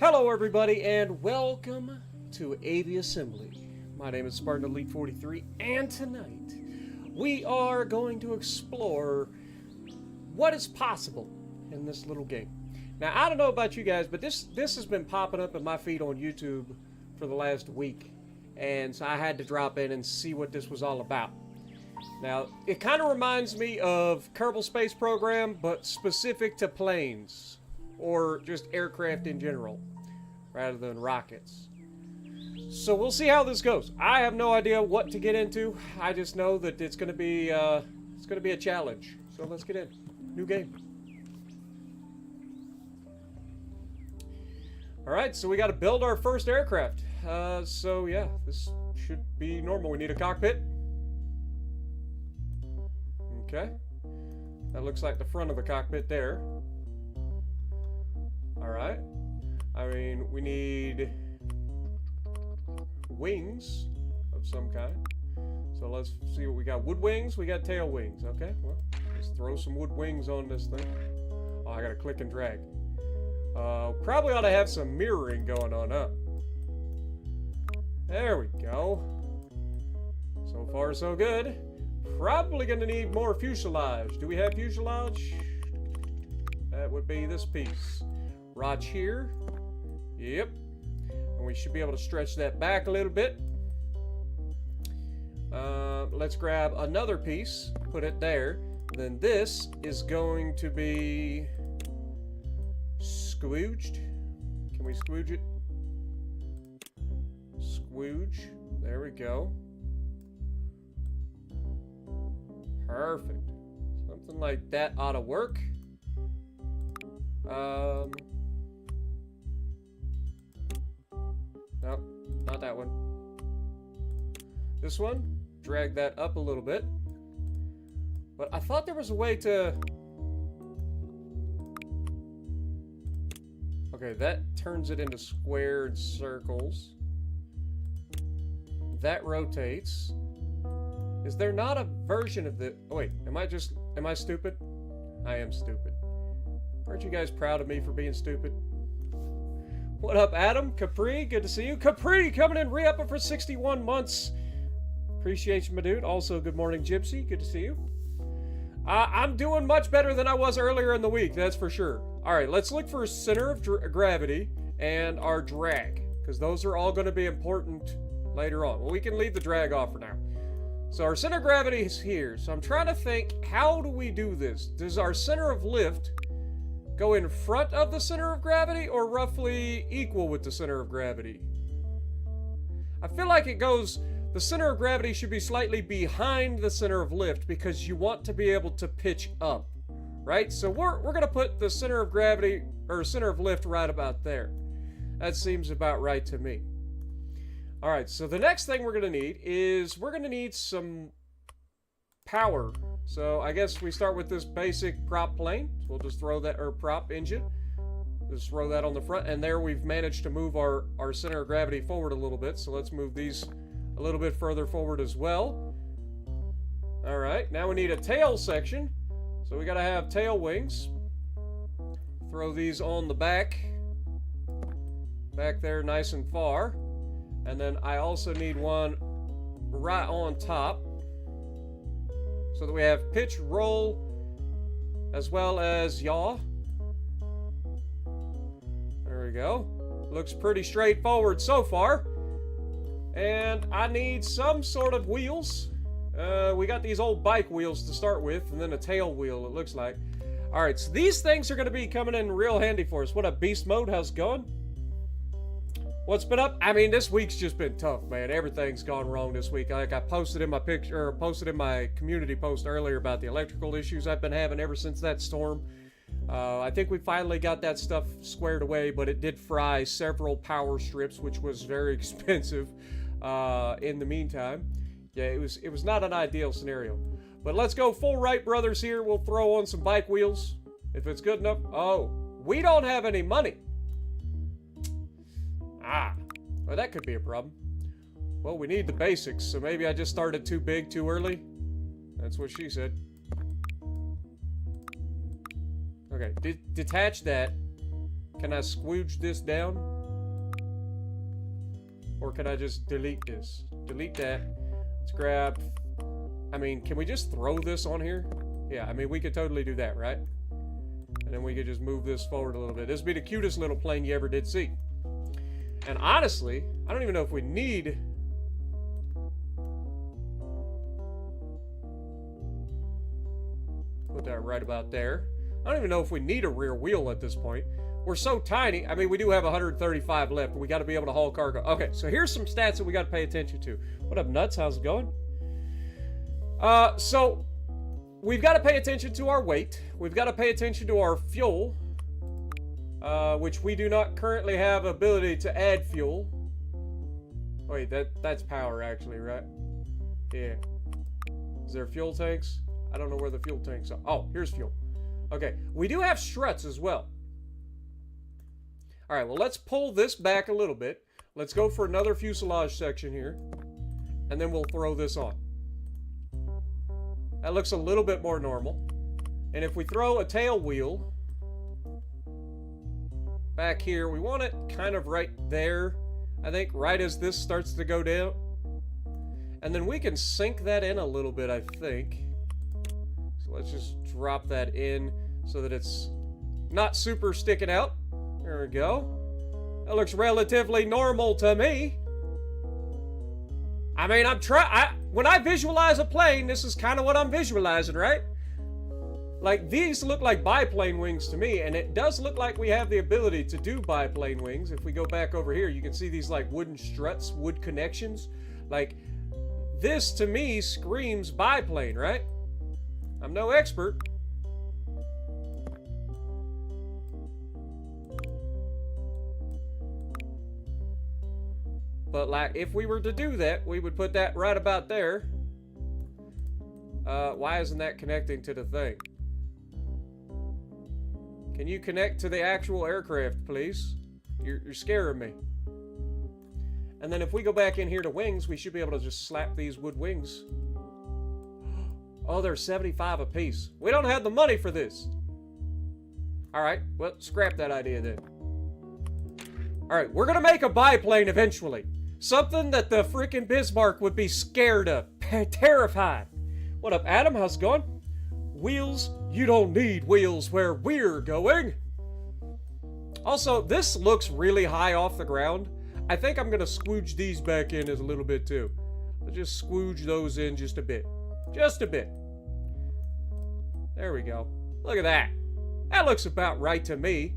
Hello everybody and welcome to Aviassembly. My name is Spartan Elite 43 and tonight we are going to explore what is possible in this little game. Now I don't know about you guys, but this has been popping up in my feed on YouTube for the last week, and so I had to drop in and see what this was all about. Now it kind of reminds me of Kerbal Space Program, but specific to planes or just aircraft in general rather than rockets. So we'll see how this goes. I have no idea what to get into. I just know that it's going to be a challenge. So let's get in. New game. All right, so we got to build our first aircraft. So yeah, this should be normal. We need a cockpit. Okay. That looks like the front of the cockpit there. All right. I mean, we need wings of some kind. So let's see what we got. Wood wings, we got tail wings. Okay, well, let's throw some wood wings on this thing. Oh, I gotta click and drag. Probably ought to have some mirroring going on, huh? There we go. So far, so good. Probably gonna need more fuselage. Do we have fuselage? That would be this piece. Right here. Yep. And we should be able to stretch that back a little bit. Let's grab another piece, put it there. Then this is going to be squooged. Can we squooge it? Squooge. There we go. Perfect. Something like that ought to work. Nope, not that one. This one, drag that up a little bit. But I thought there was a way to... Okay, that turns it into squared circles. That rotates. Is there not a version of the... Oh wait, am I stupid? I am stupid. Aren't you guys proud of me for being stupid? What up, Adam? Capri, good to see you. Capri coming in, re-upping for 61 months. Appreciate you, my dude. Also, good morning, Gypsy. Good to see you. I'm doing much better than I was earlier in the week, that's for sure. All right, let's look for center of gravity and our drag, because those are all going to be important later on. Well, we can leave the drag off for now. So our center of gravity is here. So I'm trying to think, how do we do this? Does our center of lift go in front of the center of gravity or roughly equal with the center of gravity? I feel like it goes, the center of gravity should be slightly behind the center of lift because you want to be able to pitch up, right? So we're going to put the center of gravity or center of lift right about there. That seems about right to me. All right, so the next thing we're going to need is we're going to need some power. So I guess we start with this basic prop plane. So we'll just throw that, or prop engine. Just throw that on the front, and there we've managed to move our center of gravity forward a little bit. So let's move these a little bit further forward as well. All right, now we need a tail section. So we got to have tail wings. Throw these on the back there nice and far. And then I also need one right on top, so that we have pitch, roll, as well as yaw. There we go. Looks pretty straightforward so far. And I need some sort of wheels. We got these old bike wheels to start with, and then a tail wheel, it looks like. All right, so these things are going to be coming in real handy for us. What up, Beast Mode? How's it going? What's been up? I mean, this week's just been tough, man. Everything's gone wrong this week. Like I posted in my picture, or posted in my community post earlier about the electrical issues I've been having ever since that storm. I think we finally got that stuff squared away, but it did fry several power strips, which was very expensive in the meantime. Yeah, it was not an ideal scenario. But let's go full Wright Brothers here. We'll throw on some bike wheels if it's good enough. Oh, we don't have any money. Well, that could be a problem. Well, we need the basics, so maybe I just started too big too early. That's what she said. Okay, detach that. Can I squooge this down? Or can I just delete this? Delete that. Let's grab... I mean, can we just throw this on here? Yeah, I mean, we could totally do that, right? And then we could just move this forward a little bit. This would be the cutest little plane you ever did see. And honestly, I don't even know if we need... Put that right about there. I don't even know if we need a rear wheel at this point. We're so tiny. I mean, we do have 135 left, but we got to be able to haul cargo. Okay, so here's some stats that we got to pay attention to. What up, Nuts? How's it going? So we've got to pay attention to our weight. We've got to pay attention to our fuel, which we do not currently have ability to add fuel. Wait, that's power actually, right? Yeah. Is there fuel tanks? I don't know where the fuel tanks are. Oh, here's fuel. Okay, we do have struts as well. All right, well, let's pull this back a little bit. Let's go for another fuselage section here, and then we'll throw this on. That looks a little bit more normal. And if we throw a tail wheel back here, we want it kind of right there, I think, right as this starts to go down. And then we can sink that in a little bit, I think. So let's just drop that in so that it's not super sticking out. There we go. That looks relatively normal to me. I mean, when I visualize a plane, this is kind of what I'm visualizing, right? Like, these look like biplane wings to me, and it does look like we have the ability to do biplane wings. If we go back over here, you can see these, like, wooden struts, wood connections. Like, this, to me, screams biplane, right? I'm no expert. But, like, if we were to do that, we would put that right about there. Why isn't that connecting to the thing? Can you connect to the actual aircraft, please? You're scaring me. And then if we go back in here to wings, we should be able to just slap these wood wings. Oh, they're 75 a piece. We don't have the money for this. Alright, well, scrap that idea then. Alright, we're gonna make a biplane eventually. Something that the freaking Bismarck would be scared of. Terrified. What up, Adam? How's it going? Wheels? You don't need wheels where we're going. Also, this looks really high off the ground. I think I'm gonna squooge these back in as a little bit too. Let's just squooge those in just a bit. Just a bit. There we go. Look at that. That looks about right to me.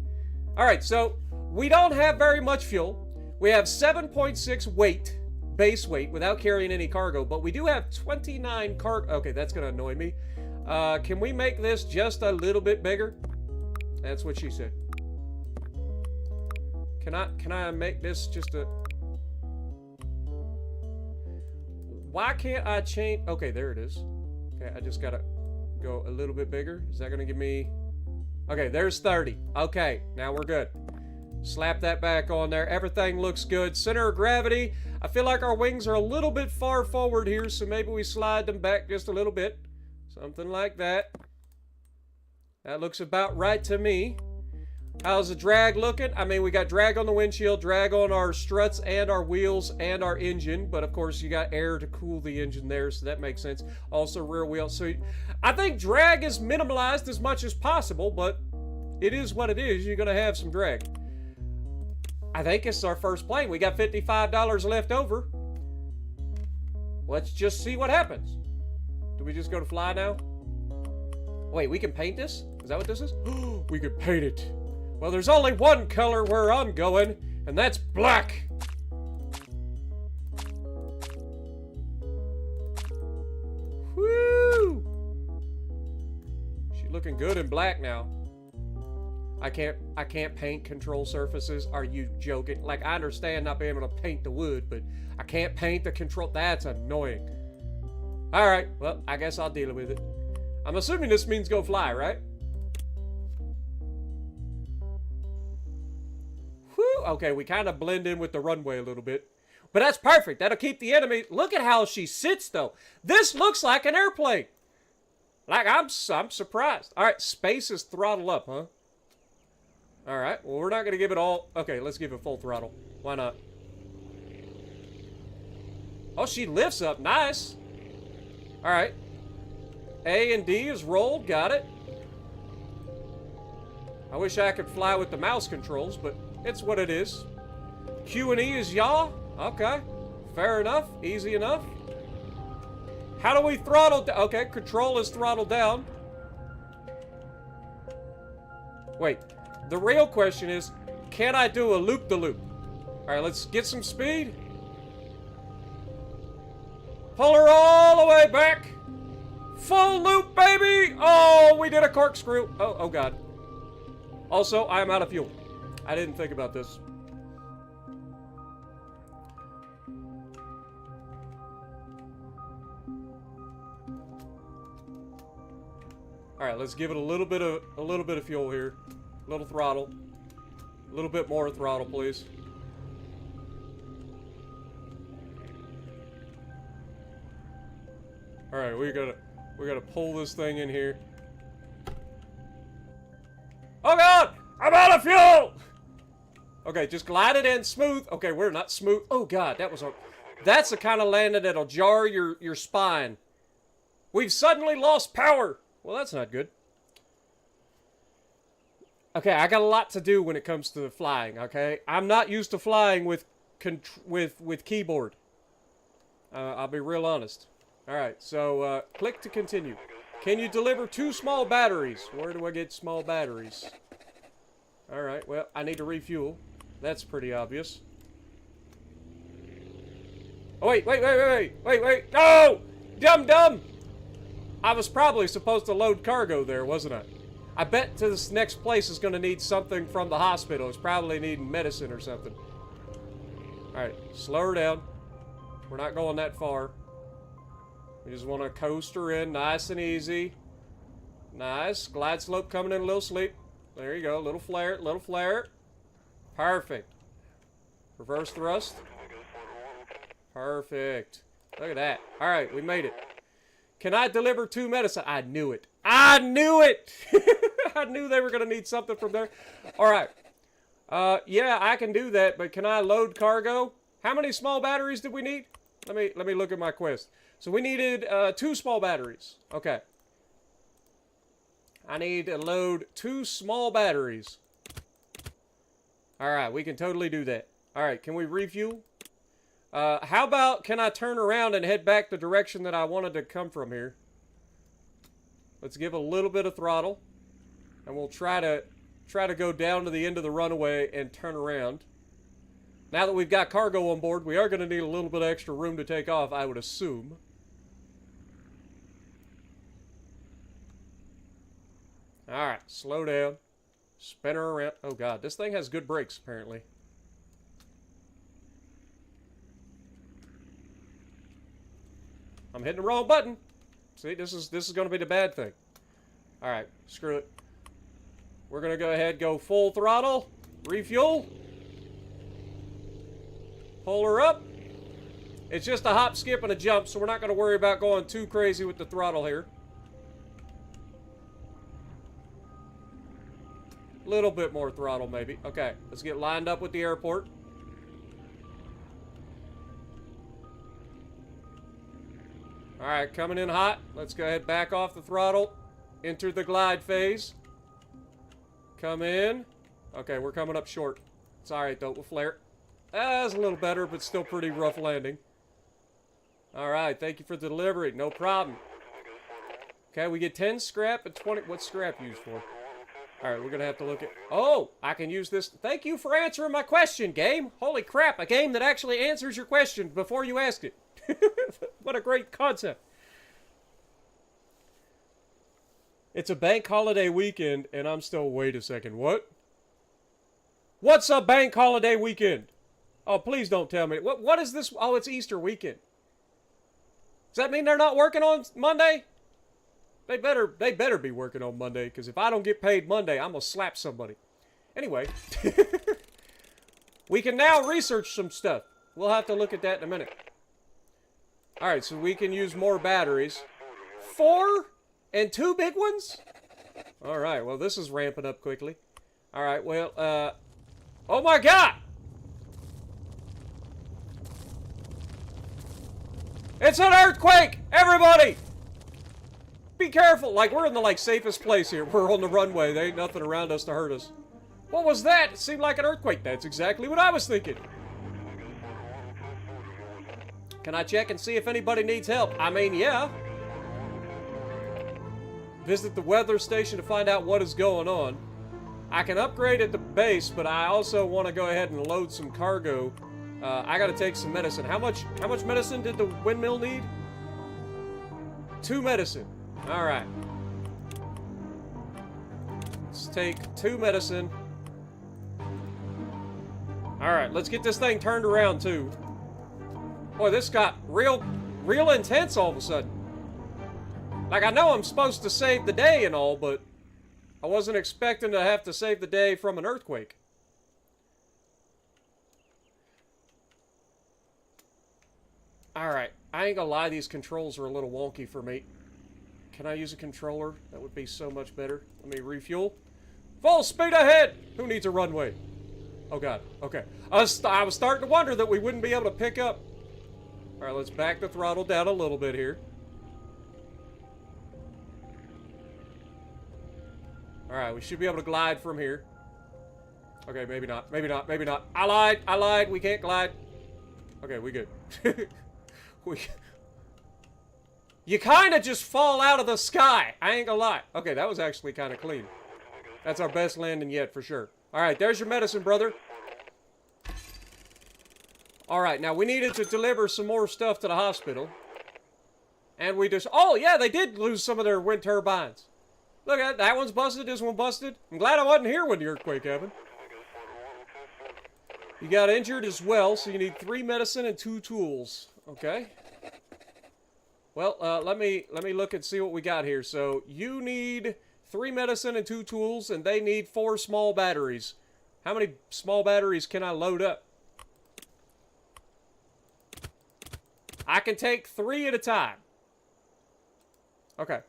Alright, so we don't have very much fuel. We have 7.6 weight, base weight, without carrying any cargo, but we do have 29 cargo. Okay, that's gonna annoy me. Can we make this just a little bit bigger? That's what she said. Can I make this just a... Why can't I change... Okay, there it is. Okay, I just gotta go a little bit bigger. Is that gonna give me... Okay, there's 30. Okay, now we're good. Slap that back on there. Everything looks good. Center of gravity. I feel like our wings are a little bit far forward here, so maybe we slide them back just a little bit. Something like that. That looks about right to me. How's the drag looking? I mean, we got drag on the windshield, drag on our struts and our wheels and our engine, but of course you got air to cool the engine there, so that makes sense. Also rear wheel. So I think drag is minimalized as much as possible, but it is what it is. You're going to have some drag. I think it's our first plane. We got $55 left over. Let's just see what happens. Do we just go to fly now? Wait, we can paint this? Is that what this is? We could paint it. Well, there's only one color where I'm going, and that's black. Woo! She's looking good in black now. I can't paint control surfaces. Are you joking? Like, I understand not being able to paint the wood, but I can't paint the control. That's annoying. Alright, well, I guess I'll deal with it. I'm assuming this means go fly, right? Whew, okay, we kind of blend in with the runway a little bit. But that's perfect. That'll keep the enemy... Look at how she sits, though. This looks like an airplane. Like, I'm surprised. Alright, space is throttle up, huh? Alright, well, we're not going to give it all... Okay, let's give it full throttle. Why not? Oh, she lifts up. Nice. All right. A and D is rolled. Got it. I wish I could fly with the mouse controls, but it's what it is. Q and E is yaw. Okay. Fair enough. Easy enough. How do we throttle down? Okay, control is throttled down. Wait. The real question is, can I do a loop-de-loop? All right, let's get some speed. Pull her all the way back. Full loop, baby! Oh, we did a corkscrew. Oh God. Also, I am out of fuel. I didn't think about this. All right, let's give it a little bit of fuel here. A little throttle. A little bit more throttle, please. All right, we gotta pull this thing in here. Oh God, I'm out of fuel. Okay, just glide it in smooth. Okay, we're not smooth. Oh God, that's the kind of landing that'll jar your spine. We've suddenly lost power. Well, that's not good. Okay, I got a lot to do when it comes to flying. Okay, I'm not used to flying with keyboard. I'll be real honest. All right, so click to continue. Can you deliver 2 small batteries? Where do I get small batteries? All right, well, I need to refuel. That's pretty obvious. Oh, wait. No! Dumb! I was probably supposed to load cargo there, wasn't I? I bet this next place is going to need something from the hospital. It's probably needing medicine or something. All right, slow her down. We're not going that far. We just want to coast her in nice and easy. Nice. Glide slope coming in a little sleep. There you go. Little flare. Perfect. Reverse thrust. Perfect. Look at that. All right, we made it. Can I deliver 2 medicine? I knew it. I knew it! I knew they were going to need something from there. All right. Yeah, I can do that, but can I load cargo? How many small batteries did we need? Let me look at my quest. So we needed 2 small batteries. Okay. I need to load 2 small batteries. All right, we can totally do that. All right, can we refuel? How about, can I turn around and head back the direction that I wanted to come from here? Let's give a little bit of throttle. And we'll try to go down to the end of the runway and turn around. Now that we've got cargo on board, we are going to need a little bit of extra room to take off, I would assume. Alright, slow down. Spin her around. Oh God, this thing has good brakes, apparently. I'm hitting the wrong button. See, this is going to be the bad thing. Alright, screw it. We're going to go ahead, go full throttle. Refuel. Pull her up. It's just a hop, skip, and a jump, so we're not going to worry about going too crazy with the throttle here. Little bit more throttle, maybe. Okay, let's get lined up with the airport. Alright, coming in hot. Let's go ahead, back off the throttle. Enter the glide phase. Come in. Okay, we're coming up short. It's alright, though. We'll flare. That's a little better, but still pretty rough landing. Alright, thank you for the delivery. No problem. Okay, we get 10 scrap and 20... What's scrap used for? Alright, we're going to have to look at... Oh, I can use this... Thank you for answering my question, game. Holy crap, a game that actually answers your question before you ask it. What a great concept. It's a bank holiday weekend, and I'm still... Wait a second, what? What's a bank holiday weekend? Oh, please don't tell me. What is this? Oh, it's Easter weekend. Does that mean they're not working on Monday? They better be working on Monday, because if I don't get paid Monday, I'm going to slap somebody. Anyway. We can now research some stuff. We'll have to look at that in a minute. Alright, so we can use more batteries. 4 and 2 big ones? Alright, well, this is ramping up quickly. Alright, well, oh my God! It's an earthquake! Everybody! Be careful! Like, we're in the, like, safest place here. We're on the runway. There ain't nothing around us to hurt us. What was that? It seemed like an earthquake. That's exactly what I was thinking. Can I check and see if anybody needs help? I mean, yeah. Visit the weather station to find out what is going on. I can upgrade at the base, but I also want to go ahead and load some cargo. I gotta take some medicine. How much medicine did the windmill need? 2 medicine. Alright. Let's take 2 medicine. Alright, let's get this thing turned around too. Boy, this got real intense all of a sudden. Like, I know I'm supposed to save the day and all, but I wasn't expecting to have to save the day from an earthquake. Alright, I ain't gonna lie, these controls are a little wonky for me. Can I use a controller? That would be so much better. Let me refuel. Full speed ahead! Who needs a runway? Oh god, okay. I was starting to wonder that we wouldn't be able to pick up. Alright, let's back the throttle down a little bit here. Alright, we should be able to glide from here. Okay, maybe not, maybe not, maybe not. I lied, we can't glide. Okay, we good. You kind of just fall out of the sky. I ain't gonna lie. Okay, that was actually kind of clean. That's our best landing yet, for sure. Alright, there's your medicine, brother. Alright, now we needed to deliver some more stuff to the hospital. And we just... Oh, yeah, they did lose some of their wind turbines. Look at that one's busted, this one busted. I'm glad I wasn't here when the earthquake happened. You got injured as well, so you need 3 medicine and 2 tools. Okay. Well, let me look and see what we got here. So, you need 3 medicine and 2 tools, and they need 4 small batteries. How many small batteries can I load up? I can take 3 at a time. Okay.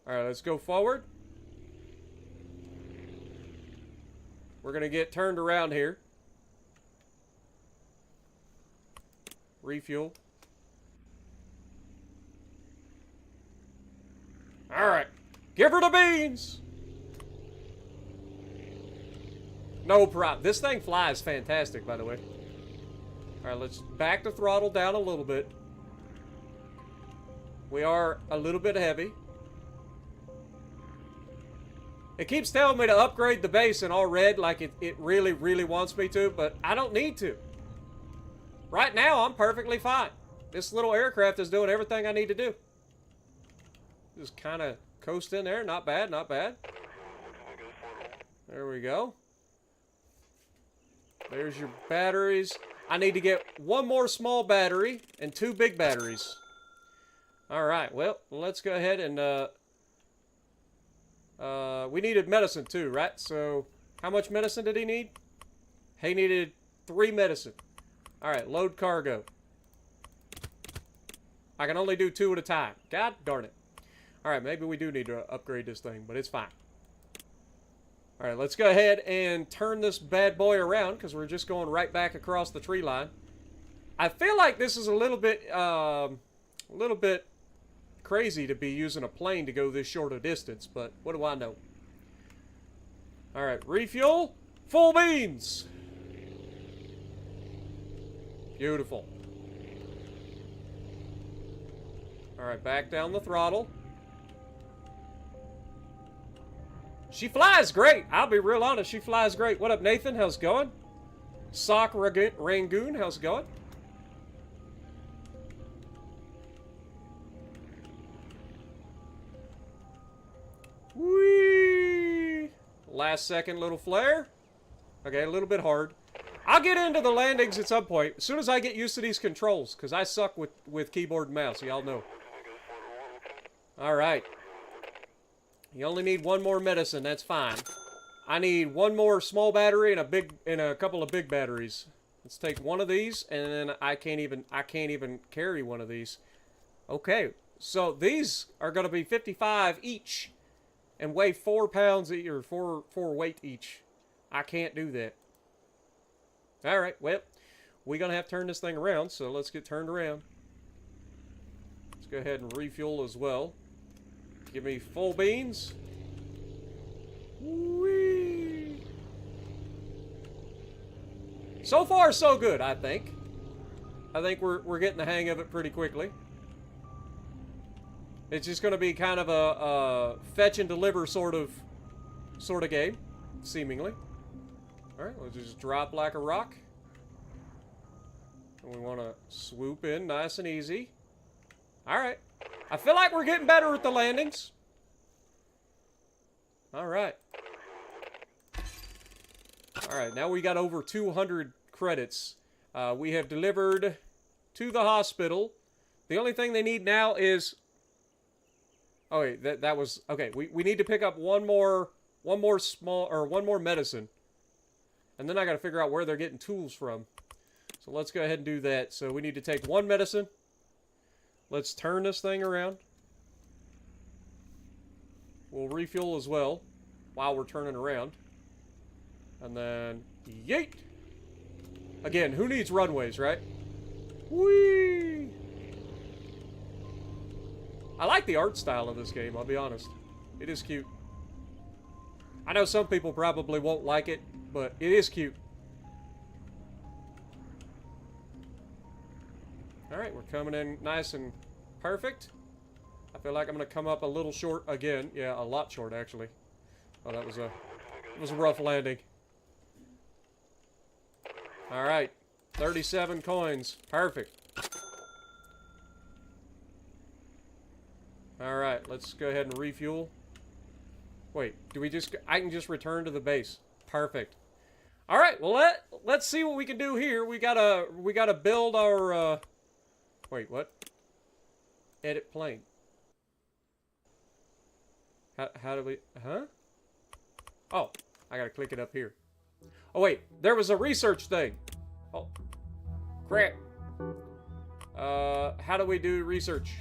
Alright, let's go forward. We're going to get turned around here. Refuel. Alright. Give her the beans! No problem. This thing flies fantastic, by the way. Alright, let's back the throttle down a little bit. We are a little bit heavy. It keeps telling me to upgrade the base in all red like it really, really wants me to, but I don't need to. Right now, I'm perfectly fine. This little aircraft is doing everything I need to do. Just kind of coast in there. Not bad, not bad. There we go. There's your batteries. I need to get 1 more small battery and 2 big batteries. Alright, well, let's go ahead and... we needed medicine too, right? So, how much medicine did he need? He needed 3 medicine. Alright, load cargo. I can only do 2 at a time. God darn it. Alright, maybe we do need to upgrade this thing, but it's fine. Alright, let's go ahead and turn this bad boy around, because we're just going right back across the tree line. I feel like this is a little bit crazy to be using a plane to go this short a distance, but what do I know? Alright, refuel. Full beans! Beautiful. Alright, back down the throttle. She flies great! I'll be real honest, she flies great. What up, Nathan? How's it going? Sock Rangoon, how's it going? Whee! Last second little flare. Okay, a little bit hard. I'll get into the landings at some point, as soon as I get used to these controls, because I suck with keyboard and mouse, y'all know. Alright. You only need 1 more medicine, that's fine. I need 1 more small battery and a couple of big batteries. Let's take 1 of these, and then I can't even carry 1 of these. Okay, so these are going to be 55 each. And weigh 4 pounds each, or 4 weight each. I can't do that. Alright, well, we're going to have to turn this thing around, so let's get turned around. Let's go ahead and refuel as well. Give me full beans. Whee! So far, so good, I think. I think we're getting the hang of it pretty quickly. It's just going to be kind of a fetch and deliver sort of game, seemingly. All right, let's just drop like a rock. And we want to swoop in nice and easy. All right. I feel like we're getting better at the landings. All right. All right, now we got over 200 credits. We have delivered to the hospital. The only thing they need now is... Oh, wait, that was... Okay, we need to pick up one more medicine. And then I got to figure out where they're getting tools from. So let's go ahead and do that. So we need to take one medicine. Let's turn this thing around. We'll refuel as well while we're turning around. And then, yeet! Again, who needs runways, right? Whee! I like the art style of this game, I'll be honest. It is cute. I know some people probably won't like it, but it is cute. Alright, we're coming in nice and perfect. I feel like I'm going to come up a little short again. Yeah, a lot short, actually. Oh, that was a rough landing. Alright, 37 coins. Perfect. Alright, let's go ahead and refuel. Wait, do we just... I can just return to the base. Perfect. Alright, well, let's see what we can do here. We gotta build our... Wait, what? Edit plane. How do we... Huh? Oh, I gotta click it up here. Oh, wait. There was a research thing. Oh. Crap. How do we do research?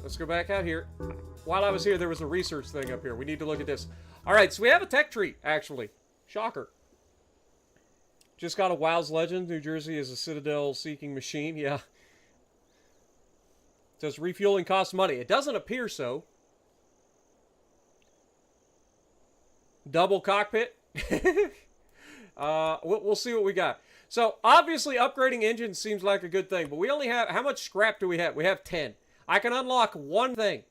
Let's go back out here. While I was here, there was a research thing up here. We need to look at this. Alright, so we have a tech tree, actually. Shocker. Just got a WoW's Legend. New Jersey is a Citadel-seeking machine. Yeah. Does refueling cost money? It doesn't appear so. Double cockpit. We'll see what we got. So, obviously, upgrading engines seems like a good thing. But we only have... How much scrap do we have? We have 10. I can unlock one thing.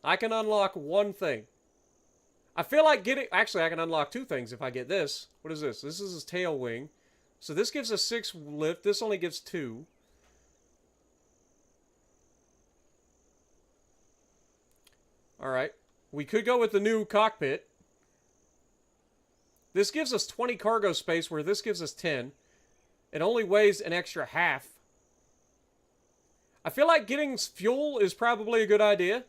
I can unlock one thing. I feel like getting... Actually, I can unlock two things if I get this. What is this? This is his tail wing. So this gives us 6 lift. This only gives 2. Alright. We could go with the new cockpit. This gives us 20 cargo space, where this gives us 10. It only weighs an extra half. I feel like getting fuel is probably a good idea.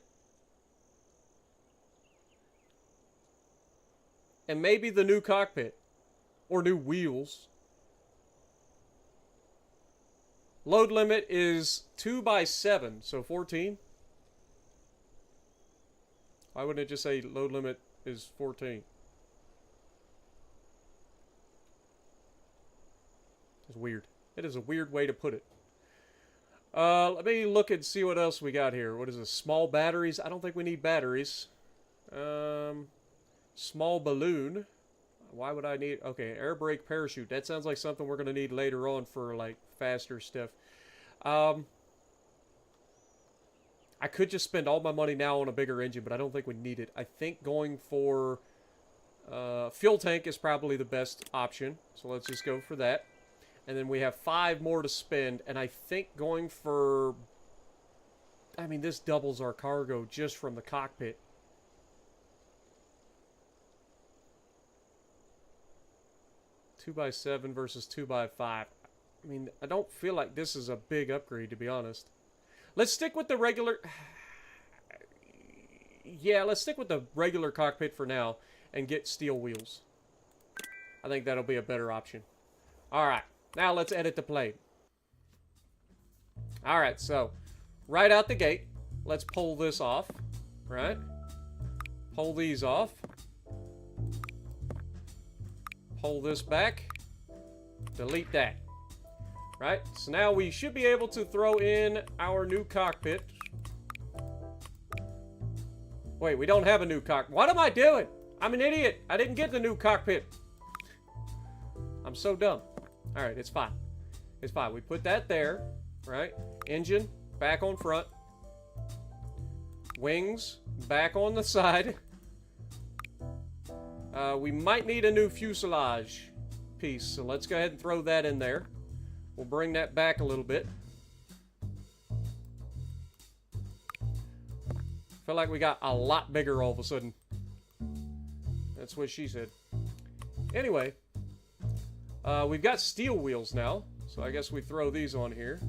And maybe the new cockpit. Or new wheels. Load limit is 2x7, so 14. Why wouldn't it just say load limit is 14? It's weird. It is a weird way to put it. Let me look and see what else we got here. What is this? Small batteries? I don't think we need batteries. Small balloon. Why would I need... Okay, air brake parachute. That sounds like something we're going to need later on for, like, faster stuff. I could just spend all my money now on a bigger engine, but I don't think we need it. I think going for fuel tank is probably the best option. So let's just go for that. And then we have 5 more to spend. And I think going for... I mean, this doubles our cargo just from the cockpit. Two by 7 versus 2 by 5. I mean, I don't feel like this is a big upgrade, to be honest. Let's stick with the regular... Yeah, let's stick with the regular cockpit for now and get steel wheels. I think that'll be a better option. Alright, now let's edit the plane. Alright, so right out the gate, let's pull this off. Right? Pull these off. pull this back, delete that. Right? So now we should be able to throw in our new cockpit. Wait, we don't have a new cockpit. What am I doing? I'm an idiot. I didn't get the new cockpit. I'm so dumb. Alright, it's fine. It's fine. We put that there, right? Engine, back on front. Wings, back on the side. We might need a new fuselage piece, so let's go ahead and throw that in there. We'll bring that back a little bit. Feel like we got a lot bigger all of a sudden. That's what she said. Anyway, we've got steel wheels now, so I guess we throw these on here.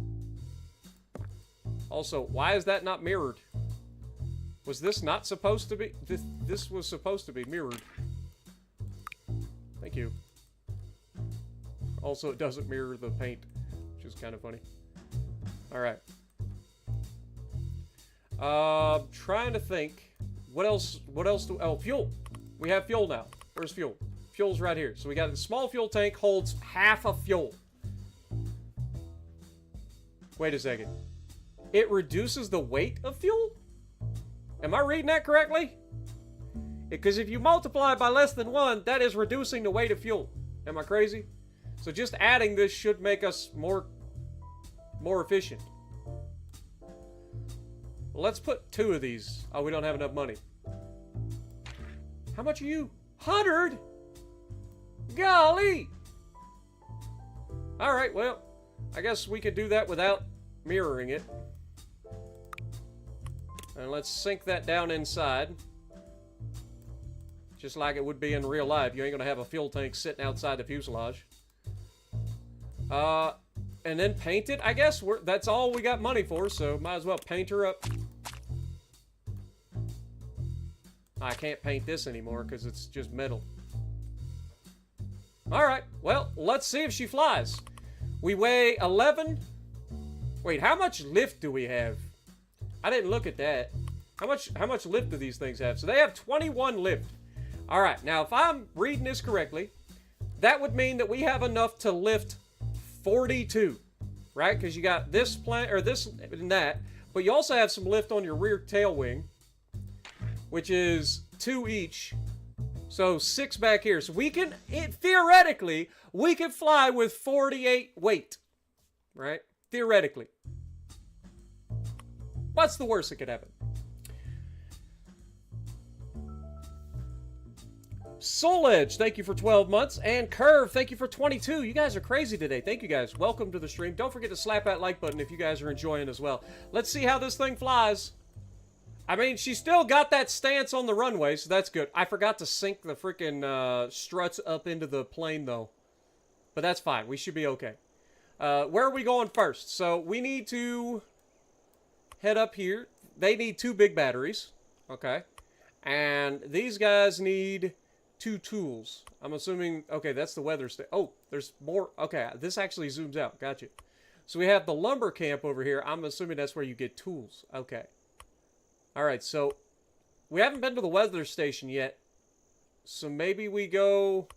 Also, why is that not mirrored? Was this not supposed to be? This was supposed to be mirrored. Thank you. Also, it doesn't mirror the paint, which is kind of funny. Alright. Trying to think. What else do... Oh, fuel! We have fuel now. Where's fuel? Fuel's right here. So we got a small fuel tank, holds half of fuel. Wait a second. It reduces the weight of fuel? Am I reading that correctly? Because if you multiply by less than 1, that is reducing the weight of fuel. Am I crazy? So just adding this should make us more efficient. Well, let's put 2 of these. Oh, we don't have enough money. How much are you? 100? Golly! Alright, well, I guess we could do that without mirroring it. And let's sink that down inside. Just like it would be in real life. You ain't gonna have a fuel tank sitting outside the fuselage. And then paint it, I guess. That's all we got money for, so might as well paint her up. I can't paint this anymore because it's just metal. Alright, well, let's see if she flies. We weigh 11. Wait, how much lift do we have? I didn't look at that. How much lift do these things have? So they have 21 lift. Alright, now if I'm reading this correctly, that would mean that we have enough to lift 42. Right? Because you got this plane, or this and that. But you also have some lift on your rear tail wing, which is 2 each. So 6 back here. So we can, theoretically, we could fly with 48 weight. Right? Theoretically. What's the worst that could happen? Soul Edge, thank you for 12 months. And Curve, thank you for 22. You guys are crazy today. Thank you guys. Welcome to the stream. Don't forget to slap that like button if you guys are enjoying as well. Let's see how this thing flies. I mean, she still got that stance on the runway, so that's good. I forgot to sink the freaking struts up into the plane, though. But that's fine. We should be okay. Where are we going first? So we need to head up here. They need 2 big batteries. Okay. And these guys need 2 tools. I'm assuming... Okay, that's the weather station. Oh, there's more. Okay, this actually zooms out. Gotcha. So we have the lumber camp over here. I'm assuming that's where you get tools. Okay. Alright, so we haven't been to the weather station yet. So maybe we go...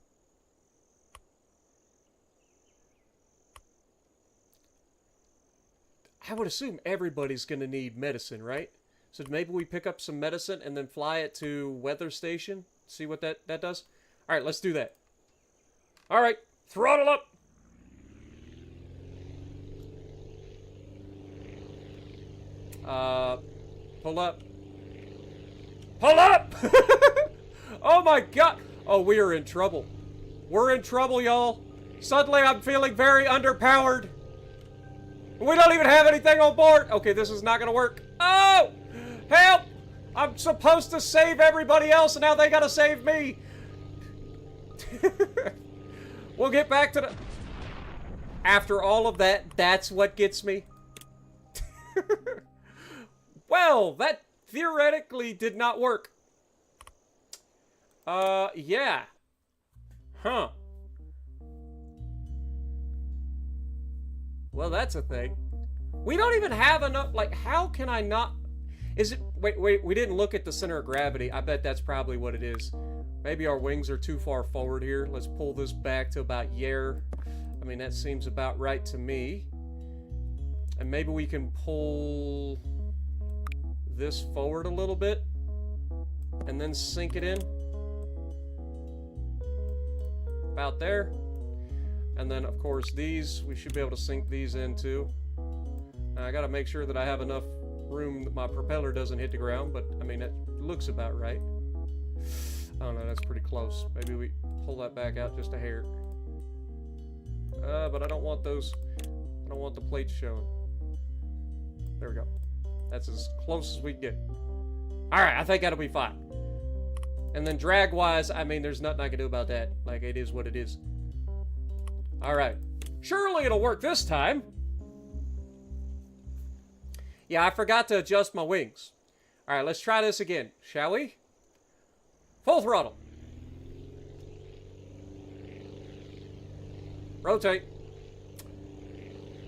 I would assume everybody's going to need medicine, right? So maybe we pick up some medicine and then fly it to weather station. See what that does? Alright, let's do that. Alright, throttle up! Pull up. Pull up! Oh my god! Oh, we are in trouble. We're in trouble, y'all. Suddenly I'm feeling very underpowered. We don't even have anything on board. Okay, this is not gonna work. Oh! Help! I'm supposed to save everybody else, and now they gotta save me. We'll get back to the... After all of that, that's what gets me. Well, that theoretically did not work. Yeah. Huh. Well, that's a thing. We don't even have enough, like, how can I not... Is it... Wait, we didn't look at the center of gravity. I bet that's probably what it is. Maybe our wings are too far forward here. Let's pull this back to about there. I mean, that seems about right to me. And maybe we can pull this forward a little bit and then sink it in. About there. And then, of course, these, we should be able to sink these in too. Now, I gotta make sure that I have enough room that my propeller doesn't hit the ground, but I mean, it looks about right. I don't know, that's pretty close. Maybe we pull that back out just a hair. But I don't want those, I don't want the plates showing. There we go. That's as close as we can get. Alright, I think that'll be fine. And then drag-wise, I mean, there's nothing I can do about that. Like, it is what it is. Alright. Surely it'll work this time. Yeah, I forgot to adjust my wings. Alright, let's try this again, shall we? Full throttle. Rotate.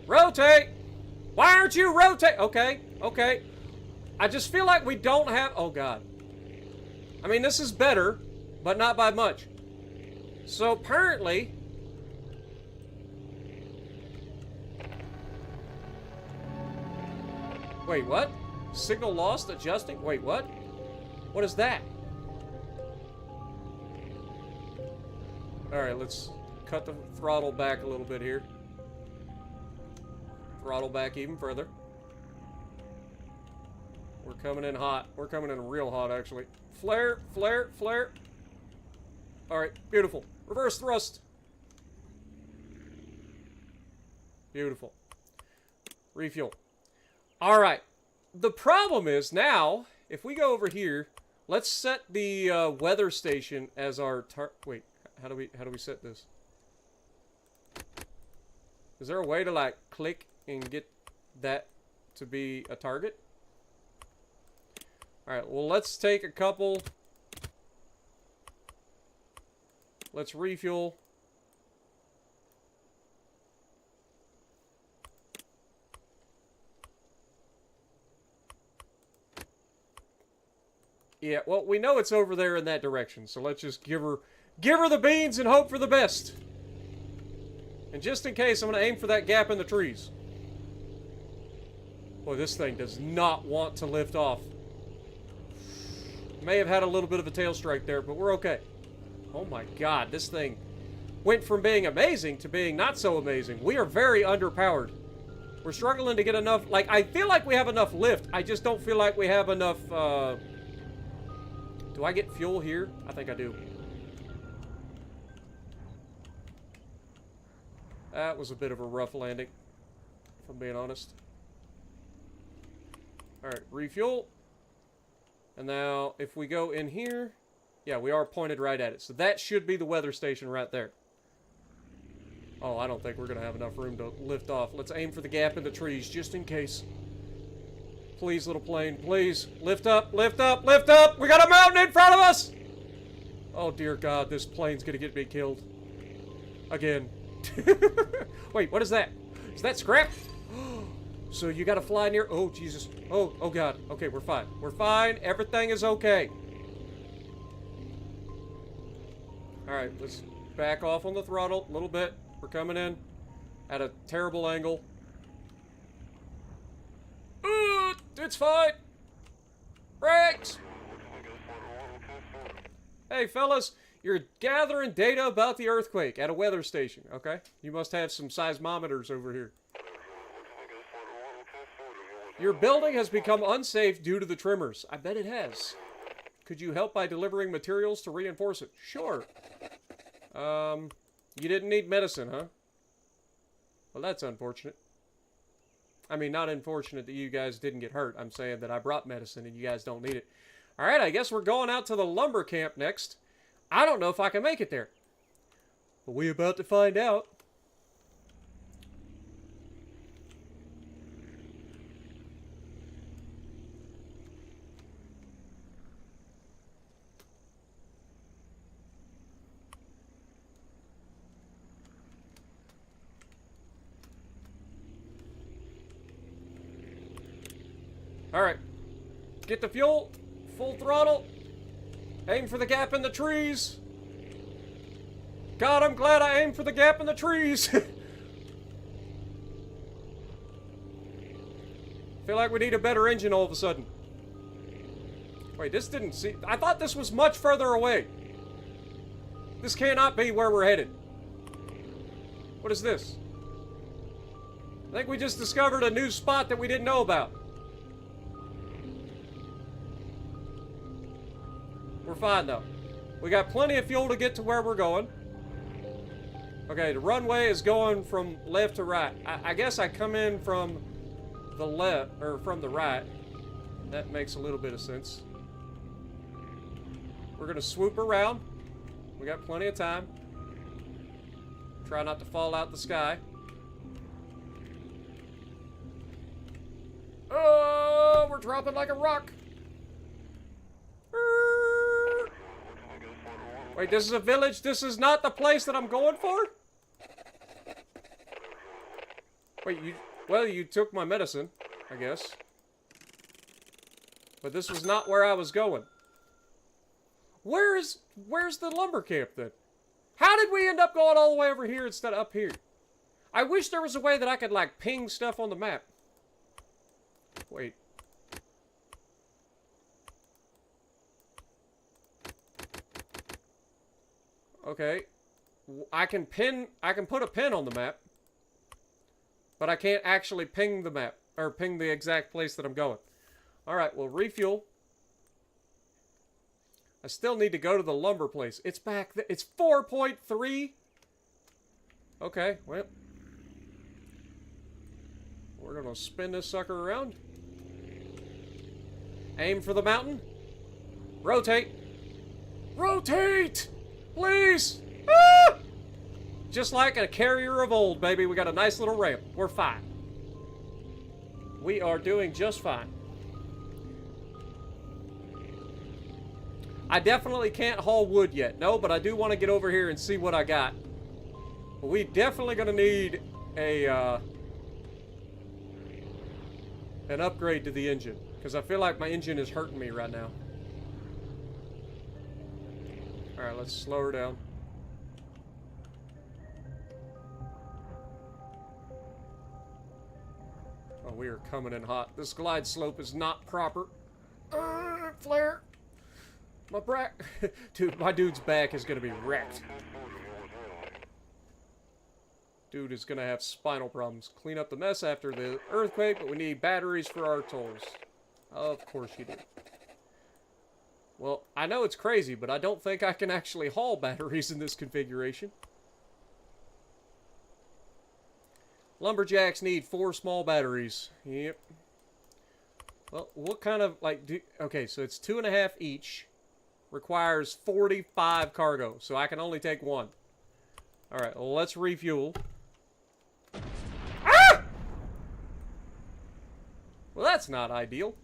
Rotate! Why aren't you rotate? Okay, okay. I just feel like we don't have... Oh, God. I mean, this is better, but not by much. So, apparently... Wait, what? Signal lost, adjusting? Wait, what? What is that? Alright, let's cut the throttle back a little bit here. Throttle back even further. We're coming in hot. We're coming in real hot, actually. Flare, flare, flare. Alright, beautiful. Reverse thrust. Beautiful. Refuel. Alright. The problem is now, if we go over here, let's set the weather station as our wait, how do we set this? Is there a way to like click and get that to be a target? Alright, well, let's take a couple. Let's refuel. Yeah, well, we know it's over there in that direction, so let's just give her the beans and hope for the best. And just in case, I'm going to aim for that gap in the trees. Boy, this thing does not want to lift off. May have had a little bit of a tail strike there, but we're okay. Oh my God, this thing went from being amazing to being not so amazing. We are very underpowered. We're struggling to get enough, like, I feel like we have enough lift. I just don't feel like we have enough, do I get fuel here? I think I do. That was a bit of a rough landing, if I'm being honest. Alright, refuel. And now, if we go in here, yeah, we are pointed right at it. So that should be the weather station right there. Oh, I don't think we're going to have enough room to lift off. Let's aim for the gap in the trees, just in case. Please, little plane, please. Lift up, lift up, lift up! We got a mountain in front of us! Oh, dear God, this plane's going to get me killed. Again. Wait, what is that? Is that scrap? So you got to fly near... Oh, Jesus. Oh, God. Okay, we're fine. We're fine. Everything is okay. Alright, let's back off on the throttle a little bit. We're coming in at a terrible angle. It's fine. Brakes. Hey, fellas. You're gathering data about the earthquake at a weather station, okay? You must have some seismometers over here. Your building has become unsafe due to the tremors. I bet it has. Could you help by delivering materials to reinforce it? Sure. You didn't need medicine, huh? Well, that's unfortunate. I mean, not unfortunate that you guys didn't get hurt. I'm saying that I brought medicine and you guys don't need it. Alright, I guess we're going out to the lumber camp next. I don't know if I can make it there. But we're about to find out. Alright. Get the fuel. Full throttle. Aim for the gap in the trees. God, I'm glad I aimed for the gap in the trees. Feel like we need a better engine all of a sudden. Wait, this didn't see... I thought this was much further away. This cannot be where we're headed. What is this? I think we just discovered a new spot that we didn't know about. We're fine, though. We got plenty of fuel to get to where we're going. Okay, the runway is going from left to right. I guess I come in from the left, or from the right. That makes a little bit of sense. We're gonna swoop around. We got plenty of time. Try not to fall out the sky. Oh, we're dropping like a rock. Wait, this is a village? This is not the place that I'm going for? Wait, you took my medicine, I guess. But this was not where I was going. Where's the lumber camp then? How did we end up going all the way over here instead of up here? I wish there was a way that I could, like, ping stuff on the map. Wait. Okay. I can put a pin on the map. But I can't actually ping the map. Or ping the exact place that I'm going. Alright, well, refuel. I still need to go to the lumber place. It's back there. It's 4.3. Okay, well. We're gonna spin this sucker around. Aim for the mountain. Rotate. Rotate! Please! Ah! Just like a carrier of old, baby. We got a nice little ramp. We're fine. We are doing just fine. I definitely can't haul wood yet. No, but I do want to get over here and see what I got. But we definitely going to need a an upgrade to the engine. Because I feel like my engine is hurting me right now. Alright, let's slow her down. Oh, we are coming in hot. This glide slope is not proper. Flare! My back... Dude, my dude's back is going to be wrecked. Dude is going to have spinal problems. Clean up the mess after the earthquake, but we need batteries for our tools. Of course you do. Well, I know it's crazy, but I don't think I can actually haul batteries in this configuration. Lumberjacks need 4 small batteries. Yep. Well, what kind of, like, okay, so it's 2.5 each. Requires 45 cargo, so I can only take 1. Alright, well, let's refuel. Ah! Well, that's not ideal.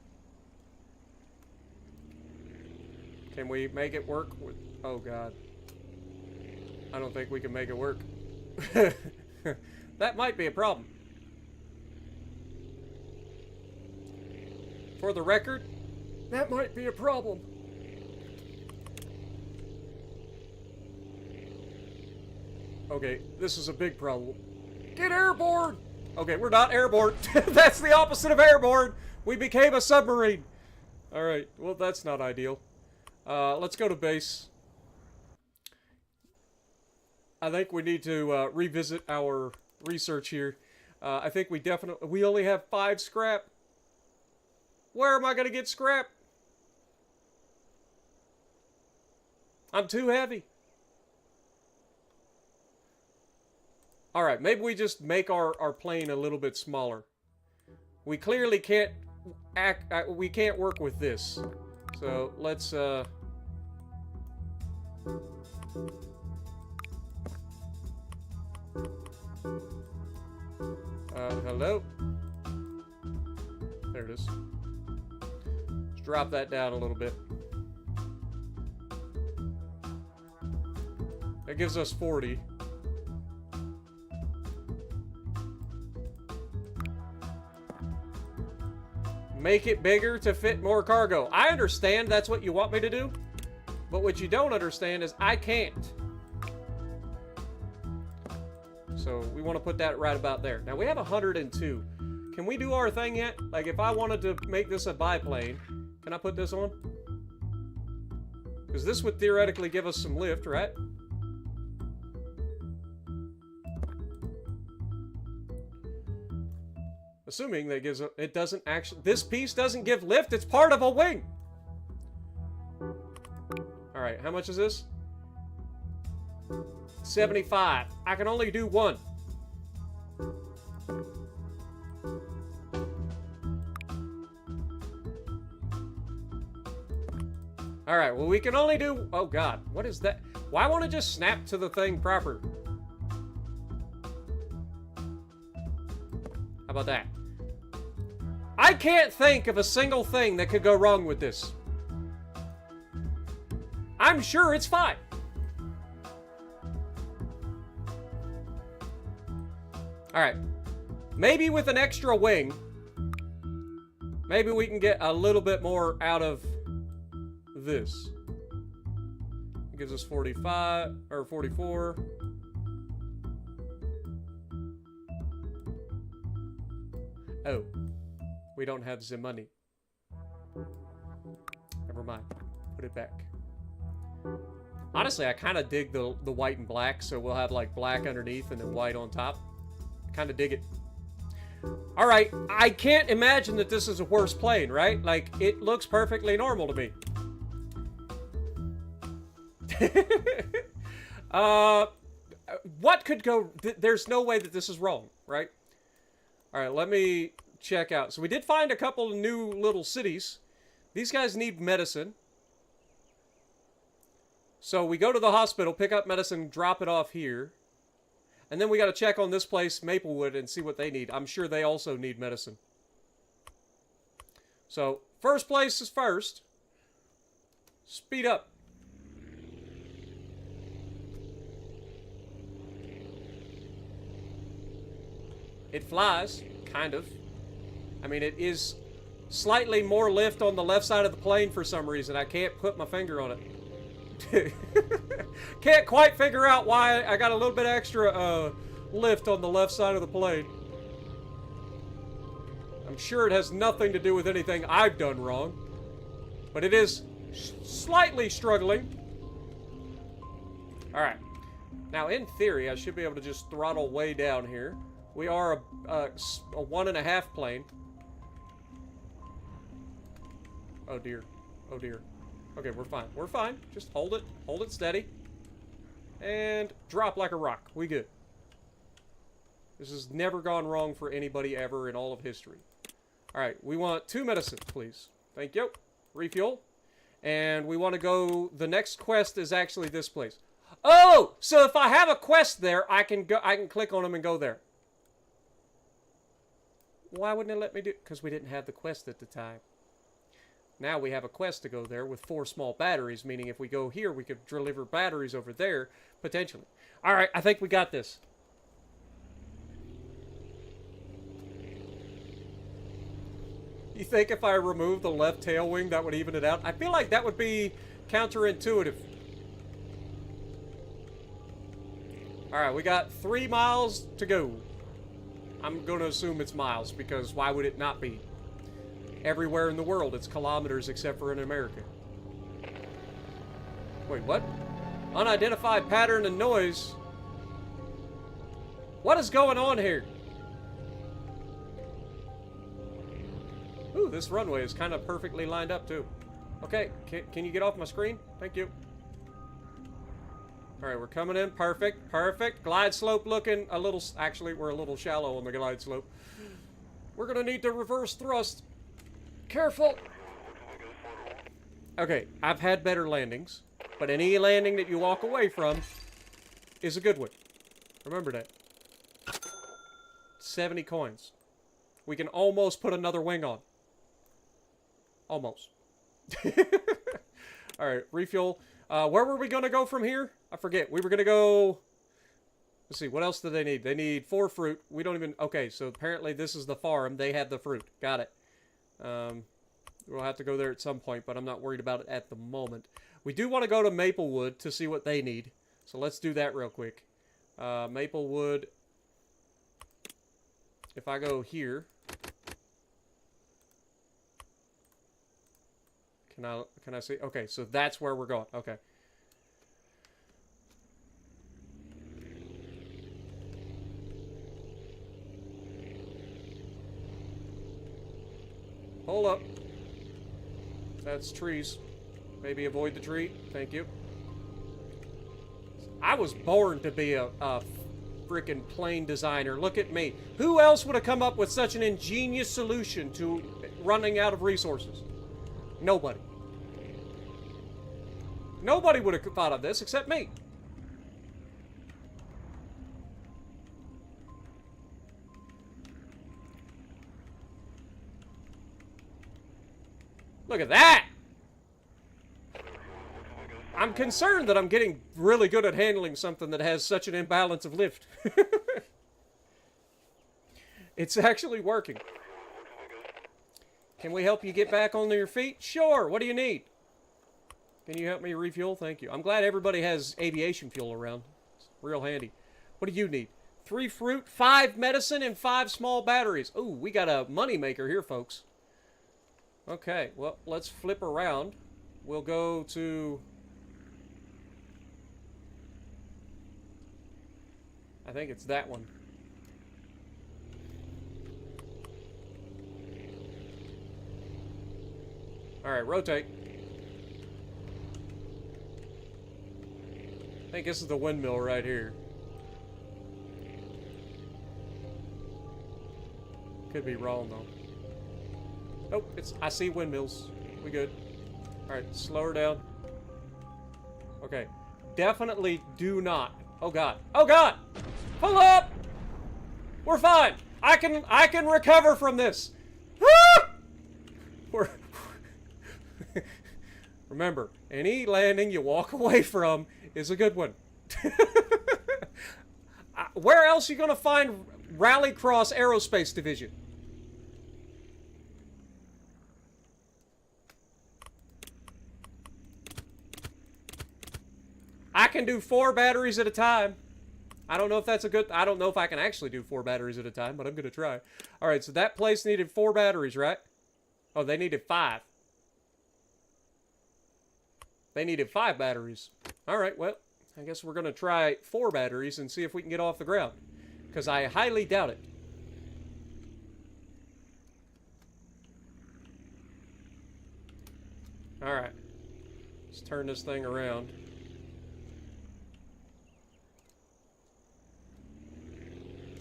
Can we make it work with... Oh, God. I don't think we can make it work. That might be a problem. For the record, that might be a problem. Okay, this is a big problem. Get airborne! Okay, we're not airborne. That's the opposite of airborne. We became a submarine. Alright, well, that's not ideal. Let's go to base. I think we need to revisit our research here. I think we only have 5 scrap. Where am I going to get scrap? I'm too heavy. Alright, maybe we just make our plane a little bit smaller. We clearly can't we can't work with this. So, let's, hello? There it is. Let's drop that down a little bit. That gives us 40. Make it bigger to fit more cargo. I understand that's what you want me to do. But what you don't understand is I can't. So we want to put that right about there. Now we have 102. Can we do our thing yet? Like if I wanted to make this a biplane, can I put this on? Because this would theoretically give us some lift, right? Assuming that it doesn't actually, this piece doesn't give lift, it's part of a wing. All right, how much is this? 75. I can only do one. All right, well, we can only do... Oh, God. What is that? Why won't it just snap to the thing proper? How about that? I can't think of a single thing that could go wrong with this. I'm sure it's fine. All right. Maybe with an extra wing, maybe we can get a little bit more out of this. It gives us 45 or 44. Oh, we don't have the money. Never mind. Put it back. Honestly, I kind of dig the white and black, so we'll have like black underneath and then white on top. Kind of dig it. All right, I can't imagine that this is a worse plane, right? Like, it looks perfectly normal to me. What could go... There's no way that this is wrong, right? All right, let me check out. So we did find a couple of new little cities. These guys need medicine. So we go to the hospital, pick up medicine, drop it off here. And then we got to check on this place, Maplewood, and see what they need. I'm sure they also need medicine. So, first place is first. Speed up. It flies, kind of. I mean, it is slightly more lift on the left side of the plane for some reason. I can't put my finger on it. Can't quite figure out why I got a little bit extra lift on the left side of the plane. I'm sure it has nothing to do with anything I've done wrong. But it is slightly struggling. Alright. Now, in theory, I should be able to just throttle way down here. We are a 1.5 plane. Oh dear. Oh dear. Okay, we're fine. We're fine. Just hold it. Hold it steady. And drop like a rock. We good. This has never gone wrong for anybody ever in all of history. Alright, we want 2 medicine, please. Thank you. Refuel. And we want to go... The next quest is actually this place. Oh! So if I have a quest there, I can click on them and go there. Why wouldn't it let me do... Because we didn't have the quest at the time. Now we have a quest to go there with 4 small batteries, meaning if we go here, we could deliver batteries over there, potentially. Alright, I think we got this. You think if I remove the left tail wing, that would even it out? I feel like that would be counterintuitive. Alright, we got 3 miles to go. I'm going to assume it's miles, because why would it not be? Everywhere in the world, it's kilometers except for in America. Wait, what? Unidentified pattern and noise. What is going on here? Ooh, this runway is kind of perfectly lined up, too. Okay, can you get off my screen? Thank you. Alright, we're coming in. Perfect, perfect. Glide slope looking a little... Actually, we're a little shallow on the glide slope. We're going to need to reverse thrust. Careful. Okay, I've had better landings, but any landing that you walk away from is a good one. Remember that. 70 coins. We can almost put another wing on. Almost. Alright, refuel. Where were we going to go from here? I forget. We were going to go... Let's see, what else do they need? They need 4 fruit. We don't even... Okay, so apparently this is the farm. They have the fruit. Got it. We'll have to go there at some point, but I'm not worried about it at the moment. We do want to go to Maplewood to see what they need. So let's do that real quick. Maplewood. If I go here. Can I see? Okay, so that's where we're going. Okay. Hold up. That's trees. Maybe avoid the tree. Thank you. I was born to be a freaking plane designer. Look at me. Who else would have come up with such an ingenious solution to running out of resources? Nobody. Nobody would have thought of this except me. Look at that! I'm concerned that I'm getting really good at handling something that has such an imbalance of lift. It's actually working. Can we help you get back onto your feet? Sure. What do you need? Can you help me refuel? Thank you. I'm glad everybody has aviation fuel around. It's real handy. What do you need? 3 fruit, 5 medicine, and 5 small batteries. Ooh, we got a money maker here, folks. Okay, well, let's flip around. We'll go to... I think it's that one. Alright, rotate. I think this is the windmill right here. Could be wrong, though. Oh, I see windmills. We good. Alright, slow her down. Okay. Definitely do not. Oh, God. Oh, God! Pull up! We're fine! I can recover from this! Ah! Remember, any landing you walk away from is a good one. Where else are you going to find Rallycross Aerospace Division? I can do 4 batteries at a time. I don't know if that's a good... I don't know if I can actually do 4 batteries at a time, but I'm going to try. Alright, so that place needed 4 batteries, right? Oh, they needed 5. They needed 5 batteries. Alright, well, I guess we're going to try 4 batteries and see if we can get off the ground. Because I highly doubt it. Alright. Let's turn this thing around.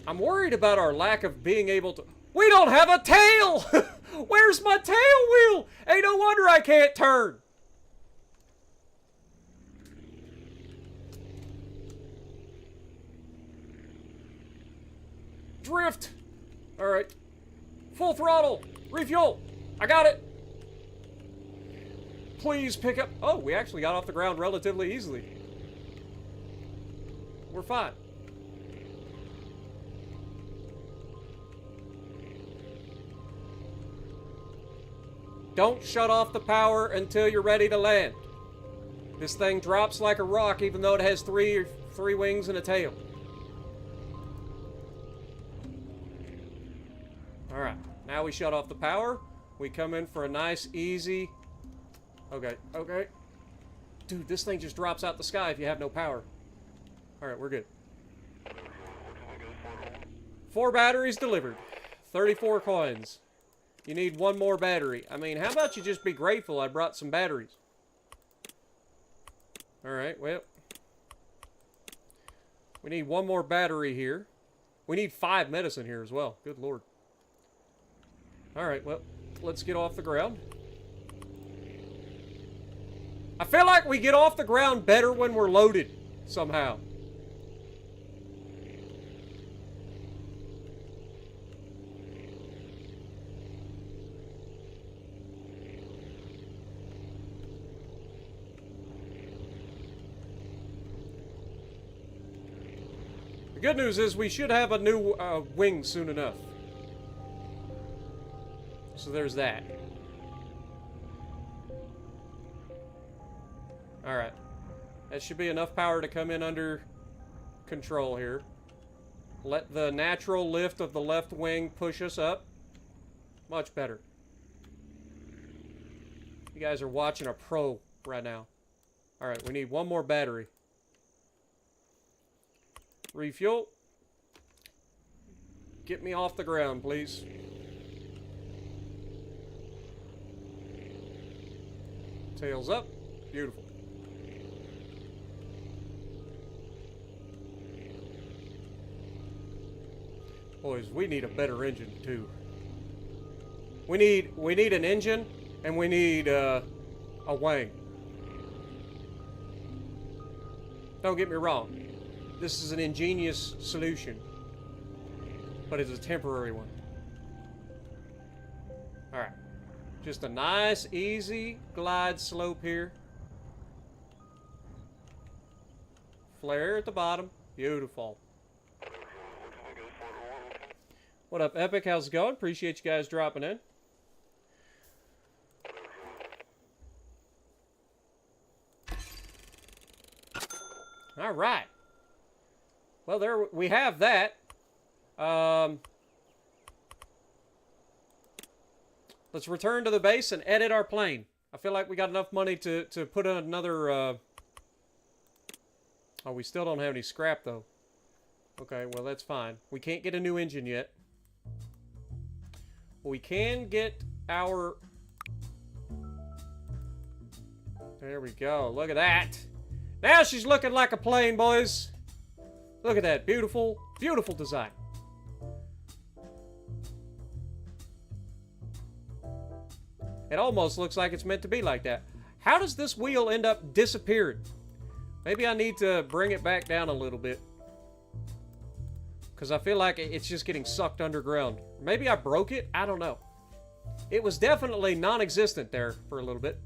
I'm worried about our lack of being able to... We don't have a tail! Where's my tail wheel? Ain't no wonder I can't turn. Drift. Alright. Full throttle. Refuel. I got it. Please pick up... Oh, we actually got off the ground relatively easily. We're fine. Don't shut off the power until you're ready to land. This thing drops like a rock even though it has three wings and a tail. Alright, now we shut off the power. We come in for a nice, easy... Okay, okay. Dude, this thing just drops out the sky if you have no power. Alright, we're good. 4 batteries delivered. 34 coins. You need 1 more battery. I mean, how about you just be grateful I brought some batteries? Alright, well. We need 1 more battery here. We need 5 medicine here as well. Good lord. Alright, well, let's get off the ground. I feel like we get off the ground better when we're loaded, somehow. The good news is we should have a new wing soon enough. So there's that. Alright. That should be enough power to come in under control here. Let the natural lift of the left wing push us up. Much better. You guys are watching a pro right now. Alright, we need one more battery. Refuel. Get me off the ground, please. Tails up. Beautiful. Boys, we need a better engine, too. We need an engine, and we need a wing. Don't get me wrong. This is an ingenious solution. But it's a temporary one. Alright. Just a nice, easy glide slope here. Flare at the bottom. Beautiful. What up, Epic? How's it going? Appreciate you guys dropping in. Alright. Well, there we have that. Let's return to the base and edit our plane. I feel like we got enough money to put in another, Oh, we still don't have any scrap, though. Okay, well, that's fine. We can't get a new engine yet. We can get our... There we go. Look at that. Now she's looking like a plane, boys. Look at that. Beautiful, beautiful design. It almost looks like it's meant to be like that. How does this wheel end up disappearing? Maybe I need to bring it back down a little bit. Because I feel like it's just getting sucked underground. Maybe I broke it? I don't know. It was definitely non-existent there for a little bit.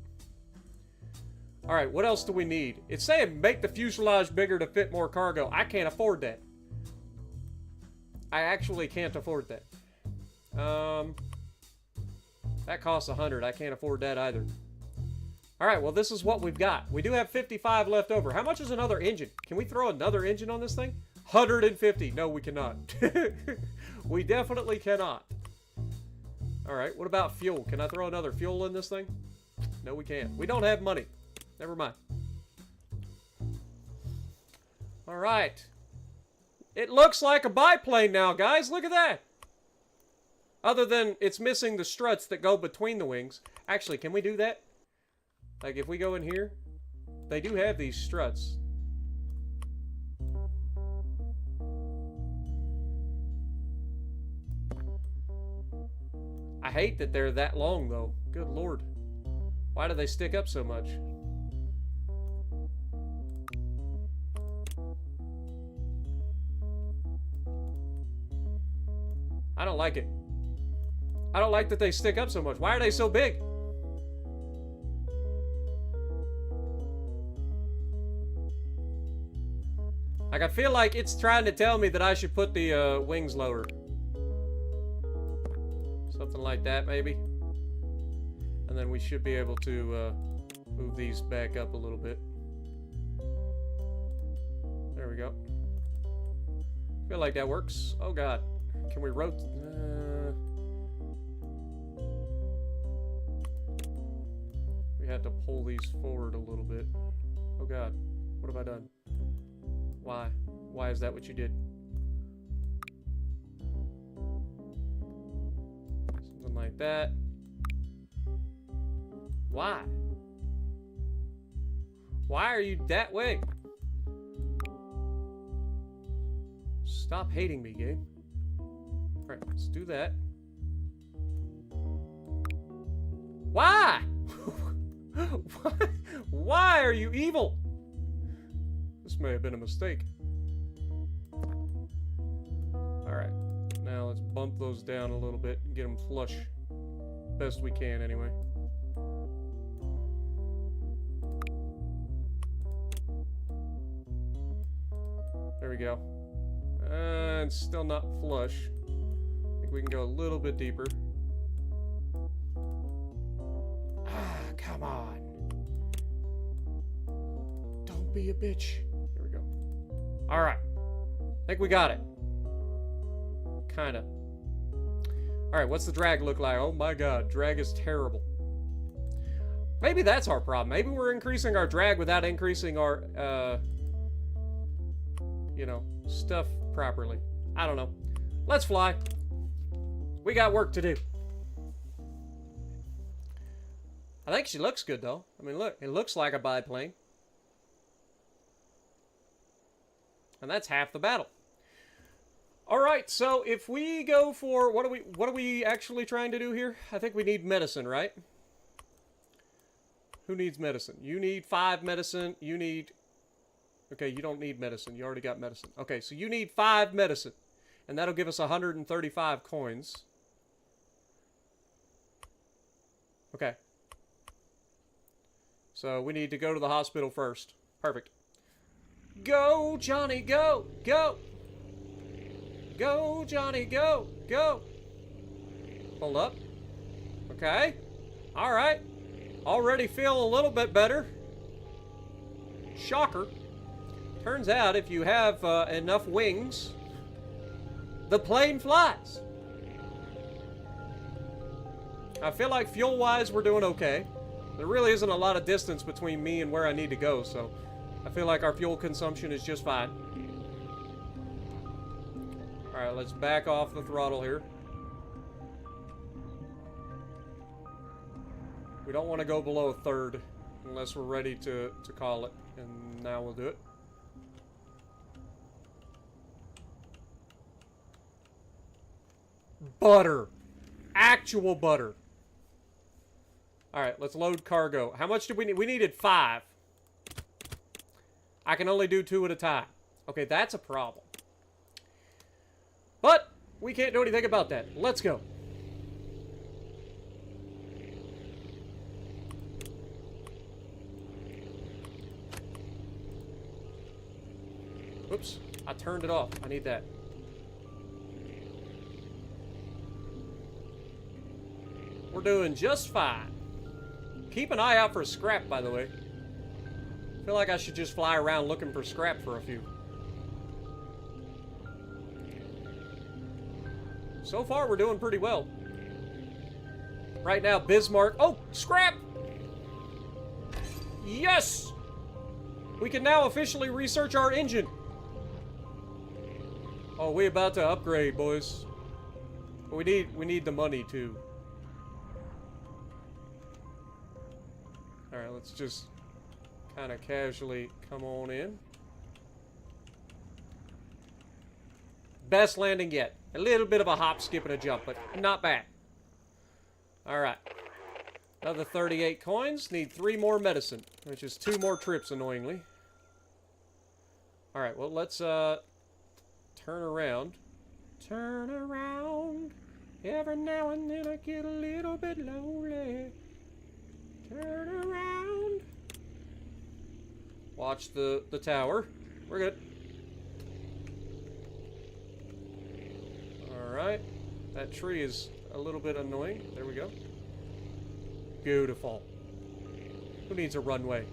Alright, what else do we need? It's saying make the fuselage bigger to fit more cargo. I can't afford that. I actually can't afford that. That costs 100. I can't afford that either. Alright, well this is what we've got. We do have 55 left over. How much is another engine? Can we throw another engine on this thing? 150. No, we cannot. We definitely cannot. Alright, what about fuel? Can I throw another fuel in this thing? No, we can't. We don't have money. Never mind. Alright. It looks like a biplane now, guys. Look at that. Other than it's missing the struts that go between the wings. Actually, can we do that? Like, if we go in here, they do have these struts. I hate that they're that long, though. Good lord. Why do they stick up so much? I don't like it. I don't like that they stick up so much. Why are they so big? Like, I feel like it's trying to tell me that I should put the wings lower. Something like that, maybe. And then we should be able to move these back up a little bit. There we go. Feel like that works. Oh, God. Can we rotate? We had to pull these forward a little bit. Oh God, what have I done? Why? Why is that what you did? Something like that. Why? Why are you that way? Stop hating me, game. Alright, let's do that. Why? Why are you evil? This may have been a mistake. Alright, now let's bump those down a little bit and get them flush. Best we can, anyway. There we go. And still not flush. I think we can go a little bit deeper. Ah, come on. be a bitch. Here we go. Alright. I think we got it. Kinda. Alright, what's the drag look like? Oh my god, drag is terrible. Maybe that's our problem. Maybe we're increasing our drag without increasing our, you know, stuff properly. I don't know. Let's fly. We got work to do. I think she looks good, though. I mean, look. It looks like a biplane. And that's half the battle. Alright, so if we go for... What are we actually trying to do here? I think we need medicine, right? Who needs medicine? You need 5 medicine. You need... Okay, you don't need medicine. You already got medicine. Okay, so you need 5 medicine. And that'll give us 135 coins. Okay. So we need to go to the hospital first. Perfect. Go, Johnny, go! Go! Go, Johnny, go! Go! Hold up. Okay. Alright. Already feel a little bit better. Shocker. Turns out if you have enough wings, the plane flies. I feel like fuel-wise we're doing okay. There really isn't a lot of distance between me and where I need to go, so I feel like our fuel consumption is just fine. Alright, let's back off the throttle here. We don't want to go below a third unless we're ready to call it, and now we'll do it. Butter. Actual butter. Alright, let's load cargo. How much did we need? We needed 5. I can only do 2 at a time. Okay, that's a problem. But we can't do anything about that. Let's go. Oops, I turned it off. I need that. We're doing just fine. Keep an eye out for scrap, by the way. I feel like I should just fly around looking for scrap for a few. So far, we're doing pretty well. Right now, Bismarck... Oh, scrap! Yes! We can now officially research our engine. Oh, we about to upgrade, boys. But we need the money, too. Alright, let's just kind of casually come on in. Best landing yet. A little bit of a hop, skip, and a jump, but not bad. Alright. Another 38 coins. Need 3 more medicine, which is 2 more trips, annoyingly. Alright, well, let's turn around. Turn around. Every now and then I get a little bit lonely. Turn around. Watch the tower. We're good. Alright. That tree is a little bit annoying. There we go. Beautiful. Who needs a runway?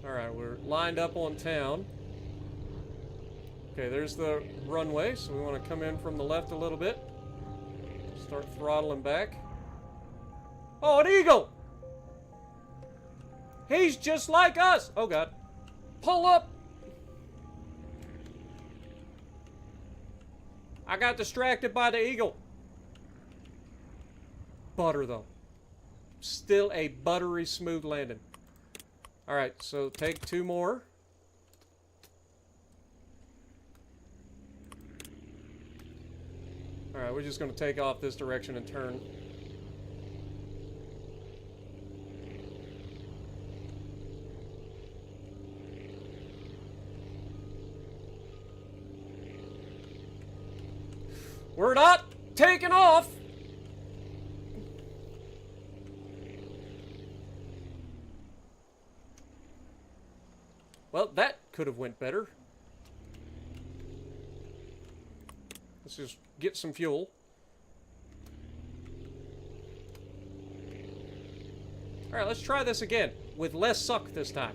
Alright, we're lined up on town. Okay, there's the runway, so we want to come in from the left a little bit. Start throttling back. Oh, an eagle! He's just like us! Oh, God. Pull up! I got distracted by the eagle. Butter, though. Still a buttery smooth landing. Alright, so take 2 more. Alright, we're just going to take off this direction and turn. We're not taking off! Well, that could have went better. Let's just get some fuel. Alright, let's try this again. With less suck this time.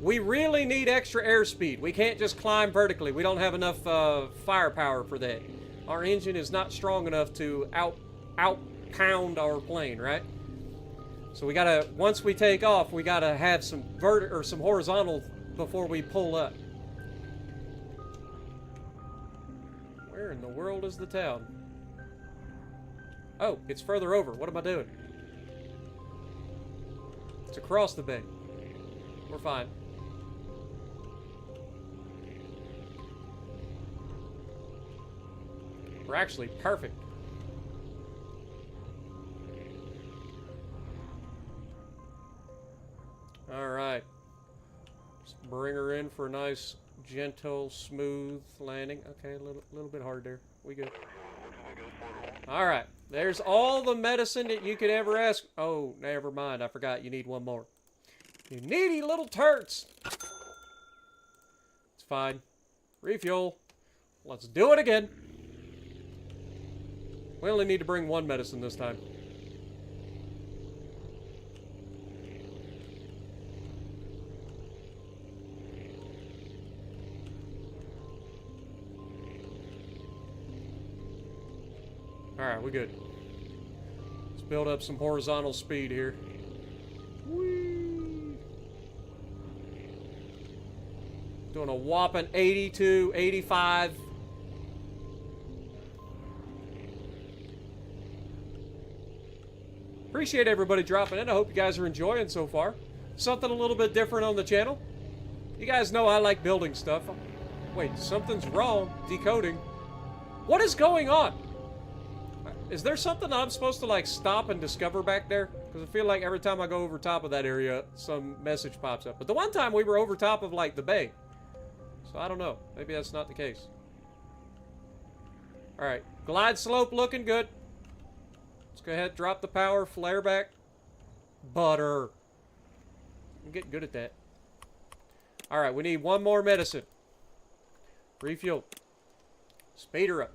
We really need extra airspeed. We can't just climb vertically. We don't have enough firepower for that. Our engine is not strong enough to out-pound our plane, right? So we gotta, once we take off, we gotta have some some horizontal before we pull up. Where in the world is the town? Oh, it's further over. What am I doing? It's across the bay. We're fine. We're actually perfect. Alright. Just bring her in for a nice, gentle, smooth landing. Okay, a little bit hard there. We good. Alright. There's all the medicine that you could ever ask. Oh, never mind. I forgot. You need one more. You needy little turds. It's fine. Refuel. Let's do it again. We only need to bring one medicine this time. Alright, we're good. Let's build up some horizontal speed here. Whee! Doing a whopping 82, 85. Appreciate everybody dropping in. I hope you guys are enjoying so far. Something a little bit different on the channel. You guys know I like building stuff. Wait, something's wrong. Decoding. What is going on? Is there something I'm supposed to, like, stop and discover back there? Because I feel like every time I go over top of that area, some message pops up. But the one time we were over top of, like, the bay. So I don't know. Maybe that's not the case. Alright. Glide slope looking good. Let's go ahead, drop the power, flare back. Butter. I'm getting good at that. Alright, we need one more medicine. Refuel. Speed her up.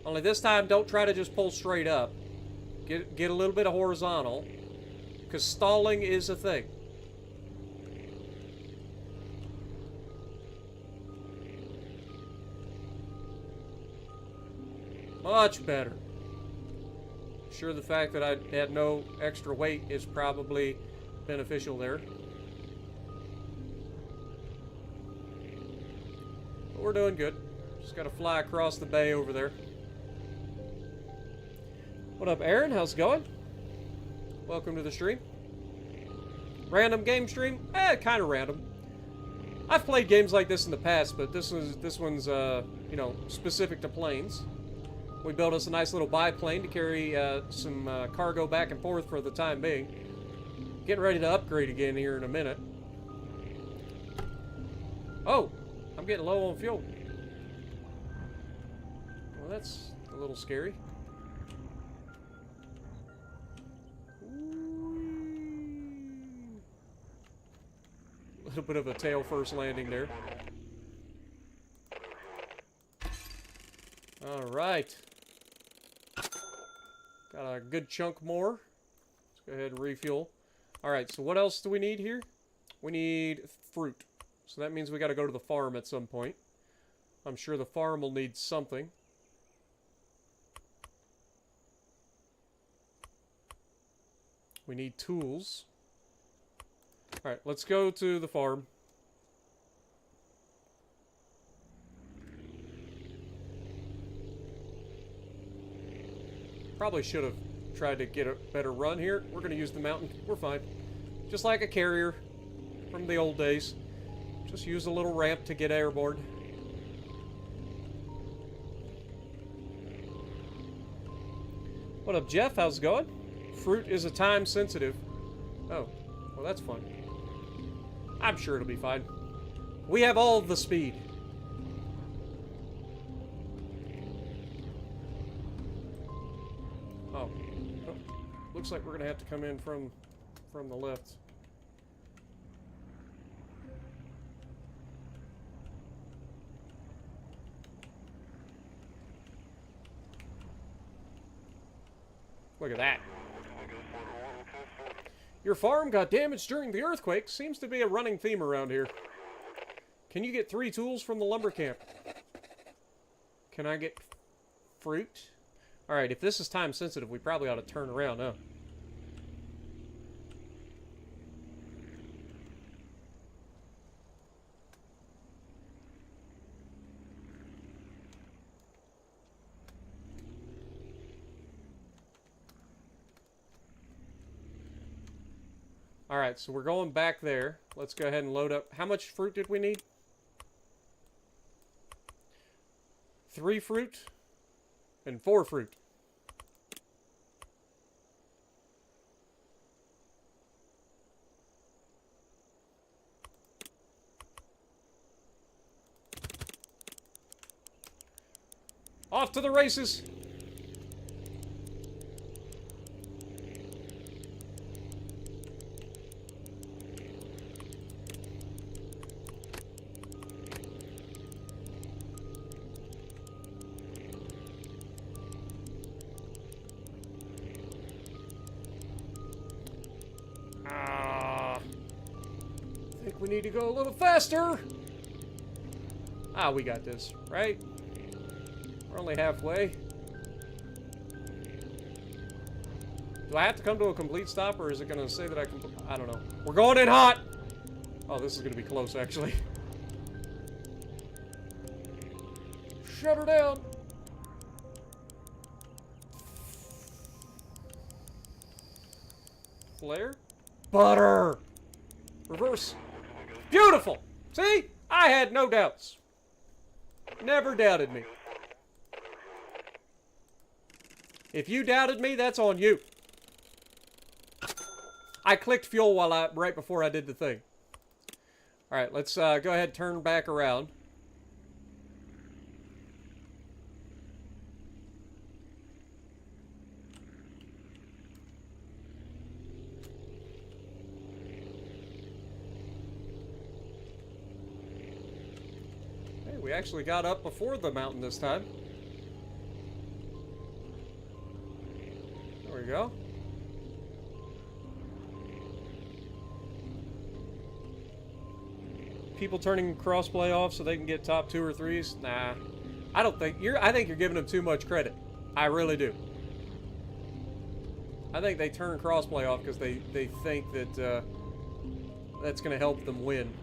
Only this time, don't try to just pull straight up. Get a little bit of horizontal. Because stalling is a thing. Much better. Sure, the fact that I had no extra weight is probably beneficial there. But we're doing good. Just gotta fly across the bay over there. What up, Aaron? How's it going? Welcome to the stream. Random game stream? Kind of random. I've played games like this in the past, but this one's you know, specific to planes. We built us a nice little biplane to carry some cargo back and forth for the time being. Getting ready to upgrade again here in a minute. Oh, I'm getting low on fuel. Well, that's a little scary. A little bit of a tail first landing there. All right. Got a good chunk more. Let's go ahead and refuel. Alright, so what else do we need here? We need fruit. So that means we got to go to the farm at some point. I'm sure the farm will need something. We need tools. Alright, let's go to the farm. Probably should have tried to get a better run here. We're going to use the mountain. We're fine. Just like a carrier from the old days. Just use a little ramp to get airborne. What up, Jeff? How's it going? Fruit is a time sensitive. Oh, well, that's fun. I'm sure it'll be fine. We have all the speed. Looks like we're going to have to come in from from the left. Look at that. Your farm got damaged during the earthquake. Seems to be a running theme around here. Can you get 3 tools from the lumber camp? Can I get fruit? Alright, if this is time sensitive, we probably ought to turn around, huh? Alright, so we're going back there. Let's go ahead and load up. How much fruit did we need? 3 fruit and 4 fruit. Off to the races! We need to go a little faster. Ah, we got this, right? We're only halfway. Do I have to come to a complete stop, or is it going to say that I can... I don't know. We're going in hot! Oh, this is going to be close, actually. Shut her down! Flare? Butter! Reverse. Beautiful! See? I had no doubts. Never doubted me. If you doubted me, that's on you. I clicked fuel while right before I did the thing. Alright, let's go ahead and turn back around. We actually got up before the mountain this time. There we go. People turning crossplay off so they can get top 2 or 3s? Nah. I don't think I think you're giving them too much credit. I really do. I think they turn crossplay off because they think that that's going to help them win.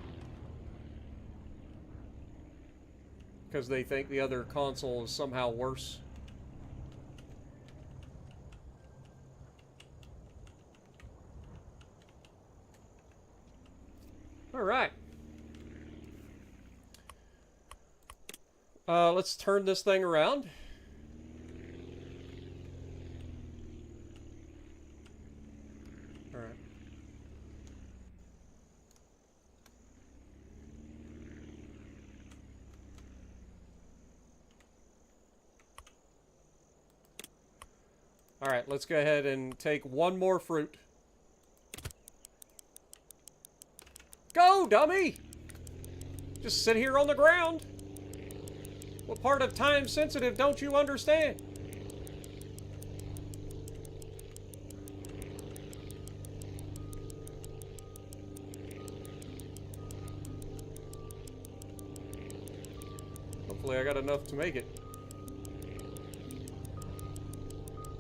Because they think the other console is somehow worse. Alright. Let's turn this thing around. Alright. Alright, let's go ahead and take 1 more fruit. Go, dummy! Just sit here on the ground. What part of time sensitive don't you understand? Hopefully I got enough to make it.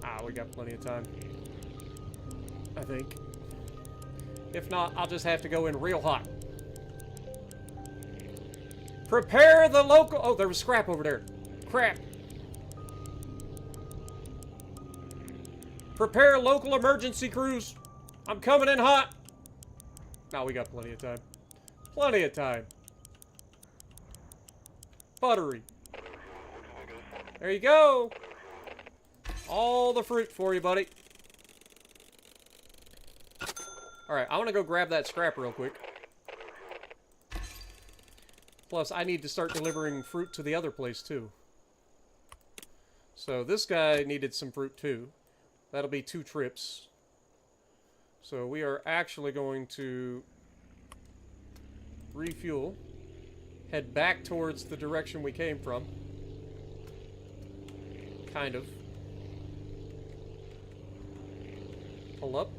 Ah, we got plenty of time. I think. If not, I'll just have to go in real hot. Prepare the local... Oh, there was scrap over there. Crap. Prepare local emergency crews. I'm coming in hot. No, we got plenty of time. Plenty of time. Buttery. There you go. All the fruit for you, buddy. Alright, I want to go grab that scrap real quick. Plus, I need to start delivering fruit to the other place, too. So, this guy needed some fruit, too. That'll be 2 trips. So we are actually going to refuel, head back towards the direction we came from. Kind of. Pull up.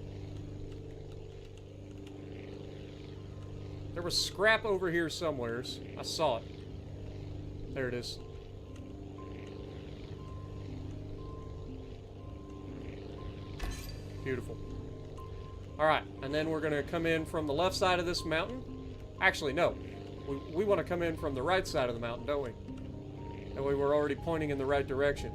There was scrap over here somewheres. I saw it. There it is. Beautiful. Alright, and then we're going to come in from the left side of this mountain. Actually, no. We want to come in from the right side of the mountain, don't we? That way we're already pointing in the right direction.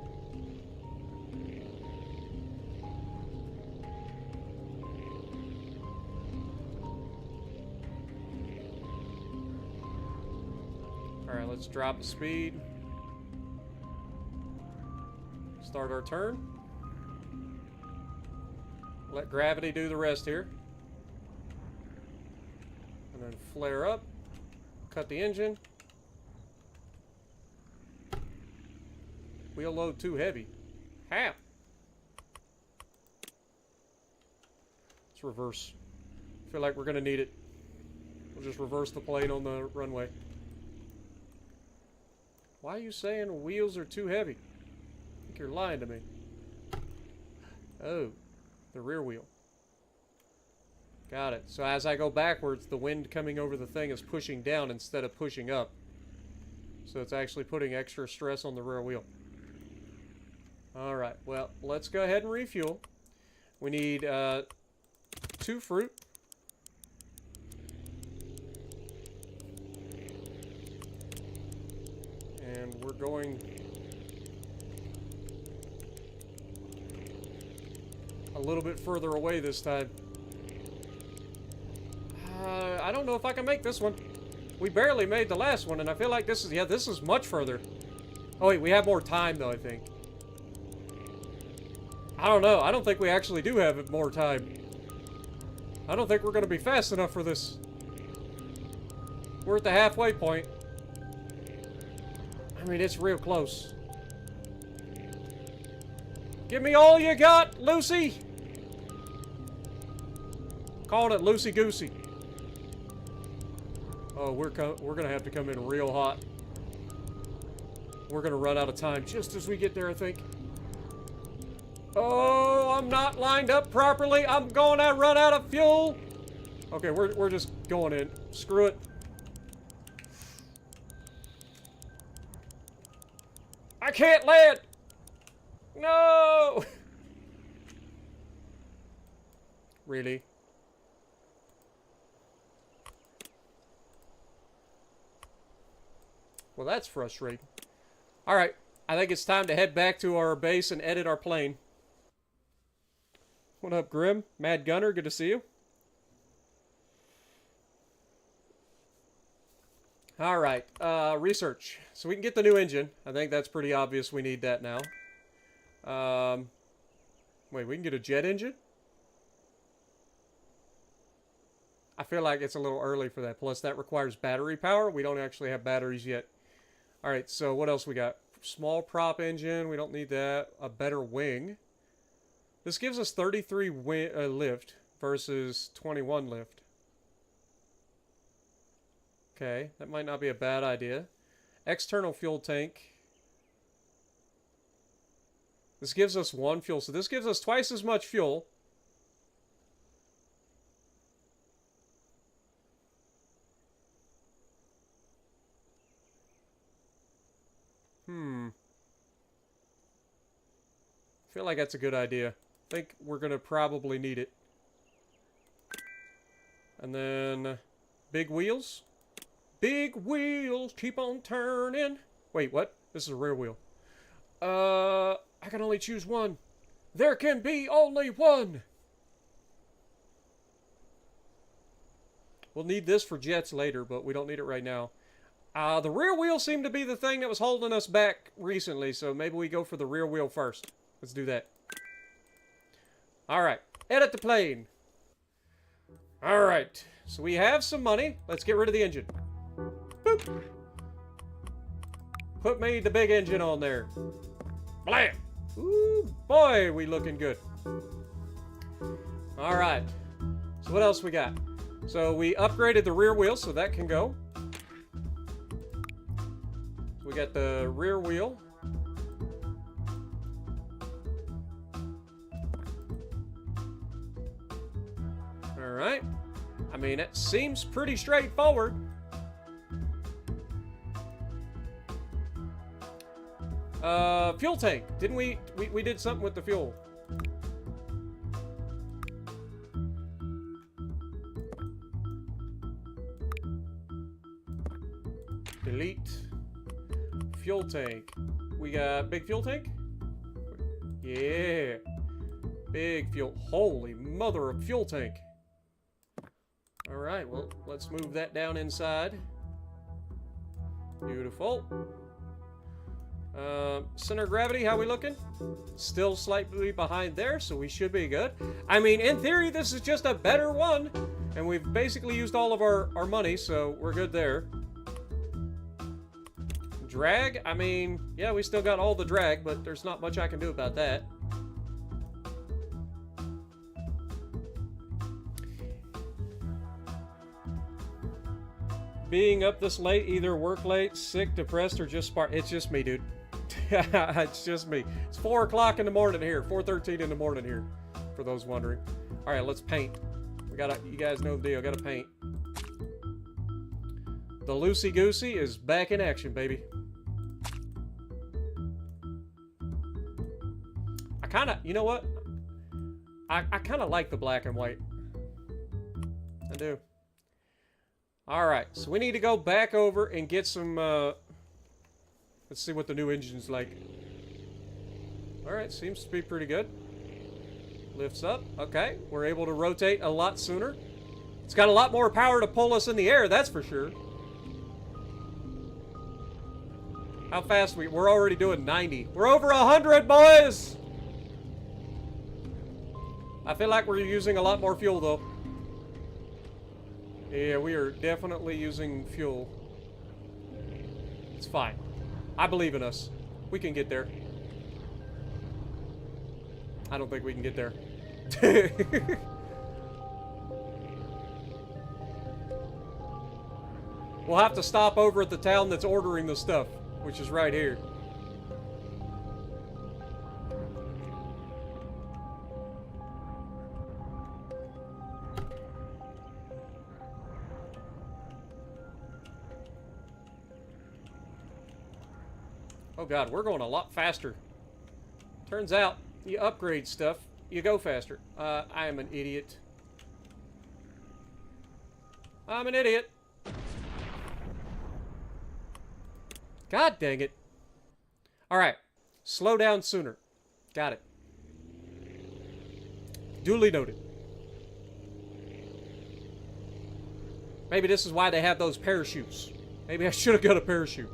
Alright, let's drop the speed. Start our turn. Let gravity do the rest here. And then flare up. Cut the engine. Wheel load too heavy. How? Let's reverse. Feel like we're going to need it. We'll just reverse the plane on the runway. Why are you saying wheels are too heavy? I think you're lying to me. Oh. The rear wheel. Got it. So as I go backwards, the wind coming over the thing is pushing down instead of pushing up. So it's actually putting extra stress on the rear wheel. Alright, well, let's go ahead and refuel. We need 2 fruit. And we're going a little bit further away this time. I don't know if I can make this one. We barely made the last one, and I feel like this is, yeah, this is much further. Oh wait, we have more time though, I think. I don't know. I don't think we actually do have more time. I don't think we're going to be fast enough for this. We're at the halfway point. I mean, it's real close. Give me all you got, Lucy! Calling it loosey-goosey. Oh, we're gonna have to come in real hot. We're gonna run out of time just as we get there, I think. Oh, I'm not lined up properly. I'm gonna run out of fuel. Okay, we're just going in. Screw it. I can't land! No! Really? Well, that's frustrating. Alright, I think it's time to head back to our base and edit our plane. What up, Grim? Mad Gunner, good to see you. Alright, research. So we can get the new engine. I think that's pretty obvious we need that now. Wait, we can get a jet engine? I feel like it's a little early for that. Plus, that requires battery power. We don't actually have batteries yet. Alright, so what else we got? Small prop engine. We don't need that. A better wing. This gives us 33 lift versus 21 lift. Okay, that might not be a bad idea. External fuel tank. This gives us 1 fuel, so this gives us twice as much fuel. I feel like that's a good idea. I think we're going to probably need it. And then big wheels. Big wheels keep on turning. Wait, what? This is a rear wheel. I can only choose one. There can be only one. We'll need this for jets later, but we don't need it right now. The rear wheel seemed to be the thing that was holding us back recently, so maybe we go for the rear wheel first. Let's do that. Alright, edit the plane. Alright, so we have some money. Let's get rid of the engine. Boop. Put me the big engine on there. Blam! Ooh, boy, we looking good. Alright, So what else we got? So we upgraded the rear wheel, so that can go. So we got the rear wheel. Alright. I mean, it seems pretty straightforward. Fuel tank. Didn't we did something with the fuel. Delete. Fuel tank. We got big fuel tank? Yeah. Big fuel. Holy mother of fuel tank. Alright, well, let's move that down inside. Beautiful. Center of gravity, how we looking? Still slightly behind there, so we should be good. I mean, in theory, this is just a better one. And we've basically used all of our money, so we're good there. Drag, I mean, yeah, we still got all the drag, but there's not much I can do about that. Being up this late, either work late, sick, depressed, or just spark. It's just me, dude. It's just me. It's 4 o'clock in the morning here. 4:13 in the morning here, for those wondering. All right, let's paint. We gotta, you guys know the deal. Gotta paint. The loosey-goosey is back in action, baby. I kind of, you know what? I kind of like the black and white. I do. Alright, so we need to go back over and get some, let's see what the new engine's like. Alright, seems to be pretty good. Lifts up. Okay, we're able to rotate a lot sooner. It's got a lot more power to pull us in the air, that's for sure. How fast we're already doing 90. We're over 100, boys! I feel like we're using a lot more fuel, though. Yeah, we are definitely using fuel. It's fine. I believe in us. We can get there. I don't think we can get there. We'll have to stop over at the town that's ordering the stuff, which is right here. Oh god, we're going a lot faster. Turns out, you upgrade stuff, you go faster. I am an idiot. I'm an idiot. God dang it. Alright, slow down sooner. Got it. Duly noted. Maybe this is why they have those parachutes. Maybe I should have got a parachute.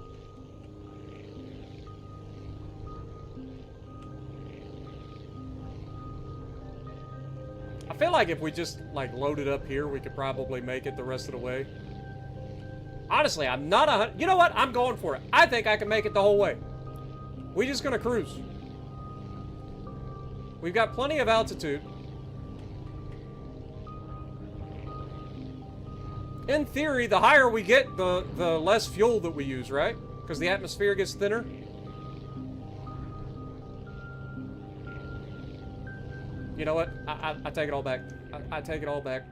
I feel like if we just, like, loaded up here, we could probably make it the rest of the way. Honestly, I'm not you know what? I'm going for it. I think I can make it the whole way. We're just gonna cruise. We've got plenty of altitude. In theory, the higher we get, the less fuel that we use, right? Because the atmosphere gets thinner. You know what? I take it all back. I take it all back.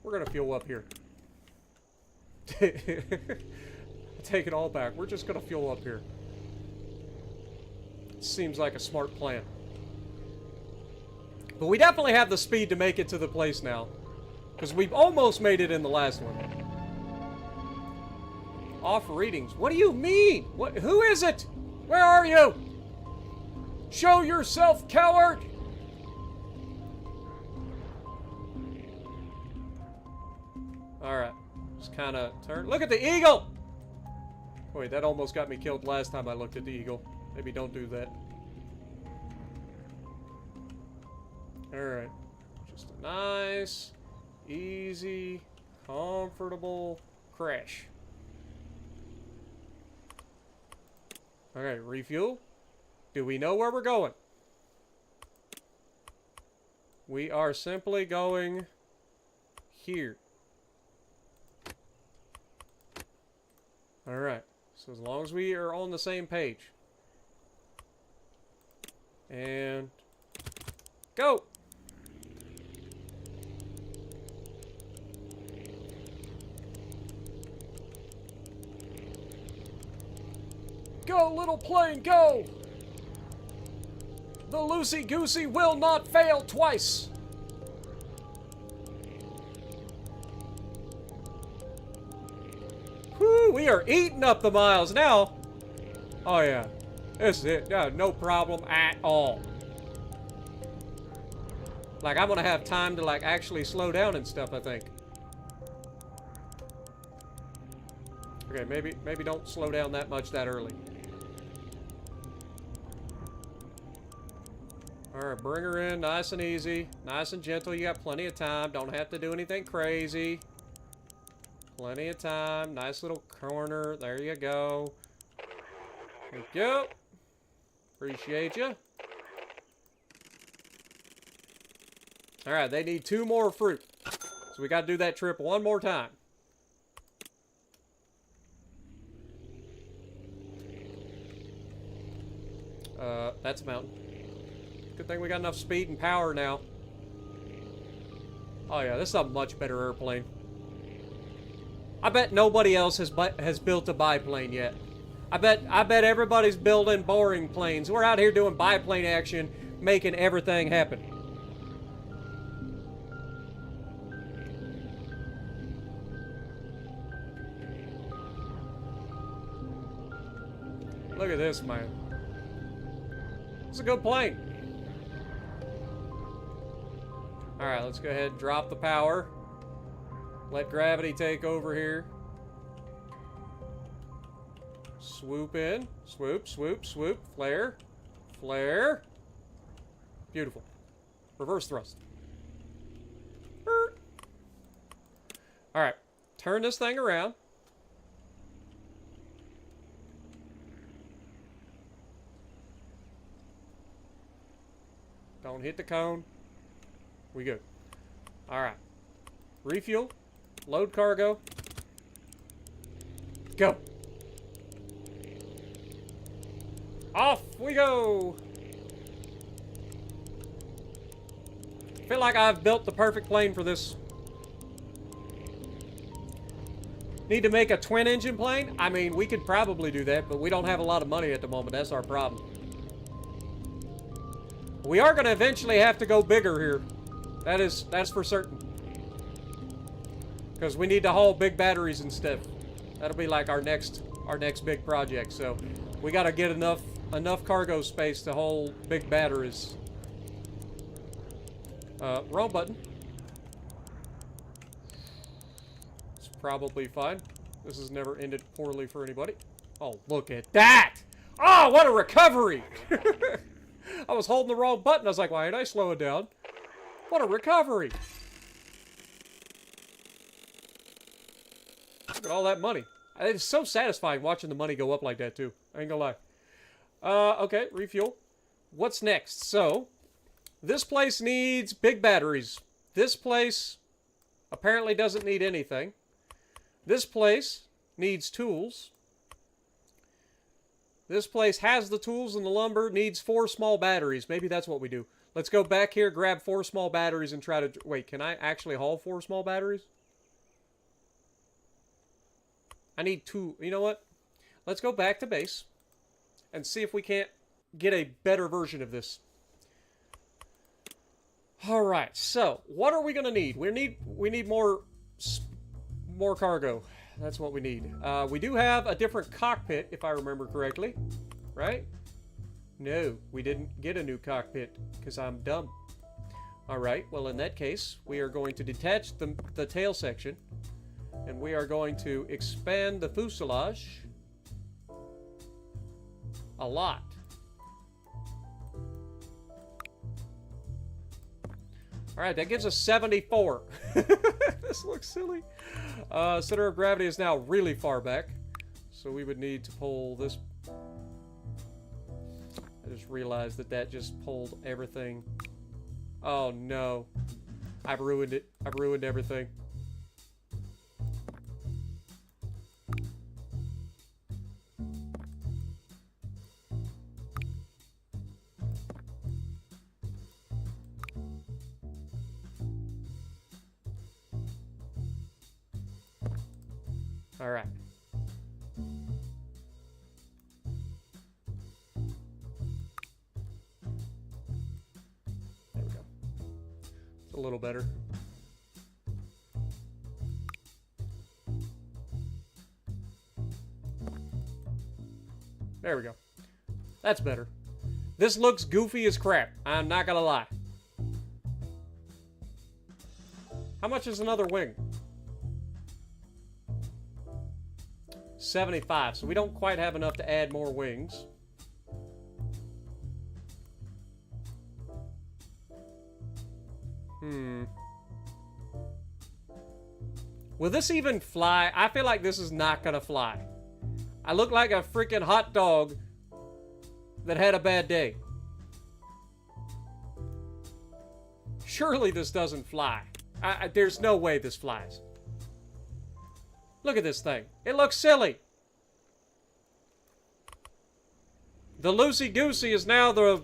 We're gonna fuel up here. Take it all back. We're just gonna fuel up here. Seems like a smart plan. But we definitely have the speed to make it to the place now. Because we've almost made it in the last one. Off readings. What do you mean? What? Who is it? Where are you? Show yourself, coward! Alright. Just kind of turn. Look at the eagle! Wait, that almost got me killed last time I looked at the eagle. Maybe don't do that. Alright. Just Nice, easy, comfortable crash. Okay, refuel. Do we know where we're going? We are simply going here. Alright, so as long as we are on the same page. And go! Go, little plane, go! The loosey-goosey will not fail twice! Whew, we are eating up the miles now! Oh yeah, this is it. Yeah, no problem at all. Like, I'm gonna have time to, like, actually slow down and stuff, I think. Okay, maybe don't slow down that much that early. Alright, bring her in nice and easy. Nice and gentle. You got plenty of time. Don't have to do anything crazy. Plenty of time. Nice little corner. There you go. Thank you. Appreciate you. Alright, they need 2 more fruit. So we got to do that trip one more time. That's a mountain. Good thing we got enough speed and power now. Oh yeah, this is a much better airplane. I bet nobody else has built a biplane yet. I bet everybody's building boring planes. We're out here doing biplane action, making everything happen. Look at this, man. It's a good plane. Alright, let's go ahead and drop the power. Let gravity take over here. Swoop in. Swoop, swoop, swoop. Flare. Flare. Beautiful. Reverse thrust. Alright. Turn this thing around. Don't hit the cone. We good. Alright. Refuel. Load cargo. Go. Off we go. I feel like I've built the perfect plane for this. Need to make a twin engine plane? I mean, we could probably do that, but we don't have a lot of money at the moment. That's our problem. We are going to eventually have to go bigger here. That's for certain. Because we need to haul big batteries and stuff. That'll be like our next big project. So we got to get enough cargo space to hold big batteries. Wrong button. It's probably fine. This has never ended poorly for anybody. Oh, look at that! Oh, what a recovery! I was holding the wrong button. I was like, why did I slow it down? What a recovery! Look at all that money. It's so satisfying watching the money go up like that, too. I ain't gonna lie. Okay, refuel. What's next? So, this place needs big batteries. This place apparently doesn't need anything. This place needs tools. This place has the tools and the lumber, needs 4 small batteries. Maybe that's what we do. Let's go back here, grab 4 small batteries and try to... Wait, can I actually haul 4 small batteries? I need 2. You know what? Let's go back to base and see if we can't get a better version of this. Alright, so what are we going to need? We need more cargo. That's what we need. We do have a different cockpit, if I remember correctly. Right? No, we didn't get a new cockpit, because I'm dumb. Alright, well in that case, we are going to detach the tail section, and we are going to expand the fuselage a lot. Alright, that gives us 74. This looks silly. Center of gravity is now really far back. So we would need to pull this. I just realized that that just pulled everything. Oh no. I've ruined it. I've ruined everything. All right. There we go. It's a little better. There we go. That's better. This looks goofy as crap. I'm not gonna lie. How much is another wing? 75, so we don't quite have enough to add more wings. Will this even fly? I feel like this is not gonna fly. I look like a freaking hot dog that had a bad day. Surely this doesn't fly. There's no way this flies. Look at this thing. It looks silly. The loosey-goosey is now the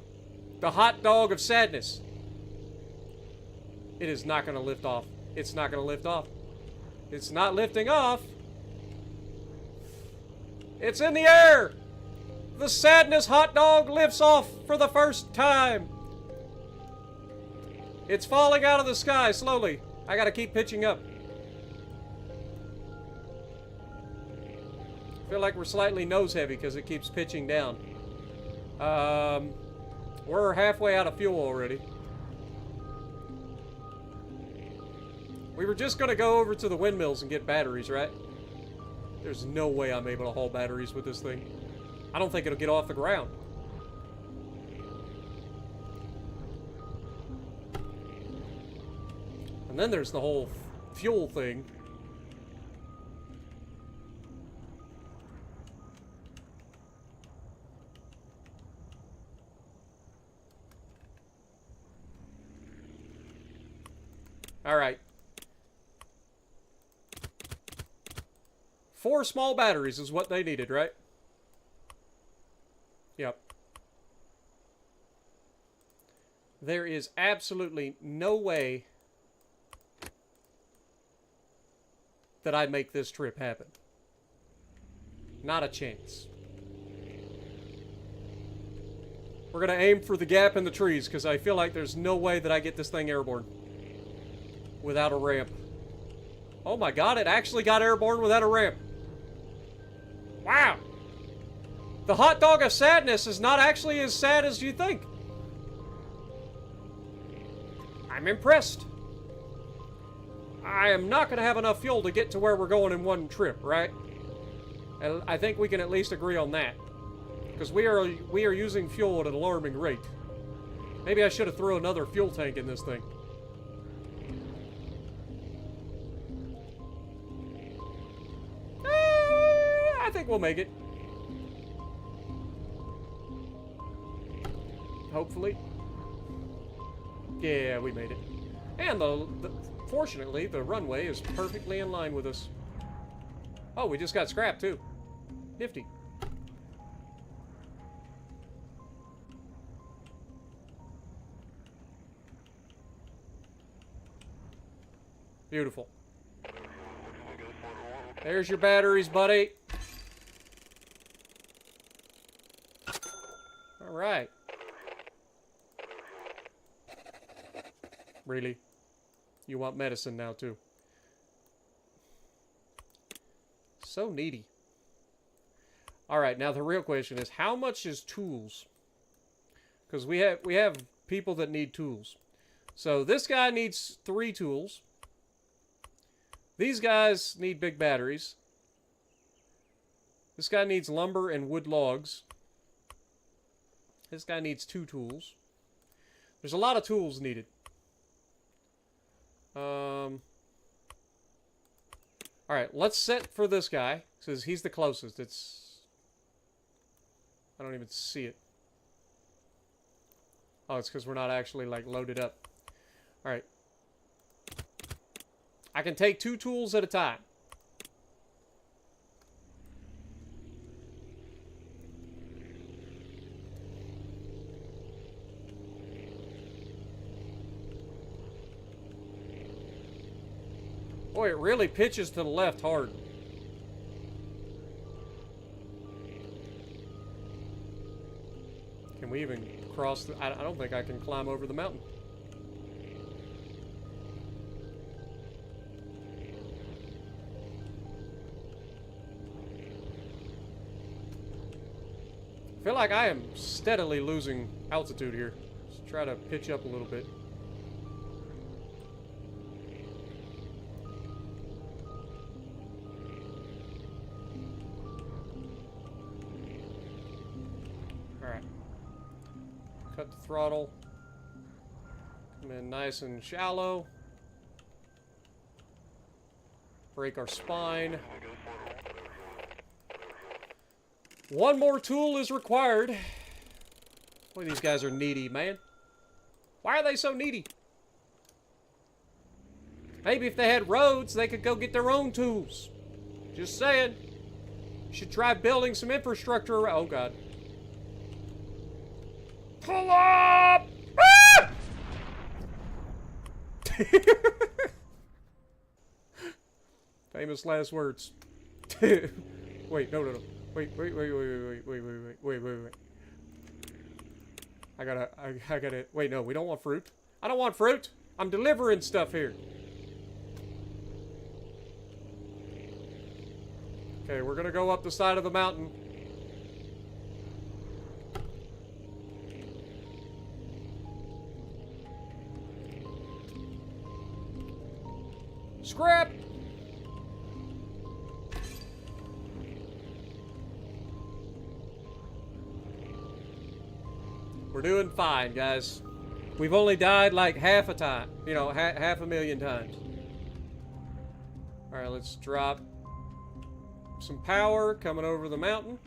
hot dog of sadness. It is not going to lift off. It's not going to lift off. It's not lifting off. It's in the air. The sadness hot dog lifts off for the first time. It's falling out of the sky slowly. I got to keep pitching up. I feel like we're slightly nose heavy because it keeps pitching down. We're halfway out of fuel already. We were just gonna go over to the windmills and get batteries, right? There's no way I'm able to haul batteries with this thing. I don't think it'll get off the ground. And then there's the whole fuel thing. All right. 4 small batteries is what they needed, right? Yep. There is absolutely no way that I make this trip happen. Not a chance. We're gonna aim for the gap in the trees because I feel like there's no way that I get this thing airborne without a ramp. Oh my god, it actually got airborne without a ramp. Wow. The hot dog of sadness is not actually as sad as you think. I'm impressed. I am not going to have enough fuel to get to where we're going in one trip, right? And I think we can at least agree on that. Because we are using fuel at an alarming rate. Maybe I should have thrown another fuel tank in this thing. I think we'll make it. Hopefully. Yeah, we made it. And fortunately, the runway is perfectly in line with us. Oh, we just got scrapped too. Nifty. Beautiful. There's your batteries, buddy. All right. Really? You want medicine now, too. So needy. All right, now the real question is, how much is tools? Because we have people that need tools. So this guy needs 3 tools. These guys need big batteries. This guy needs lumber and wood logs. This guy needs 2 tools. There's a lot of tools needed. Alright, let's set for this guy, because he's the closest. I don't even see it. Oh, it's because we're not actually, like, loaded up. Alright. I can take 2 tools at a time. Boy, it really pitches to the left hard. Can we even cross the... I don't think I can climb over the mountain. I feel like I am steadily losing altitude here. Let's try to pitch up a little bit. Cut the throttle. Come in nice and shallow. Break our spine. One more tool is required. Boy, these guys are needy, man. Why are they so needy? Maybe if they had roads, they could go get their own tools. Just saying. You should try building some infrastructure around. Oh, God. Pull up! Ah! Famous last words. Wait, no. Wait. I gotta, wait, no, we don't want fruit. I don't want fruit. I'm delivering stuff here. Okay, we're gonna go up the side of the mountain. Scrap! We're doing fine, guys. We've only died like half a time. You know, half a million times. Alright, let's drop some power coming over the mountain.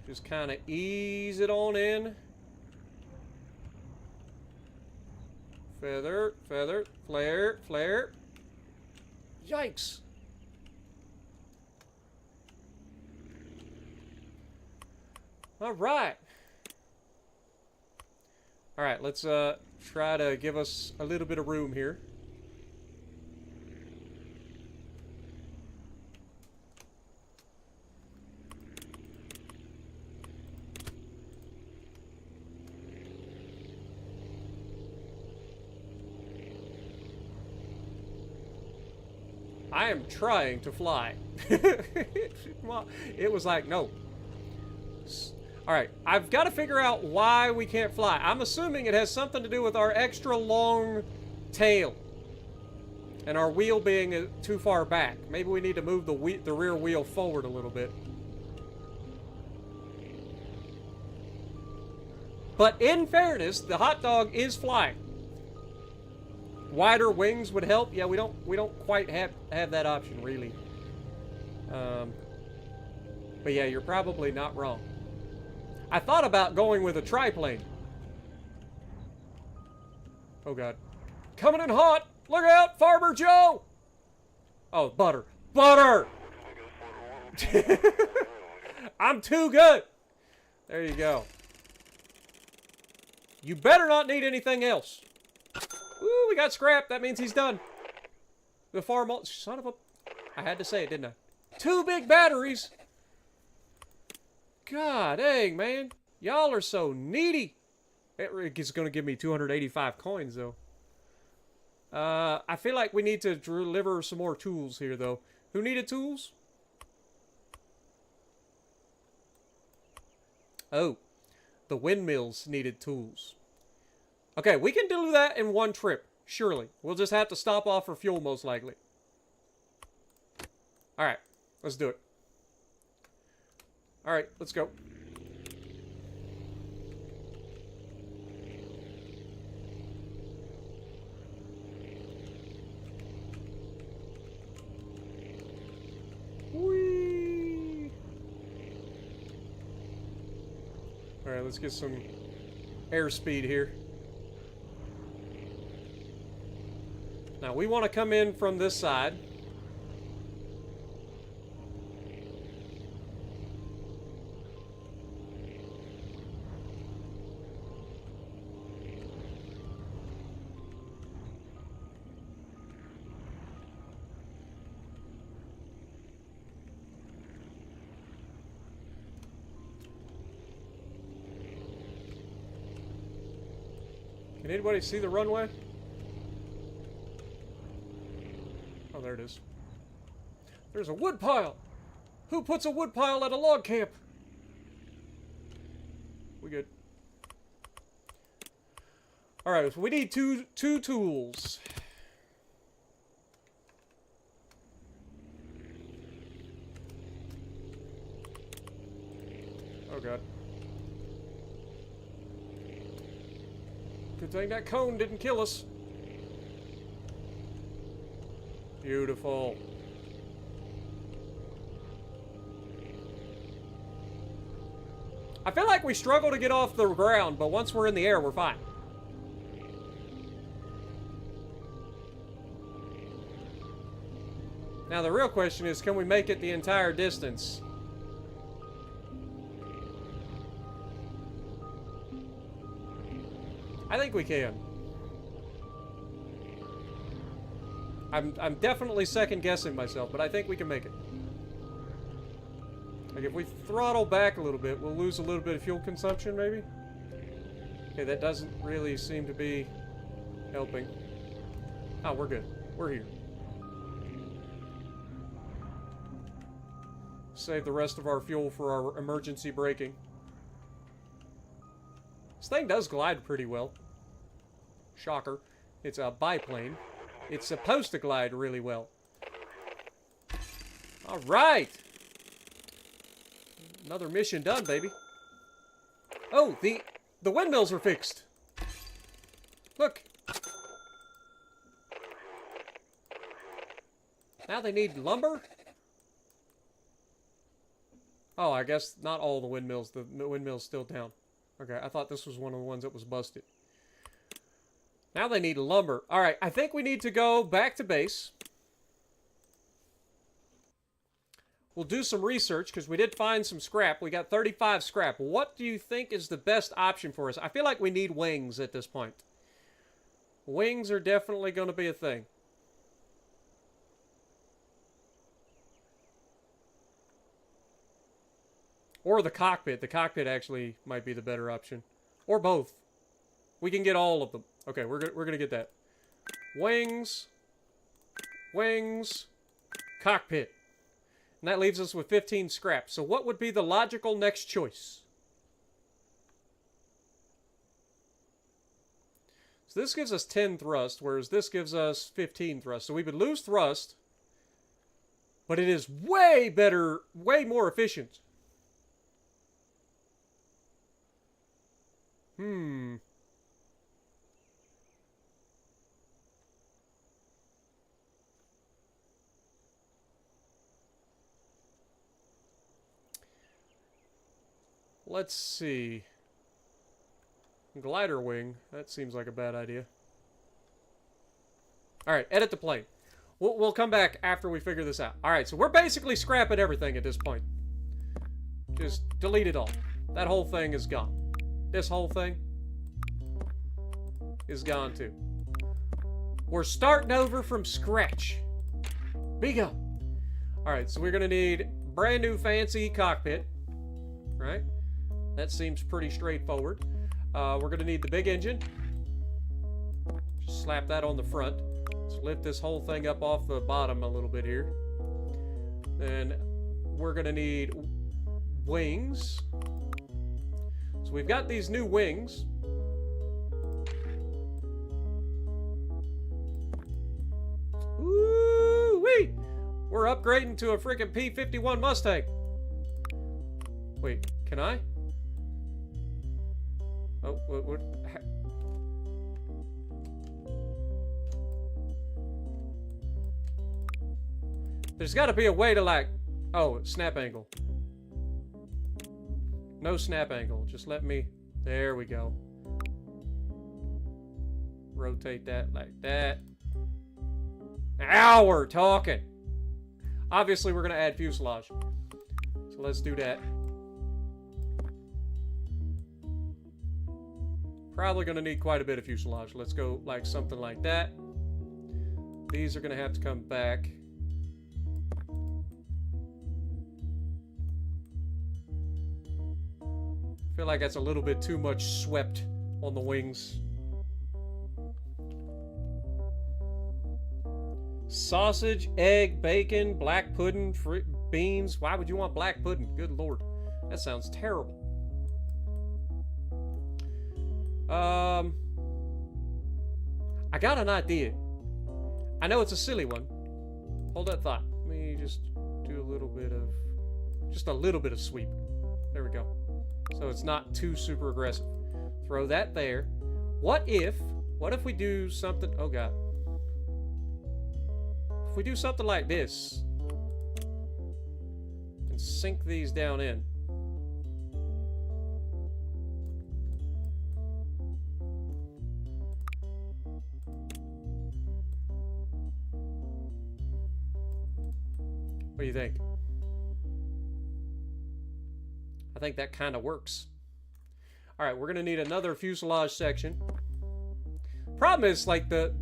Just kind of ease it on in. Feather, flare. Yikes. Alright. Alright, let's try to give us a little bit of room here. I am trying to fly. It was like, no. Alright, I've got to figure out why we can't fly. I'm assuming it has something to do with our extra long tail. And our wheel being too far back. Maybe we need to move the rear wheel forward a little bit. But in fairness, the hot dog is flying. Wider wings would help. Yeah, we don't quite have that option, really. But yeah, you're probably not wrong. I thought about going with a triplane. Oh, God. Coming in hot! Look out, Farmer Joe! Oh, butter. Butter! I'm too good! There you go. You better not need anything else. Ooh, we got scrap. That means he's done. The farm... Son of a... I had to say it, didn't I? 2 big batteries! God dang, man. Y'all are so needy. It's going to give me 285 coins, though. I feel like we need to deliver some more tools here, though. Who needed tools? Oh. The windmills needed tools. Okay, we can do that in one trip. Surely. We'll just have to stop off for fuel, most likely. Alright. Let's do it. Alright, let's go. Alright, let's get some airspeed here. Now, we want to come in from this side. Can anybody see the runway? Oh, there it is. There's a wood pile! Who puts a wood pile at a log camp? We good. Alright, so we need two tools. Oh god. Good thing that cone didn't kill us. Beautiful. I feel like we struggle to get off the ground, but once we're in the air, we're fine. Now the real question is, can we make it the entire distance? I think we can. I'm definitely second guessing myself, but I think we can make it. Like if we throttle back a little bit, we'll lose a little bit of fuel consumption, maybe? Okay, that doesn't really seem to be helping. Oh, we're good. We're here. Save the rest of our fuel for our emergency braking. This thing does glide pretty well. Shocker. It's a biplane. It's supposed to glide really well. Alright! Another mission done, baby. Oh, the windmills are fixed. Look. Now they need lumber? Oh, I guess not all the windmills. The windmill's still down. Okay, I thought this was one of the ones that was busted. Now they need lumber. Alright, I think we need to go back to base. We'll do some research, because we did find some scrap. We got 35 scrap. What do you think is the best option for us? I feel like we need wings at this point. Wings are definitely going to be a thing. Or the cockpit. The cockpit actually might be the better option. Or both. We can get all of them. Okay, we're gonna get that. Wings. Wings. Cockpit. And that leaves us with 15 scrap. So what would be the logical next choice? So this gives us 10 thrust, whereas this gives us 15 thrust. So we would lose thrust. But it is way better, way more efficient. Let's see. Glider wing. That seems like a bad idea. Alright, edit the plane. We'll come back after we figure this out. Alright, so we're basically scrapping everything at this point. Just delete it all. That whole thing is gone. This whole thing is gone too. We're starting over from scratch. Bingo! Alright, so we're going to need brand new fancy cockpit. Right? That seems pretty straightforward. We're going to need the big engine. Just slap that on the front. Let's lift this whole thing up off the bottom a little bit here. Then we're going to need wings. So we've got these new wings. Woo-wee! We're upgrading to a freaking P-51 Mustang. Wait, can I? Oh, what? There's got to be a way to like... Oh, snap angle. No snap angle. Just let me... There we go. Rotate that like that. Now we're talking. Obviously, we're going to add fuselage. So let's do that. Probably going to need quite a bit of fuselage. Let's go like something like that. These are going to have to come back. I feel like that's a little bit too much swept on the wings. Sausage, egg, bacon, black pudding, beans. Why would you want black pudding? Good lord. That sounds terrible. I got an idea. I know it's a silly one. Hold that thought. Let me just do a little bit of... Just a little bit of sweep. There we go. So it's not too super aggressive. Throw that there. What if we do something... Oh, God. If we do something like this... And sink these down in... What do you think? I think that kind of works. All right, we're going to need another fuselage section. Problem is, like, the...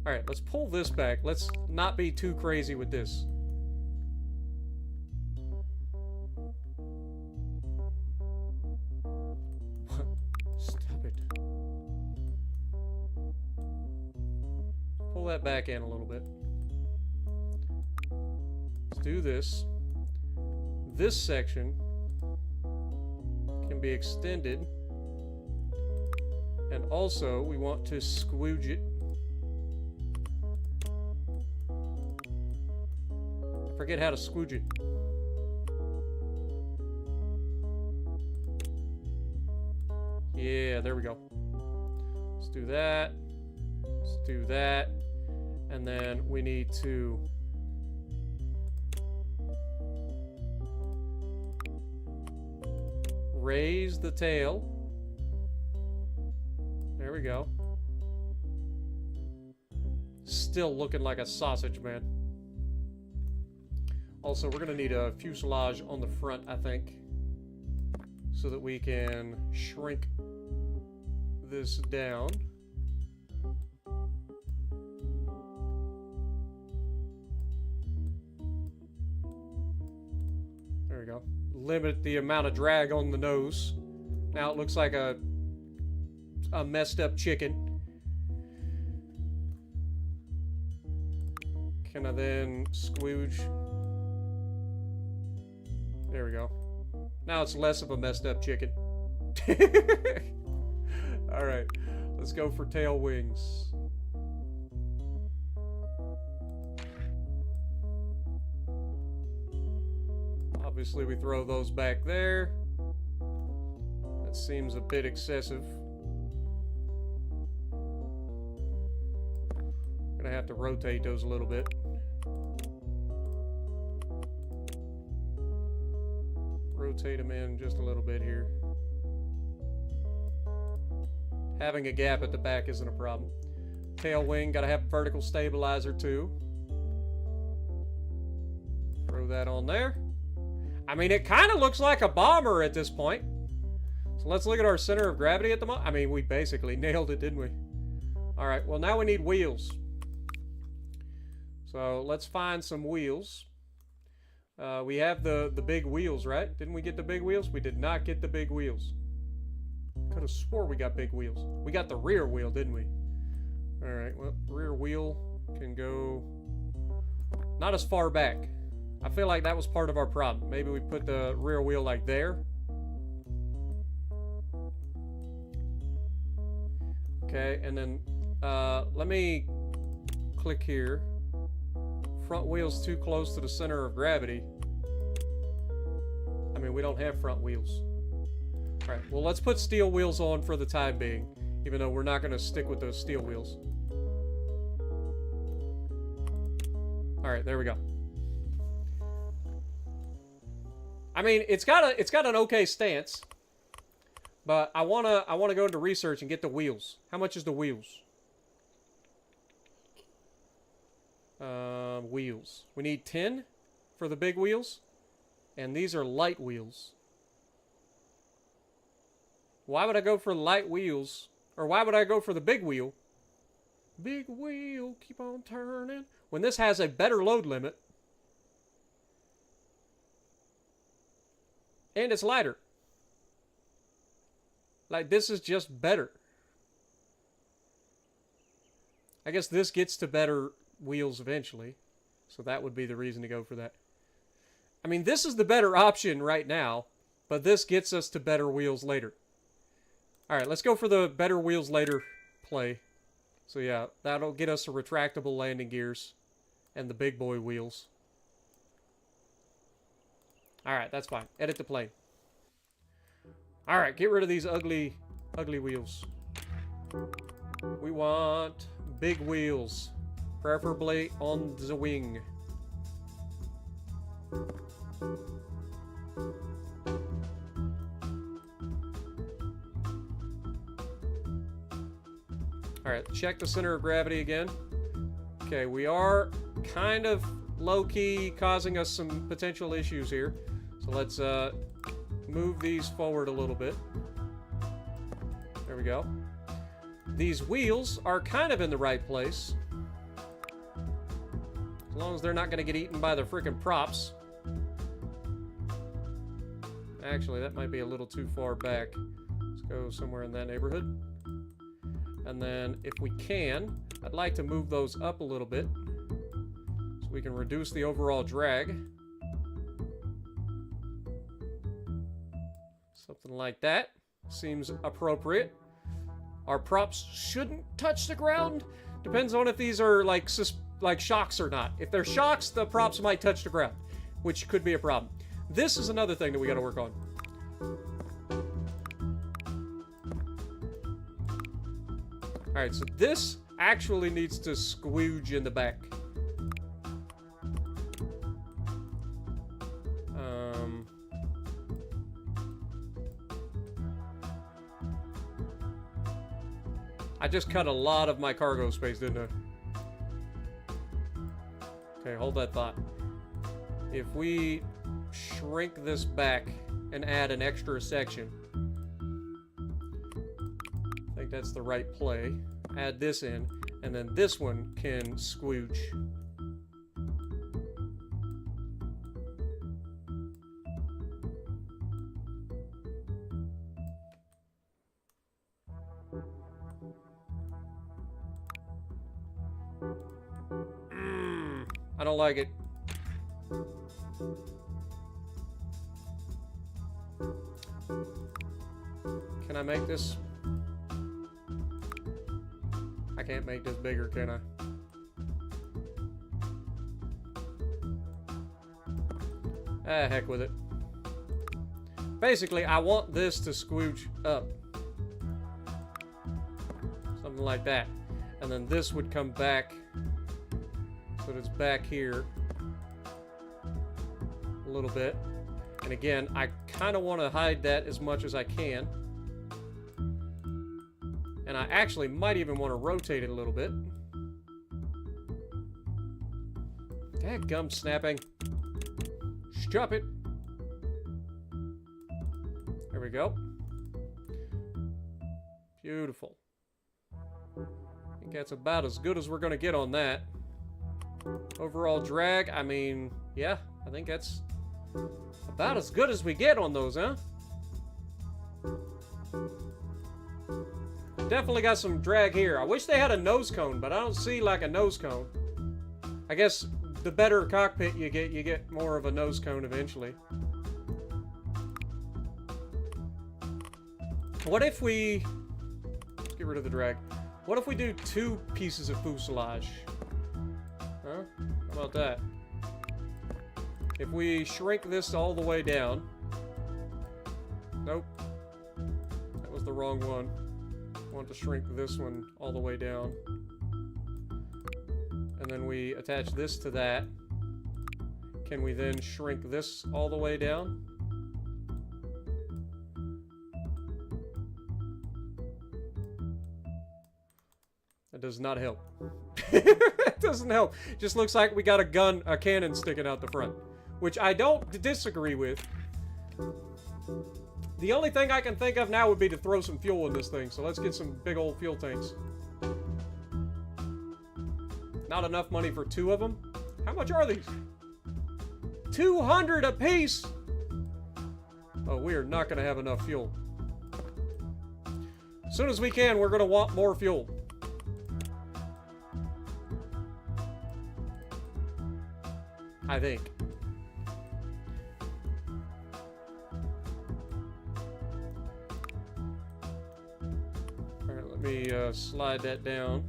All right, let's pull this back. Let's not be too crazy with this. Stop it. Pull that back in a little bit. Let's do this. This section can be extended. And also, we want to squooge it. I forget how to squooge it. Yeah, there we go. Let's do that. Let's do that. And then we need to... raise the tail. There we go. Still looking like a sausage, man. Also, we're going to need a fuselage on the front, I think, so that we can shrink this down. There we go. Limit the amount of drag on the nose. Now it looks like a messed up chicken. Can I then squooge? There we go. Now it's less of a messed up chicken. Alright, let's go for tail wings. Obviously, we throw those back there. That seems a bit excessive. Gonna have to rotate those a little bit. Rotate them in just a little bit here. Having a gap at the back isn't a problem. Tail wing, gotta have vertical stabilizer too. Throw that on there. I mean, it kind of looks like a bomber at this point. So let's look at our center of gravity at the moment. I mean, we basically nailed it, didn't we? All right, well, now we need wheels. So let's find some wheels. We have the big wheels, right? Didn't we get the big wheels? We did not get the big wheels. Could have swore we got big wheels. We got the rear wheel, didn't we? All right, well, rear wheel can go not as far back. I feel like that was part of our problem. Maybe we put the rear wheel like there. Okay, and then let me click here. Front wheel's too close to the center of gravity. I mean, we don't have front wheels. All right, well, let's put steel wheels on for the time being, even though we're not going to stick with those steel wheels. All right, there we go. I mean, it's got an okay stance. But I wanna go into research and get the wheels. How much is the wheels? Wheels. We need 10 for the big wheels. And these are light wheels. Why would I go for light wheels? Or why would I go for the big wheel? Big wheel, keep on turning. When this has a better load limit. And it's lighter. Like, this is just better. I guess this gets to better wheels eventually. So that would be the reason to go for that. I mean, this is the better option right now. But this gets us to better wheels later. Alright, let's go for the better wheels later play. So yeah, that'll get us the retractable landing gears. And the big boy wheels. Alright, that's fine. Edit the plane. Alright, get rid of these ugly wheels. We want big wheels. Preferably on the wing. Alright, check the center of gravity again. Okay, we are kind of low-key causing us some potential issues here. So let's move these forward a little bit. There we go. These wheels are kind of in the right place. As long as they're not going to get eaten by the freaking props. Actually, that might be a little too far back. Let's go somewhere in that neighborhood. And then, if we can, I'd like to move those up a little bit. So we can reduce the overall drag. Something like that. Seems appropriate. Our props shouldn't touch the ground. Depends on if these are like shocks or not. If they're shocks, the props might touch the ground, which could be a problem. This is another thing that we got to work on. Alright, so this actually needs to squooge in the back. I just cut a lot of my cargo space, didn't I? Okay, hold that thought. If we shrink this back and add an extra section, I think that's the right play. Add this in, and then this one can squooge. I don't like it. Can I make this? I can't make this bigger, can I? Ah, heck with it. Basically, I want this to squooge up. Something like that. And then this would come back so that it's back here a little bit. And again, I kind of want to hide that as much as I can. And I actually might even want to rotate it a little bit. Dadgum snapping. Stop it. There we go. Beautiful. I think that's about as good as we're going to get on that. Overall drag, I mean, yeah, I think that's about as good as we get on those, huh? Definitely got some drag here. I wish they had a nose cone, but I don't see like a nose cone. I guess the better cockpit you get more of a nose cone eventually. What if we... Let's get rid of the drag. What if we do 2 pieces of fuselage? Huh? How about that? If we shrink this all the way down... Nope. That was the wrong one. I want to shrink this one all the way down. And then we attach this to that. Can we then shrink this all the way down? That does not help. It doesn't help. Just looks like we got a cannon sticking out the front. Which I don't disagree with. The only thing I can think of now would be to throw some fuel in this thing. So let's get some big old fuel tanks. Not enough money for 2 of them? How much are these? 200 apiece! Oh, we are not going to have enough fuel. As soon as we can, we're going to want more fuel. I think. Alright, let me slide that down.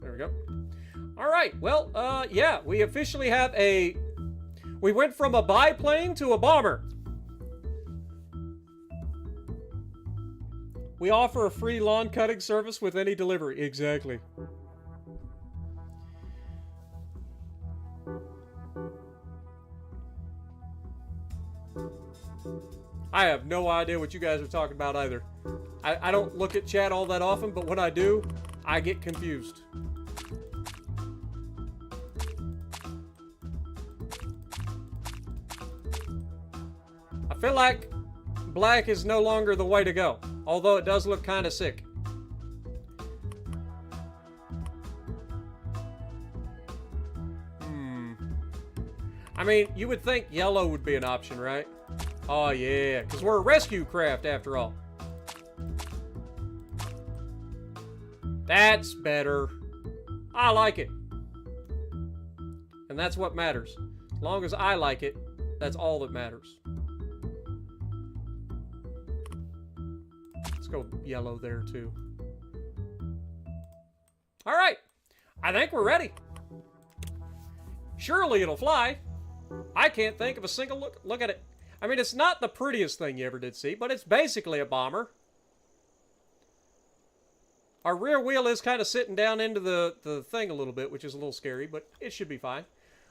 There we go. Alright, well, yeah, we officially have a... We went from a biplane to a bomber. We offer a free lawn cutting service with any delivery. Exactly. I have no idea what you guys are talking about either. I don't look at chat all that often, but when I do, I get confused. I feel like black is no longer the way to go, although it does look kind of sick. I mean, you would think yellow would be an option, right? Oh, yeah, because we're a rescue craft after all. That's better. I like it. And that's what matters. As long as I like it, that's all that matters. Let's go yellow there, too. All right. I think we're ready. Surely it'll fly. I can't think of a single look at it. I mean, it's not the prettiest thing you ever did see, but it's basically a bomber. Our rear wheel is kind of sitting down into the thing a little bit, which is a little scary, but it should be fine.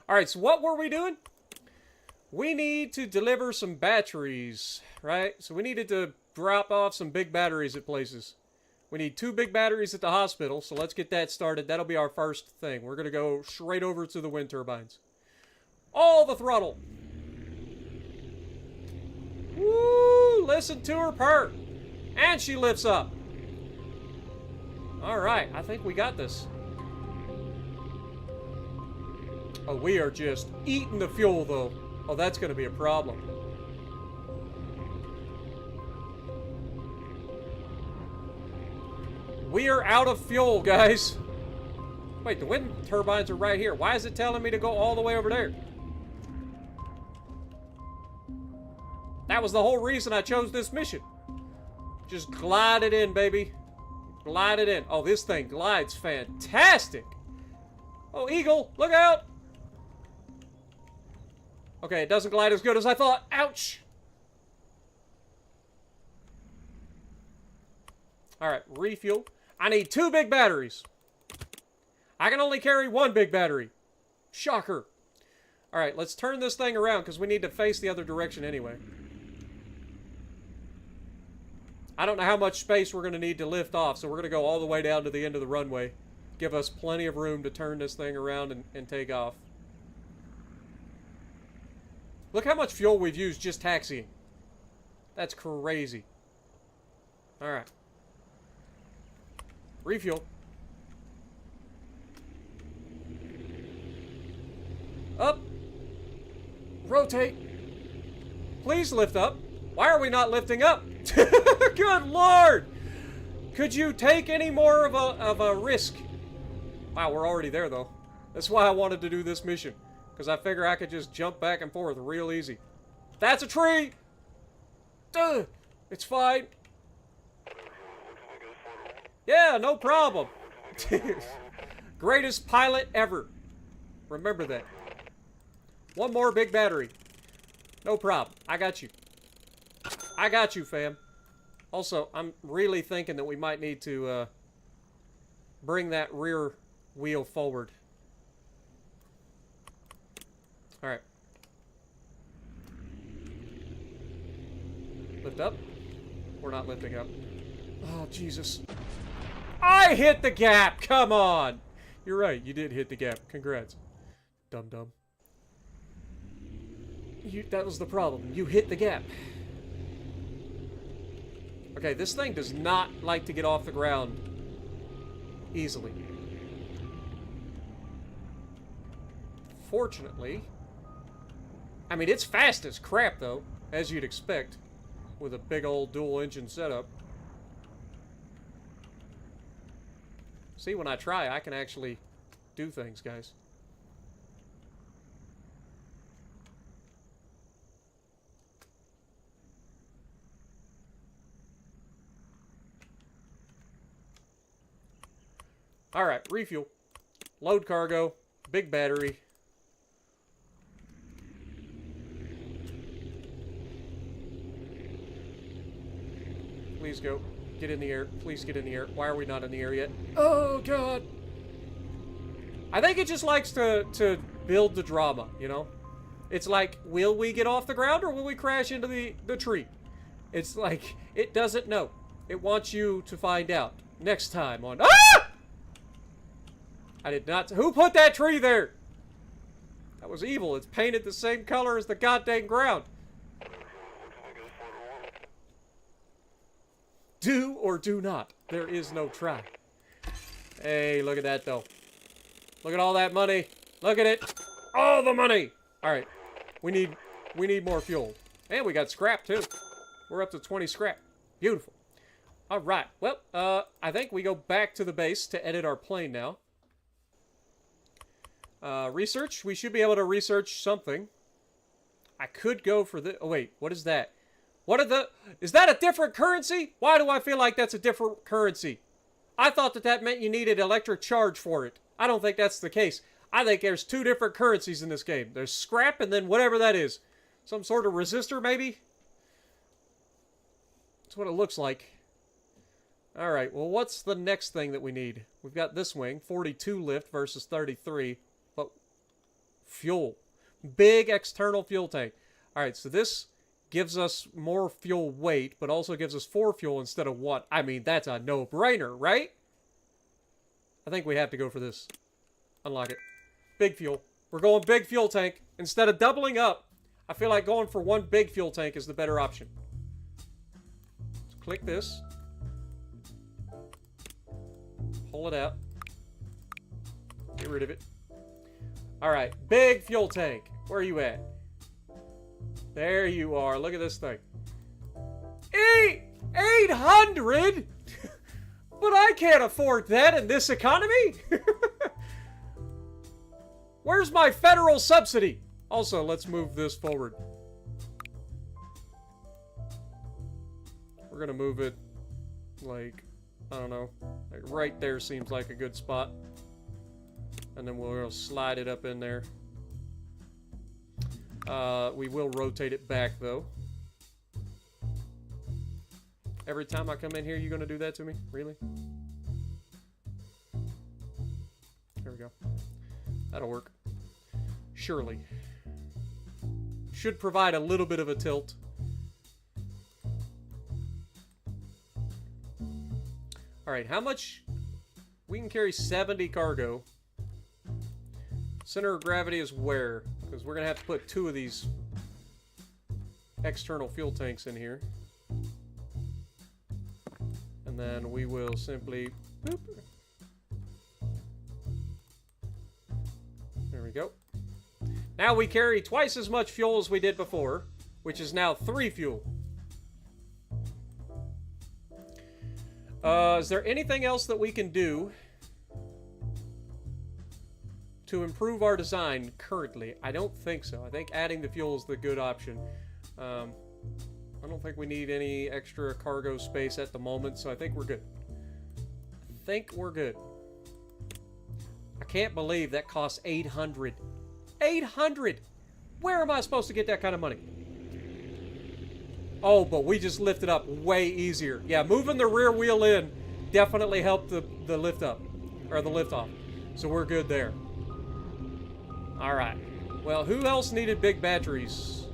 All right, so what were we doing? We need to deliver some batteries, right? So we needed to drop off some big batteries at places. We need 2 big batteries at the hospital, so let's get that started. That'll be our first thing. We're going to go straight over to the wind turbines. All the throttle. Woo! Listen to her purr. And she lifts up. Alright, I think we got this. Oh, we are just eating the fuel, though. Oh, that's going to be a problem. We are out of fuel, guys. Wait, the wind turbines are right here. Why is it telling me to go all the way over there? That was the whole reason I chose this mission. Just glide it in, baby. Glide it in. Oh, this thing glides fantastic. Oh, Eagle, look out. Okay, it doesn't glide as good as I thought. Ouch. All right, refuel. I need 2 big batteries. I can only carry 1 big battery. Shocker. All right, let's turn this thing around because we need to face the other direction anyway. I don't know how much space we're going to need to lift off, so we're going to go all the way down to the end of the runway. Give us plenty of room to turn this thing around and take off. Look how much fuel we've used just taxiing. That's crazy. Alright. Refuel. Up. Rotate. Please lift up. Why are we not lifting up? Good Lord! Could you take any more of a risk? Wow, we're already there, though. That's why I wanted to do this mission. Because I figure I could just jump back and forth real easy. That's a tree! Duh! It's fine. Yeah, no problem. Greatest pilot ever. Remember that. 1 more big battery. No problem. I got you. I got you, fam. Also, I'm really thinking that we might need to bring that rear wheel forward. Alright. Lift up. We're not lifting up. Oh, Jesus. I hit the gap! Come on! You're right, you did hit the gap. Congrats. Dum-dum. That was the problem. You hit the gap. Okay, this thing does not like to get off the ground easily. Fortunately... I mean, it's fast as crap, though, as you'd expect, with a big old dual-engine setup. See, when I try, I can actually do things, guys. Alright, refuel. Load cargo. Big battery. Please go. Get in the air. Please get in the air. Why are we not in the air yet? Oh, God. I think it just likes to build the drama, you know? It's like, will we get off the ground or will we crash into the tree? It's like, it doesn't know. It wants you to find out. Next time on... Ah! I did not... Who put that tree there? That was evil. It's painted the same color as the goddamn ground. Do or do not. There is no try. Hey, look at that, though. Look at all that money. Look at it. All the money. All right. We need more fuel. And we got scrap, too. We're up to 20 scrap. Beautiful. All right. Well, I think we go back to the base to edit our plane now. Research. We should be able to research something. I could go for the... Oh, wait. What is that? What are the... Is that a different currency? Why do I feel like that's a different currency? I thought that meant you needed electric charge for it. I don't think that's the case. I think there's two different currencies in this game. There's scrap and then whatever that is. Some sort of resistor, maybe? That's what it looks like. Alright, well, what's the next thing that we need? We've got this wing, 42 lift versus 33. But fuel. Big external fuel tank. Alright, so this gives us more fuel weight, but also gives us 4 fuel instead of 1. I mean, that's a no-brainer, right? I think we have to go for this. Unlock it. Big fuel. We're going big fuel tank. Instead of doubling up, I feel like going for one big fuel tank is the better option. So click this. Pull it out. Get rid of it. Alright, big fuel tank. Where are you at? There you are. Look at this thing. 800? But I can't afford that in this economy. Where's my federal subsidy? Also, let's move this forward. We're gonna move it like, I don't know, like right there seems like a good spot. And then we'll slide it up in there. We will rotate it back, though. Every time I come in here, you're going to do that to me? Really? There we go. That'll work. Surely. Should provide a little bit of a tilt. Alright, how much? We can carry 70 cargo. Center of gravity is where? Because we're going to have to put 2 of these external fuel tanks in here. And then we will simply... Boop. There we go. Now we carry twice as much fuel as we did before, which is now 3 fuel. Is there anything else that we can do to improve our design currently? I don't think so. I think adding the fuel is the good option. I don't think we need any extra cargo space at the moment, so I think we're good. I think we're good. I can't believe that costs 800. 800! Where am I supposed to get that kind of money? Oh, but we just lifted up way easier. Yeah, moving the rear wheel in definitely helped the lift up, or the lift off. So we're good there. Alright. Well, who else needed big batteries?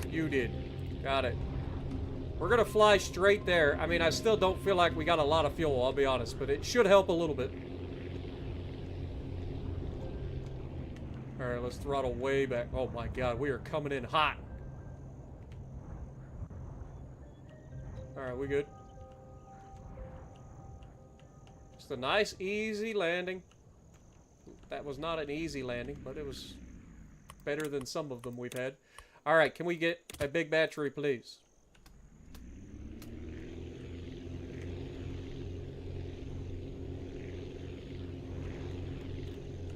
You did. Got it. We're gonna fly straight there. I mean, I still don't feel like we got a lot of fuel, I'll be honest, but it should help a little bit. Alright, let's throttle way back. Oh my god, we are coming in hot. Alright, we good. Just a nice, easy landing. That was not an easy landing, but it was better than some of them we've had. Alright, can we get a big battery, please?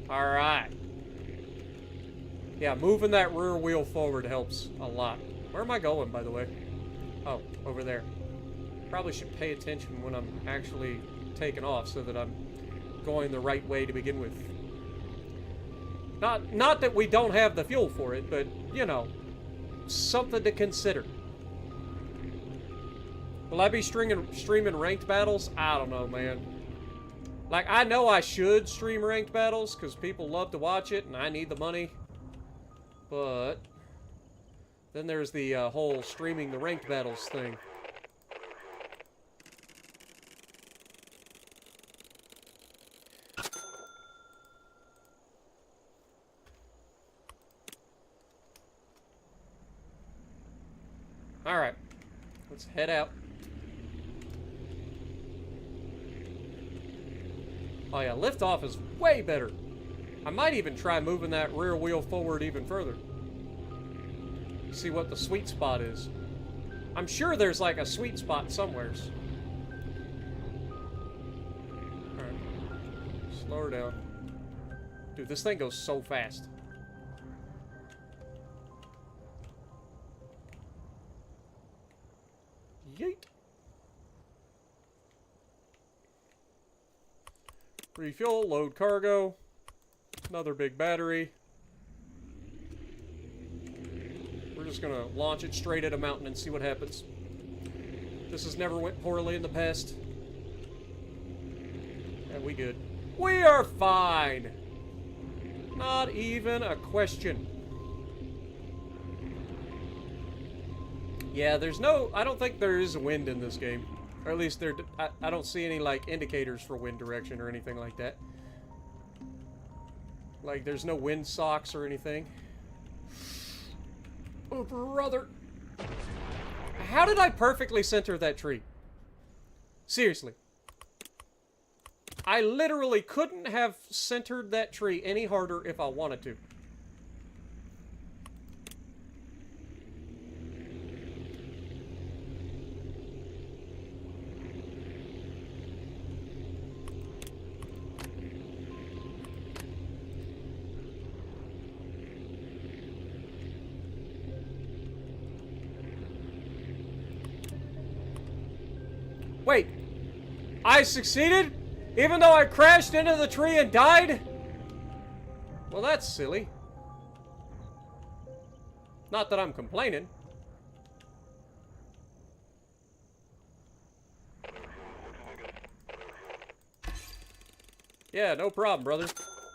Alright. Yeah, moving that rear wheel forward helps a lot. Where am I going, by the way? Oh, over there. Probably should pay attention when I'm actually taking off so that I'm going the right way to begin with. Not that we don't have the fuel for it, but, you know, something to consider. Will I be streaming ranked battles? I don't know, man. Like, I know I should stream ranked battles because people love to watch it and I need the money. But then there's the whole streaming the ranked battles thing. Alright, let's head out. Oh yeah, liftoff is way better. I might even try moving that rear wheel forward even further. See what the sweet spot is. I'm sure there's like a sweet spot somewheres. Alright. Slow her down. Dude, this thing goes so fast. Yeet. Refuel, load cargo. Another big battery. We're just gonna launch it straight at a mountain and see what happens. This has never went poorly in the past. Yeah, we good. We are fine! Not even a question. Yeah, there's no... I don't think there is wind in this game. Or at least I don't see any, like, indicators for wind direction or anything like that. Like, there's no wind socks or anything. Oh, brother. How did I perfectly center that tree? Seriously. I literally couldn't have centered that tree any harder if I wanted to. Wait, I succeeded? Even though I crashed into the tree and died? Well, that's silly. Not that I'm complaining. Yeah, no problem, brother.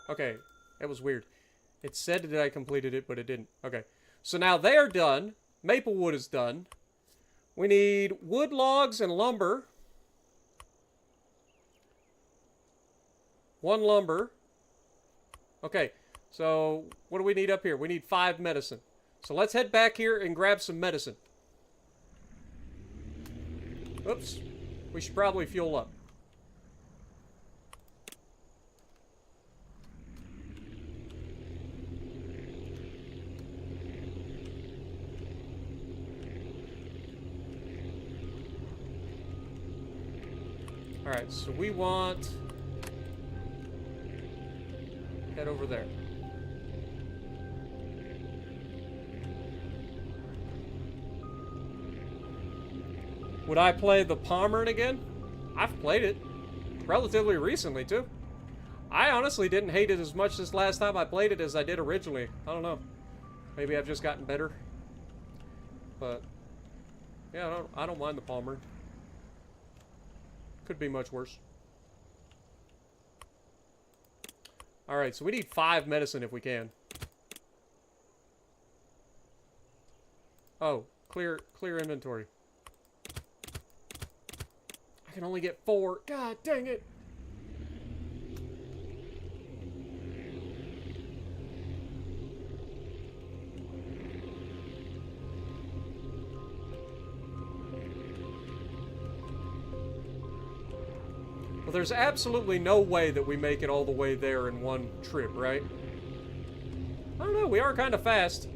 Okay, that was weird. It said that I completed it, but it didn't. Okay, so now they are done. Maplewood is done. We need wood, logs, and lumber. 1 lumber. Okay, so what do we need up here? We need 5 medicine. So let's head back here and grab some medicine. Oops. We should probably fuel up. Alright, so we want... head over there. Would I play the Pommern again? I've played it. Relatively recently, too. I honestly didn't hate it as much this last time I played it as I did originally. I don't know. Maybe I've just gotten better. But, yeah, I don't mind the Pommern. Could be much worse. Alright, so we need 5 medicine if we can. Oh, clear inventory. I can only get 4. God dang it. Well, there's absolutely no way that we make it all the way there in one trip, right? I don't know, we are kind of fast.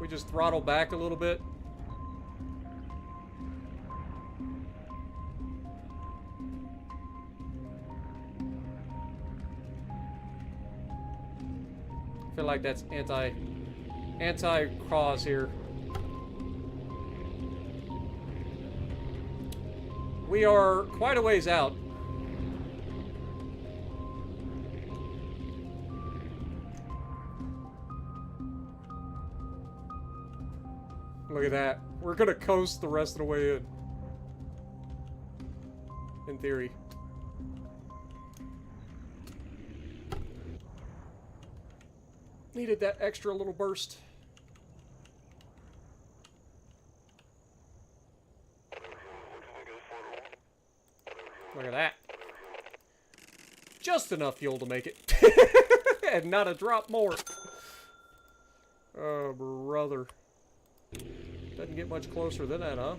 We just throttle back a little bit. I feel like that's anti-cause here. We are quite a ways out. Look at that. We're gonna coast the rest of the way in. In theory. Needed that extra little burst. Look at that. Just enough fuel to make it. And not a drop more. Oh, brother. Doesn't get much closer than that, huh?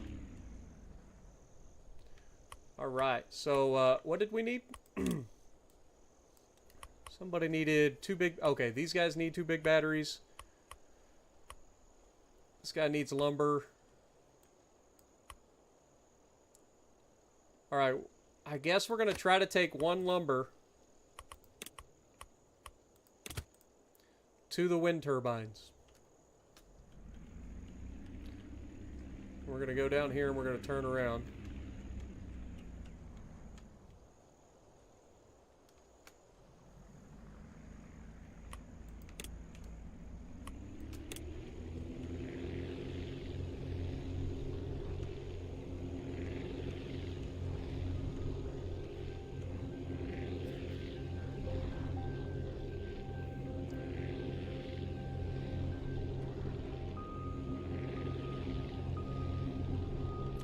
Alright, so, what did we need? Somebody needed 2 big... Okay, these guys need 2 big batteries. This guy needs lumber. Alright, I guess we're going to try to take 1 lumber to the wind turbines. We're going to go down here and we're going to turn around.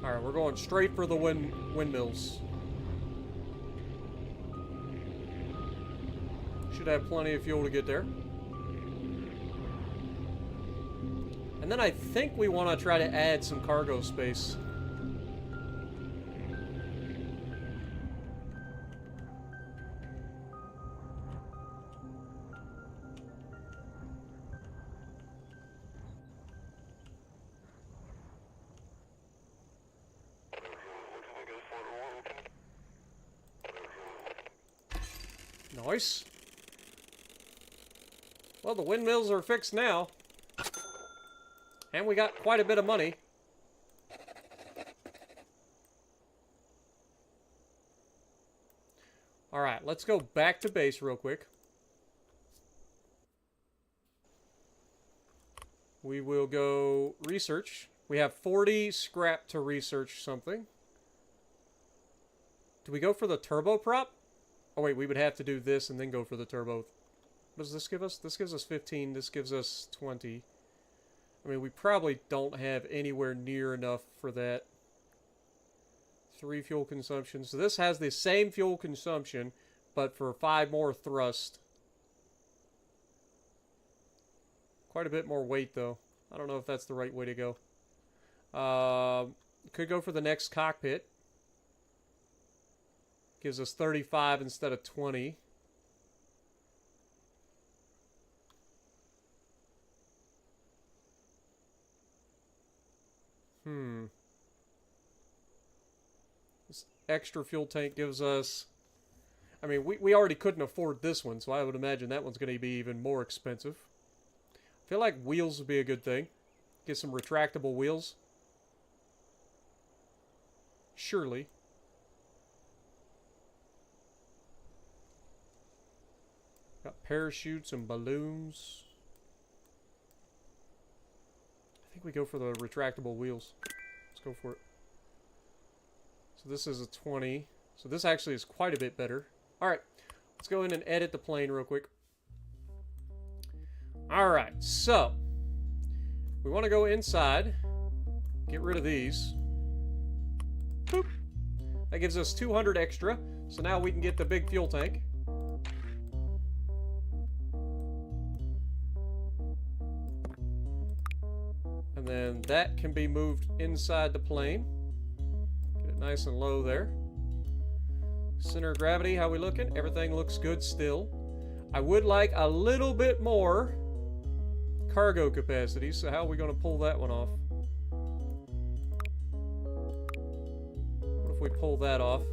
Alright, we're going straight for the windmills. Should have plenty of fuel to get there. And then I think we want to try to add some cargo space. Nice. Well, the windmills are fixed now. And we got quite a bit of money. Alright, let's go back to base real quick. We will go research. We have 40 scrap to research something. Do we go for the turboprop? Oh wait, we would have to do this and then go for the turbo. What does this give us? This gives us 15. This gives us 20. I mean, we probably don't have anywhere near enough for that. 3 fuel consumption. So this has the same fuel consumption, but for 5 more thrust. Quite a bit more weight, though. I don't know if that's the right way to go. Could go for the next cockpit. Gives us 35 instead of 20. This extra fuel tank gives us... I mean, we already couldn't afford this one, so I would imagine that one's going to be even more expensive. I feel like wheels would be a good thing. Get some retractable wheels. Surely. Got parachutes and balloons. I think we go for the retractable wheels. Let's go for it. So this is a 20. So this actually is quite a bit better. Alright, let's go in and edit the plane real quick. Alright, so We want to go inside. Get rid of these. Boop. That gives us 200 extra. So now we can get the big fuel tank. And then that can be moved inside the plane. Get it nice and low there. Center of gravity, how we looking? Everything looks good still. I would like a little bit more cargo capacity, so how are we going to pull that one off? What if we pull that off?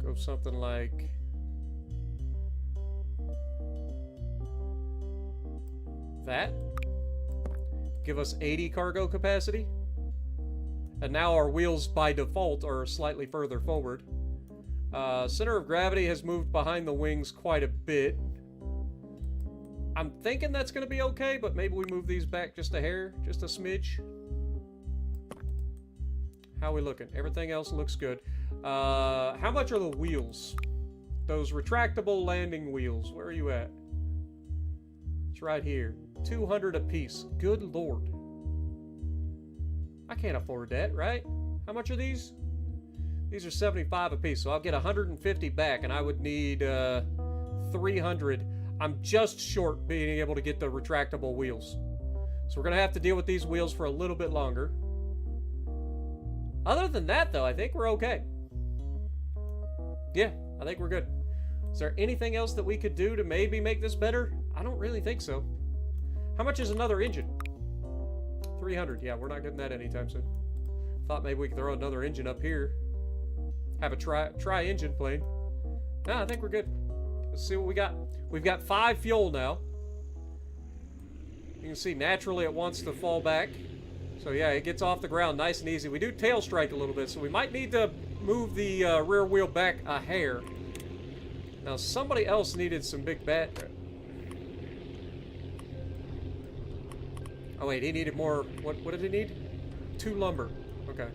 Go something like that. Give us 80 cargo capacity. And now our wheels by default are slightly further forward. Center of gravity has moved behind the wings quite a bit. I'm thinking that's going to be okay, but maybe we move these back just a hair, just a smidge. How are we looking? Everything else looks good. How much are the wheels? Those retractable landing wheels. Where are you at? It's right here. 200 apiece. Good lord. I can't afford that, right? How much are these? These are 75 apiece, so I'll get 150 back, and I would need 300. I'm just short being able to get the retractable wheels. So we're going to have to deal with these wheels for a little bit longer. Other than that, though, I think we're okay. Yeah, I think we're good. Is there anything else that we could do to maybe make this better? I don't really think so. How much is another engine? 300. Yeah, we're not getting that anytime soon. Thought maybe we could throw another engine up here. Have a tri-engine plane. No, I think we're good. Let's see what we got. We've got 5 fuel now. You can see naturally it wants to fall back. So yeah, it gets off the ground nice and easy. We do tail strike a little bit, so we might need to move the rear wheel back a hair. Now somebody else needed some big bat. Oh wait, he needed more. What did he need? 2 lumber. Okay.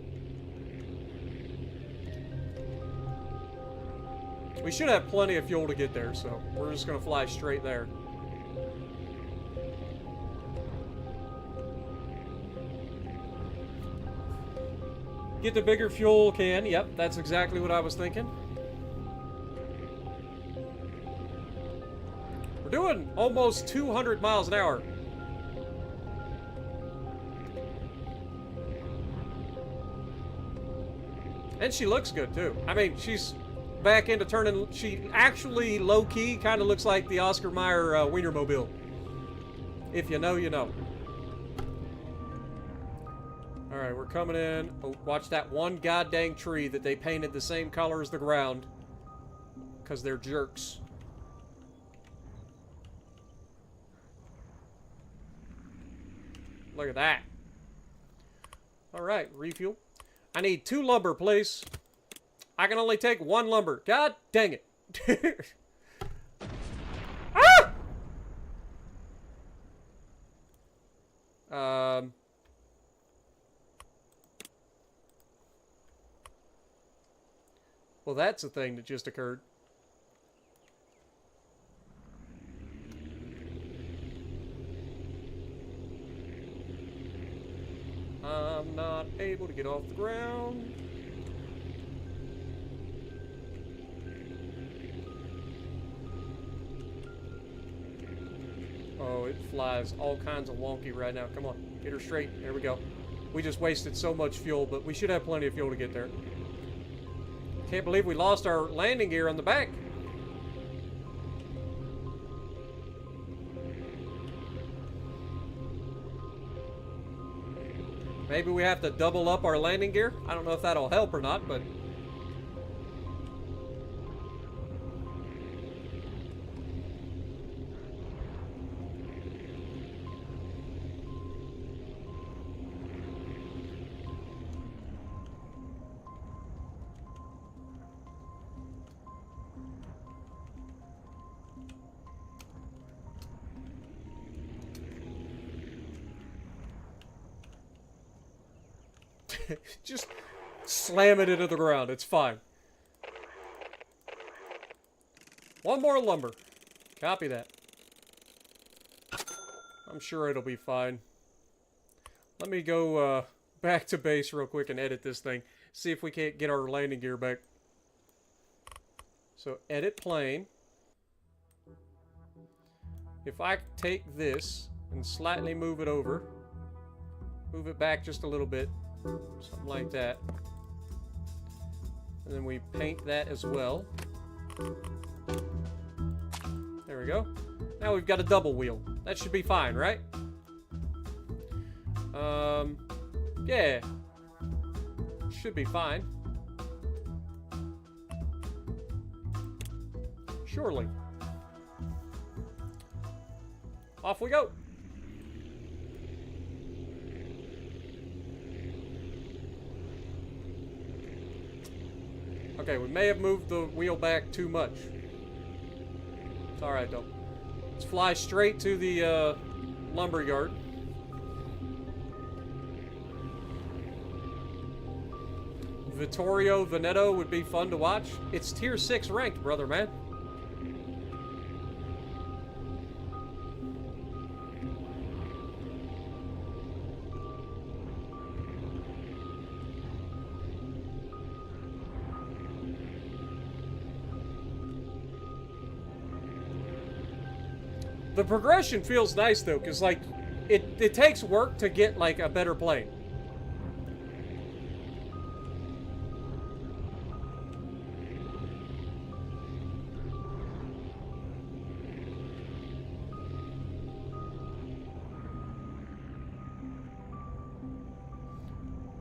We should have plenty of fuel to get there, so we're just gonna fly straight there. Get the bigger fuel can. Yep, that's exactly what I was thinking. We're doing almost 200 miles an hour. And she looks good, too. I mean, she's back into turning... She actually, low-key, kind of looks like the Oscar Mayer Wienermobile. If you know, you know. Alright, we're coming in. Oh, watch that one goddamn tree that they painted the same color as the ground. Because they're jerks. Look at that. Alright, refuel. I need 2 lumber, please. I can only take 1 lumber. God dang it. Ah! Well, that's a thing that just occurred. I'm not able to get off the ground. Oh, it flies all kinds of wonky right now. Come on, get her straight. There we go. We just wasted so much fuel, but we should have plenty of fuel to get there. Can't believe we lost our landing gear on the back. Maybe we have to double up our landing gear. I don't know if that'll help or not, but... just slam it into the ground. It's fine. One more lumber. Copy that. I'm sure it'll be fine. Let me go back to base real quick and edit this thing. See if we can't get our landing gear back. So, edit plane. If I take this and slightly move it over, move it back just a little bit, something like that. And then we paint that as well. There we go. Now we've got a double wheel. That should be fine, right? Yeah. Should be fine. Surely. Off we go. Okay, we may have moved the wheel back too much. It's alright though. Let's fly straight to the lumber yard. Vittorio Veneto would be fun to watch. It's tier 6 ranked, brother man. The progression feels nice though, because like it takes work to get like a better plane.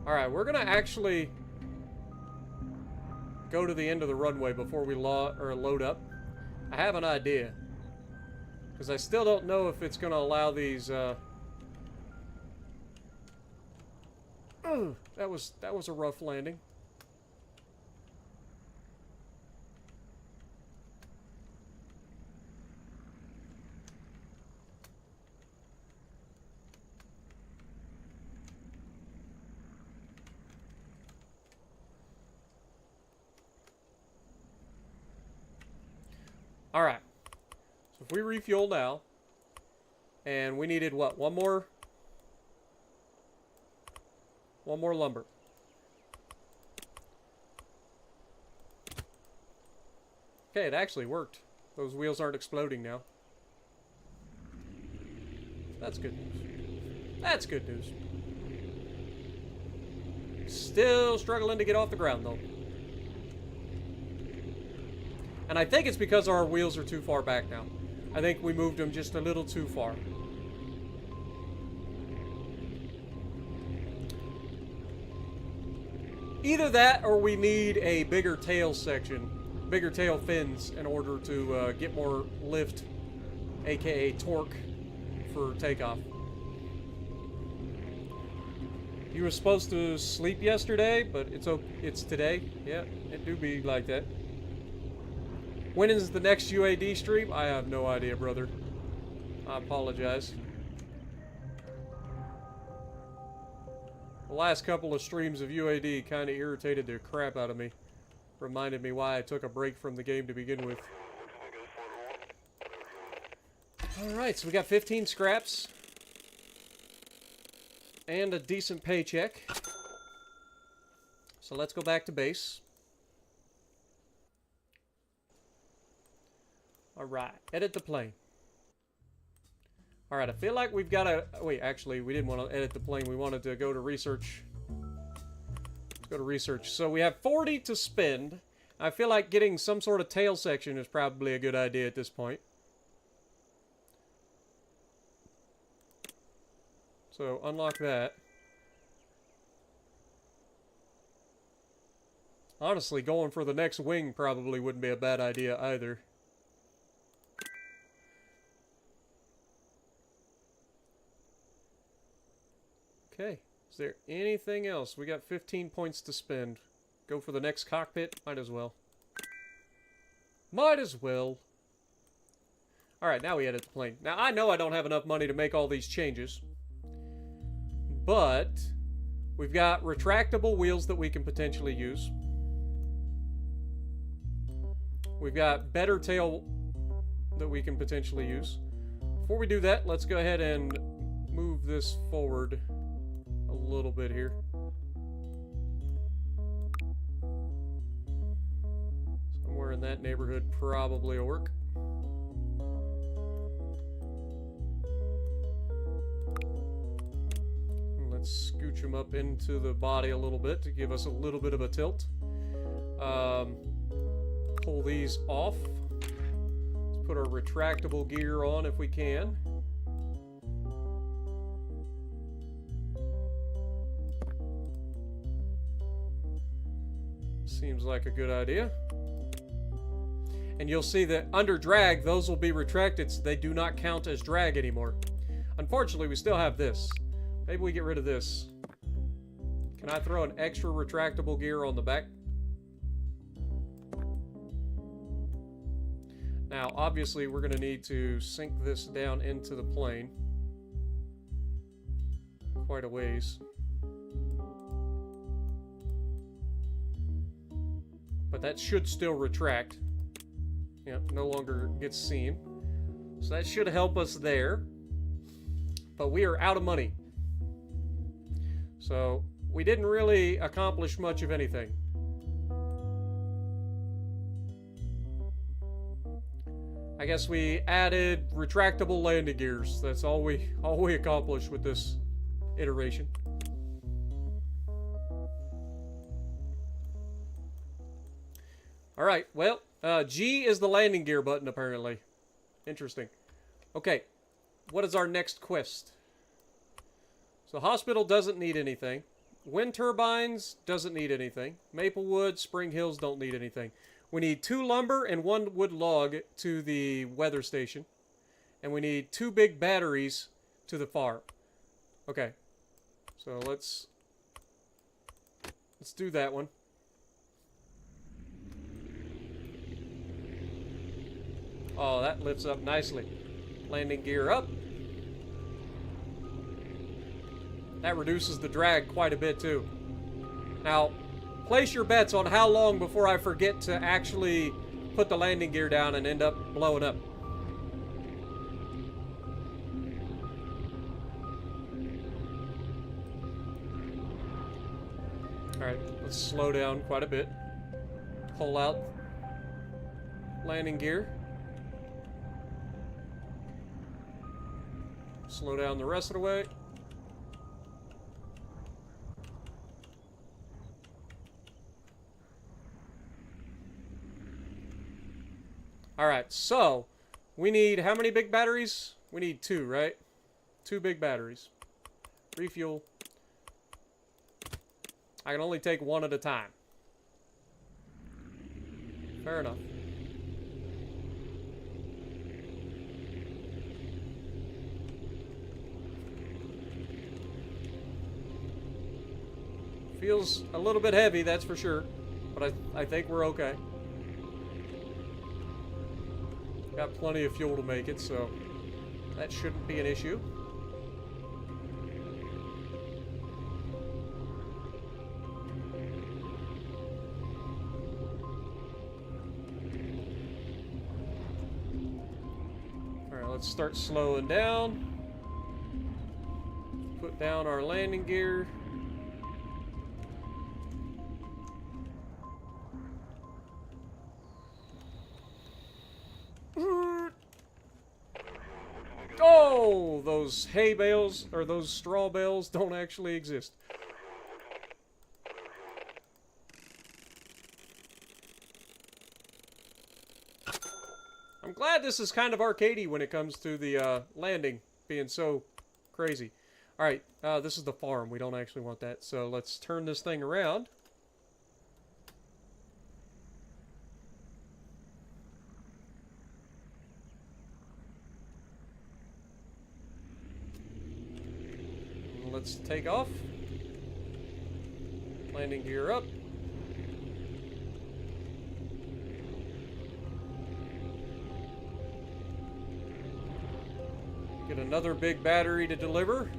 Alright, we're gonna actually go to the end of the runway before we load up. I have an idea. Because I still don't know if it's gonna allow these that was a rough landing. Alright. So if we refuel now, and we needed what? One more lumber. Okay, it actually worked. Those wheels aren't exploding now. That's good news. That's good news. Still struggling to get off the ground though. And I think it's because our wheels are too far back now. I think we moved them just a little too far. Either that or we need a bigger tail section, bigger tail fins in order to get more lift, aka torque, for takeoff. You were supposed to sleep yesterday, but it's today. Yeah, it do be like that. When is the next UAD stream? I have no idea, brother. I apologize. The last couple of streams of UAD kind of irritated the crap out of me. Reminded me why I took a break from the game to begin with. Alright, so we got 15 scraps. And a decent paycheck. So let's go back to base. Alright, edit the plane. Alright, I feel like we've got to... Wait, actually, we didn't want to edit the plane. We wanted to go to research. Let's go to research. So we have 40 to spend. I feel like getting some sort of tail section is probably a good idea at this point. So, unlock that. Honestly, going for the next wing probably wouldn't be a bad idea either. Okay, is there anything else? We got 15 points to spend. Go for the next cockpit? Might as well. Might as well. Alright, now we edit the plane. Now, I know I don't have enough money to make all these changes. But, we've got retractable wheels that we can potentially use. We've got better tail that we can potentially use. Before we do that, let's go ahead and move this forward a little bit here. Somewhere in that neighborhood probably will work. Let's scooch them up into the body a little bit to give us a little bit of a tilt. Pull these off. Let's put our retractable gear on if we can. Seems like a good idea. And you'll see that under drag, those will be retracted, so they do not count as drag anymore. Unfortunately, we still have this. Maybe we get rid of this. Can I throw an extra retractable gear on the back? Now, obviously, we're going to need to sink this down into the plane. Quite a ways. But that should still retract. Yep, no longer gets seen. So that should help us there. But we are out of money. So we didn't really accomplish much of anything. I guess we added retractable landing gears. That's all we accomplished with this iteration. All right, well, G is the landing gear button, apparently. Interesting. Okay, what is our next quest? So hospital doesn't need anything. Wind turbines doesn't need anything. Maplewood, Spring Hills don't need anything. We need 2 lumber and 1 wood log to the weather station. And we need 2 big batteries to the farm. Okay, so let's do that one. Oh, that lifts up nicely. Landing gear up. That reduces the drag quite a bit too. Now, place your bets on how long before I forget to actually put the landing gear down and end up blowing up. Alright, let's slow down quite a bit. Pull out landing gear. Slow down the rest of the way. Alright, so we need how many big batteries? We need 2, right? 2 big batteries. Refuel. I can only take 1 at a time. Fair enough. Feels a little bit heavy, that's for sure. But I think we're okay. Got plenty of fuel to make it, so that shouldn't be an issue. Alright, let's start slowing down. Put down our landing gear. Oh, those hay bales, or those straw bales, don't actually exist. I'm glad this is kind of arcadey when it comes to the landing being so crazy. Alright, this is the farm. We don't actually want that. So let's turn this thing around. Let's take off. Landing gear up. Get another big battery to deliver.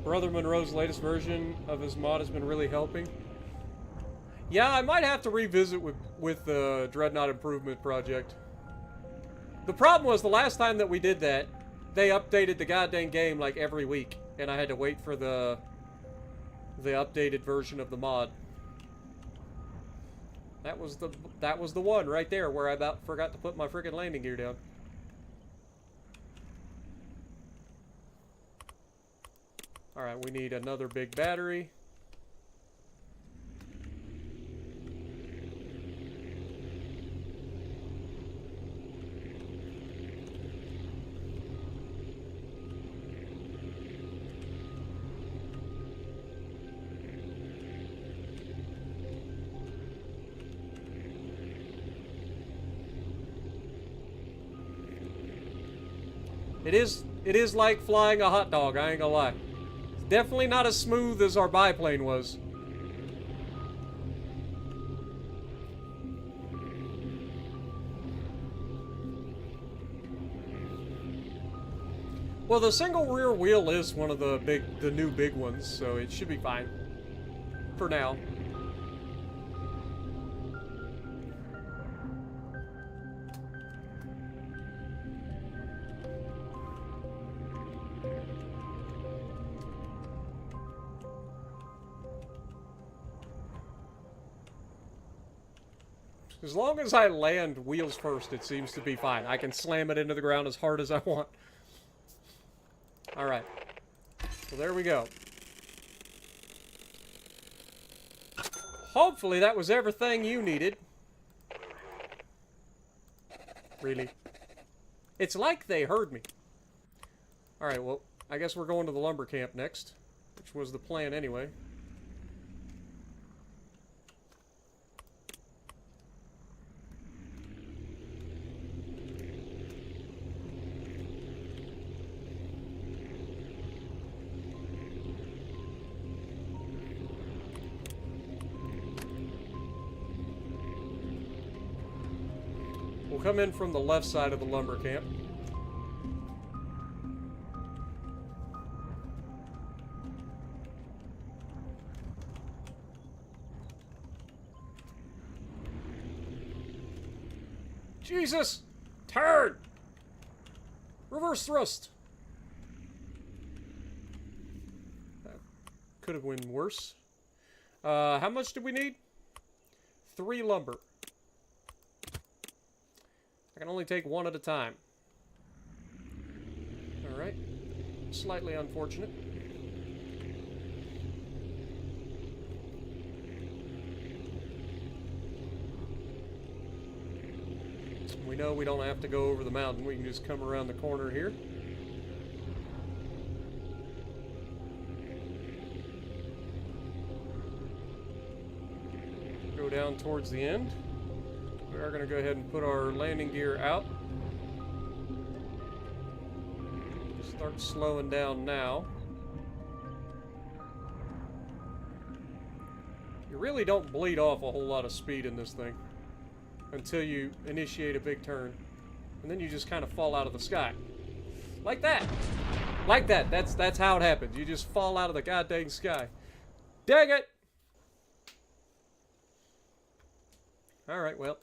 Brother Monroe's latest version of his mod has been really helping. Yeah, I might have to revisit with the Dreadnought Improvement Project. The problem was the last time that we did that, they updated the goddamn game like every week, and I had to wait for the updated version of the mod. That was the one right there where I about forgot to put my freaking landing gear down. Alright, we need another big battery. It is like flying a hot dog, I ain't gonna lie. It's definitely not as smooth as our biplane was. Well, the single rear wheel is one of the new big ones, so it should be fine. For now. As long as I land wheels first, it seems to be fine. I can slam it into the ground as hard as I want. Alright. So there we go. Hopefully that was everything you needed. Really? It's like they heard me. Alright, well, I guess we're going to the lumber camp next. Which was the plan anyway. We'll come in from the left side of the lumber camp. Jesus! Turn! Reverse thrust! That could have been worse. How much do we need? 3 lumber. I can only take 1 at a time. Alright. Slightly unfortunate. We know we don't have to go over the mountain. We can just come around the corner here. Go down towards the end. We are going to go ahead and put our landing gear out. Start slowing down now. You really don't bleed off a whole lot of speed in this thing until you initiate a big turn. And then you just kind of fall out of the sky. Like that. Like that. That's how it happens. You just fall out of the goddamn sky. Dang it! Alright, well.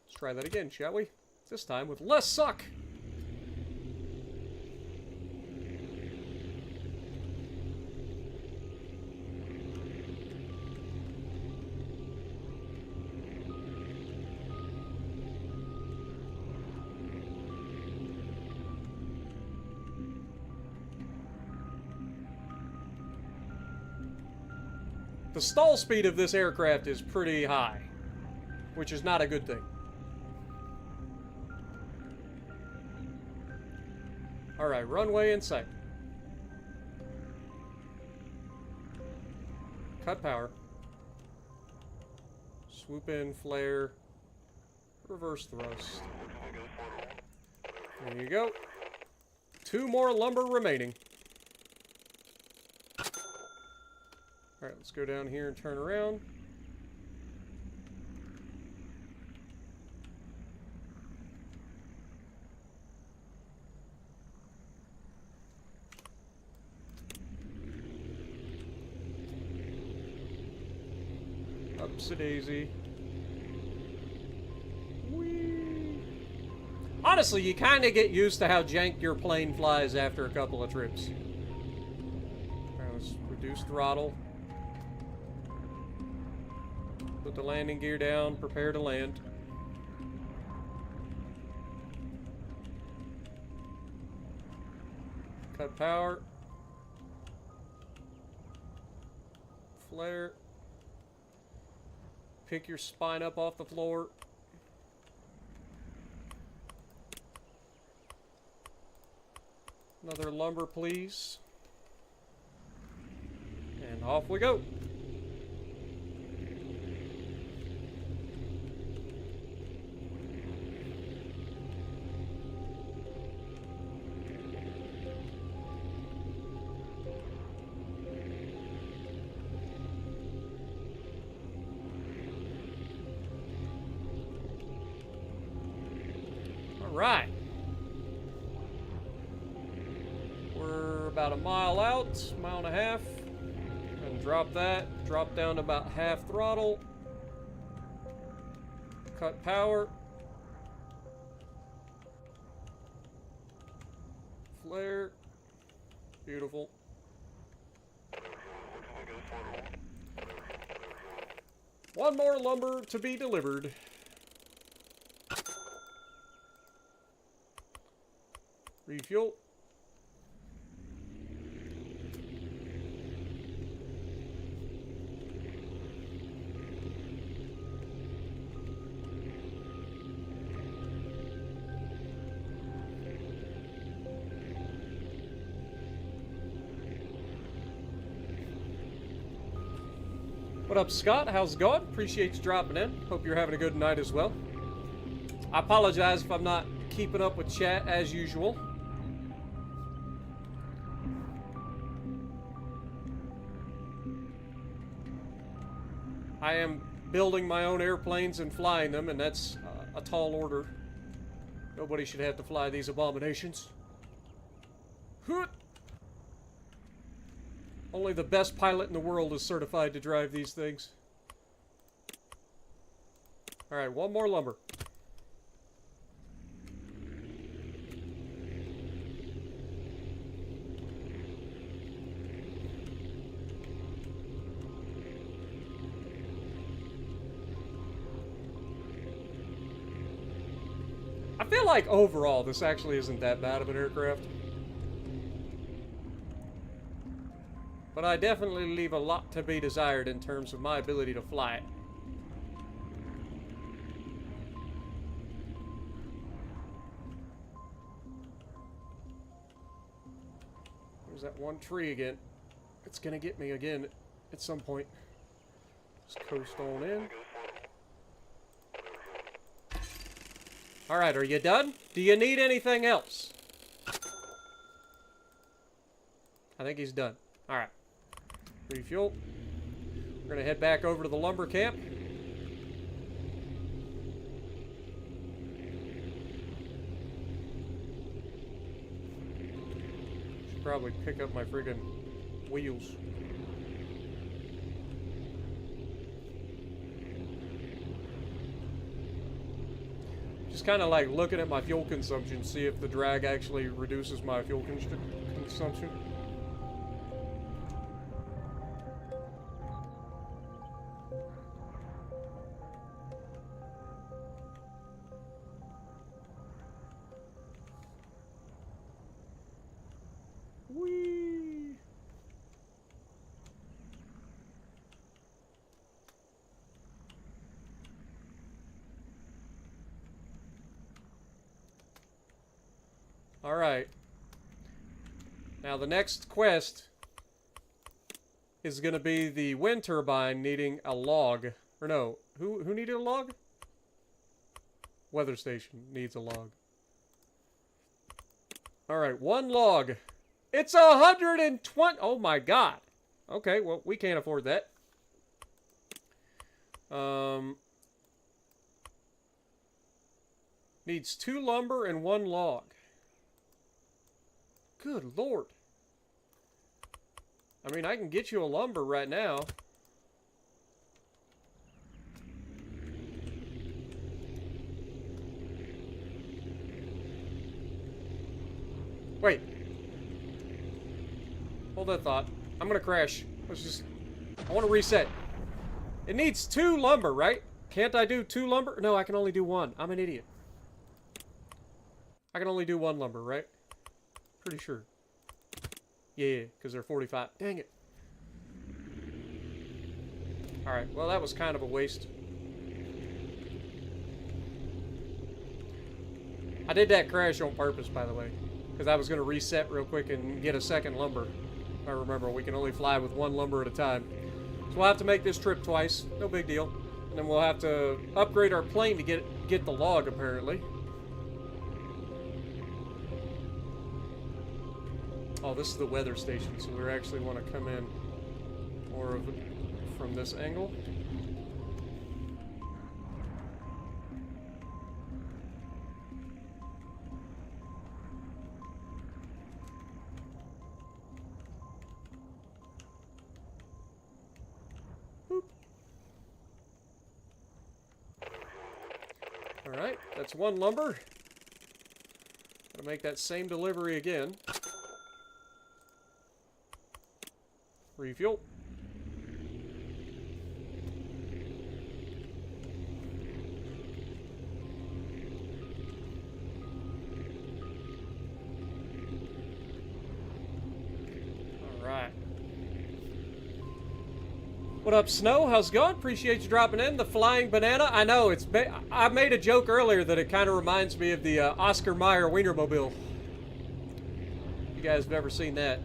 Let's try that again, shall we? This time with less suck. The stall speed of this aircraft is pretty high, which is not a good thing. Alright, runway in sight. Cut power. Swoop in, flare. Reverse thrust. There you go. 2 more lumber remaining. Alright, let's go down here and turn around. Whoopsie-daisy. Whee. Honestly, you kind of get used to how jank your plane flies after a couple of trips. Alright, let's reduce throttle. Put the landing gear down, prepare to land. Cut power. Flare. Pick your spine up off the floor. Another lumber, please. And off we go. Right. We're about a mile out, mile and a half. And drop that. Drop down to about half throttle. Cut power. Flare. Beautiful. One more lumber to be delivered. Refuel. What up, Scott? How's it going? Appreciate you dropping in. Hope you're having a good night as well. I apologize if I'm not keeping up with chat as usual. I am building my own airplanes and flying them, and that's a tall order. Nobody should have to fly these abominations. Only the best pilot in the world is certified to drive these things. Alright, one more lumber. I feel like overall this actually isn't that bad of an aircraft. But I definitely leave a lot to be desired in terms of my ability to fly it. There's that one tree again. It's gonna get me again at some point. Just coast on in. Alright, are you done? Do you need anything else? I think he's done. Alright. Refuel. We're gonna head back over to the lumber camp. Should probably pick up my friggin' wheels. Just kind of like looking at my fuel consumption, see if the drag actually reduces my fuel consumption. Whee! All right. Now the next quest is going to be the wind turbine needing a log. Or no, who needed a log? Weather station needs a log. All right, one log. It's 120. Oh my god. Okay, well, we can't afford that. Needs 2 lumber and 1 log. Good lord. I mean, I can get you a lumber right now. Hold that thought. I'm gonna crash. I want to reset. It needs 2 lumber, right? Can't I do 2 lumber? No, I can only do 1. I'm an idiot. I can only do 1 lumber, right? Pretty sure. Yeah, because they're 45. Dang it. Alright, well that was kind of a waste. I did that crash on purpose, by the way. Because I was going to reset real quick and get a second lumber. If I remember, we can only fly with 1 lumber at a time. So we'll have to make this trip twice. No big deal. And then we'll have to upgrade our plane to get the log, apparently. Oh, this is the weather station, so we actually want to come in more of from this angle. Alright, that's 1 lumber. Gotta make that same delivery again. Refuel. Alright. What up, Snow? How's it going? Appreciate you dropping in. The flying banana. I know, I made a joke earlier that it kind of reminds me of the Oscar Mayer Wienermobile. You guys have ever seen that?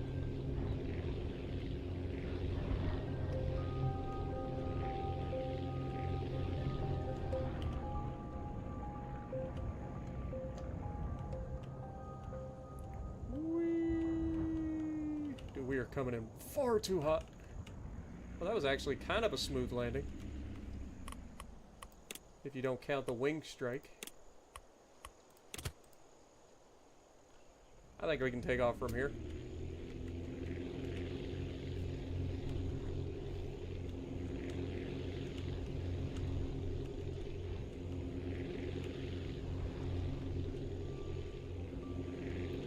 Dude, we are coming in far too hot. Well, that was actually kind of a smooth landing. If you don't count the wing strike. I think we can take off from here.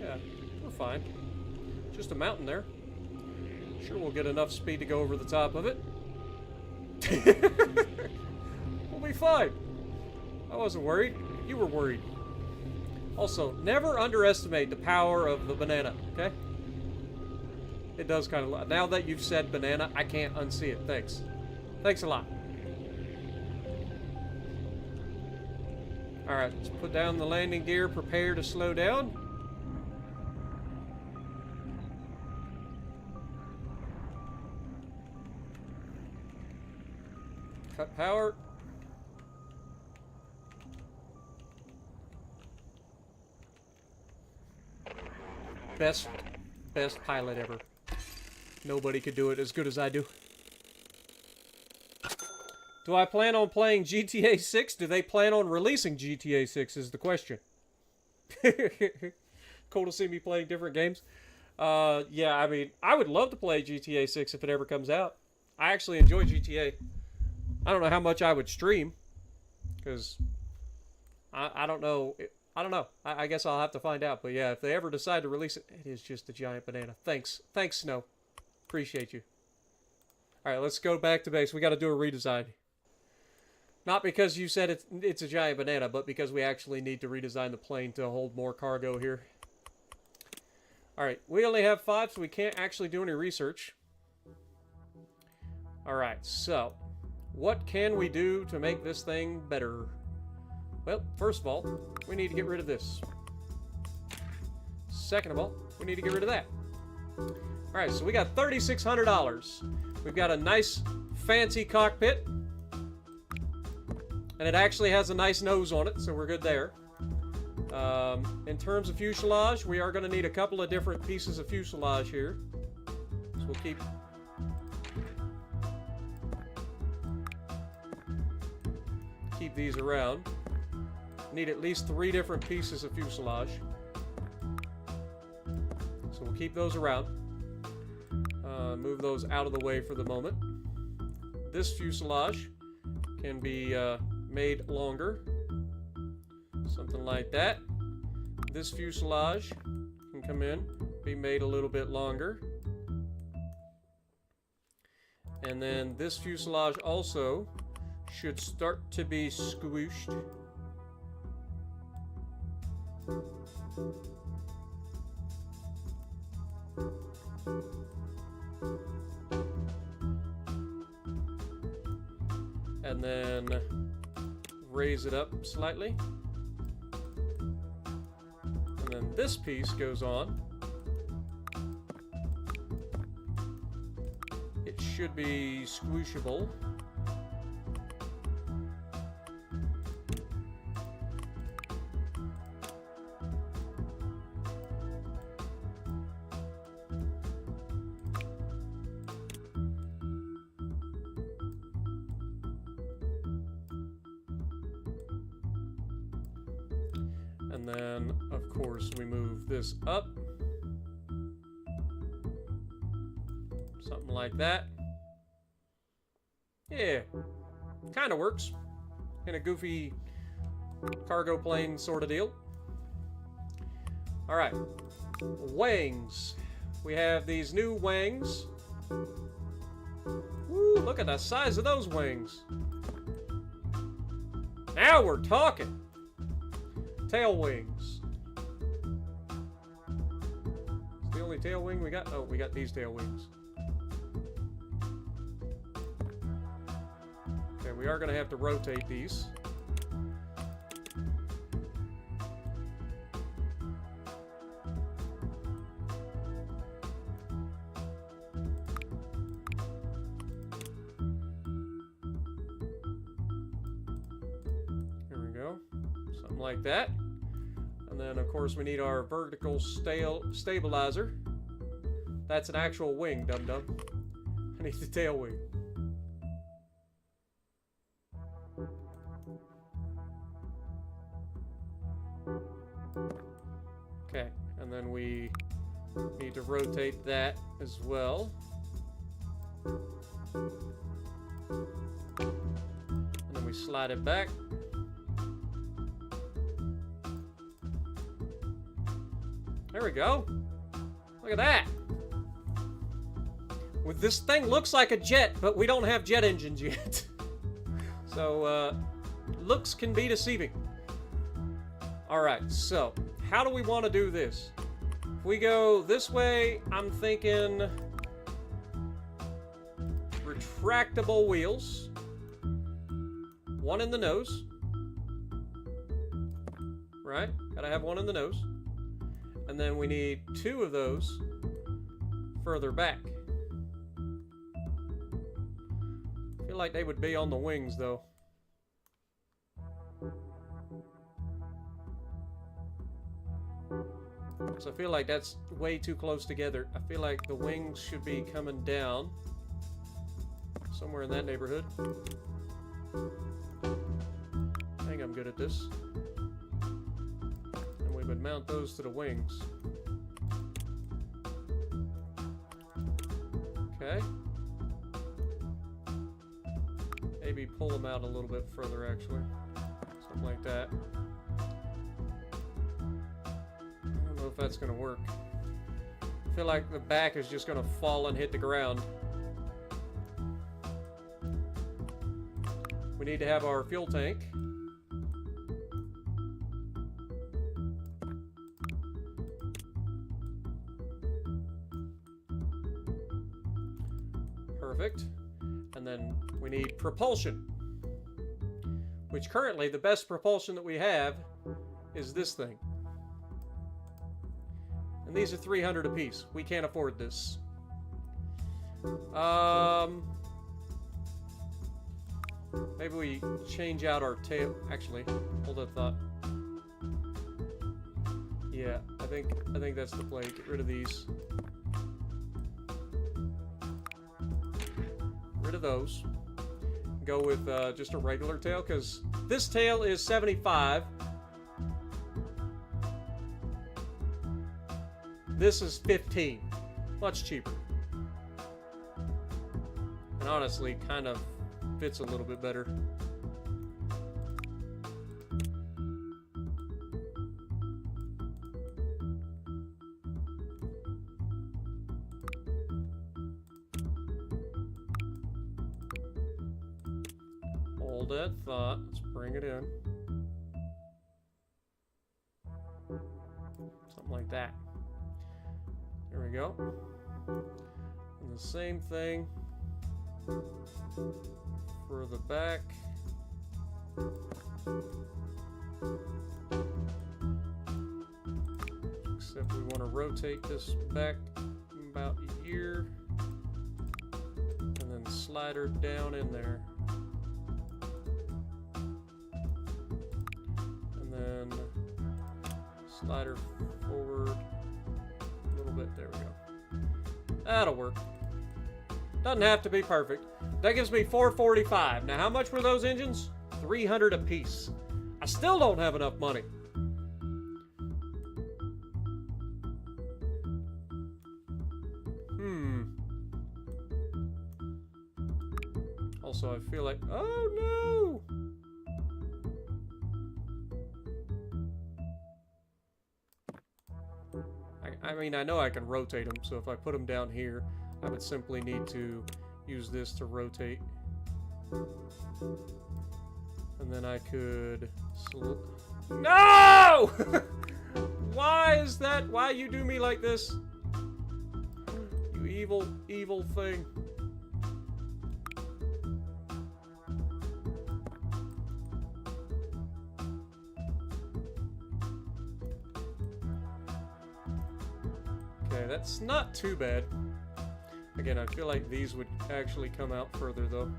Yeah, we're fine. Just a mountain there. Sure, we'll get enough speed to go over the top of it. We'll be fine. I wasn't worried. You were worried. Also, never underestimate the power of the banana, okay? It does kind of... Now that you've said banana, I can't unsee it. Thanks. Thanks a lot. Alright, let's put down the landing gear. Prepare to slow down. Cut power. Best pilot ever. Nobody could do it as good as I do. Do I plan on playing GTA 6? Do they plan on releasing GTA 6 is the question. Cool to see me playing different games. Yeah, I mean, I would love to play GTA 6 if it ever comes out. I actually enjoy GTA. I don't know how much I would stream, because I don't know. I don't know. I guess I'll have to find out. But yeah, if they ever decide to release it, it is just a giant banana. Thanks, Snow. Appreciate you. All right, let's go back to base. We got to do a redesign. Not because you said it's a giant banana, but because we actually need to redesign the plane to hold more cargo here. All right, we only have 5, so we can't actually do any research. All right, so what can we do to make this thing better? Well, first of all, we need to get rid of this. Second of all, we need to get rid of that. All right, so we got $3,600. We've got a nice, fancy cockpit. And it actually has a nice nose on it, so we're good there. In terms of fuselage, we are going to need a couple of different pieces of fuselage here. So we'll keep these around. Need at least 3 different pieces of fuselage. So we'll keep those around. Move those out of the way for the moment. This fuselage can be made longer. Something like that. This fuselage can come in, be made a little bit longer. And then this fuselage also should start to be squished. And then raise it up slightly. And then this piece goes on. It should be squishable. And then, of course, we move this up. Something like that. Yeah, kind of works. In a goofy cargo plane sort of deal. Alright. Wings. We have these new wings. Woo, look at the size of those wings. Now we're talking. Tail wings. It's the only tail wing we got? Oh, we got these tail wings. Okay, we are going to have to rotate these. There we go. Something like that. And then, of course, we need our vertical stabilizer. That's an actual wing, dum-dum. I need the tail wing. Okay, and then we need to rotate that as well. And then we slide it back. There we go. Look at that. This thing looks like a jet, but we don't have jet engines yet. So, looks can be deceiving. Alright, so, how do we want to do this? If we go this way, I'm thinking retractable wheels. One in the nose. Right? Gotta have one in the nose. And then we need two of those further back. I feel like they would be on the wings, though. So I feel like that's way too close together. I feel like the wings should be coming down. Somewhere in that neighborhood. I think I'm good at this. And we would mount those to the wings. Okay. Maybe pull them out a little bit further, actually. Something like that. I don't know if that's going to work. I feel like the back is just going to fall and hit the ground. We need to have our fuel tank. Perfect. And then we need propulsion. Which currently, the best propulsion that we have is this thing. And these are 300 apiece. We can't afford this. Maybe we change out our tail. Actually, hold that thought. Yeah, I think that's the play. Get rid of these. Rid of those. Go with just a regular tail, because this tail is 75. This is 15. Much cheaper. And honestly, kind of fits a little bit better. that thought. Let's bring it in. Something like that. There we go. And the same thing for the back. Except we want to rotate this back about a year. And then slide her down in there. And then slide her forward a little bit. There we go. That'll work. Doesn't have to be perfect. That gives me 445. Now, how much were those engines? 300 apiece. I still don't have enough money. Also, I feel like... Oh, no! I mean, I know I can rotate them, so if I put them down here, I would simply need to use this to rotate. And then I could... No! Why is that? Why you do me like this? You evil, evil thing. Okay, that's not too bad. Again, I feel like these would actually come out further, though.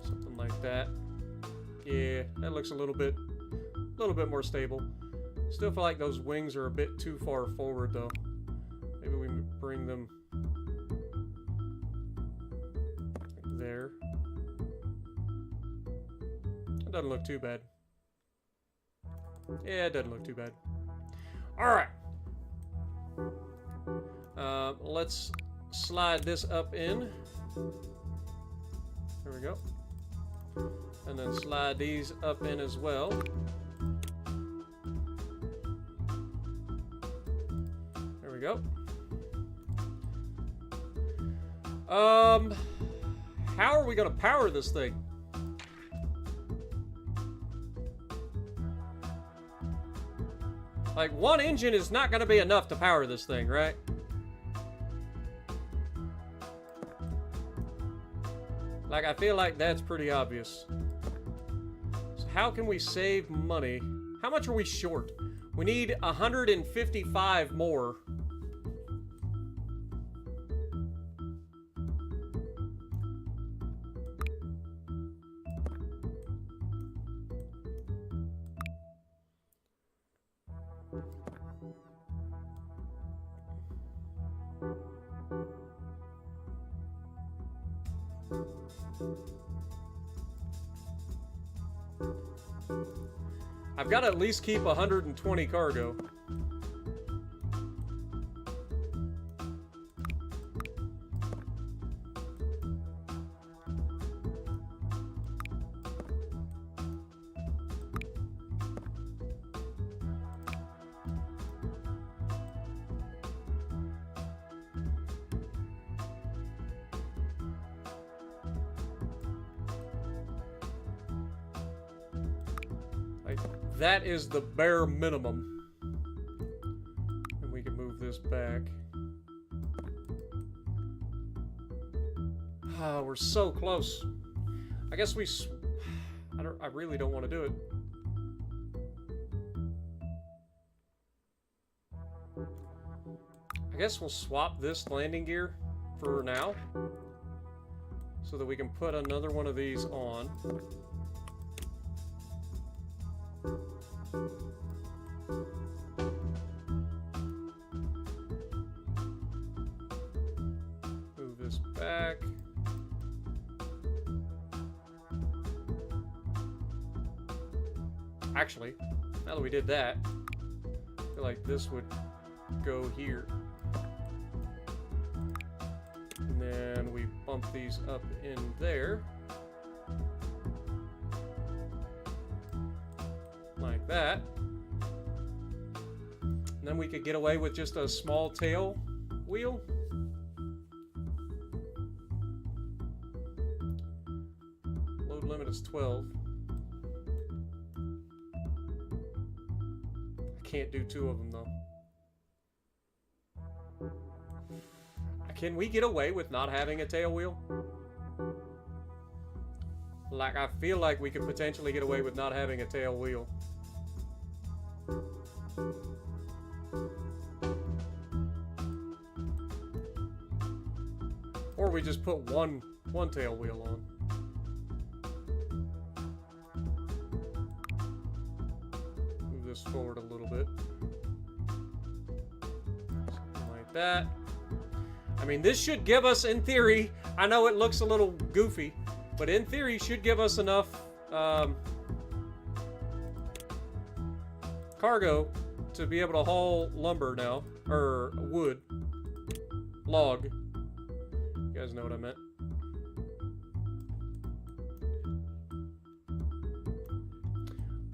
Something like that. Yeah, that looks a little bit more stable. Still feel like those wings are a bit too far forward, though. Maybe we bring them like there. It doesn't look too bad. Yeah, it doesn't look too bad. Alright. Let's slide this up in. There we go. And then slide these up in as well. There we go. How are we gonna power this thing? Like, one engine is not gonna be enough to power this thing, right? Like, I feel like that's pretty obvious. So how can we save money? How much are we short? We need 155 more. I've got to at least keep 120 cargo. That is the bare minimum. And we can move this back. Ah, we're so close. I guess we... I really don't want to do it. I guess we'll swap this landing gear for now. So that we can put another one of these on. Move this back. Actually, now that we did that, I feel like this would go here. And then we bump these up in there. Like that. And then we could get away with just a small tail wheel. Load limit is 12. I can't do 2 of them, though. Can we get away with not having a tail wheel? Like, I feel like we could potentially get away with not having a tail wheel. Or we just put one tail wheel on. Move this forward a little bit. Something like that. I mean, this should give us, in theory, I know it looks a little goofy, but in theory, should give us enough cargo to be able to haul lumber now, or wood, log. You guys know what I meant.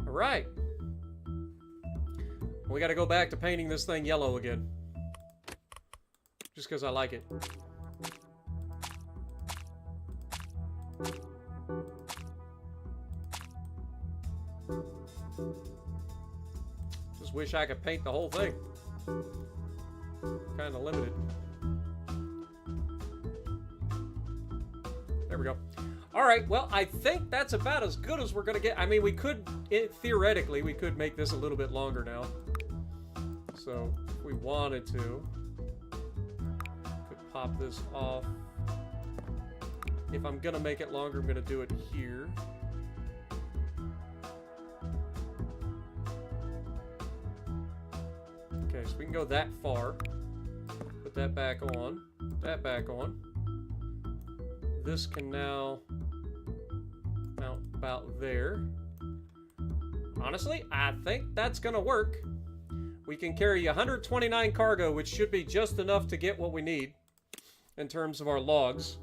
All right. We got to go back to painting this thing yellow again. Just because I like it. Just wish I could paint the whole thing. Kind of limited. There we go. Alright, well, I think that's about as good as we're going to get. I mean, we could, theoretically, we could make this a little bit longer now. So, if we wanted to, could pop this off. If I'm going to make it longer, I'm going to do it here. Okay, so we can go that far. Put that back on. That back on. This can now mount about there. Honestly, I think that's going to work. We can carry 129 cargo, which should be just enough to get what we need in terms of our logs.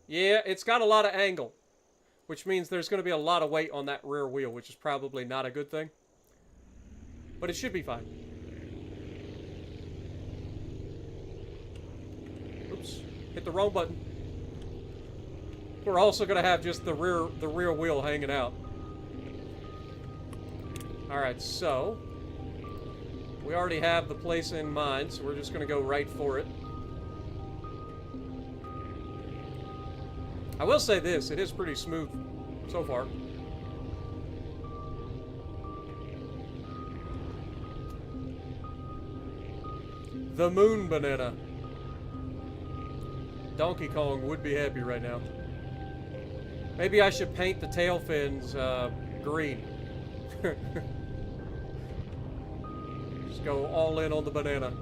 Yeah, it's got a lot of angle, which means there's going to be a lot of weight on that rear wheel, which is probably not a good thing. But it should be fine. Oops, hit the wrong button. We're also going to have just the rear wheel hanging out. Alright, so we already have the place in mind, so we're just going to go right for it. I will say this, it is pretty smooth so far. The moon banana. Donkey Kong would be happy right now. Maybe I should paint the tail fins green. Just go all in on the banana.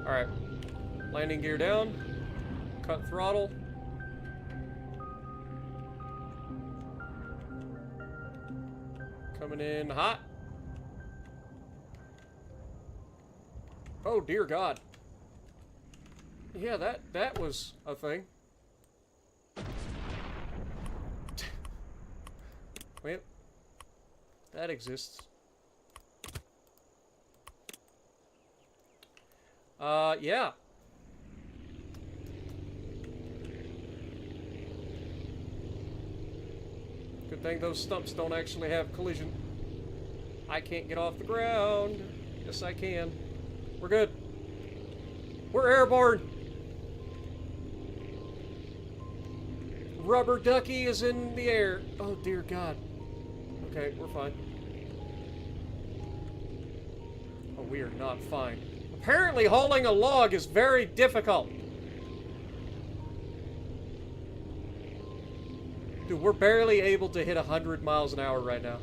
Alright. Landing gear down. Cut throttle. Coming in hot. Oh dear God. Yeah, that was a thing. Wait. That exists. Yeah. Good thing those stumps don't actually have collision. I can't get off the ground. Yes, I can. We're good. We're airborne. Rubber ducky is in the air. Oh, dear God. Okay, we're fine. Oh, we are not fine. Apparently, hauling a log is very difficult. Dude, we're barely able to hit 100 miles an hour right now.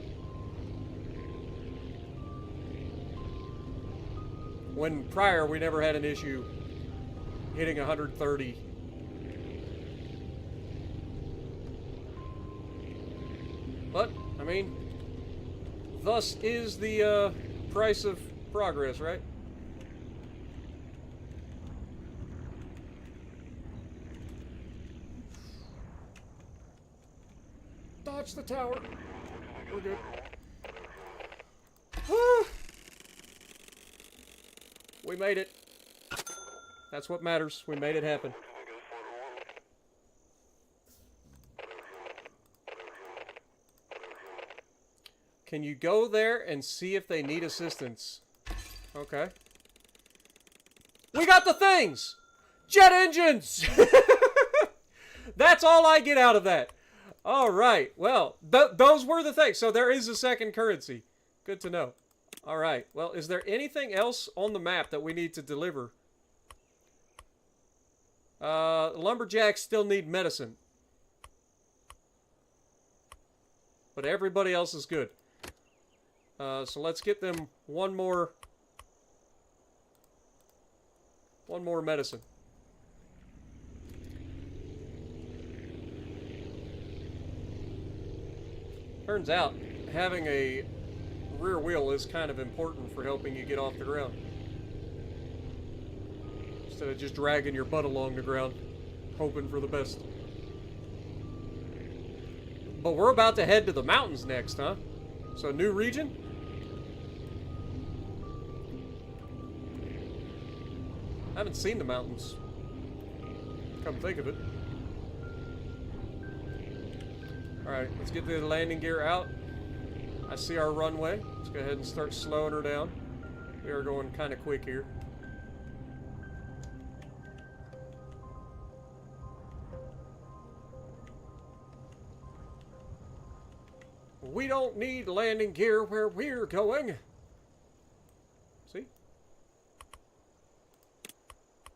When prior, we never had an issue hitting 130. But, I mean, thus is the price of progress, right? touch the tower. We're good. We made it. That's what matters. We made it happen. Can you go there and see if they need assistance? Okay. We got the things! Jet engines! That's all I get out of that. All right. Well, those were the things. So there is a second currency. Good to know. All right. Well, is there anything else on the map that we need to deliver? Lumberjacks still need medicine. But everybody else is good. So let's get them one more medicine. Turns out, having a rear wheel is kind of important for helping you get off the ground. Instead of just dragging your butt along the ground, hoping for the best. But we're about to head to the mountains next, huh? So, new region? I haven't seen the mountains. Come think of it. Alright, let's get the landing gear out. I see our runway. Let's go ahead and start slowing her down. We are going kind of quick here. We don't need landing gear where we're going. See?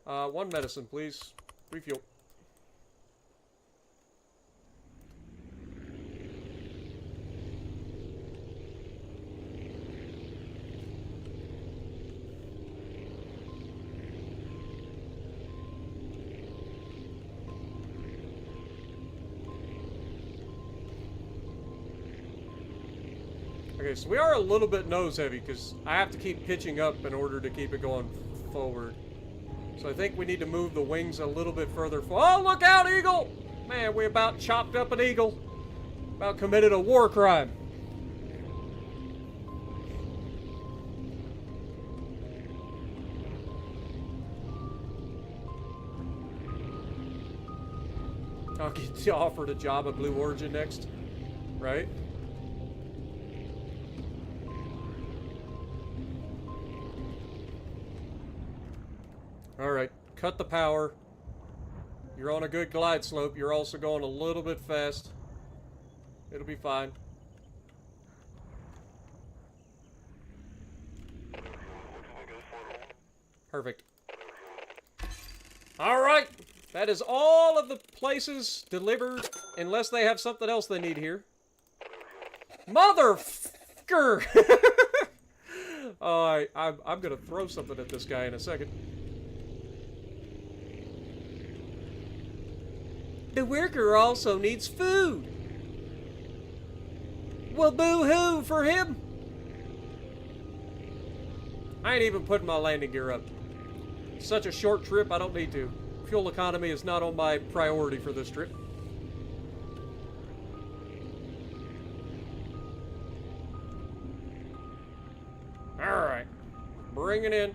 One medicine, please. Refuel. Okay, so we are a little bit nose heavy because I have to keep pitching up in order to keep it going forward. So I think we need to move the wings a little bit further forward. Oh, look out, eagle! Man, we about chopped up an eagle. About committed a war crime. I'll get offered a job at Blue Origin next, right? Alright, cut the power. You're on a good glide slope. You're also going a little bit fast. It'll be fine. Perfect. Alright, that is all of the places delivered, unless they have something else they need here. Motherfucker! I'm gonna throw something at this guy in a second. The worker also needs food. Well, boo-hoo for him. I ain't even putting my landing gear up. It's such a short trip, I don't need to. Fuel economy is not on my priority for this trip. Alright. Bring it in.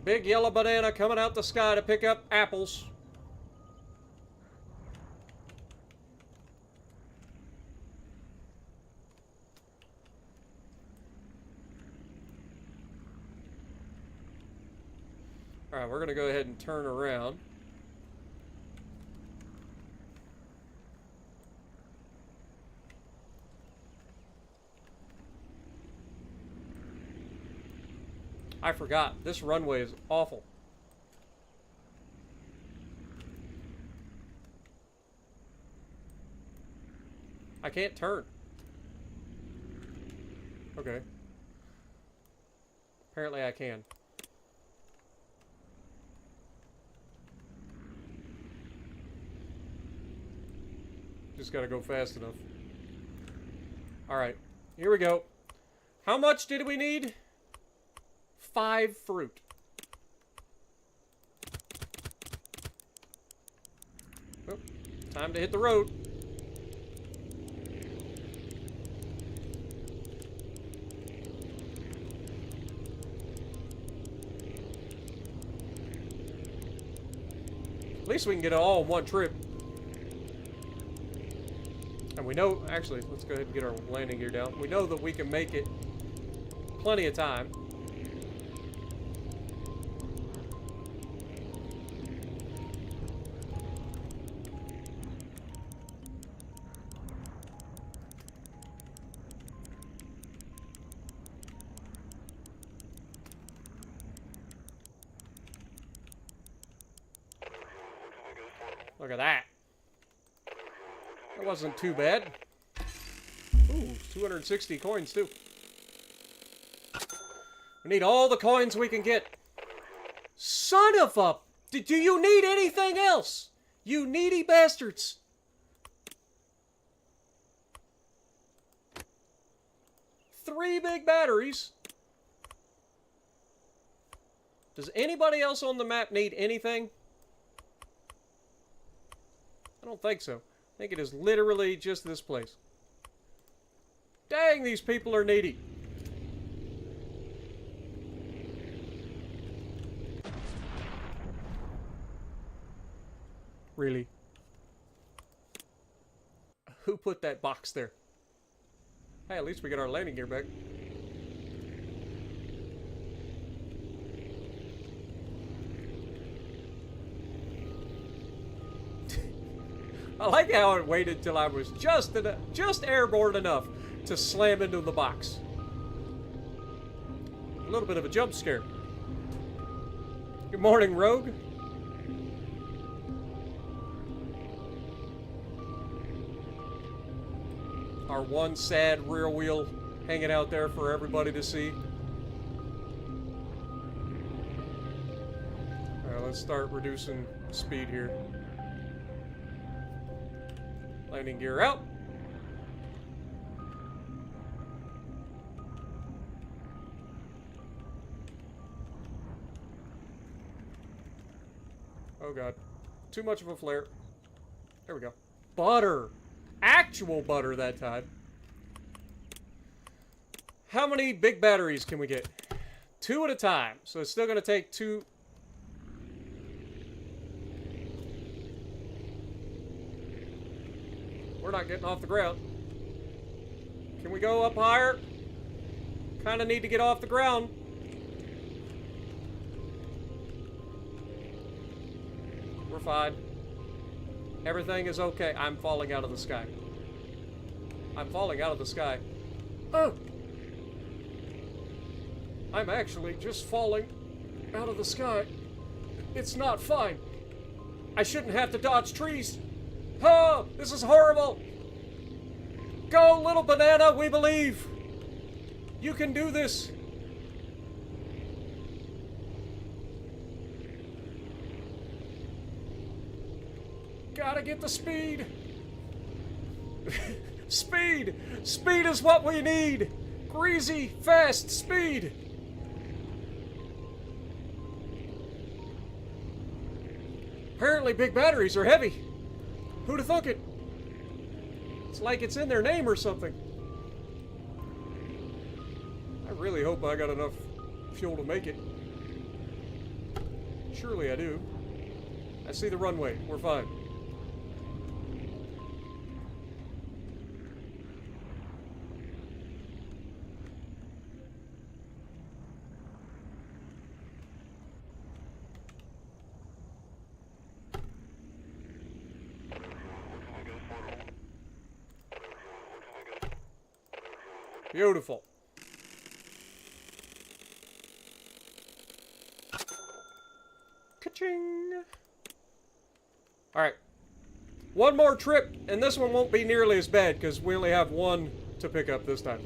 Big yellow banana coming out the sky to pick up apples. Alright, we're going to go ahead and turn around. I forgot. This runway is awful. I can't turn. Okay. Apparently I can. Just gotta go fast enough. Alright, here we go. How much did we need? 5 fruit. Oh, time to hit the road. least we can get it all in one trip. And we know, actually, let's go ahead and get our landing gear down. We know that we can make it plenty of time. Look at that. That wasn't too bad. Ooh, 260 coins too. We need all the coins we can get. Son of a... Do you need anything else? You needy bastards. Three big batteries. Does anybody else on the map need anything? I don't think so. I think it is literally just this place. Dang, these people are needy. Really? Who put that box there? Hey, at least we got our landing gear back. I like how it waited till I was just airborne enough to slam into the box. A little bit of a jump scare. Good morning, Rogue. Our one sad rear wheel hanging out there for everybody to see. Alright, let's start reducing speed here. Landing gear out. Oh god. Too much of a flare. There we go. Butter. Actual butter that time. How many big batteries can we get? 2 at a time. So it's still going to take 2... We're not getting off the ground. Can we go up higher? Kind of need to get off the ground. We're fine. Everything is okay. I'm falling out of the sky. I'm falling out of the sky. Oh! I'm actually just falling out of the sky. It's not fine. I shouldn't have to dodge trees. Oh, this is horrible. Go, little banana, we believe. You can do this. Gotta get the speed. Speed. Speed is what we need. Greasy, fast speed. Apparently big batteries are heavy. Who'd have thunk it? It's like it's in their name or something. I really hope I got enough fuel to make it. Surely I do. I see the runway. We're fine. Beautiful. Ka-ching. Alright. One more trip, and this one won't be nearly as bad, because we only have one to pick up this time.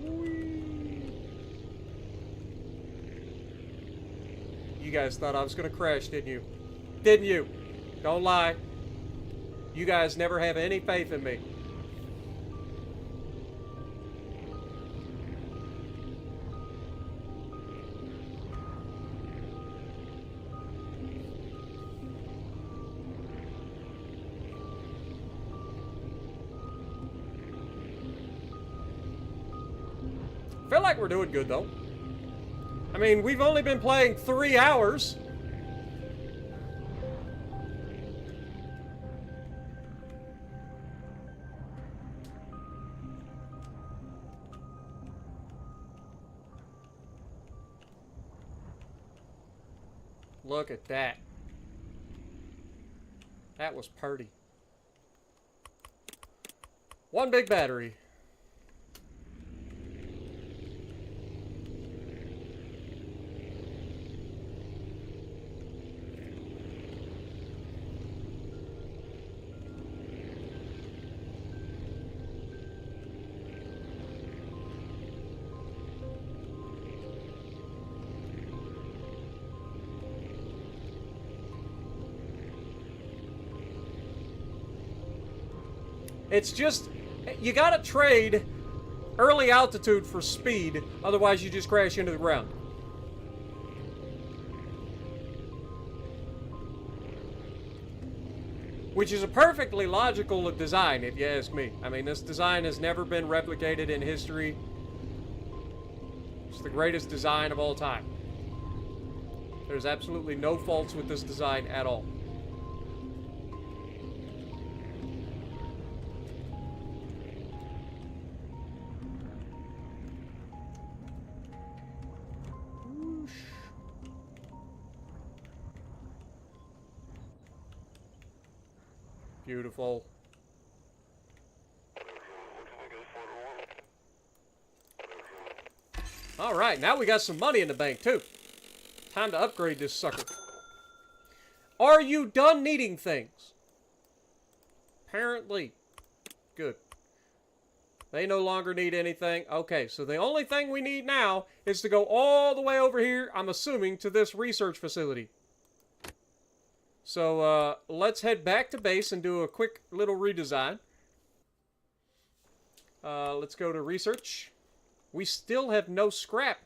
Whee. You guys thought I was going to crash, didn't you? Didn't you? Don't lie. You guys never have any faith in me. Feel like we're doing good though. I mean, we've only been playing 3 hours. Look at that. That was purty. One big battery. It's just, you gotta trade early altitude for speed, otherwise you just crash into the ground. Which is a perfectly logical design, if you ask me. I mean, this design has never been replicated in history. It's the greatest design of all time. There's absolutely no faults with this design at all. Beautiful. Alright, now we got some money in the bank, too. Time to upgrade this sucker. Are you done needing things? Apparently. Good. They no longer need anything. Okay, so the only thing we need now is to go all the way over here, I'm assuming, to this research facility. So, let's head back to base and do a quick little redesign. Let's go to research. We still have no scrap.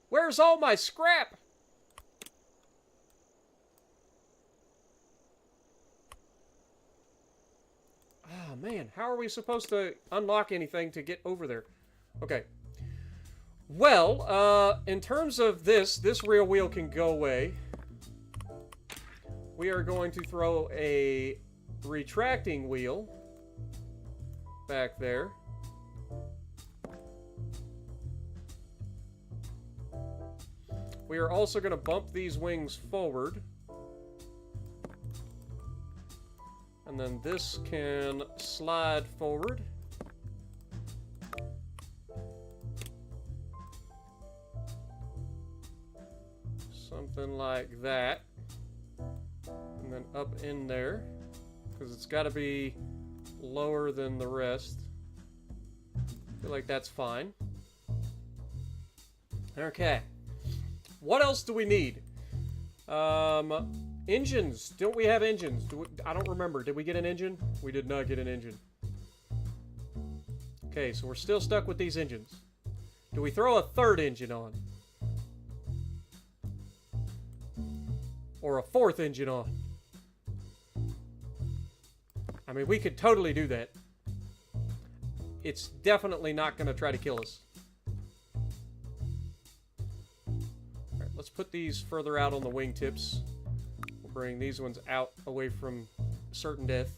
Where's all my scrap? Oh, man. How are we supposed to unlock anything to get over there? Okay. Well, in terms of this rear wheel can go away. We are going to throw a retracting wheel back there. We are also going to bump these wings forward. And then this can slide forward. Something like that. And then up in there, because it's got to be lower than the rest. I feel like that's fine. Okay. What else do we need? Engines. Don't we have engines? I don't remember. Did we get an engine? We did not get an engine. Okay, so we're still stuck with these engines. Do we throw a third engine on? Or a fourth engine on? I mean, we could totally do that. It's definitely not going to try to kill us. Alright, let's put these further out on the wingtips. We'll bring these ones out away from certain death.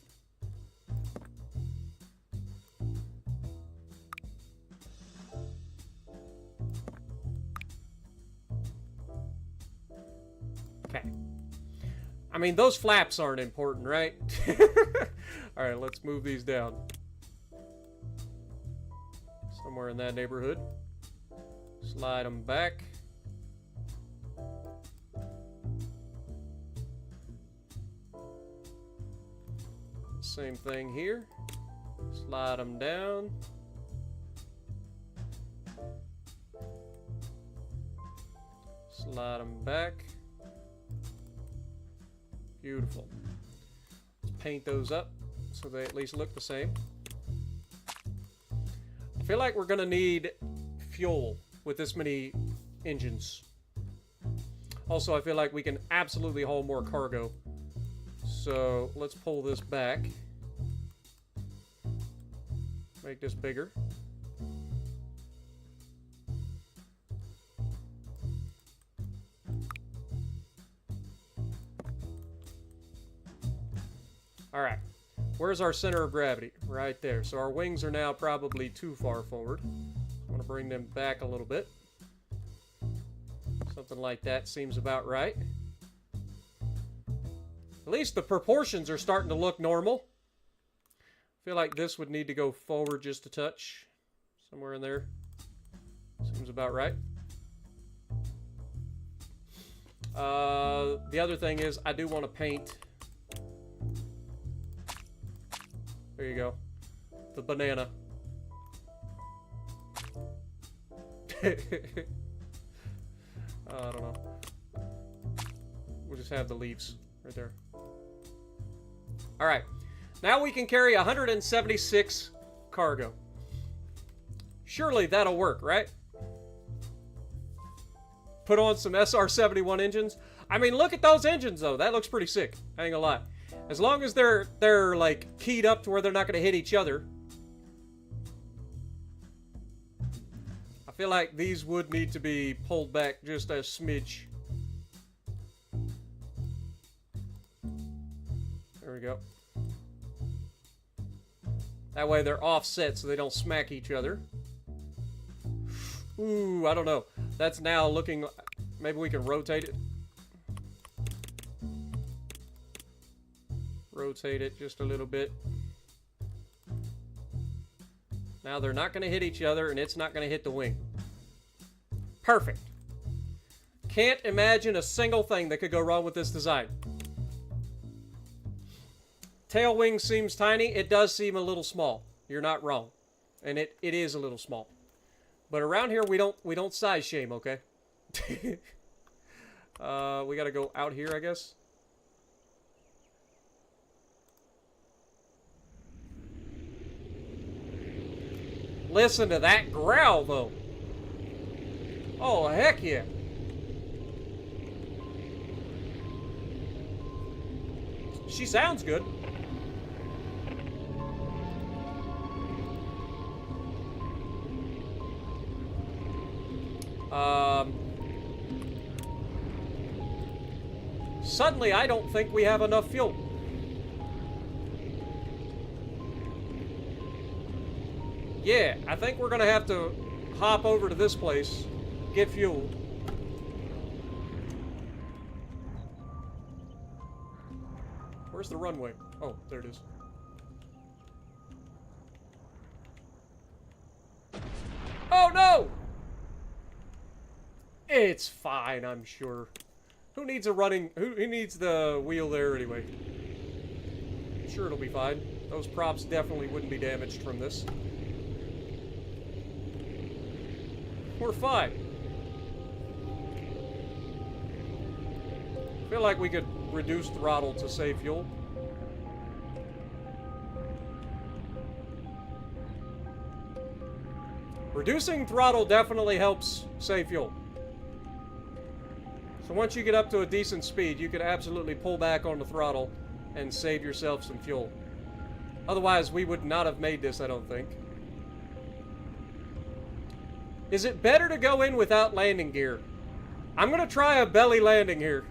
Okay. I mean, those flaps aren't important, right? Alright, let's move these down. Somewhere in that neighborhood. Slide them back. Same thing here. Slide them down. Slide them back. Beautiful. Let's paint those up so they at least look the same. I feel like we're gonna need fuel with this many engines. Also, I feel like we can absolutely haul more cargo. So let's pull this back. Make this bigger. Alright. Where's our center of gravity? Right there. So our wings are now probably too far forward. I'm going to bring them back a little bit. Something like that seems about right. At least the proportions are starting to look normal. I feel like this would need to go forward just a touch. Somewhere in there. Seems about right. The other thing is, I do want to paint. There you go. The banana. I don't know. We'll just have the leaves right there. Alright. Now we can carry 176 cargo. Surely that'll work, right? Put on some SR-71 engines. I mean, look at those engines, though. That looks pretty sick. I ain't gonna lie. As long as they're like, keyed up to where they're not gonna hit each other. I feel like these would need to be pulled back just a smidge. There we go. That way they're offset so they don't smack each other. Ooh, I don't know. That's now looking... Maybe we can rotate it. Rotate it just a little bit. Now they're not going to hit each other, and it's not going to hit the wing. Perfect. Can't imagine a single thing that could go wrong with this design. Tail wing seems tiny. It does seem a little small. You're not wrong. And it is a little small. But around here, we don't size shame, okay? We gotta go out here, I guess. Listen to that growl, though. Oh, heck yeah. She sounds good. Suddenly, I don't think we have enough fuel. Yeah, I think we're gonna have to hop over to this place, get fuel. Where's the runway? Oh, there it is. Oh no! It's fine, I'm sure. Who needs a running... Who needs the wheel there anyway? I'm sure it'll be fine. Those props definitely wouldn't be damaged from this. We're fine. I feel like we could reduce throttle to save fuel. Reducing throttle definitely helps save fuel. So once you get up to a decent speed, you could absolutely pull back on the throttle and save yourself some fuel. Otherwise, we would not have made this, I don't think. Is it better to go in without landing gear? I'm going to try a belly landing here.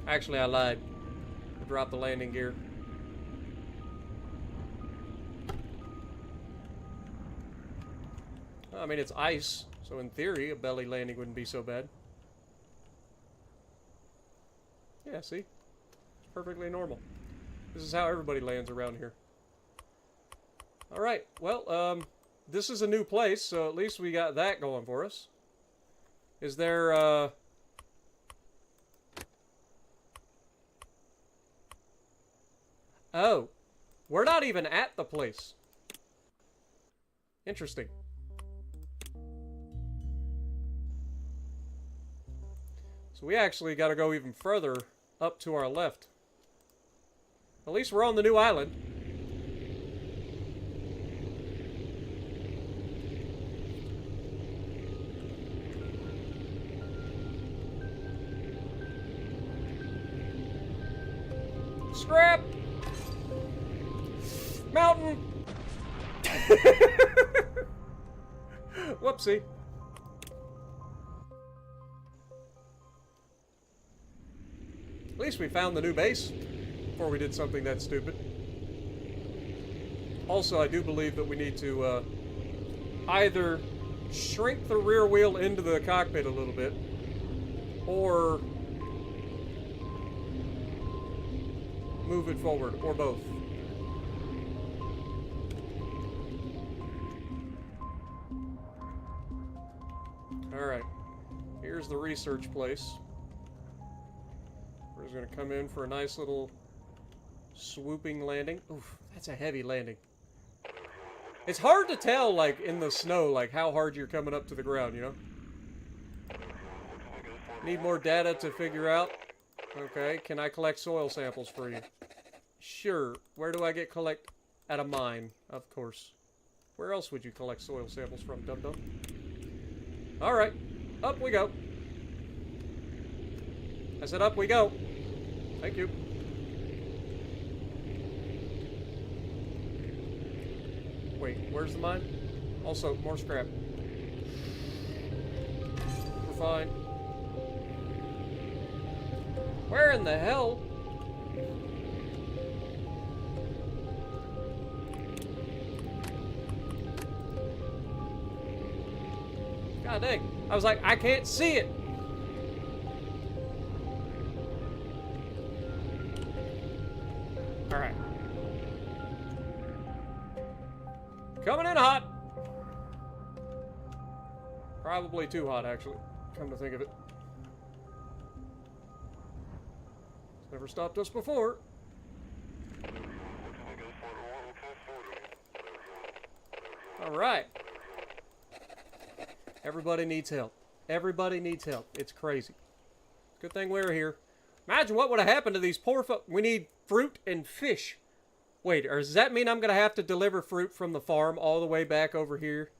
Actually, I lied. I dropped the landing gear. I mean, it's ice, so in theory, a belly landing wouldn't be so bad. Yeah, see? It's perfectly normal. This is how everybody lands around here. Alright, well, this is a new place, so at least we got that going for us. Is there, Oh, we're not even at the place. Interesting. So we actually got to go even further up to our left. At least we're on the new island. Scrap! Mountain! Whoopsie. least we found the new base before we did something that stupid. Also, I do believe that we need to either shrink the rear wheel into the cockpit a little bit, or move it forward, or both. Alright, here's the research place. We're just going to come in for a nice little swooping landing. Oof, that's a heavy landing. It's hard to tell, like, in the snow, like, how hard you're coming up to the ground, you know? Need more data to figure out. Okay, can I collect soil samples for you? Sure. Where do I get collect? At a mine, of course. Where else would you collect soil samples from, dum-dum? Alright, up we go. I said up we go. Thank you. Wait, where's the mine? Also, more scrap. We're fine. Where in the hell? God dang. I was like, I can't see it. Alright. Coming in hot. Probably too hot, actually. Come to think of it. It's never stopped us before. Alright. Everybody needs help. Everybody needs help. It's crazy. Good thing we're here. Imagine what would have happened to these poor folk. We need fruit and fish. Wait, or does that mean I'm going to have to deliver fruit from the farm all the way back over here?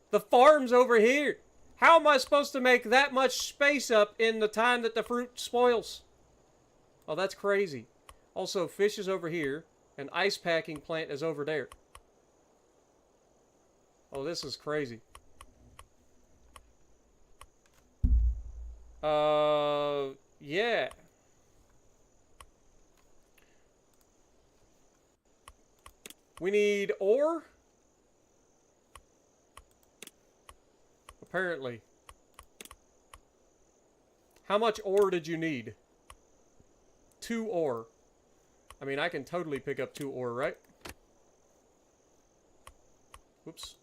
The farm's over here. How am I supposed to make that much space up in the time that the fruit spoils? Oh, that's crazy. Also, fish is over here, and ice packing plant is over there. Oh, this is crazy. Yeah. We need ore? Apparently. How much ore did you need? 2 ore. I mean, I can totally pick up 2 ore, right? Whoops.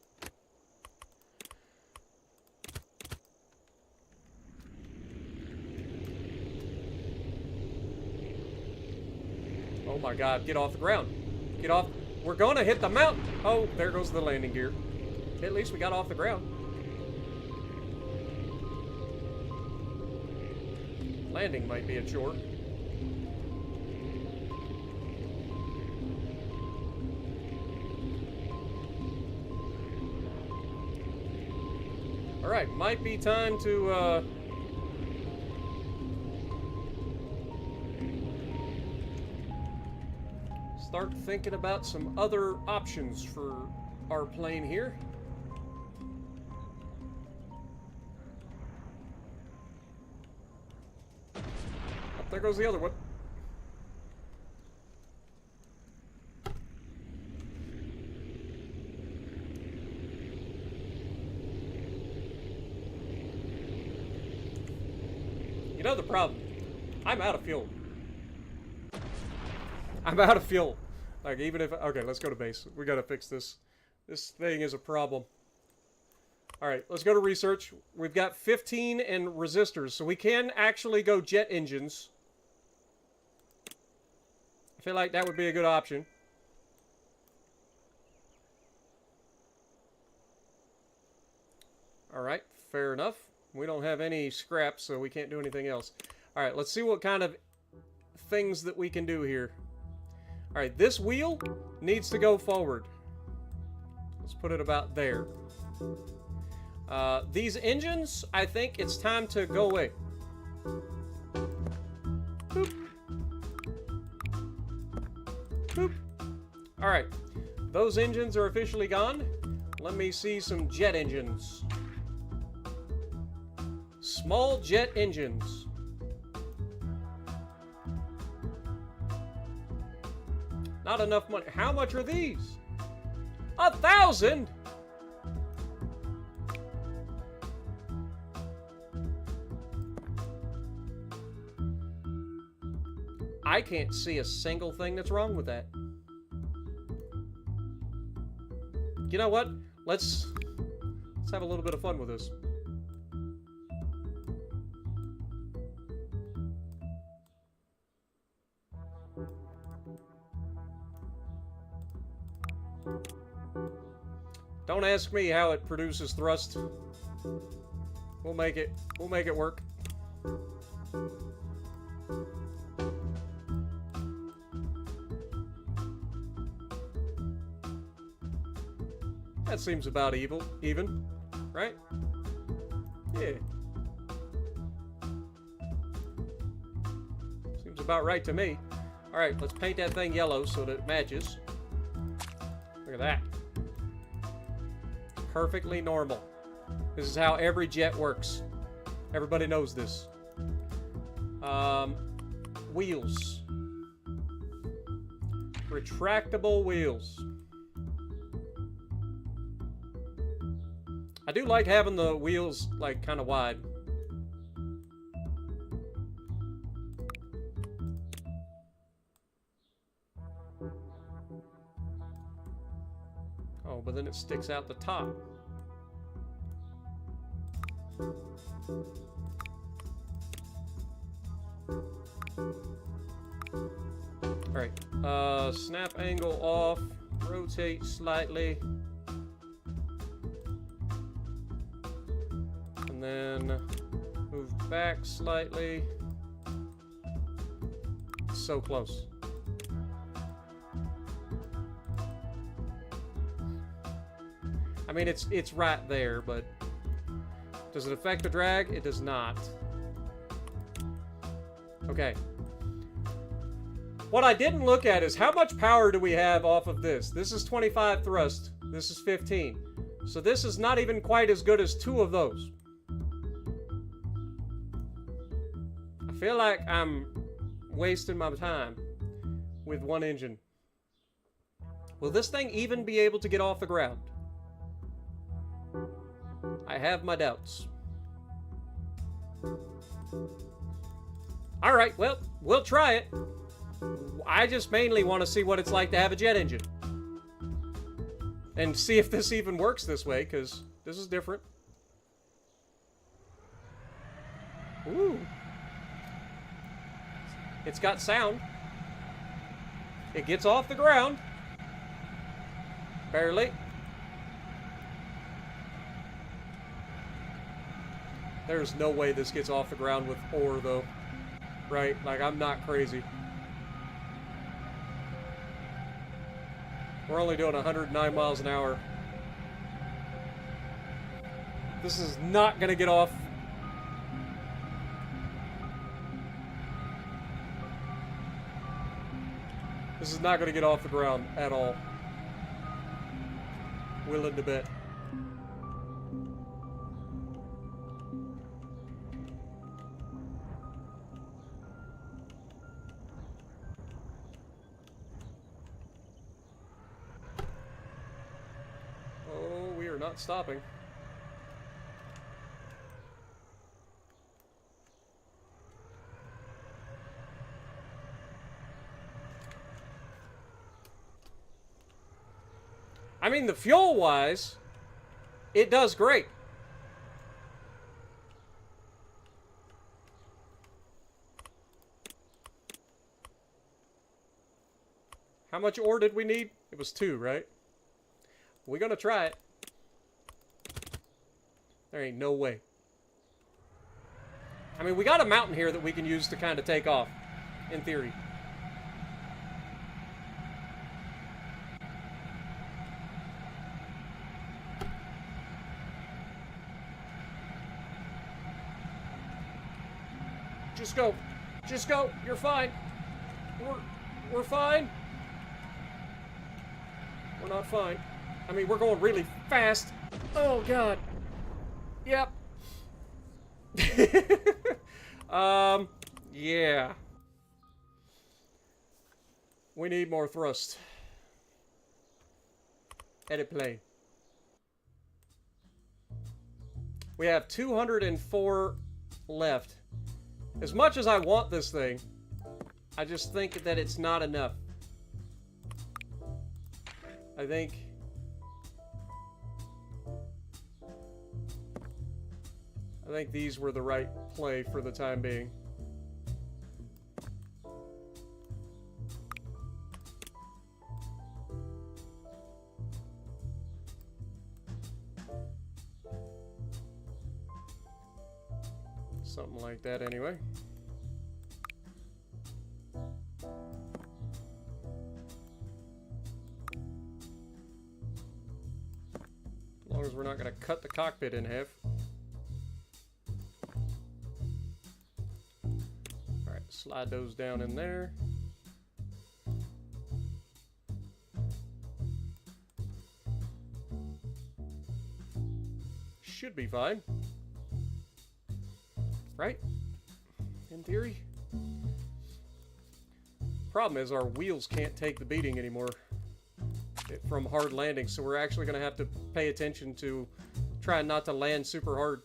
Oh my god, get off the ground. Get off. We're gonna hit the mountain. Oh, there goes the landing gear. At least we got off the ground. Landing might be a chore. Alright, might be time to, start thinking about some other options for our plane here. Oh, there goes the other one. You know the problem? I'm out of fuel. I'm out of fuel. Like, even if... Okay, let's go to base. We gotta fix this. This thing is a problem. Alright, let's go to research. We've got 15 and resistors, so we can actually go jet engines. I feel like that would be a good option. Alright, fair enough. We don't have any scraps, so we can't do anything else. Alright, let's see what kind of things that we can do here. Alright, this wheel needs to go forward. Let's put it about there. These engines, I think it's time to go away. Boop. Boop. Alright, those engines are officially gone. Let me see some jet engines. Small jet engines. Not enough money. How much are these? 1,000? I can't see a single thing that's wrong with that. You know what? Let's have a little bit of fun with this. Don't ask me how it produces thrust. We'll make it work. That seems about even, right? Yeah. Seems about right to me. Alright, let's paint that thing yellow so that it matches. Look at that. Perfectly normal. This is how every jet works. Everybody knows this. Wheels. Retractable wheels. I do like having the wheels, like, kind of wide. Oh, but then it sticks out the top. Alright, snap angle off, rotate slightly. And then move back slightly. So close. I mean, it's right there, but does it affect the drag? It does not. Okay. What I didn't look at is how much power do we have off of this? This is 25 thrust. This is 15. So this is not even quite as good as 2 of those. I feel like I'm wasting my time with 1 engine. Will this thing even be able to get off the ground? I have my doubts. Alright, well, we'll try it. I just mainly want to see what it's like to have a jet engine. And see if this even works this way, because this is different. Ooh. It's got sound. It gets off the ground. Barely. There's no way this gets off the ground with ore, though. Right? Like, I'm not crazy. We're only doing 109 miles an hour. This is not gonna get off. This is not gonna get off the ground at all. Willing to bet. Not stopping. I mean, the fuel-wise, it does great. How much ore did we need? It was 2, right? We're gonna try it. There ain't no way. I mean, we got a mountain here that we can use to kind of take off, in theory. Just go. Just go. You're fine. We're fine. We're not fine. I mean, we're going really fast. Oh, God. Yep. Yeah. We need more thrust. Edit plane. We have 204 left. As much as I want this thing, I just think that it's not enough. I think these were the right play for the time being. Something like that anyway. As long as we're not going to cut the cockpit in half. Alright, slide those down in there. Should be fine. Right? In theory. Problem is our wheels can't take the beating anymore from hard landing, so we're actually going to have to pay attention to trying not to land super hard.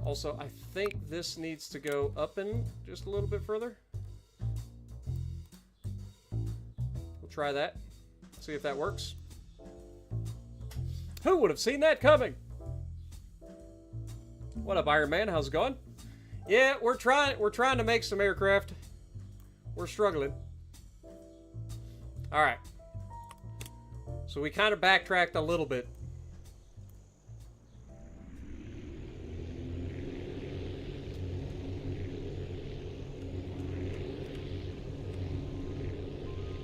Also, I think this needs to go up and just a little bit further. We'll try that. See if that works. Who would have seen that coming? What up, Iron Man? How's it going? Yeah, we're trying to make some aircraft. We're struggling. All right. So we kind of backtracked a little bit.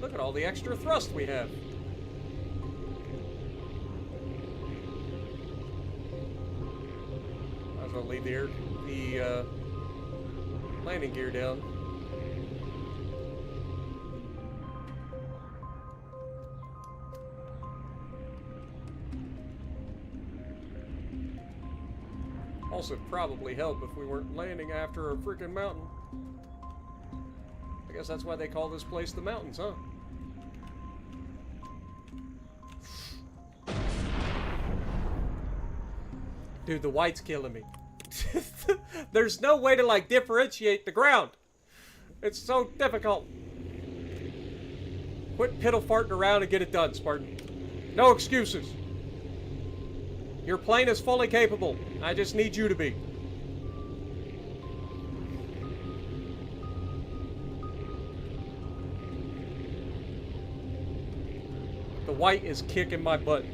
Look at all the extra thrust we have. Might as well leave the landing gear down. Also, probably help if we weren't landing after a freaking mountain. I guess that's why they call this place the mountains, huh? Dude, the white's killing me. There's no way to, like, differentiate the ground. It's so difficult. Quit piddle farting around and get it done, Spartan. No excuses. Your plane is fully capable. I just need you to be. The white is kicking my butt.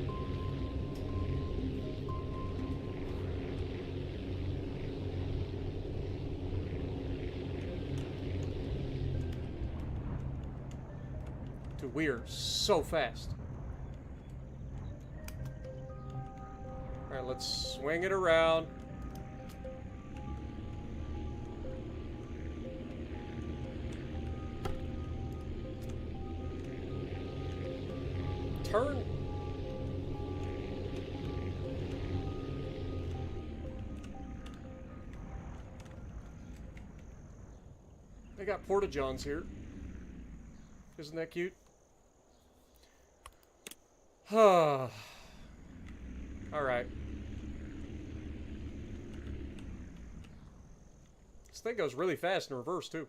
Dude, we are so fast. Alright, let's swing it around. Turn. They got porta-johns here. Isn't that cute? Alright. This thing goes really fast in reverse, too.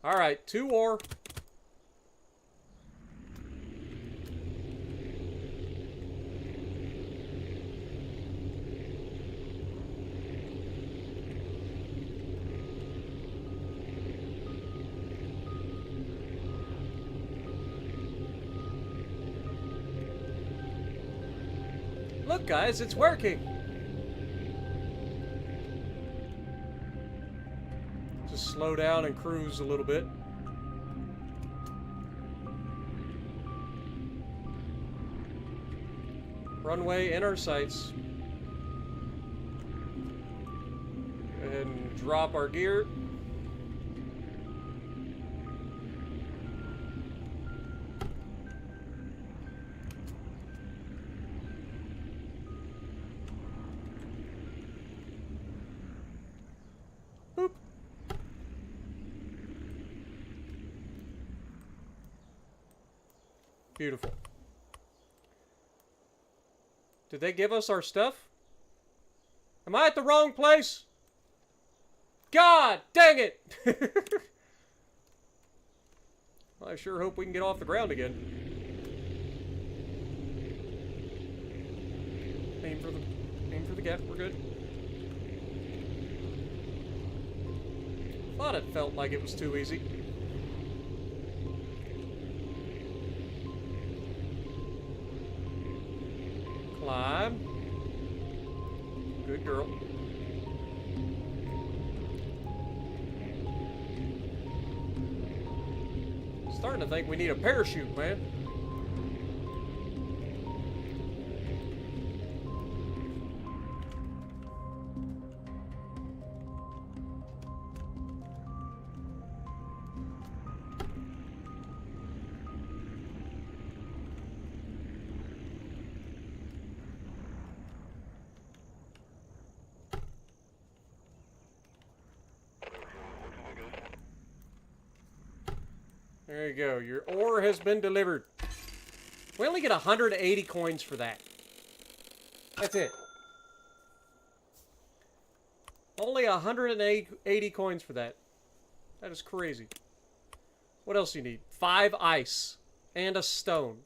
Alright, 2 ore. Look, guys, it's working. Just slow down and cruise a little bit. Runway in our sights. Go ahead and drop our gear. Beautiful. Did they give us our stuff? Am I at the wrong place? God dang it! Well, I sure hope we can get off the ground again. Aim for the gap. We're good. Thought it felt like it was too easy. Climb. Good girl. Starting to think we need a parachute, man. There you go. Your ore has been delivered. We only get 180 coins for that. That's it. Only 180 coins for that. That is crazy. What else do you need? 5 ice. And a stone.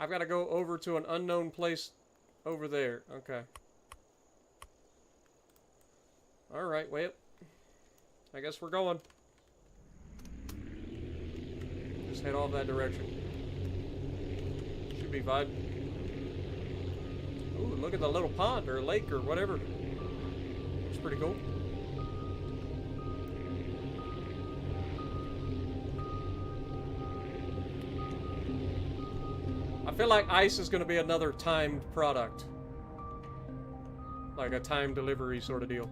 I've got to go over to an unknown place over there. Okay. Alright, well, I guess we're going. Just head off that direction. Should be fine. Ooh, look at the little pond or lake or whatever. Looks pretty cool. I feel like ice is going to be another timed product. Like a timed delivery sort of deal.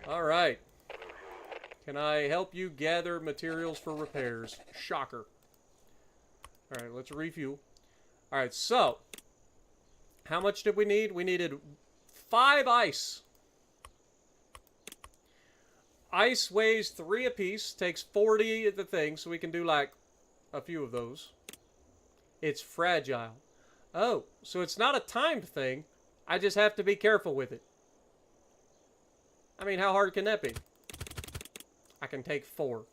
Alright. Can I help you gather materials for repairs? Shocker. Alright, let's refuel. Alright, so. How much did we need? We needed 5 ice. Ice weighs 3 apiece. Takes 40 of the thing, so we can do like a few of those. It's fragile. Oh, so it's not a timed thing. I just have to be careful with it. I mean, how hard can that be? I can take 4.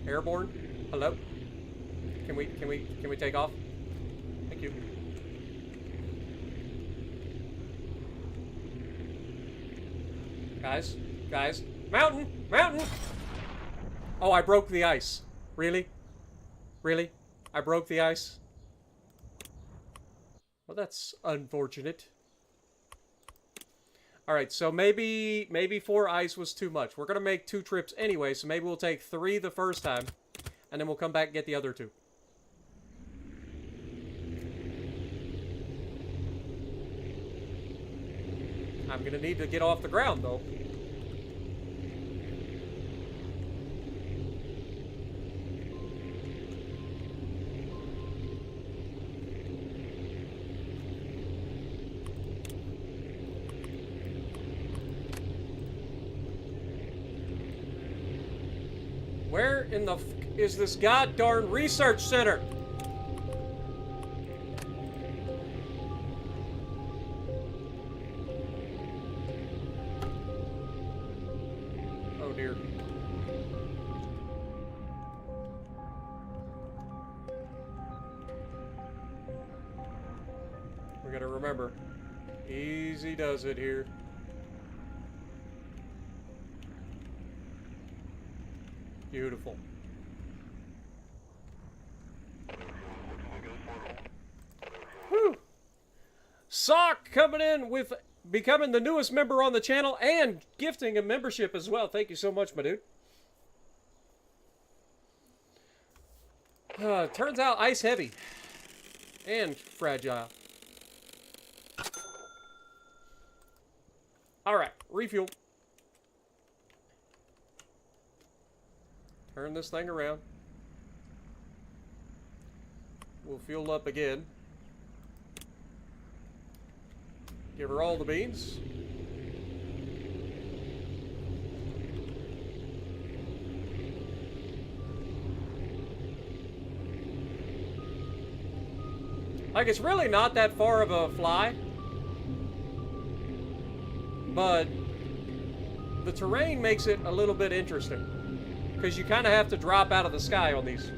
Airborne? Hello? Can we take off? Thank you. Guys, mountain! Oh, I broke the ice. Really? Really? I broke the ice? Well, that's unfortunate. Alright, so maybe 4 ice was too much. We're going to make 2 trips anyway, so maybe we'll take 3 the first time, and then we'll come back and get the other 2. I'm going to need to get off the ground, though. Where in the f is this goddamn research center? Oh dear. We gotta remember, easy does it here. Beautiful. Whew. Sock coming in with becoming the newest member on the channel and gifting a membership as well. Thank you so much, my dude. Turns out ice heavy and fragile. Alright, refuel. Turn this thing around. We'll fuel up again. Give her all the beans. Like, it's really not that far of a fly, but the terrain makes it a little bit interesting, because you kind of have to drop out of the sky on these.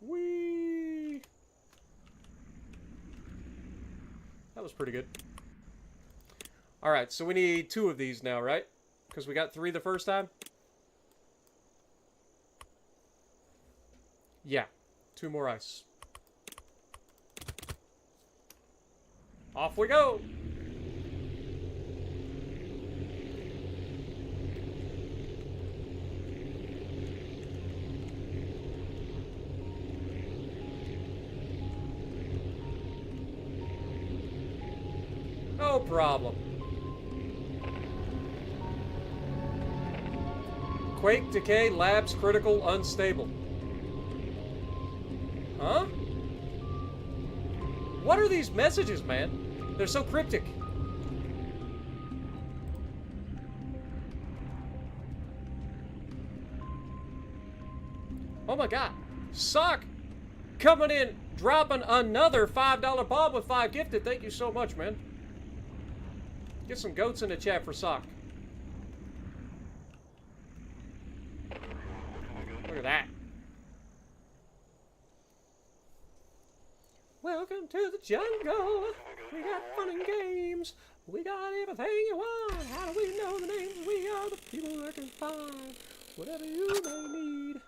Whee! That was pretty good. Alright, so we need 2 of these now, right? Because we got 3 the first time? Yeah. 2 more ice. Off we go! No problem. Quake, decay, labs, critical, unstable. Huh? What are these messages, man? They're so cryptic. Oh my god. Sock coming in, dropping another $5 bomb with 5 gifted. Thank you so much, man. Get some goats in the chat for Sock. Look at that. Welcome to the jungle. We got fun and games. We got everything you want. How do we know the names? We are the people that can find whatever you may need.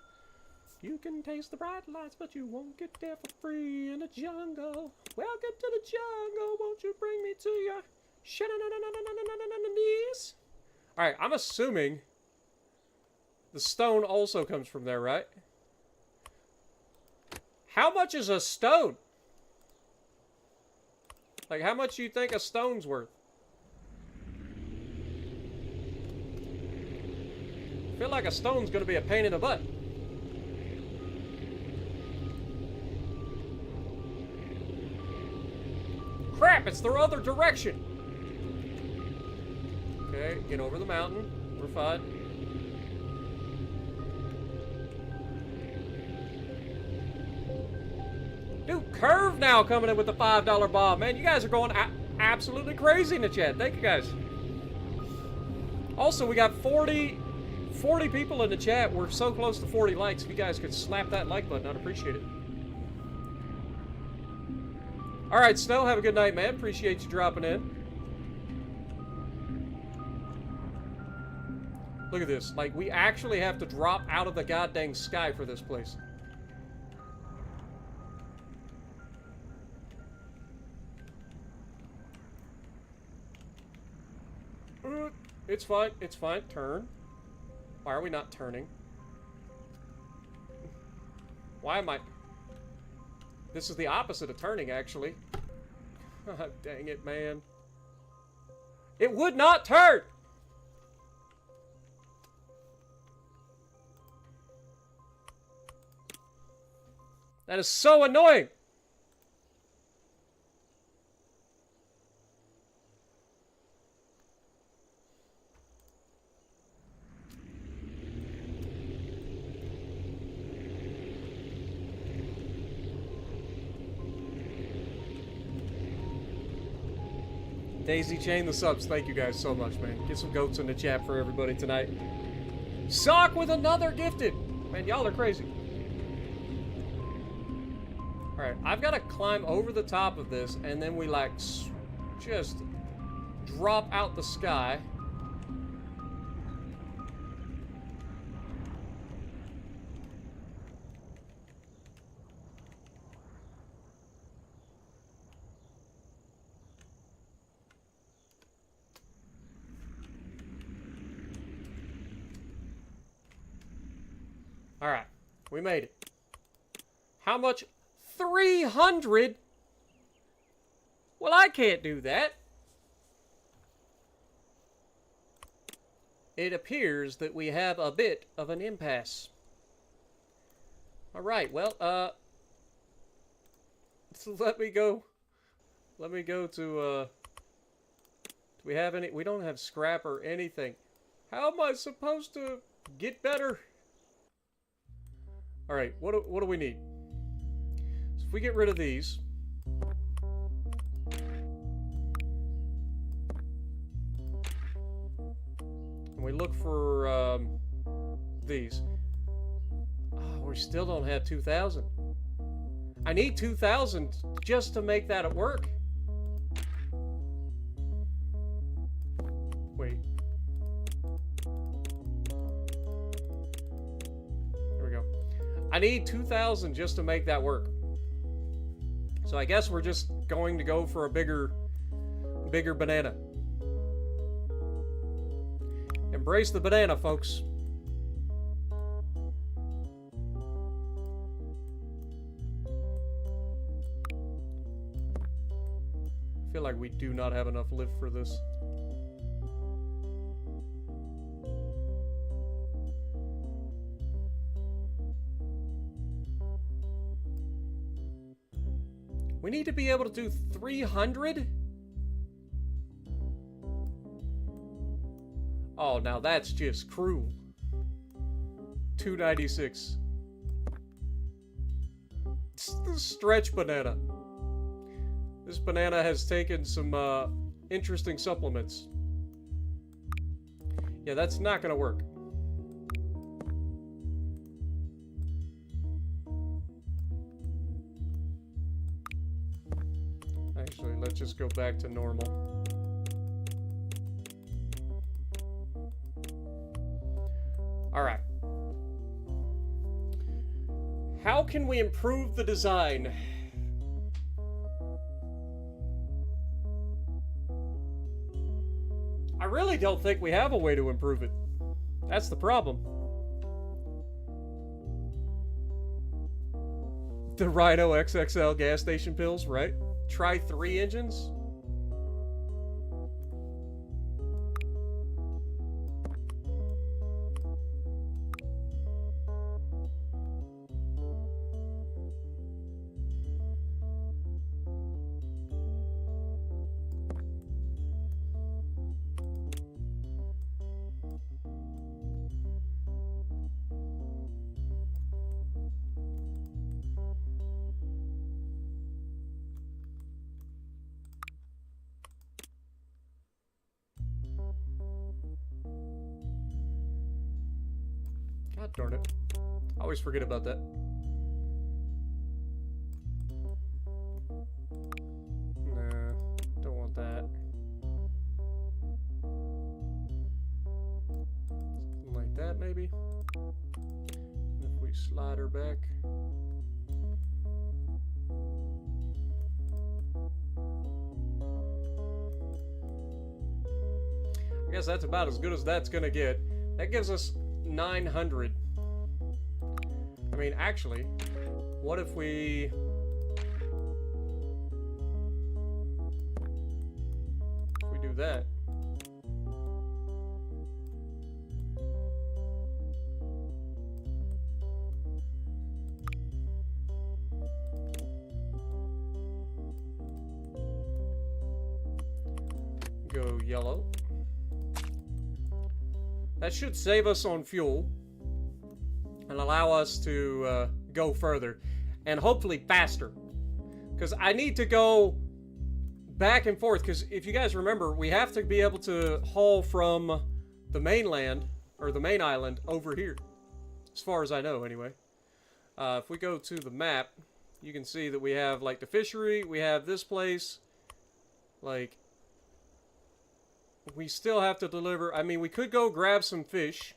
You can taste the bright lights, but you won't get there for free in the jungle. Welcome to the jungle. Won't you bring me to your knees? Alright, I'm assuming the stone also comes from there, right? How much is a stone? Like, how much do you think a stone's worth? I feel like a stone's gonna be a pain in the butt. Crap, it's the other direction. Okay, get over the mountain. We're fine. Dude, Curve now coming in with the $5 bomb. Man, you guys are going absolutely crazy in the chat. Thank you, guys. Also, we got 40 people in the chat. We're so close to 40 likes. If you guys could slap that like button, I'd appreciate it. Alright, Snow, have a good night, man. Appreciate you dropping in. Look at this. Like, we actually have to drop out of the goddamn sky for this place. It's fine. It's fine. Turn. Why are we not turning? Why am I... This is the opposite of turning, actually. God dang it, man. It would not turn! That is so annoying! Daisy Chain the subs. Thank you guys so much, man. Get some goats in the chat for everybody tonight. Sock with another gifted. Man, y'all are crazy. Alright, I've got to climb over the top of this, and then we, like, just drop out the sky. Alright, we made it. How much? 300? Well, I can't do that. It appears that we have a bit of an impasse. Alright, well, so let me go to, do we have any? We don't have scrap or anything. How am I supposed to get better? Alright, what do we need? So if we get rid of these. And we look for, these. Oh, we still don't have 2,000. I need 2,000 just to make that at work. Wait. I need 2,000 just to make that work. So I guess we're just going to go for a bigger banana. Embrace the banana, folks. I feel like we do not have enough lift for this. We need to be able to do 300? Oh, now that's just cruel. 296. It's the stretch banana. This banana has taken some interesting supplements. Yeah, that's not gonna work. Actually, let's just go back to normal. Alright. How can we improve the design? I really don't think we have a way to improve it. That's the problem. The Rhino XXL gas station pills, right? Try 3 engines? God darn it. I always forget about that. Nah, don't want that. Something like that, maybe? And if we slide her back. I guess that's about as good as that's gonna get. That gives us 900. I mean, actually, what if we... do that? Go yellow. That should save us on fuel and allow us to go further and hopefully faster. Because I need to go back and forth, because if you guys remember, we have to be able to haul from the mainland, or the main island, over here. As far as I know, anyway. If we go to the map, you can see that we have, like, the fishery, we have this place. Like, we still have to deliver. I mean, we could go grab some fish,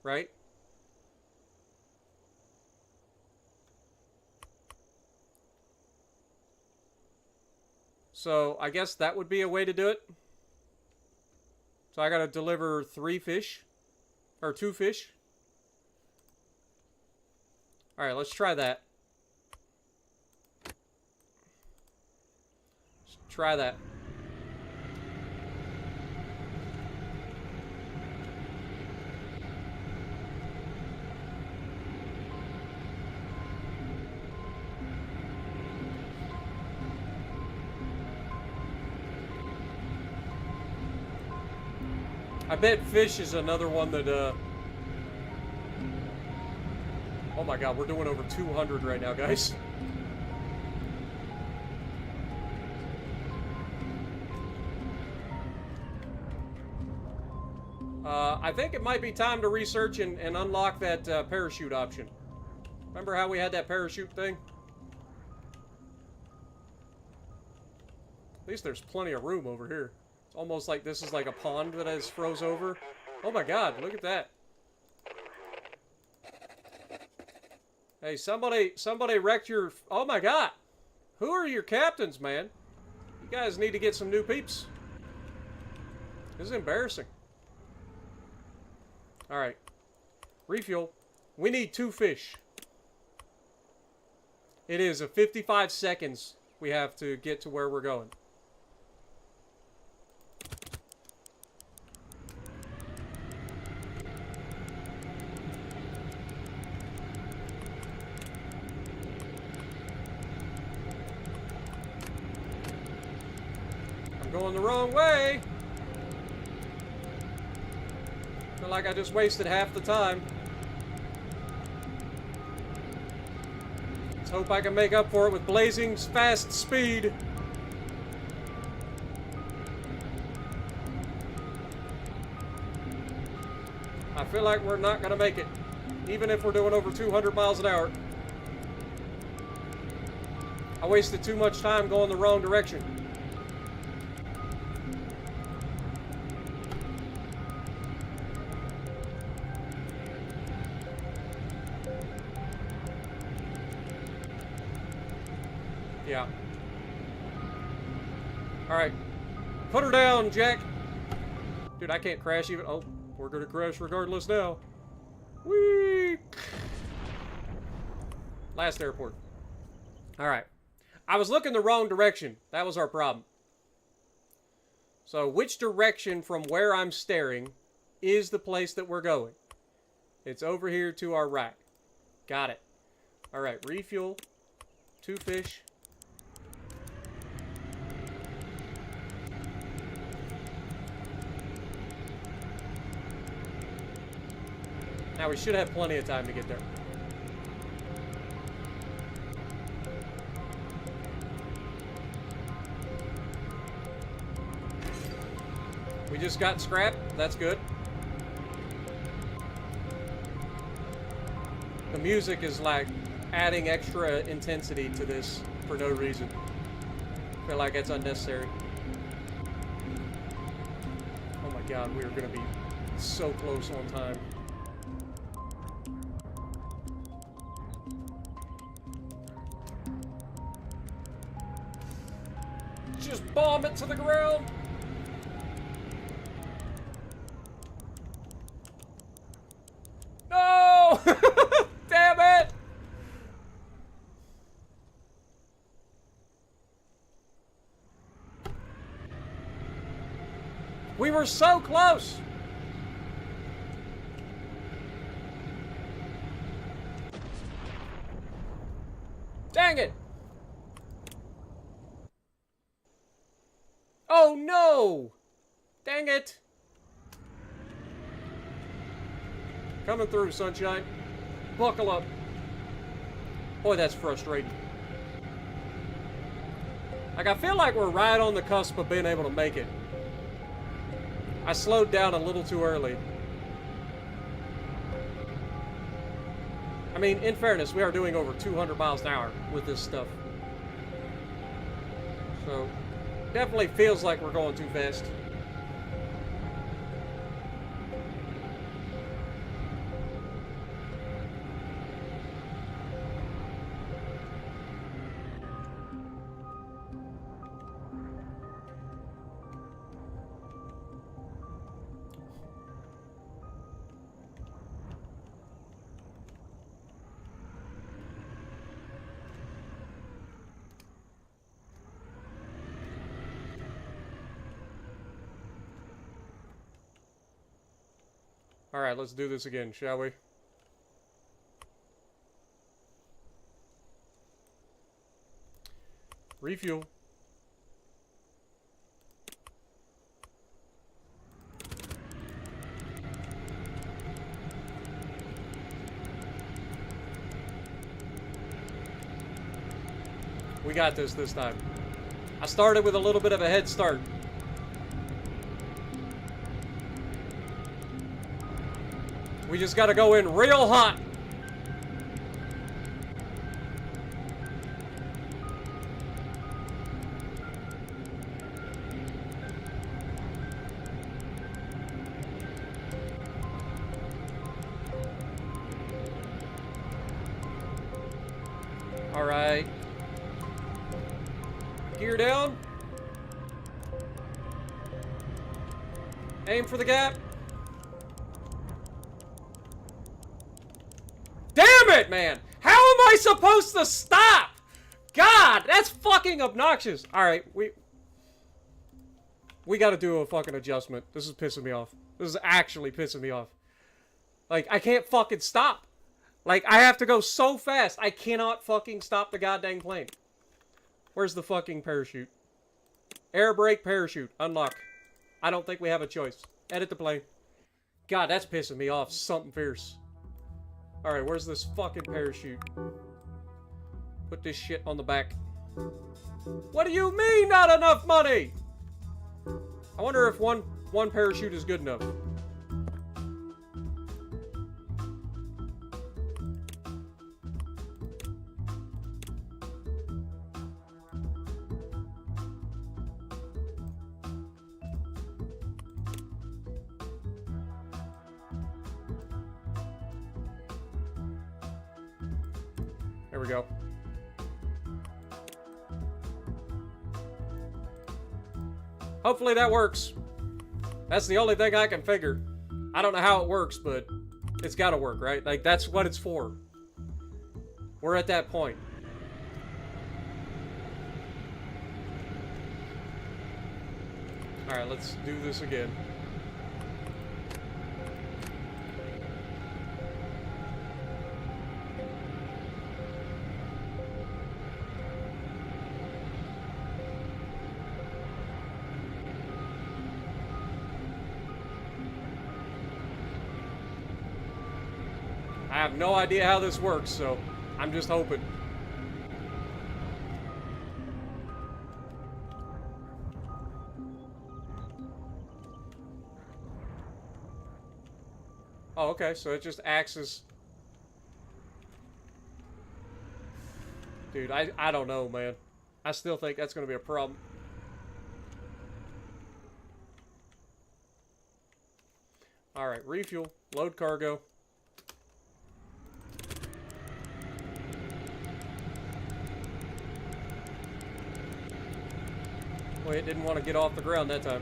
right? So, I guess that would be a way to do it. So, I gotta deliver 3 fish. Or 2 fish. Alright, let's try that. Let's try that. I bet fish is another one that, oh my god, we're doing over 200 right now, guys. I think it might be time to research and unlock that parachute option. Remember how we had that parachute thing? At least there's plenty of room over here. It's almost like this is like a pond that has froze over. Oh my god, look at that. Hey, somebody wrecked your... Oh my god! Who are your captains, man? You guys need to get some new peeps. This is embarrassing. Alright. Refuel. We need 2 fish. It is a 55 seconds we have to get to where we're going. I'm going the wrong way. Feel like I just wasted half the time. Let's hope I can make up for it with blazing fast speed. I feel like we're not going to make it, even if we're doing over 200 miles an hour. I wasted too much time going the wrong direction. Yeah. Alright. Put her down, Jack. Dude, I can't crash even. Oh, we're gonna crash regardless now. Whee! Last airport. Alright. I was looking the wrong direction. That was our problem. So, which direction from where I'm staring is the place that we're going? It's over here to our right. Got it. Alright, refuel. 2 fish. Now, we should have plenty of time to get there. We just got scrap. That's good. The music is like adding extra intensity to this for no reason. I feel like it's unnecessary. Oh my god, we are going to be so close on time. Just bomb it to the ground. No! Damn it! We were so close. Dang it! Oh no! Dang it! Coming through, sunshine. Buckle up. Boy, that's frustrating. Like, I feel like we're right on the cusp of being able to make it. I slowed down a little too early. I mean, in fairness, we are doing over 200 miles an hour with this stuff. So, definitely feels like we're going too fast. Alright, let's do this again, shall we? Refuel. We got this time. I started with a little bit of a head start. We just gotta go in real hot. All right. Gear down. Aim for the gap. Damn it, man! How am I supposed to stop? God, that's fucking obnoxious. Alright, we gotta do a fucking adjustment. This is pissing me off. This is actually pissing me off. Like, I can't fucking stop. Like, I have to go so fast, I cannot fucking stop the goddamn plane. Where's the fucking parachute? Air brake parachute. Unlock. I don't think we have a choice. Edit the plane. God, that's pissing me off. Something fierce. Alright, where's this fucking parachute? Put this shit on the back. What do you mean, not enough money? I wonder if one parachute is good enough. There we go. Hopefully that works. That's the only thing I can figure. I don't know how it works, but it's gotta work, right? Like, that's what it's for. We're at that point. Alright, let's do this again. I have no idea how this works, so I'm just hoping. Oh, okay, so it just acts as... Dude, I don't know, man. I still think that's going to be a problem. Alright, refuel, load cargo. Boy, it didn't want to get off the ground that time.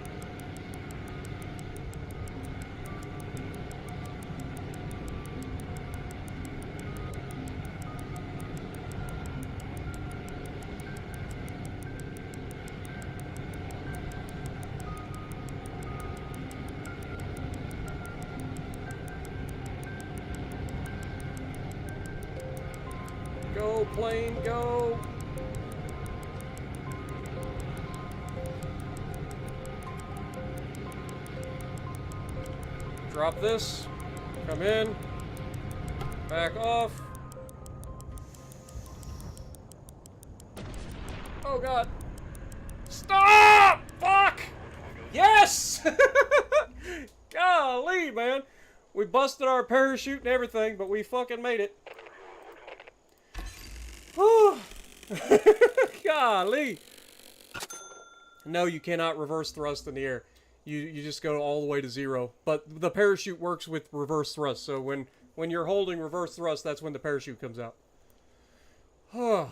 Go, plane, go! Drop this. Come in. Back off. Oh god. Stop! Fuck! Yes! Golly, man. We busted our parachute and everything, but we fucking made it. Whew. Golly. No, you cannot reverse thrust in the air. You just go all the way to 0. But the parachute works with reverse thrust. So when you're holding reverse thrust, that's when the parachute comes out. Oh.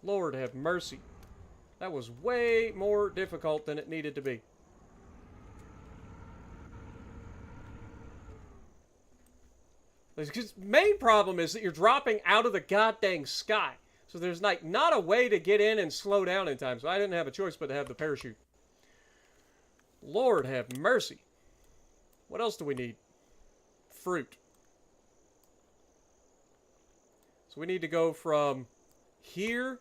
Lord have mercy. That was way more difficult than it needed to be. The main problem is that you're dropping out of the goddamn sky. So there's like not a way to get in and slow down in time. So I didn't have a choice but to have the parachute. Lord have mercy. What else do we need? Fruit. So we need to go from here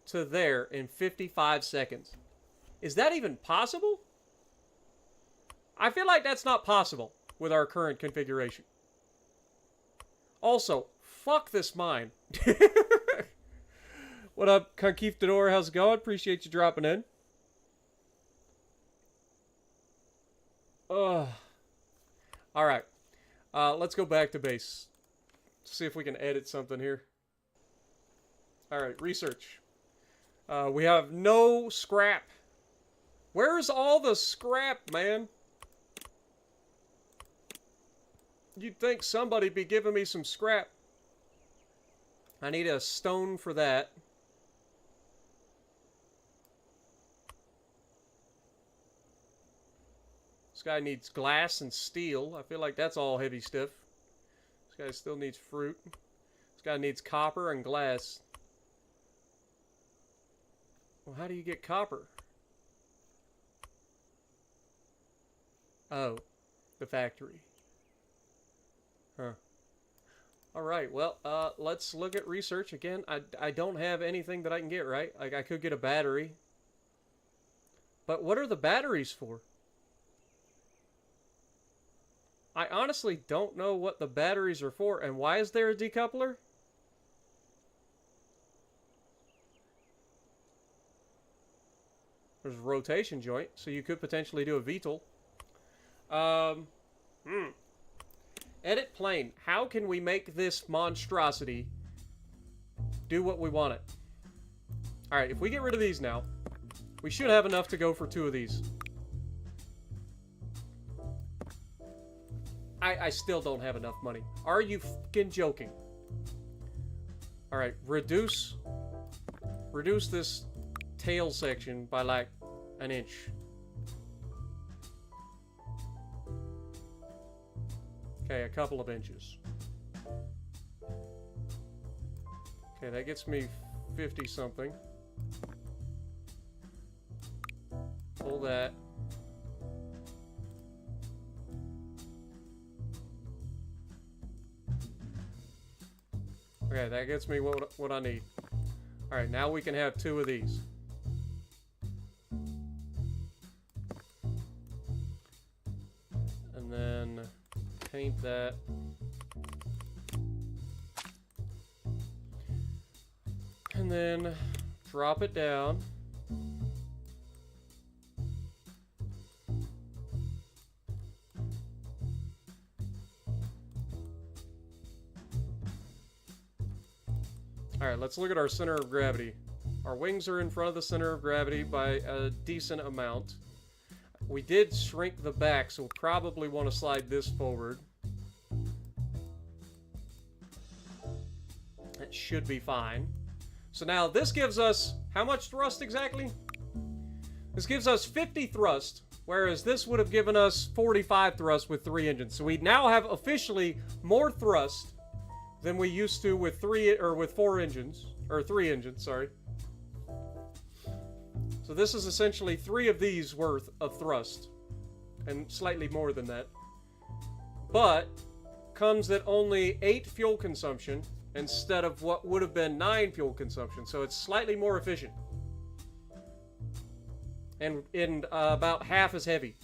to there in 55 seconds. Is that even possible? I feel like that's not possible with our current configuration. Also, fuck this mine. What up, Conquistador? How's it going? Appreciate you dropping in. Alright. Let's go back to base. See if we can edit something here. Alright, research. We have no scrap. Where's all the scrap, man? You'd think somebody'd be giving me some scrap. I need a stone for that. This guy needs glass and steel. I feel like that's all heavy stuff. This guy still needs fruit. This guy needs copper and glass. Well, how do you get copper? Oh, the factory. Huh. Alright, well, let's look at research again. I don't have anything that I can get, right? Like, I could get a battery. But what are the batteries for? I honestly don't know what the batteries are for. And why is there a decoupler? There's a rotation joint, so you could potentially do a VTOL. Edit plane. How can we make this monstrosity do what we want it? Alright, if we get rid of these now, we should have enough to go for 2 of these. I still don't have enough money. Are you fucking joking? Alright, reduce this tail section by like an inch. Okay, a couple of inches. Okay, that gets me 50 something. Pull that. Okay, that gets me what I need. Alright, now we can have 2 of these. And then paint that. And then drop it down. Alright, let's look at our center of gravity. Our wings are in front of the center of gravity by a decent amount. We did shrink the back, so we'll probably want to slide this forward. That should be fine. So now this gives us how much thrust exactly? This gives us 50 thrust, whereas this would have given us 45 thrust with 3 engines. So we now have officially more thrust than we used to with 4 engines, or 3 engines, sorry. So this is essentially 3 of these worth of thrust, and slightly more than that. But comes at only 8 fuel consumption instead of what would have been 9 fuel consumption, so it's slightly more efficient. And about half as heavy.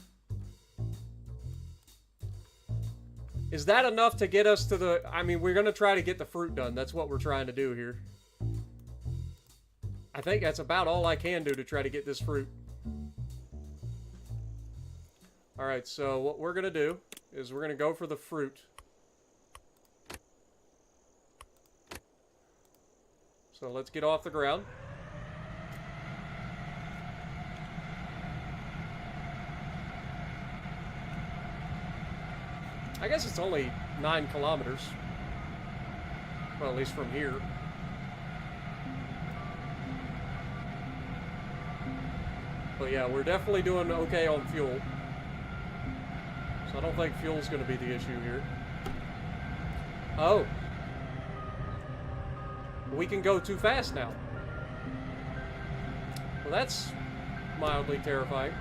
Is that enough to get us to the... I mean, we're going to try to get the fruit done. That's what we're trying to do here. I think that's about all I can do to try to get this fruit. Alright, so what we're going to do is we're going to go for the fruit. So let's get off the ground. I guess it's only 9 kilometers. Well, at least from here. But yeah, we're definitely doing okay on fuel. So I don't think fuel's going to be the issue here. Oh. We can go too fast now. Well, that's mildly terrifying.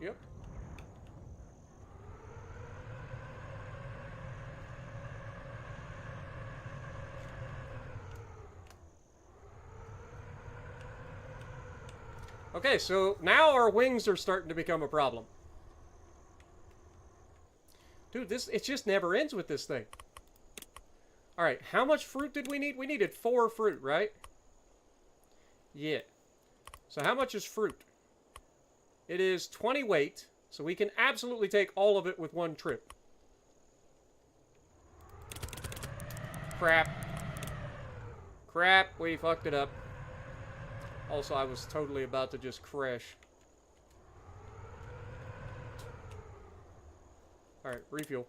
Yep. Okay, so now our wings are starting to become a problem. Dude, it just never ends with this thing. Alright, how much fruit did we need? We needed 4 fruit, right? Yeah. So how much is fruit? It is 20 weight, so we can absolutely take all of it with one trip. Crap. Crap, we fucked it up. Also, I was totally about to just crash. Alright, refuel.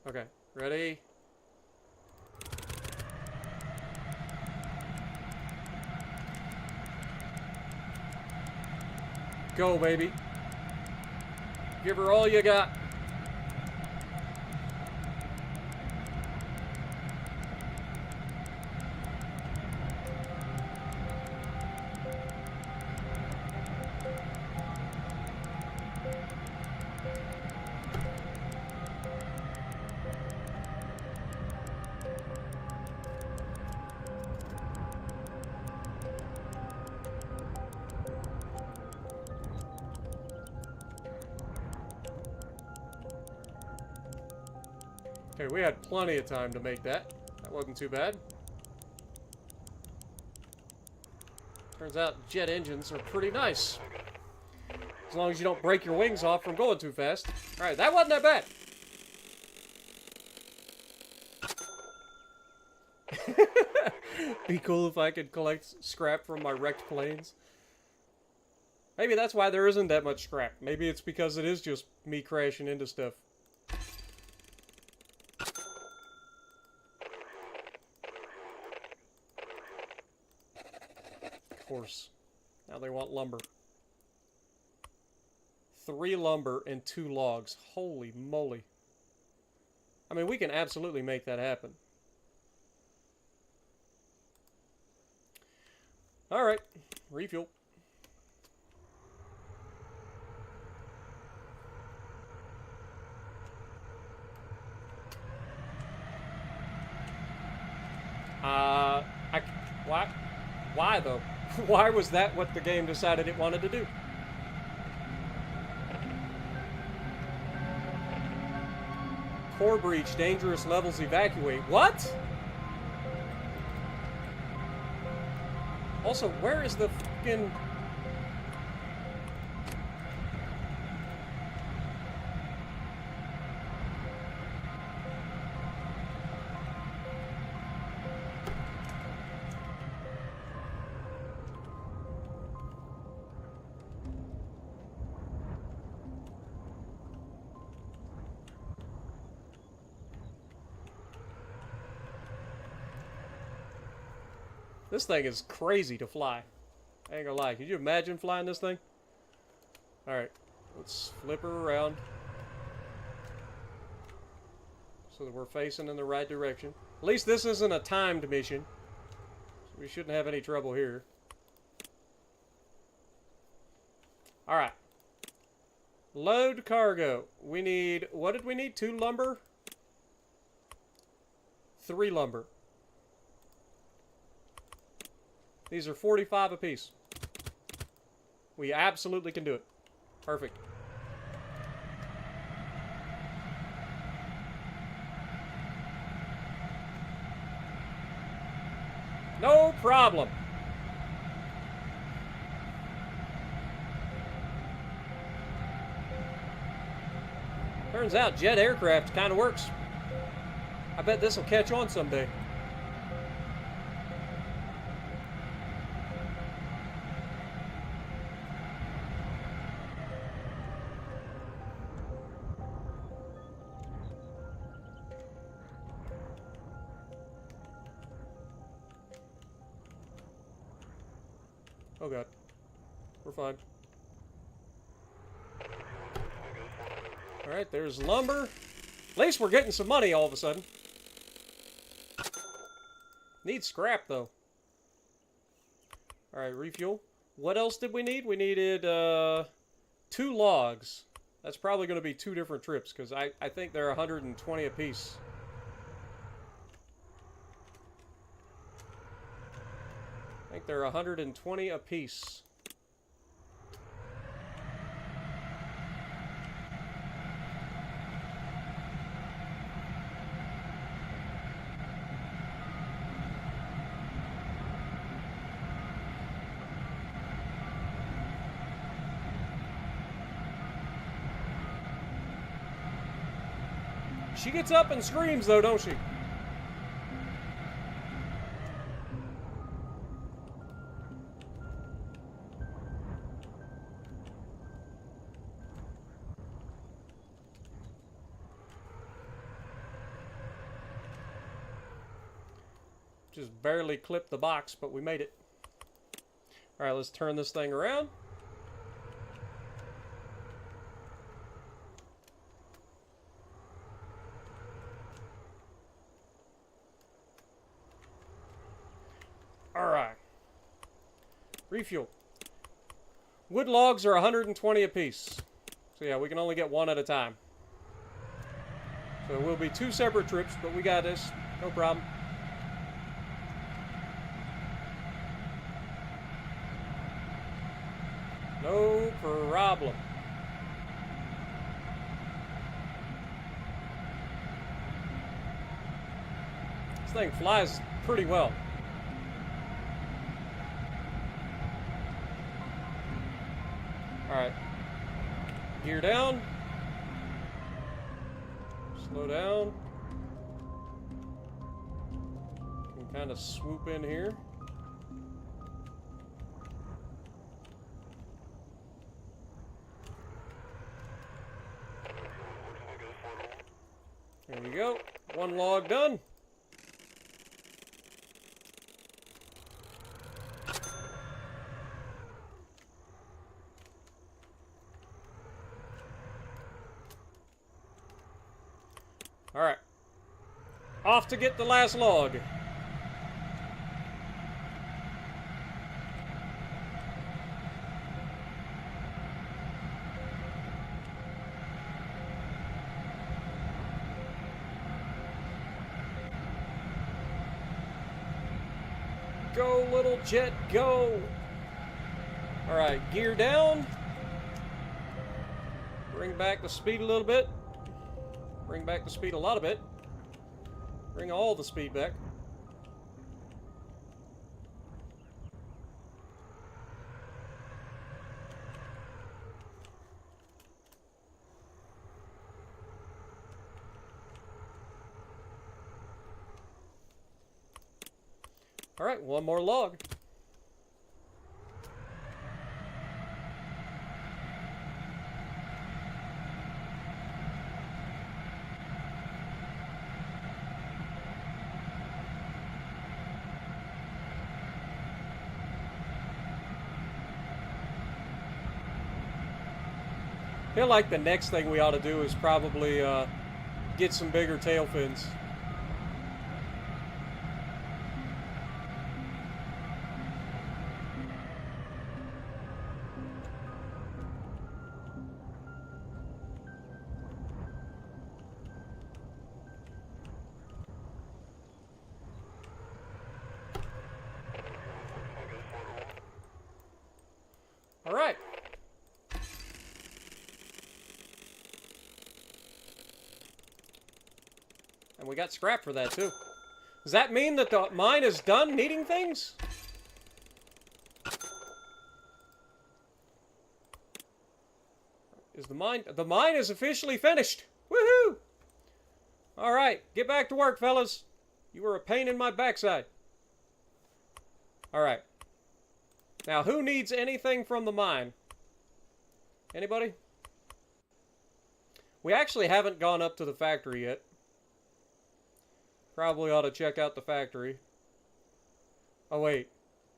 Okay, ready? Go, baby. Give her all you got. Okay, we had plenty of time to make that. That wasn't too bad. Turns out jet engines are pretty nice. As long as you don't break your wings off from going too fast. Alright, that wasn't that bad. Be cool if I could collect scrap from my wrecked planes. Maybe that's why there isn't that much scrap. Maybe it's because it is just me crashing into stuff. Of course. Now they want lumber. 3 lumber and 2 logs. Holy moly. I mean, we can absolutely make that happen. Alright. Refuel. Why though? Why was that what the game decided it wanted to do? Core breach, dangerous levels evacuate. What? Also, where is the fucking... This thing is crazy to fly. I ain't gonna lie. Can you imagine flying this thing? Alright. Let's flip her around. So that we're facing in the right direction. At least this isn't a timed mission. So we shouldn't have any trouble here. Alright. Load cargo. We need... What did we need? 2 lumber? 3 lumber. These are 45 apiece. We absolutely can do it. Perfect. No problem. Turns out jet aircraft kind of works. I bet this will catch on someday. Oh god. We're fine. Alright, there's lumber. At least we're getting some money all of a sudden. Need scrap, though. Alright, refuel. What else did we need? We needed 2 logs. That's probably going to be 2 different trips, because I think they're 120 apiece. I think they're 120 apiece. She gets up and screams, though, don't she? Just barely clipped the box, but we made it. All right, let's turn this thing around. Alright. Refuel. Wood logs are 120 apiece. So yeah, we can only get 1 at a time. So it will be 2 separate trips, but we got this. No problem. No problem. This thing flies pretty well. Alright. Gear down. Slow down. Can kind of swoop in here. There we go. 1 log done. Alright. Off to get the last log. Go, little jet, go! Alright, gear down. Bring back the speed a little bit. Bring back the speed a lot of it. Bring all the speed back. All right, 1 more log. I feel like the next thing we ought to do is probably get some bigger tail fins. All right. And we got scrap for that, too. Does that mean that the mine is done needing things? Is the mine... The mine is officially finished! Woohoo! Alright, get back to work, fellas. You were a pain in my backside. Alright. Now, who needs anything from the mine? Anybody? We actually haven't gone up to the factory yet. Probably ought to check out the factory. Oh, wait.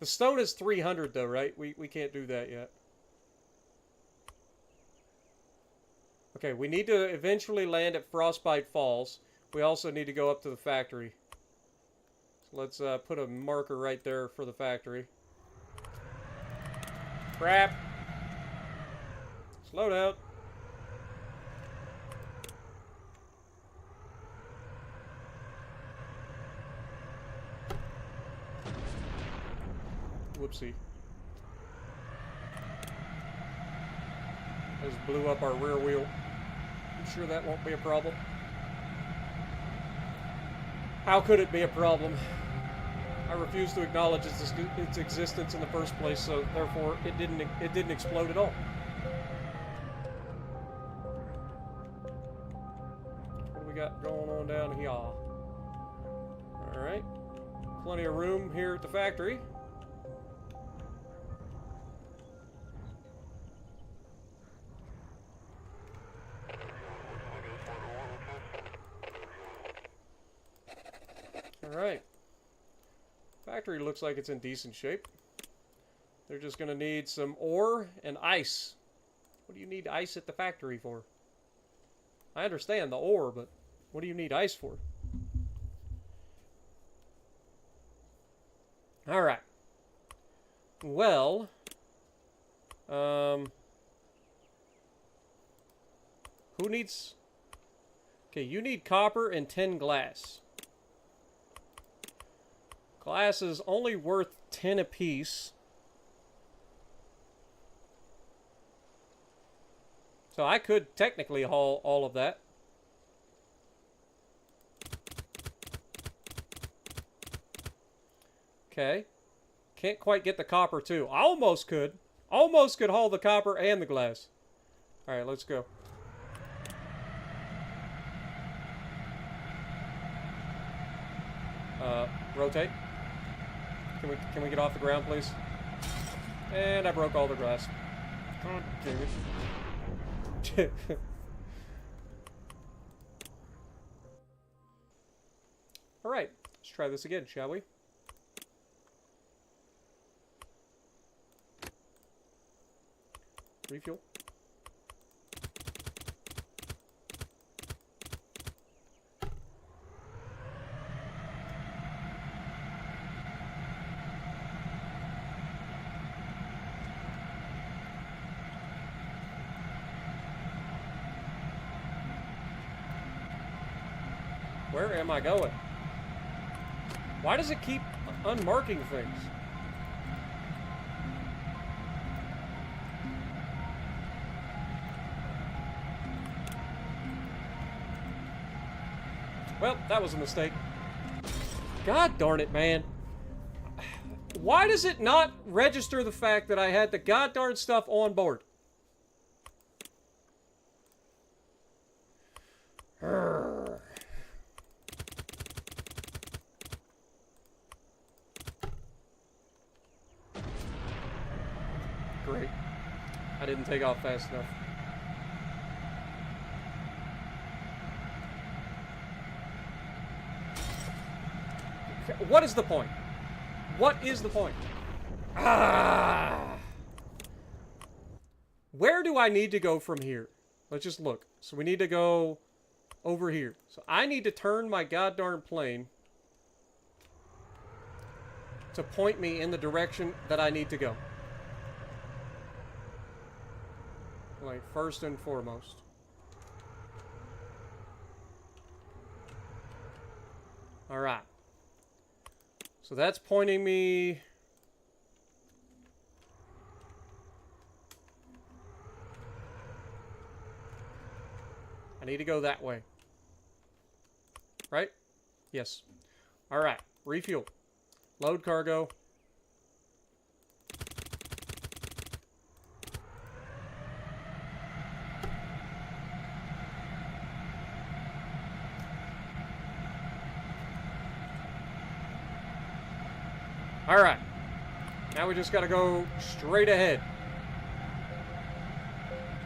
The stone is 300, though, right? We can't do that yet. Okay, we need to eventually land at Frostbite Falls. We also need to go up to the factory. So let's put a marker right there for the factory. Crap. Slow down. Whoopsie. Just blew up our rear wheel. I'm sure that won't be a problem. How could it be a problem? I refuse to acknowledge its existence in the first place, so therefore it didn't explode at all. What do we got going on down here? Alright. Plenty of room here at the factory. Alright. Factory looks like it's in decent shape. They're just going to need some ore and ice. What do you need ice at the factory for? I understand the ore, but what do you need ice for? Alright. Well, who needs... Okay, you need copper and 10 glass. Glass is only worth 10 apiece. So I could technically haul all of that. Okay. Can't quite get the copper too. I almost could. Almost could haul the copper and the glass. Alright, let's go. Rotate. Can we get off the ground, please? And I broke all the glass. God damn it. Alright, let's try this again, shall we? Refuel. Where am I going? Why does it keep unmarking things? Well, that was a mistake. God darn it, man. Why does it not register the fact that I had the goddamn stuff on board? Great. I didn't take off fast enough. What is the point? What is the point? Ah! Where do I need to go from here? Let's just look. So we need to go over here. So I need to turn my goddamn plane to point me in the direction that I need to go. Like, first and foremost. Alright. So that's pointing me... I need to go that way. Right? Yes. Alright. Refuel. Load cargo. Alright. Now we just gotta go straight ahead.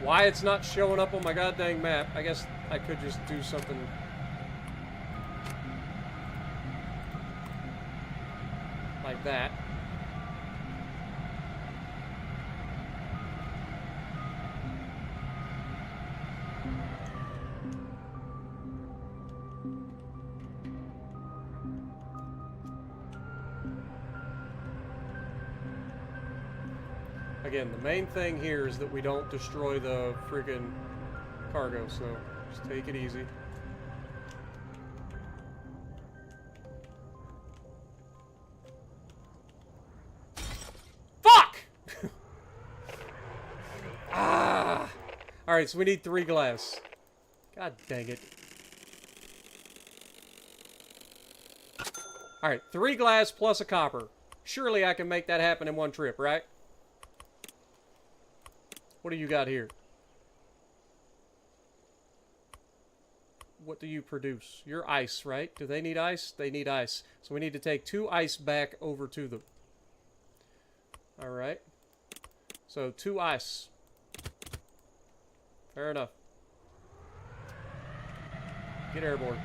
Why it's not showing up on my goddamn map, I guess I could just do something like that. Again, the main thing here is that we don't destroy the friggin' cargo, so just take it easy. Fuck! Ah! Alright, so we need 3 glass. God dang it. Alright, 3 glass plus a copper. Surely I can make that happen in one trip, right? What do you got here? What do you produce? You're ice, right? Do they need ice? They need ice. So we need to take 2 ice back over to them. Alright. So 2 ice. Fair enough. Get airborne.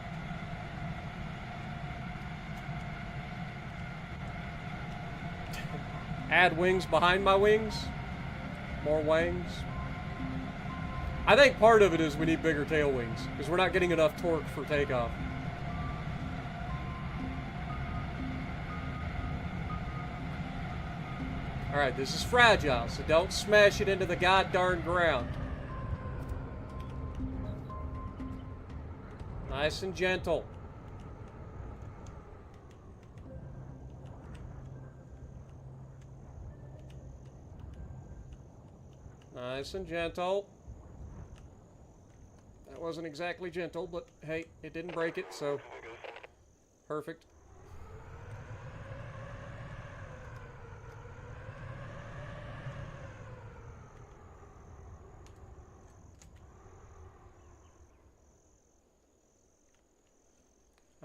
Add wings behind my wings. More wings. I think part of it is we need bigger tail wings, because we're not getting enough torque for takeoff. Alright, this is fragile, so don't smash it into the god-darn ground. Nice and gentle. Nice and gentle. That wasn't exactly gentle, but hey, it didn't break it, so perfect.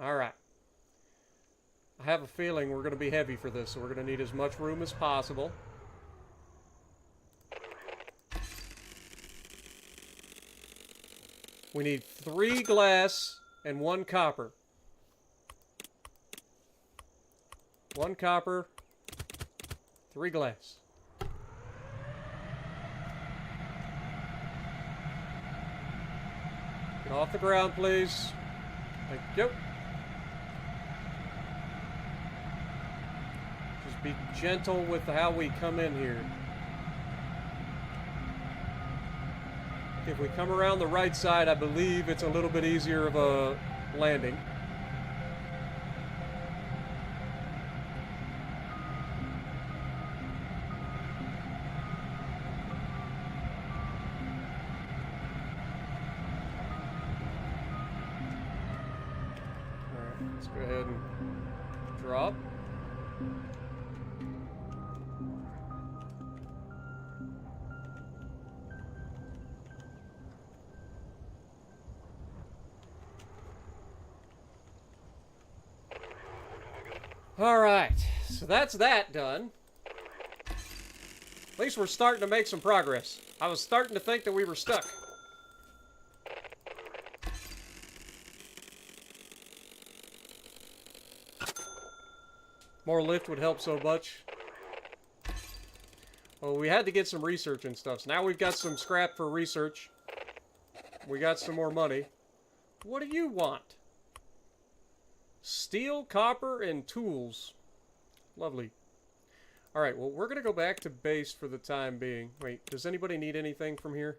All right. I have a feeling we're going to be heavy for this, so we're going to need as much room as possible. We need 3 glass and 1 copper. 1 copper, 3 glass. Get off the ground, please. Thank you. Just be gentle with how we come in here. If we come around the right side, I believe it's a little bit easier of a landing. Alright, let's go ahead and drop. Alright, so that's that done. At least we're starting to make some progress. I was starting to think that we were stuck. More lift would help so much. Well, we had to get some research and stuff. So now we've got some scrap for research. We got some more money. What do you want? Steel, copper, and tools. Lovely. Alright, well, we're going to go back to base for the time being. Wait, does anybody need anything from here?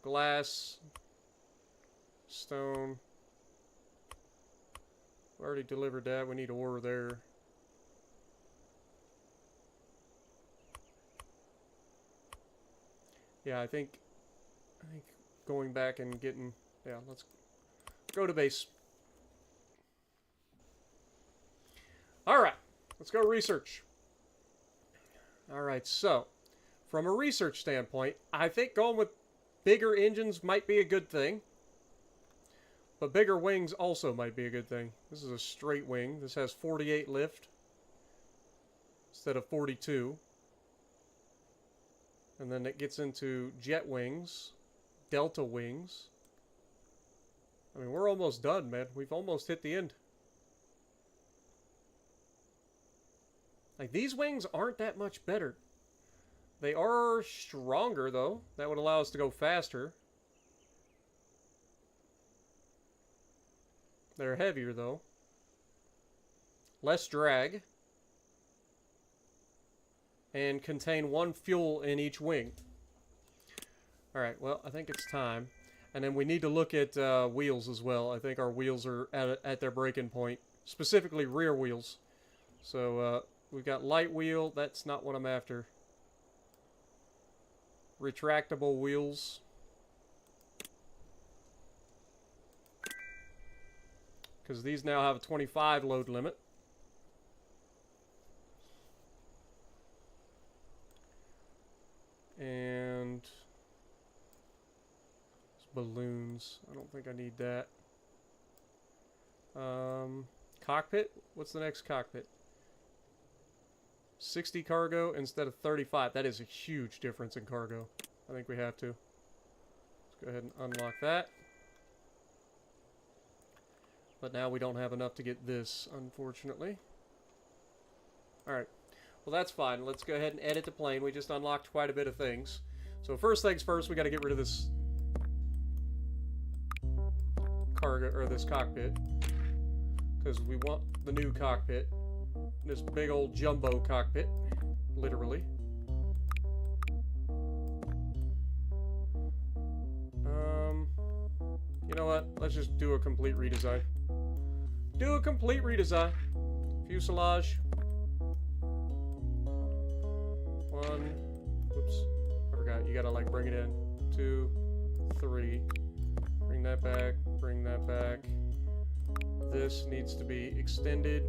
Glass. Stone. We already delivered that. We need ore there. Yeah, I think going back and getting... Yeah, let's go to base. Alright, let's go research. Alright, so, from a research standpoint, I think going with bigger engines might be a good thing. But bigger wings also might be a good thing. This is a straight wing. This has 48 lift instead of 42. And then it gets into jet wings, delta wings. I mean, we're almost done, man. We've almost hit the end. Like, these wings aren't that much better. They are stronger, though. That would allow us to go faster. They're heavier, though. Less drag. And contain 1 fuel in each wing. Alright, well, I think it's time. And then we need to look at wheels as well. I think our wheels are at their breaking point. Specifically, rear wheels. So, we've got light wheel. That's not what I'm after. Retractable wheels. Because these now have a 25 load limit. And balloons. I don't think I need that. Cockpit? What's the next cockpit? 60 cargo instead of 35. That is a huge difference in cargo. I think we have to. Let's go ahead and unlock that. But now we don't have enough to get this, unfortunately. Alright. Well, that's fine. Let's go ahead and edit the plane. We just unlocked quite a bit of things. So first things first, we got to get rid of this cargo, or this cockpit. Because we want the new cockpit. This big old jumbo cockpit. Literally. You know what? Let's just do a complete redesign. Do a complete redesign. Fuselage. One. Whoops. I forgot. You gotta, like, bring it in. 2, 3. Bring that back. Bring that back. This needs to be extended.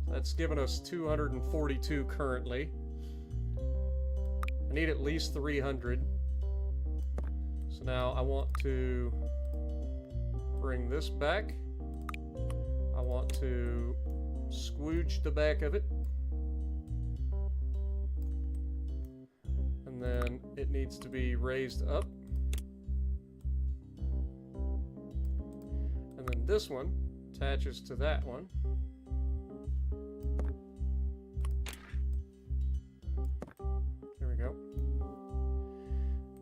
That's given us 242 currently. I need at least 300. So now I want to bring this back. I want to squooge the back of it. And then it needs to be raised up. And then this one attaches to that one. There we go.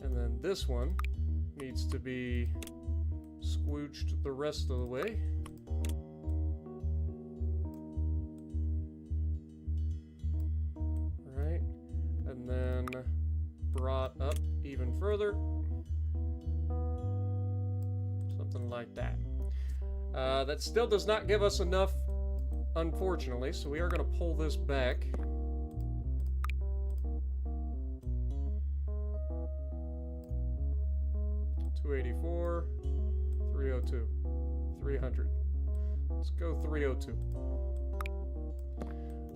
And then this one needs to be squooched the rest of the way. Right. And then brought up even further. Something like that. That still does not give us enough, unfortunately, so we are going to pull this back. $284, $302, $300. Let's go $302.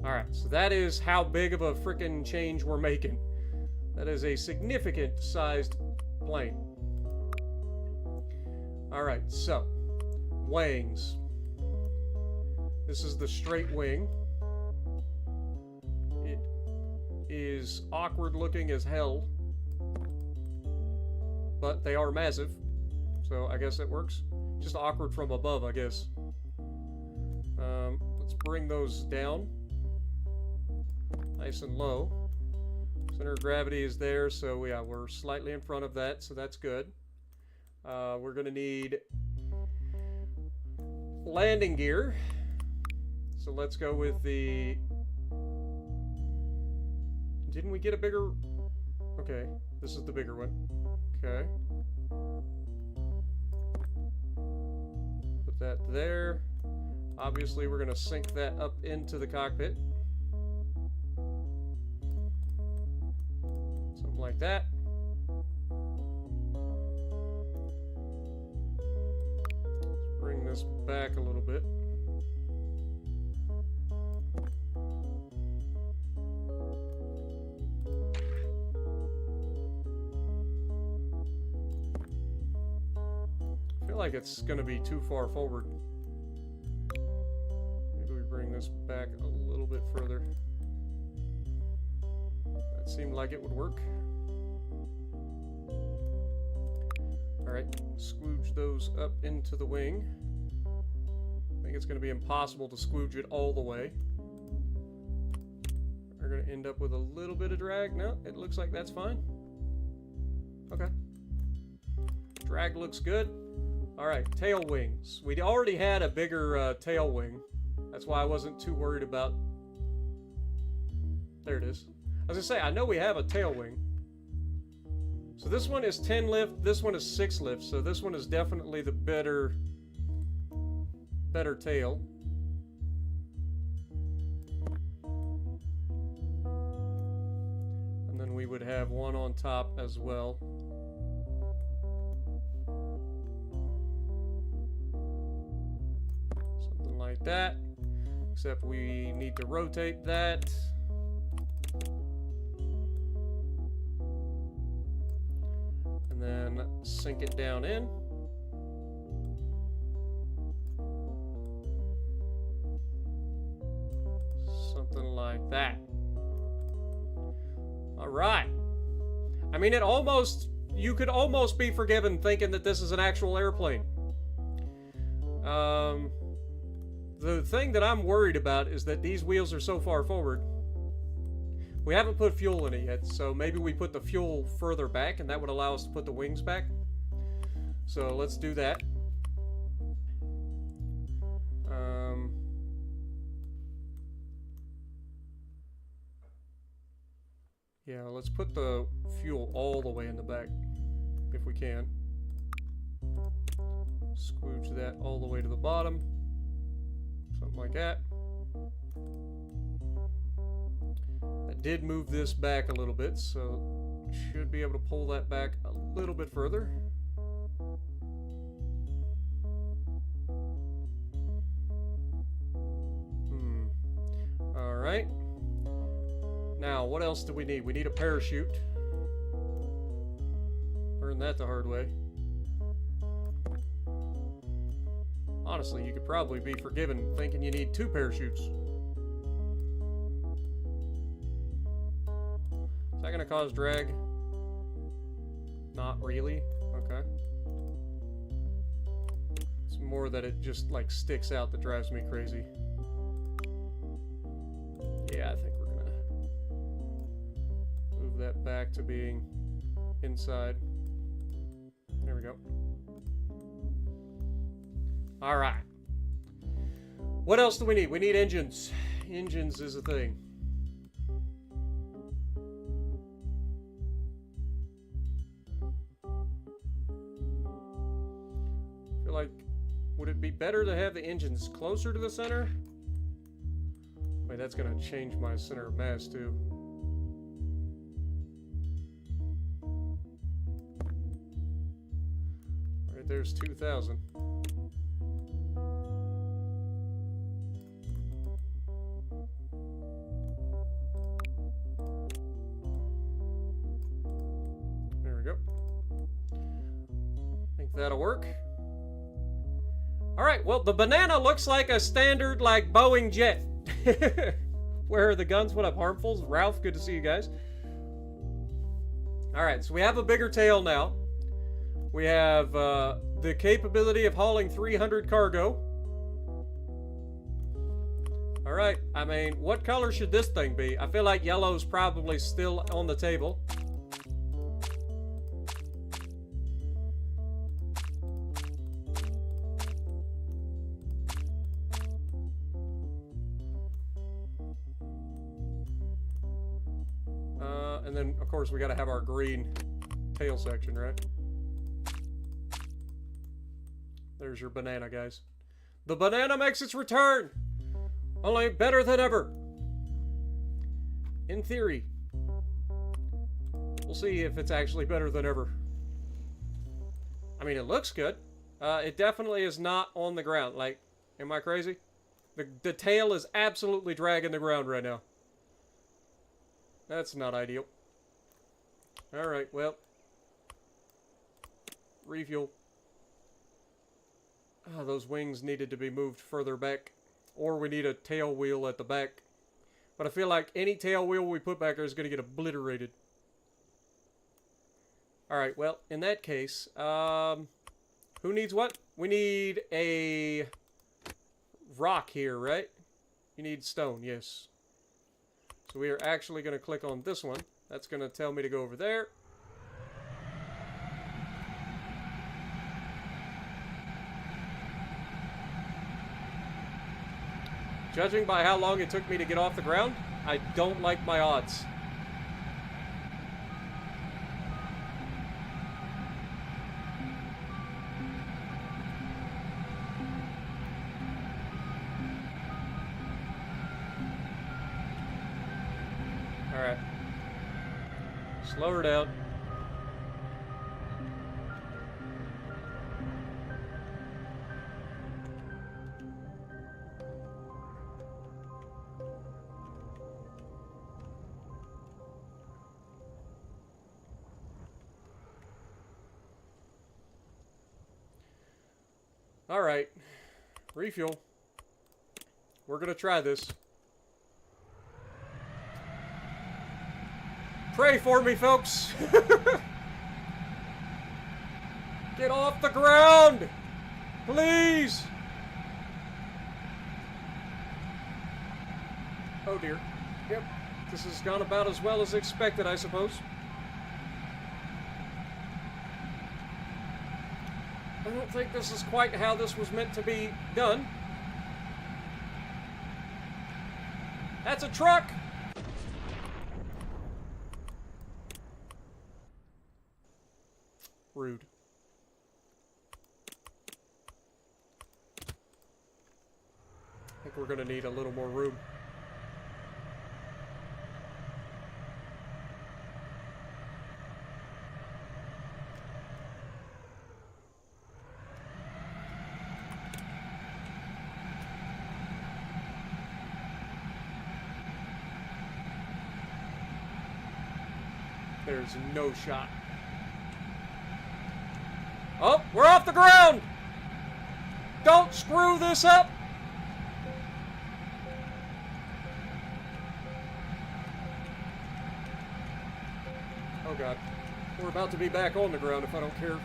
Alright, so that is how big of a frickin' change we're making. That is a significant sized plane. Alright, so wings. This is the straight wing. It is awkward looking as hell, but they are massive, so I guess it works. Just awkward from above, I guess. Let's bring those down nice and low. Center of gravity is there, so yeah, we're slightly in front of that, so that's good. We're gonna need landing gear. So let's go with the... Didn't we get a bigger... Okay, this is the bigger one. Okay. Put that there. Obviously, we're going to sink that up into the cockpit. Something like that. Let's bring this back a little bit. feel like it's going to be too far forward. Maybe we bring this back a little bit further. That seemed like it would work. Alright, squooge those up into the wing. I think it's going to be impossible to squooge it all the way. We're going to end up with a little bit of drag. No, it looks like that's fine. Okay. Drag looks good. Alright, tail wings. We already had a bigger tail wing. That's why I wasn't too worried about... There it is. I was going to say, I know we have a tail wing. So this one is 10 lift, this one is 6 lift, so this one is definitely the better tail. And then we would have one on top as well. Something like that, except we need to rotate that. And then sink it down in. Something like that. All right. I mean, you could almost be forgiven thinking that this is an actual airplane. The thing that I'm worried about is that these wheels are so far forward. We haven't put fuel in it yet, so maybe we put the fuel further back, and that would allow us to put the wings back. So let's do that. Yeah, let's put the fuel all the way in the back, if we can. Squooge that all the way to the bottom. Something like that. I did move this back a little bit, so should be able to pull that back a little bit further. Alright. Now, what else do we need? We need a parachute. Learned that the hard way. Honestly, you could probably be forgiven thinking you need 2 parachutes. Is that going to cause drag? Not really. Okay. It's more that it just like sticks out that drives me crazy. Yeah, I think we're going to move that back to being inside. There we go. Alright. What else do we need? We need engines. Engines is a thing. I feel like, would it be better to have the engines closer to the center? Wait, that's going to change my center of mass too. Alright, there's 2,000. That'll work. Alright, well, the banana looks like a standard, like, Boeing jet. Where are the guns? What up, Harmfuls? Ralph, good to see you guys. Alright, so we have a bigger tail now. We have the capability of hauling 300 cargo. Alright, I mean, what color should this thing be? I feel like yellow's probably still on the table. And then, of course, we gotta have our green tail section, right? There's your banana, guys. The banana makes its return! Only better than ever! In theory. We'll see if it's actually better than ever. I mean, it looks good. It definitely is not on the ground. Like, am I crazy? The tail is absolutely dragging the ground right now. That's not ideal. Alright, well. Refuel. Oh, those wings needed to be moved further back. Or we need a tail wheel at the back. But I feel like any tail wheel we put back there is going to get obliterated. Alright, well, in that case, who needs what? We need a rock here, right? You need stone, yes. So we are actually going to click on this one. That's going to tell me to go over there. Judging by how long it took me to get off the ground, I don't like my odds. Alright. Slow her down. Alright. Refuel. We're gonna try this. Pray for me, folks! Get off the ground! Please! Oh dear. Yep. This has gone about as well as expected, I suppose. I don't think this is quite how this was meant to be done. That's a truck! Rude. I think we're gonna need a little more room. There's no shot. Oh, we're off the ground! Don't screw this up! Oh god. We're about to be back on the ground if I don't care.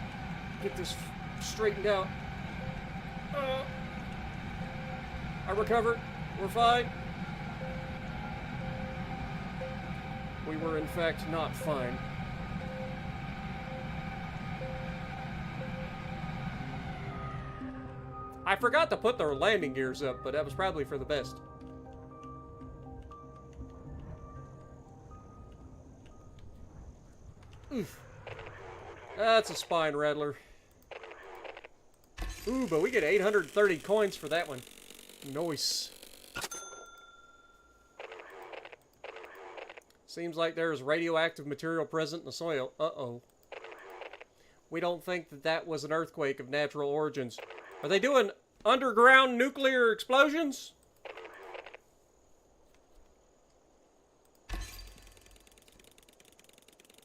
Get this straightened out. I recovered. We're fine. We were in fact not fine. I forgot to put their landing gears up, but that was probably for the best. Oof. That's a spine rattler. Ooh, but we get 830 coins for that one. Nice. Seems like there is radioactive material present in the soil. Uh-oh. We don't think that that was an earthquake of natural origins. Are they doing underground nuclear explosions?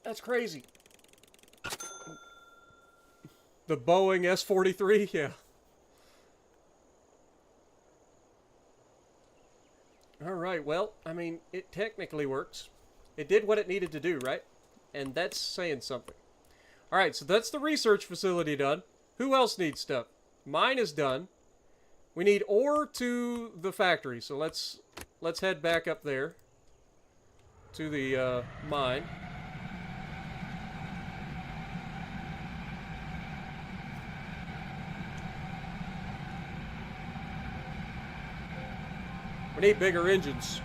That's crazy. The Boeing S-43? Yeah. Alright, well, I mean, it technically works. It did what it needed to do, right? And that's saying something. Alright, so that's the research facility done. Who else needs stuff? Mine is done. We need ore to the factory, so let's head back up there to the mine. We need bigger engines.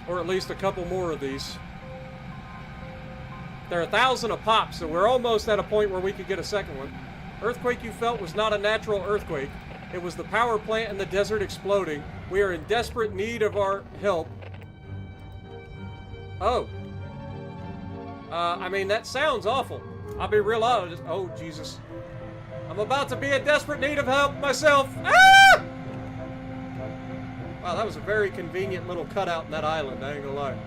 Or at least a couple more of these. They're 1,000 a pop, so we're almost at a point where we could get a second one. Earthquake you felt was not a natural earthquake. It was the power plant in the desert exploding. We are in desperate need of our help. Oh. I mean, that sounds awful. I'll be real honest. Oh, Jesus. I'm about to be in desperate need of help myself. Ah! Wow, that was a very convenient little cutout in that island, I ain't gonna lie.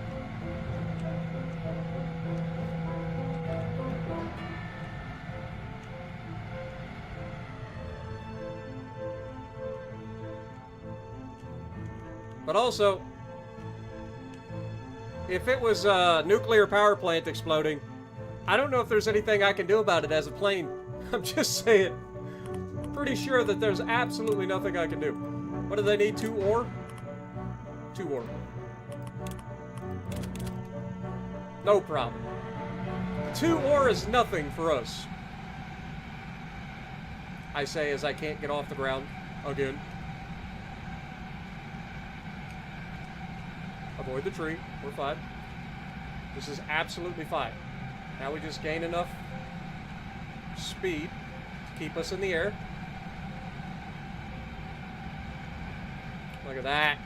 But also, if it was a nuclear power plant exploding, I don't know if there's anything I can do about it as a plane. I'm just saying. Pretty sure that there's absolutely nothing I can do. What do they need? 2 ore? 2 ore. No problem. 2 ore is nothing for us. I say as I can't get off the ground again. Avoid the tree. We're fine. This is absolutely fine. Now we just gain enough speed to keep us in the air. Look at that.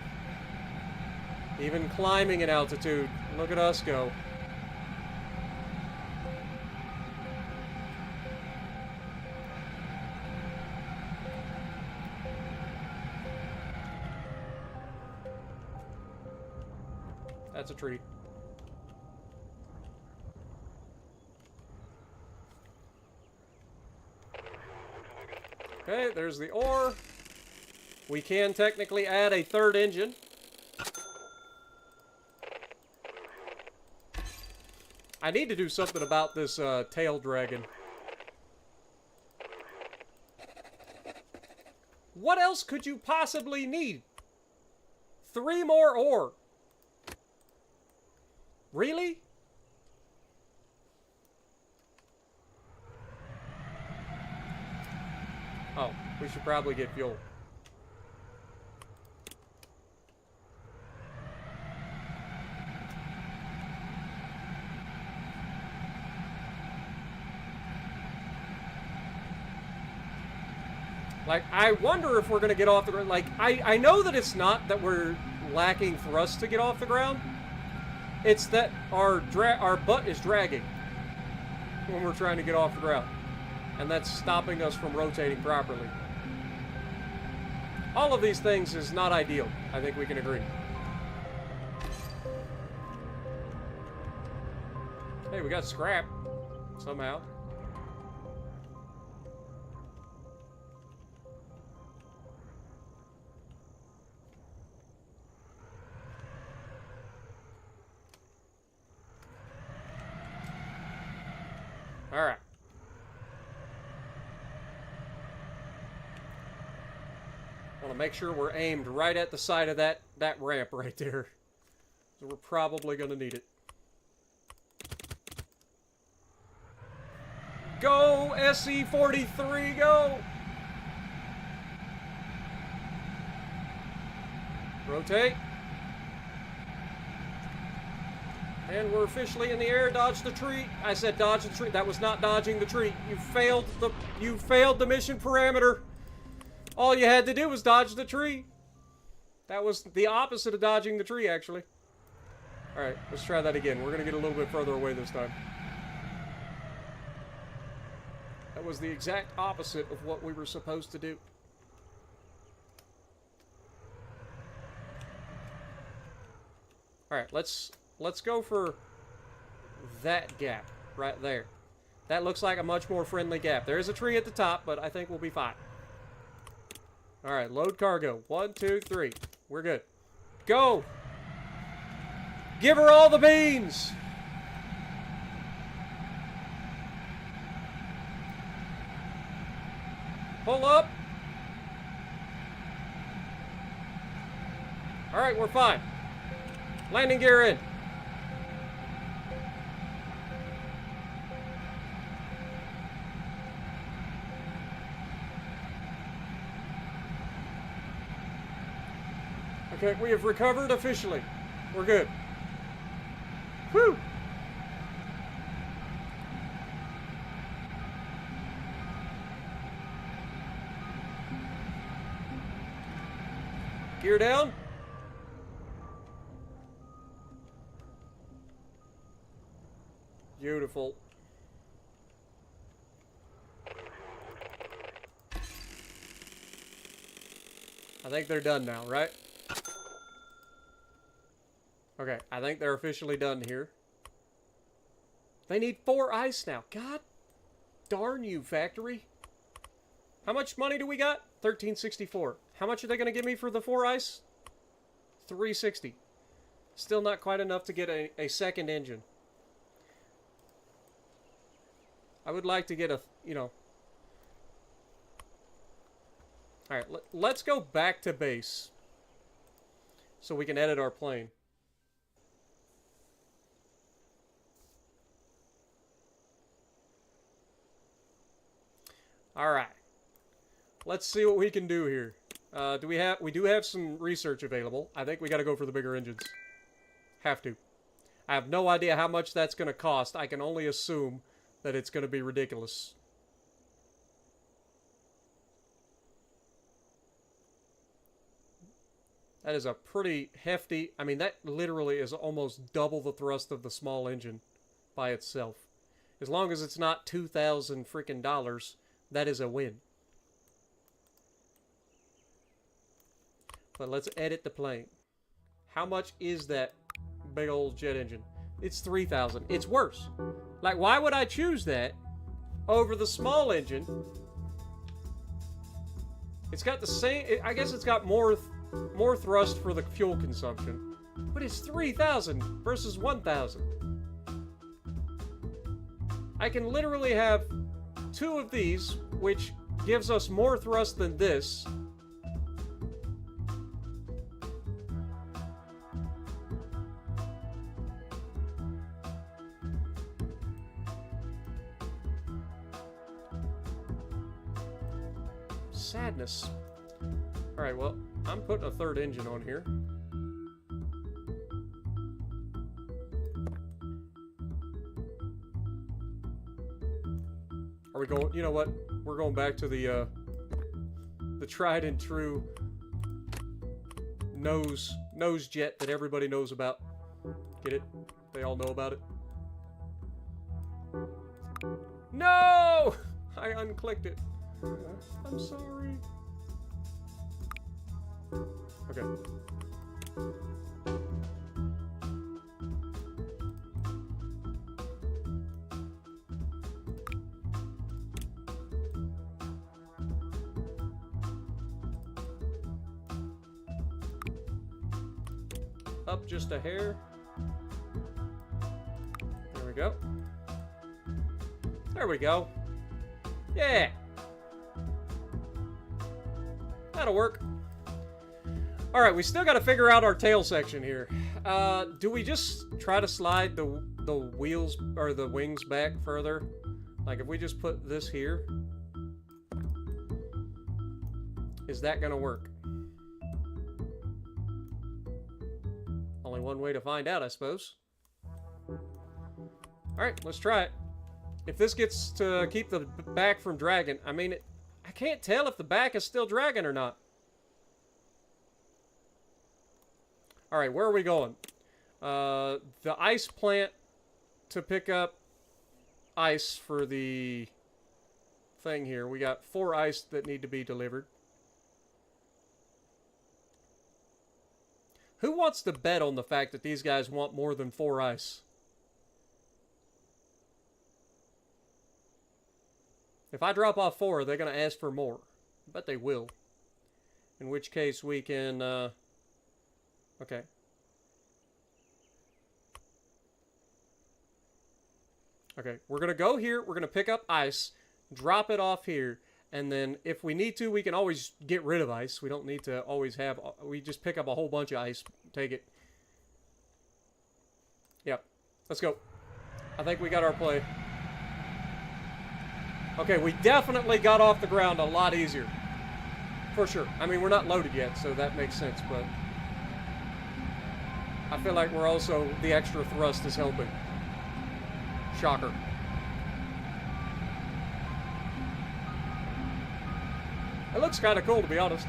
Even climbing in altitude. Look at us go. That's a tree. Okay, there's the ore. We can technically add a 3rd engine. I need to do something about this tail dragon. What else could you possibly need? 3 more ore. Really? Oh, we should probably get fuel. Like, I wonder if we're going to get off the ground. Like, I know that it's not that we're lacking thrust to get off the ground. It's that our butt is dragging when we're trying to get off the ground. And that's stopping us from rotating properly. All of these things is not ideal. I think we can agree. Hey, we got scrap. Somehow. Alright. I want to make sure we're aimed right at the side of that ramp right there. So we're probably going to need it. Go, SE-43, go! Rotate. And we're officially in the air. Dodge the tree. I said dodge the tree. That was not dodging the tree. You failed the mission parameter. All you had to do was dodge the tree. That was the opposite of dodging the tree, actually. Alright, let's try that again. We're going to get a little bit further away this time. That was the exact opposite of what we were supposed to do. Alright, let's go for that gap right there. That looks like a much more friendly gap. There is a tree at the top, but I think we'll be fine. Alright, load cargo. 1, 2, 3. We're good. Go! Give her all the beans! Pull up. Alright, we're fine. Landing gear in. Okay, we have recovered officially. We're good. Whew! Gear down. Beautiful. I think they're done now, right? Okay, I think they're officially done here. They need 4 ice now. God darn you, factory. How much money do we got? $13.64. How much are they going to give me for the 4 ice? 360. Still not quite enough to get a second engine. I would like to get a, you know... Alright, let's go back to base. So we can edit our plane. Alright. Let's see what we can do here. We do have some research available. I think we gotta go for the bigger engines. Have to. I have no idea how much that's gonna cost. I can only assume that it's gonna be ridiculous. That is a pretty hefty... I mean, that literally is almost double the thrust of the small engine by itself. As long as it's not $2,000 freaking dollars, that is a win. But let's edit the plane. How much is that big old jet engine? It's $3,000. It's worse. Like, why would I choose that over the small engine? It's got the same... I guess it's got more thrust for the fuel consumption. But it's 3,000 versus 1,000. I can literally have 2 of these, which gives us more thrust than this. Sadness. Alright, well, I'm putting a 3rd engine on here. Are we going... You know what? We're going back to the tried and true nose jet that everybody knows about. Get it? They all know about it. No! I unclicked it. I'm sorry. Okay. Up just a hair. There we go. There we go. Yeah. That'll work. Alright, we still got to figure out our tail section here. Do we just try to slide the wheels or the wings back further? Like if we just put this here, is that going to work? Only one way to find out, I suppose. Alright, let's try it. If this gets to keep the back from dragging, I mean, I can't tell if the back is still dragging or not. Alright, where are we going? The ice plant to pick up ice for the thing here. We got 4 ice that need to be delivered. Who wants to bet on the fact that these guys want more than 4 ice? If I drop off 4, they're going to ask for more. I bet they will. In which case we can... Okay. Okay, we're going to go here. We're going to pick up ice, drop it off here, and then if we need to, we can always get rid of ice. We don't need to always have... We just pick up a whole bunch of ice, take it. Yep. Let's go. I think we got our play. Okay, we definitely got off the ground a lot easier. For sure. I mean, we're not loaded yet, so that makes sense, but... I feel like we're also... The extra thrust is helping. Shocker. It looks kind of cool, to be honest.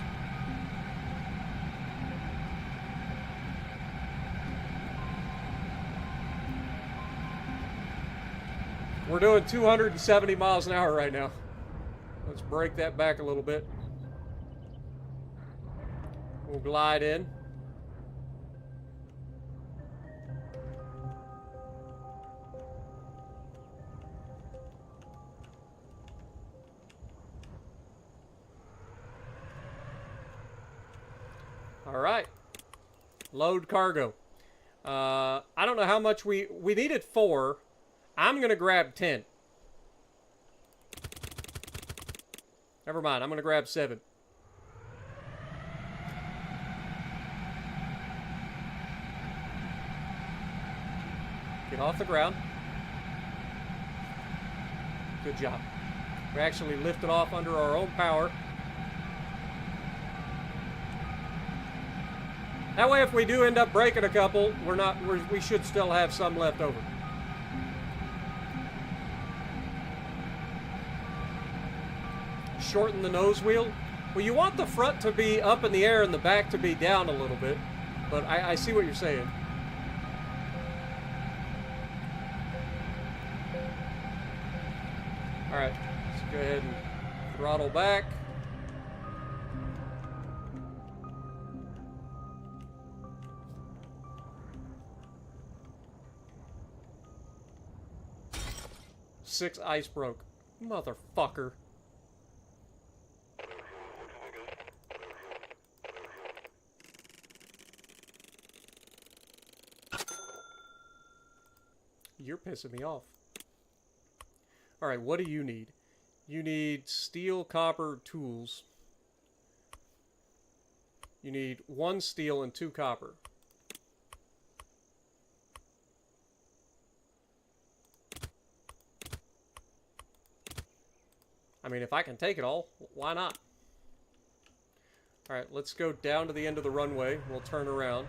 We're doing 270 miles an hour right now. Let's break that back a little bit. We'll glide in. All right. Load cargo. I don't know how much we needed 4. I'm going to grab 10. Never mind. I'm going to grab 7. Get off the ground. Good job. We actually lifted off under our own power. That way, if we do end up breaking a couple, we should still have some left over. Shorten the nose wheel. Well, you want the front to be up in the air and the back to be down a little bit, but I see what you're saying. All right, let's go ahead and throttle back. Six ice broke. Motherfucker. You're pissing me off. Alright, what do you need? You need steel, copper, tools. You need 1 steel and 2 copper. I mean, if I can take it all, why not? Alright, let's go down to the end of the runway. We'll turn around.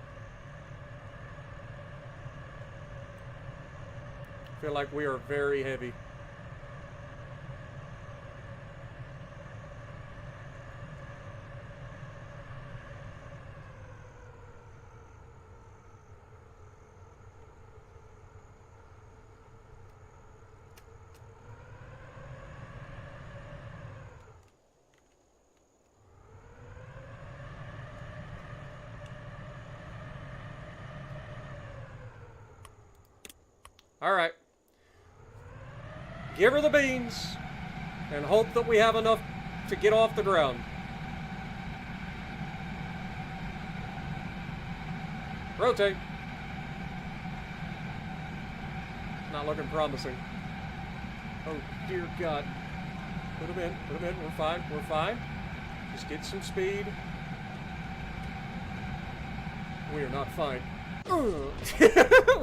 I feel like we are very heavy. Alright. Give her the beans and hope that we have enough to get off the ground. Rotate. Not looking promising. Oh, dear God. Put them in. Put them in. We're fine. We're fine. Just get some speed. We are not fine.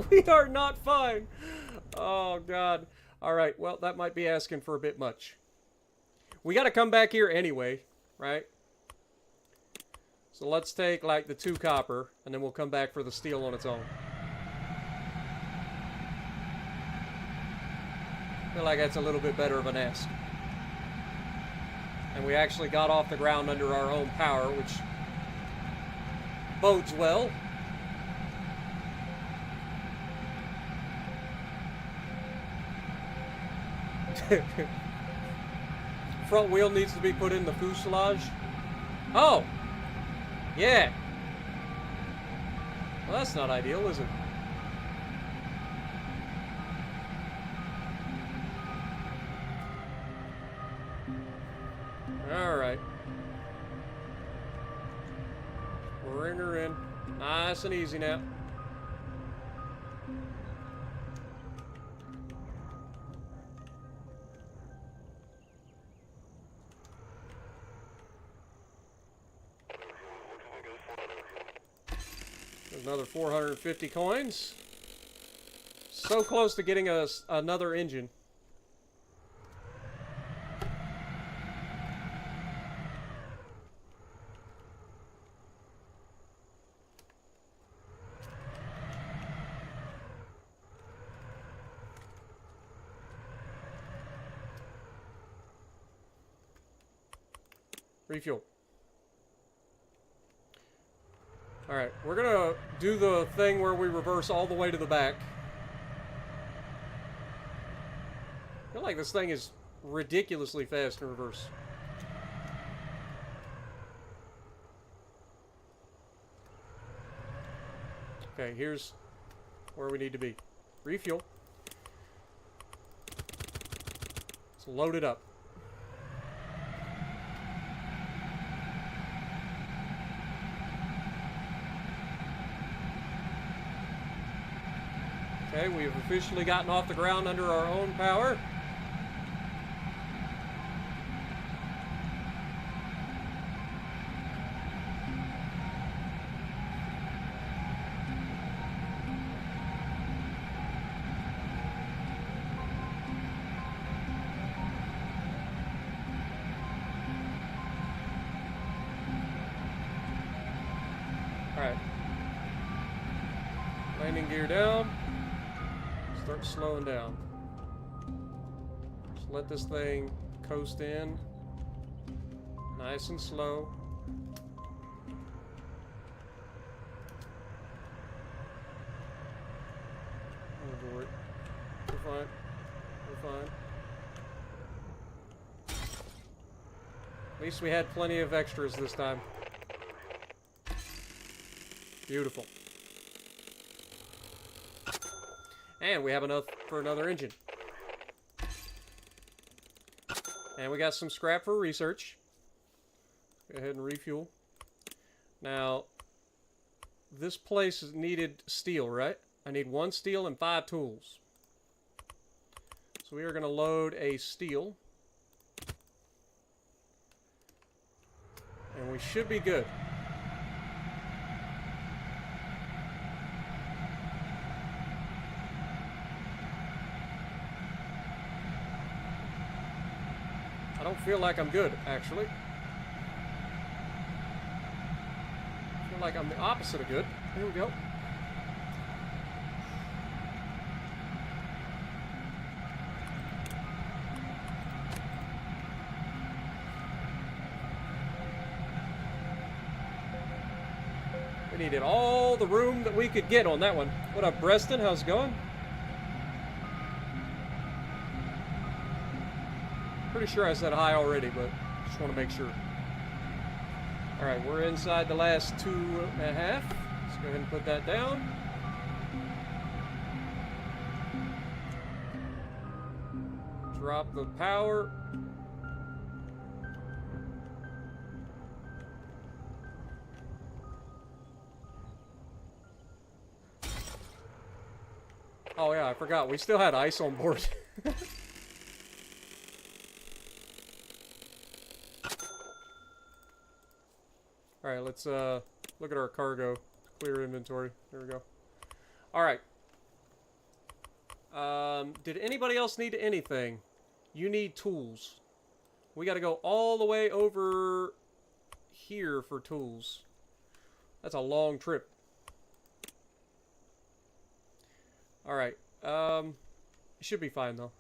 We are not fine. Oh, God. All right. Well, that might be asking for a bit much. We got to come back here anyway, right? So let's take, like, the 2 copper, and then we'll come back for the steel on its own. I feel like that's a little bit better of an ask. And we actually got off the ground under our own power, which bodes well. Front wheel needs to be put in the fuselage. Oh! Yeah! Well, that's not ideal, is it? Alright. Bring her in. Nice and easy now. Another 450 coins. So close to getting us another engine. Refuel. Alright, we're gonna do the thing where we reverse all the way to the back. I feel like this thing is ridiculously fast in reverse. Okay, here's where we need to be. Refuel. Let's load it up. Okay, we have officially gotten off the ground under our own power. Alright. Landing gear down. Start slowing down. Just let this thing coast in. Nice and slow. Oh boy. We're fine. We're fine. At least we had plenty of extras this time. Beautiful. And we have enough for another engine. And we got some scrap for research. Go ahead and refuel. Now, this place needed steel, right? I need 1 steel and 5 tools. So we are going to load a steel. And we should be good. I don't feel like I'm good, actually. I feel like I'm the opposite of good. Here we go. We needed all the room that we could get on that one. What up, Breston? How's it going? Pretty sure I said hi already, but just want to make sure. Alright, we're inside the last 2.5. Let's go ahead and put that down. Drop the power. Oh yeah, I forgot. We still had ice on board. Alright, let's look at our cargo. Clear inventory. There we go. Alright. Did anybody else need anything? You need tools. We gotta go all the way over here for tools. That's a long trip. Alright. It should be fine though.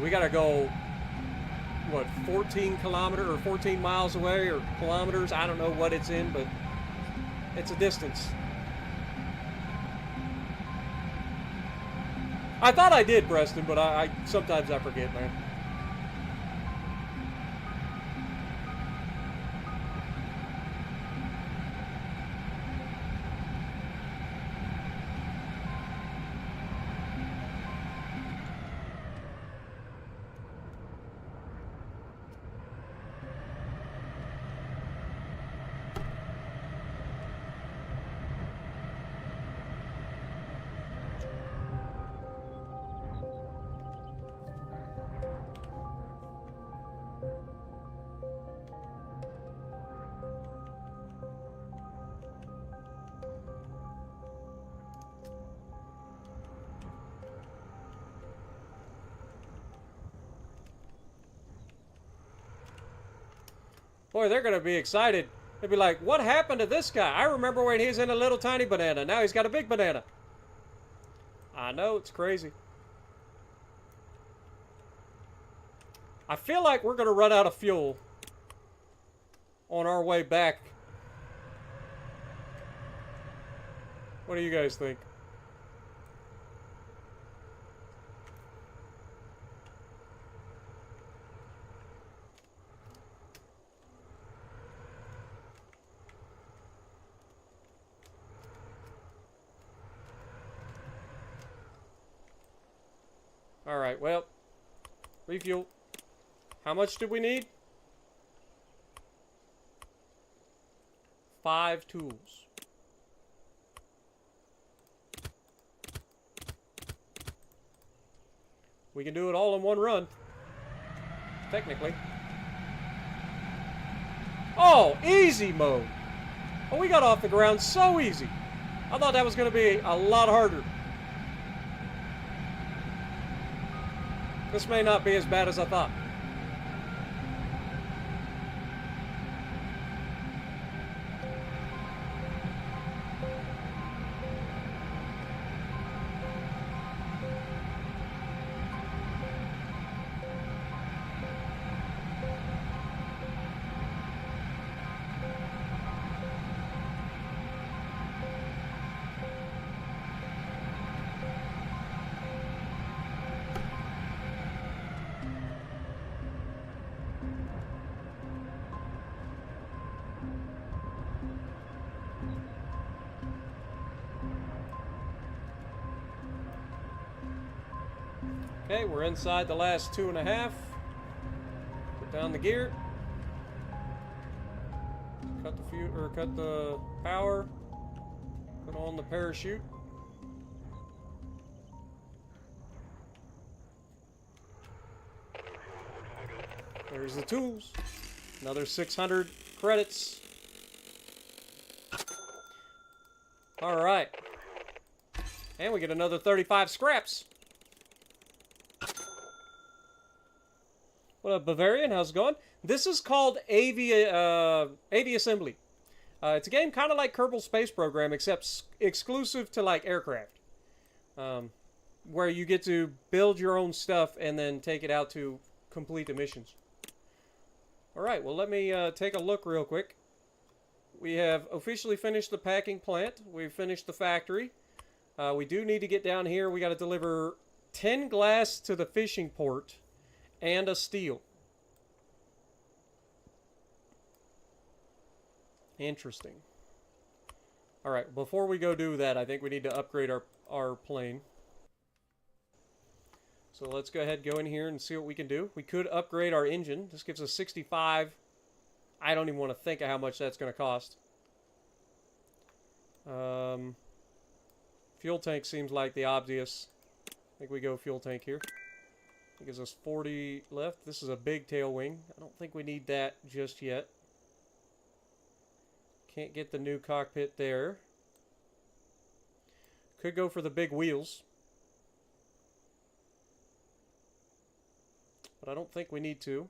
We gotta go, what, 14 miles away, or kilometers? I don't know what it's in, but it's a distance. I thought I did, Preston, but I sometimes I forget, man. Boy, they're going to be excited. They'll be like, what happened to this guy? I remember when he was in a little tiny banana. Now he's got a big banana. I know, it's crazy. I feel like we're going to run out of fuel on our way back. What do you guys think? Alright, well, Refuel. How much do we need? 5 tools. We can do it all in one run. Technically. Oh, easy mode. Oh, we got off the ground so easy. I thought that was going to be a lot harder. This may not be as bad as I thought. Okay, we're inside the last 2.5. Put down the gear. Cut the fuel, or cut the power. Put on the parachute. There's the tools. Another 600 credits. All right. And we get another 35 scraps. What up, Bavarian? How's it going? This is called Aviassembly. It's a game kind of like Kerbal Space Program, except exclusive to like aircraft, where you get to build your own stuff and then take it out to complete the missions. All right, well, let me take a look real quick. We have officially finished the packing plant. We've finished the factory. We do need to get down here. We got to deliver 10 glass to the fishing port. And a steel. Interesting. Alright, before we go do that, I think we need to upgrade our plane. So let's go ahead, go in here and see what we can do. We could upgrade our engine. This gives us 65. I don't even want to think of how much that's going to cost. Fuel tank seems like the obvious. I think we go fuel tank here. It gives us 40 left. This is a big tail wing. I don't think we need that just yet. Can't get the new cockpit there. Could go for the big wheels. But I don't think we need to.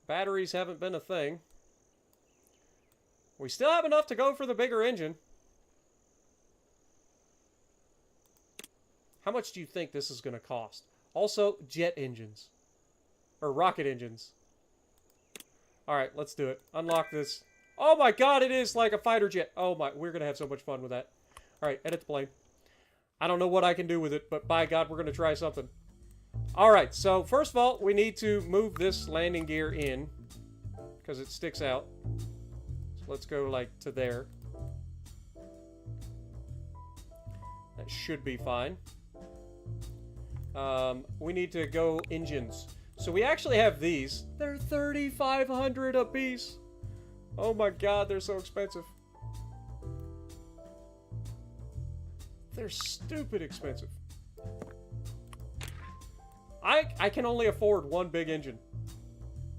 Batteries haven't been a thing. We still have enough to go for the bigger engine. How much do you think this is going to cost? Also, jet engines. Or rocket engines. Alright, let's do it. Unlock this. Oh my god, it is like a fighter jet. Oh my, we're going to have so much fun with that. Alright, edit the plane. I don't know what I can do with it, but by god, we're going to try something. Alright, so first of all, we need to move this landing gear in. Because it sticks out. So let's go like to there. That should be fine. We need to go engines. So we actually have these. They're 3,500 a piece. Oh my god, they're so expensive. They're stupid expensive. I can only afford one big engine.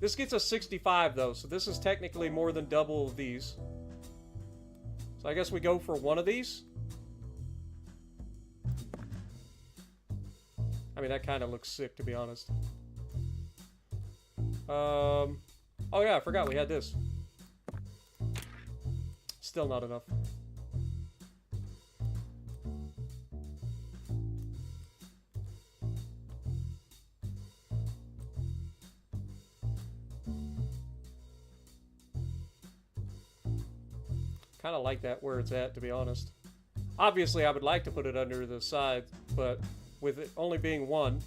This gets us 65 though, so this is technically more than double of these. So I guess we go for one of these. I mean, that kind of looks sick, to be honest. Oh yeah, I forgot we had this. Still not enough. Kind of like that where it's at, to be honest. Obviously, I would like to put it under the side, but with it only being one.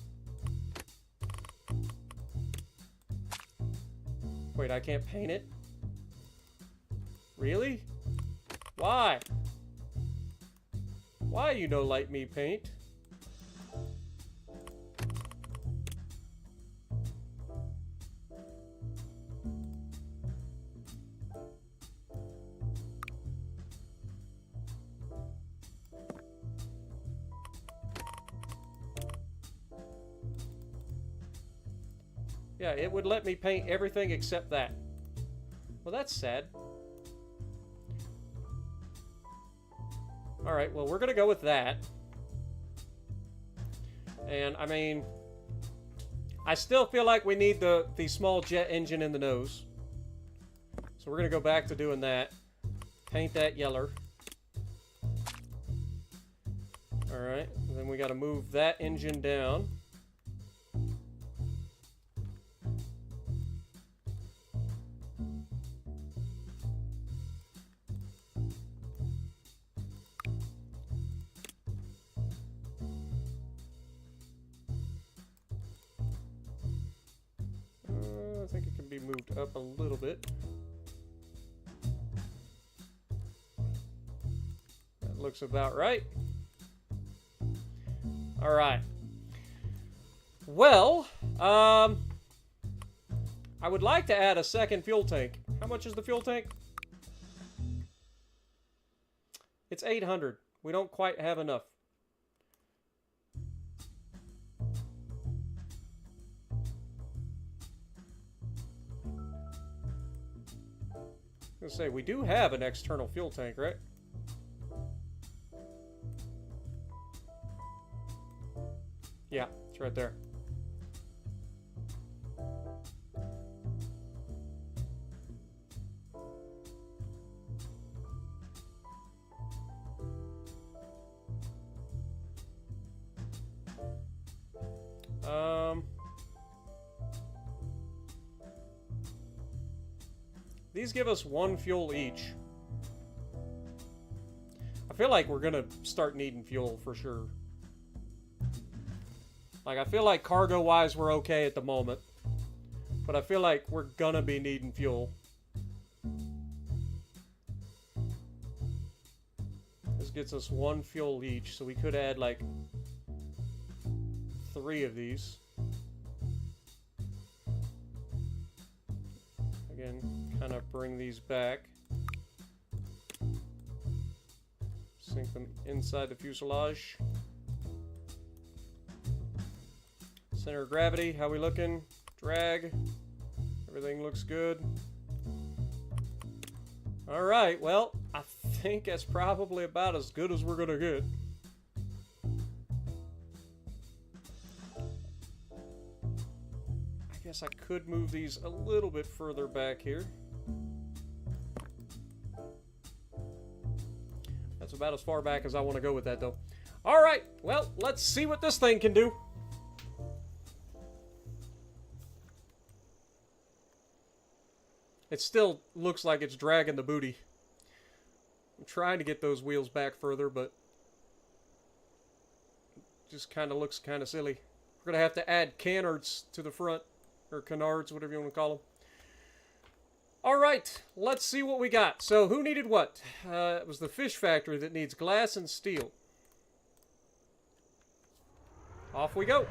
Wait, I can't paint it? Really? Why? Why you no light me paint? Yeah, it would let me paint everything except that. Well, that's sad. Alright, well, we're gonna go with that. And, I mean, I still feel like we need the small jet engine in the nose. So we're gonna go back to doing that. Paint that yeller. Alright, then we gotta move that engine down. I think it can be moved up a little bit. That looks about right. All right. Well, I would like to add a second fuel tank. How much is the fuel tank? It's 800. We don't quite have enough. I was gonna say, we do have an external fuel tank, right? Yeah, it's right there. These give us 1 fuel each. I feel like we're gonna start needing fuel for sure. Like, I feel like cargo-wise we're okay at the moment. But I feel like we're gonna be needing fuel. This gets us 1 fuel each, so we could add, like, 3 of these. Again, kind of bring these back. Sink them inside the fuselage. Center of gravity, how we looking? Drag. Everything looks good. Alright, well, I think that's probably about as good as we're gonna get. I guess I could move these a little bit further back here. That's about as far back as I want to go with that, though. Alright, well, let's see what this thing can do. It still looks like it's dragging the booty. I'm trying to get those wheels back further, but it just kind of looks kind of silly. We're going to have to add canards to the front, or canards, whatever you want to call them. Alright, let's see what we got. So, who needed what? It was the fish factory that needs glass and steel. Off we go.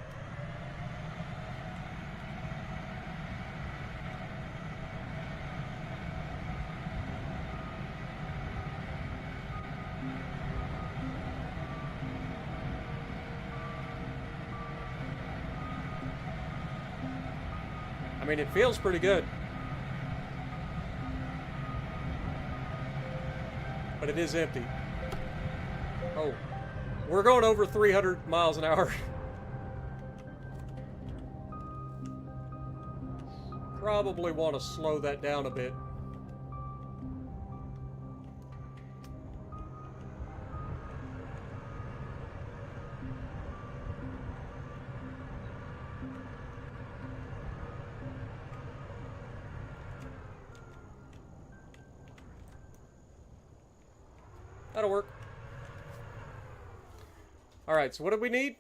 I mean, it feels pretty good. But it is empty. Oh. We're going over 300 miles an hour. Probably want to slow that down a bit. That'll work. Alright, so what did we need?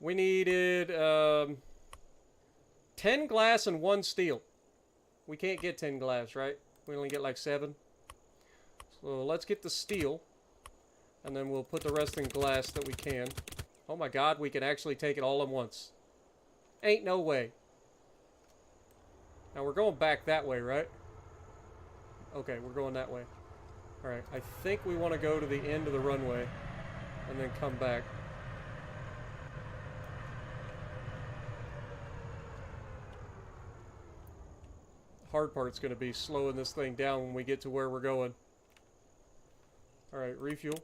We needed 10 glass and 1 steel. We can't get 10 glass, right? We only get like 7. So let's get the steel. And then we'll put the rest in glass that we can. Oh my god, we can actually take it all at once. Ain't no way. Now we're going back that way, right? Okay, we're going that way. Alright, I think we want to go to the end of the runway and then come back. hard part's going to be slowing this thing down when we get to where we're going. Alright, refuel.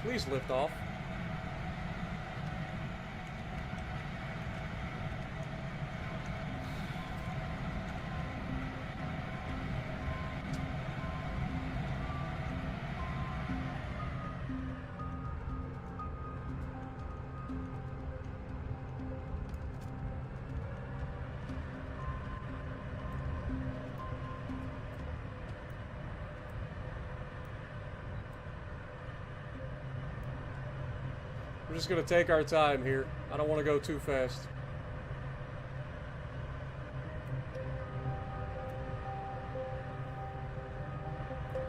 Please lift off. We're just gonna take our time here. I don't want to go too fast.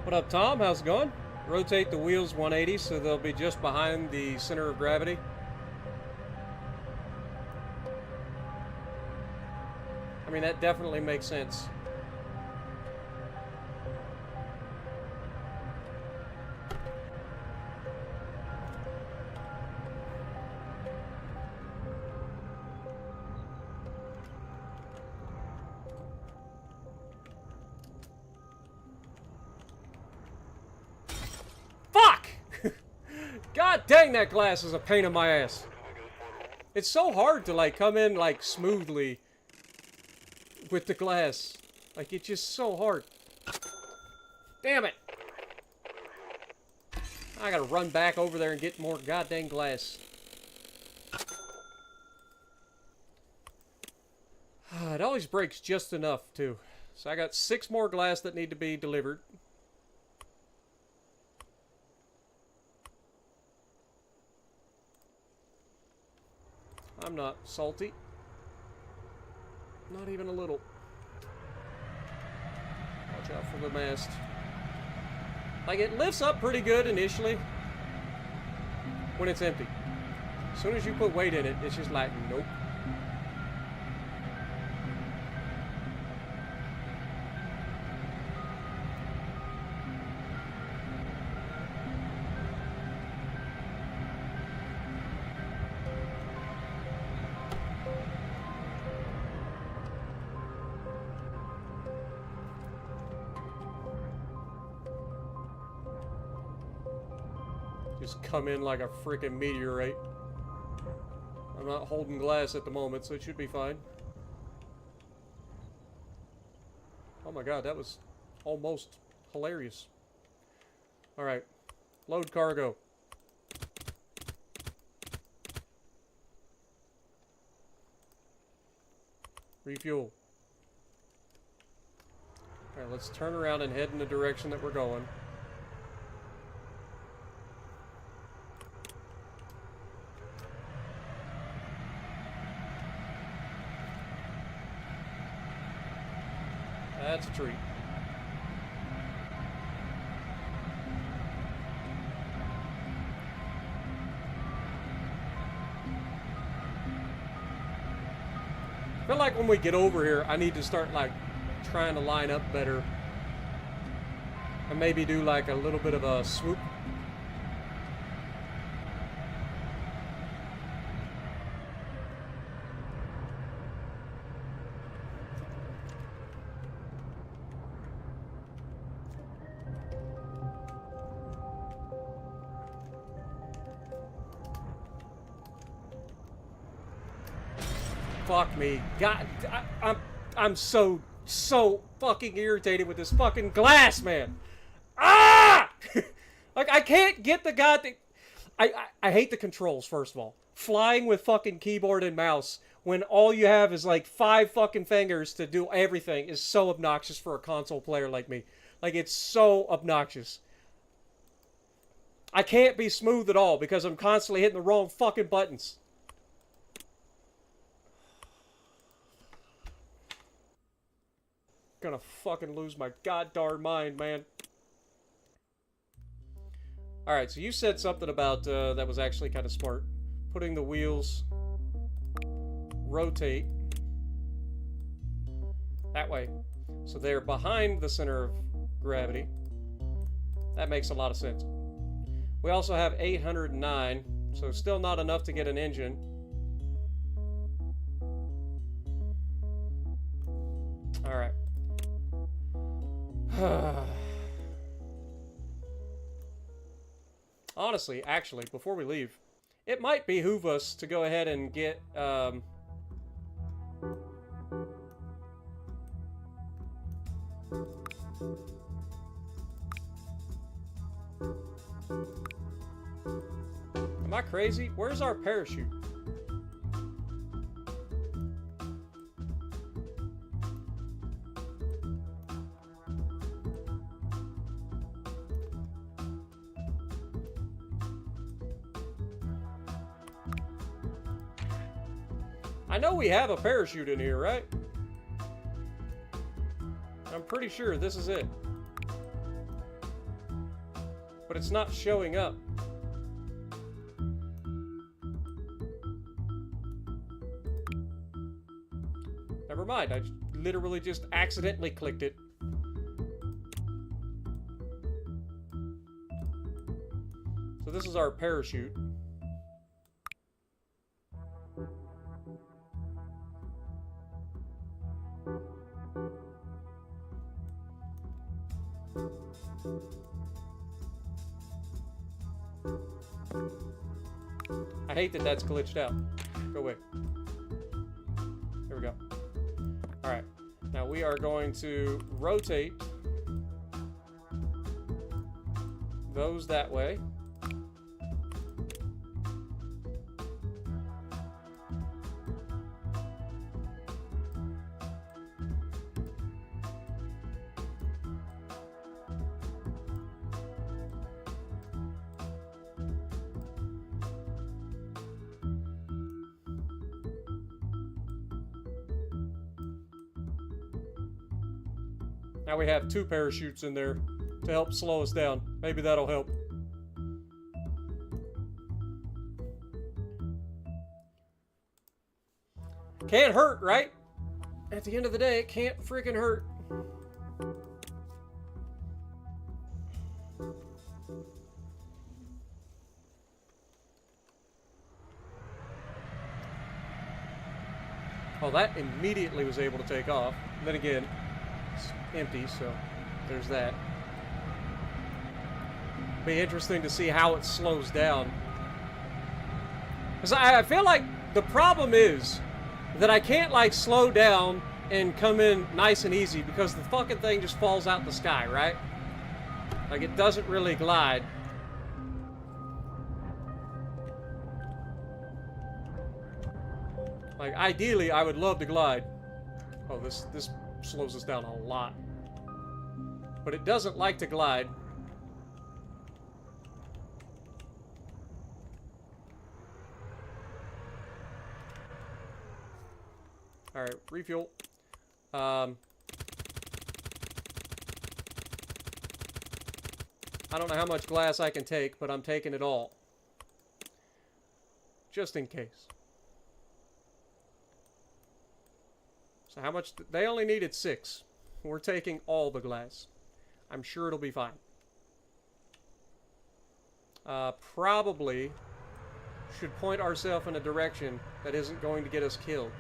What up, Tom? How's it going? Rotate the wheels 180 so they'll be just behind the center of gravity. I mean, that definitely makes sense. God dang, that glass is a pain in my ass. It's so hard to, like, come in, like, smoothly with the glass. Like, it's just so hard. Damn it. I gotta run back over there and get more goddamn glass. It always breaks just enough, too. So I got 6 more glass that need to be delivered. I'm not salty. Not even a little. Watch out for the mast. Like, it lifts up pretty good initially when it's empty. As soon as you put weight in it, it's just like, nope. Just come in like a freaking meteorite. I'm not holding glass at the moment, so it should be fine. Oh my god, that was almost hilarious. Alright, load cargo. Refuel. Alright, let's turn around and head in the direction that we're going. That's a treat. I feel like when we get over here, I need to start, like, trying to line up better. And maybe do, like, a little bit of a swoop. Fuck me. God, I'm so fucking irritated with this fucking glass, man. Ah! Like, I can't get the goddamn... I hate the controls, first of all. Flying with fucking keyboard and mouse when all you have is, like, 5 fucking fingers to do everything is so obnoxious for a console player like me. Like, it's so obnoxious. I can't be smooth at all because I'm constantly hitting the wrong fucking buttons. Gonna fucking lose my goddamn mind, man. Alright, so you said something about that was actually kind of smart. Putting the wheels rotate that way. So they're behind the center of gravity. That makes a lot of sense. We also have 809. So still not enough to get an engine. Alright. Honestly, actually, before we leave, it might behoove us to go ahead and get, Am I crazy? Where's our parachute? I know we have a parachute in here, right? I'm pretty sure this is it. But it's not showing up. Never mind, I literally just accidentally clicked it. So this is our parachute. I hate that that's glitched out. Go away. There we go. Alright. Now we are going to rotate those that way. Now we have 2 parachutes in there to help slow us down. Maybe that'll help. Can't hurt, right? At the end of the day, it can't freaking hurt. Oh, that immediately was able to take off. And then again, it's empty, so there's that. Be interesting to see how it slows down. Because I feel like the problem is that I can't, like, slow down and come in nice and easy because the fucking thing just falls out in the sky, right? Like, it doesn't really glide. Like, ideally, I would love to glide. Oh, this slows us down a lot. But it doesn't like to glide. Alright, refuel. I don't know how much glass I can take, but I'm taking it all. Just in case. So how much... They only needed 6. We're taking all the glass. I'm sure it'll be fine. Probably should point ourselves in a direction that isn't going to get us killed.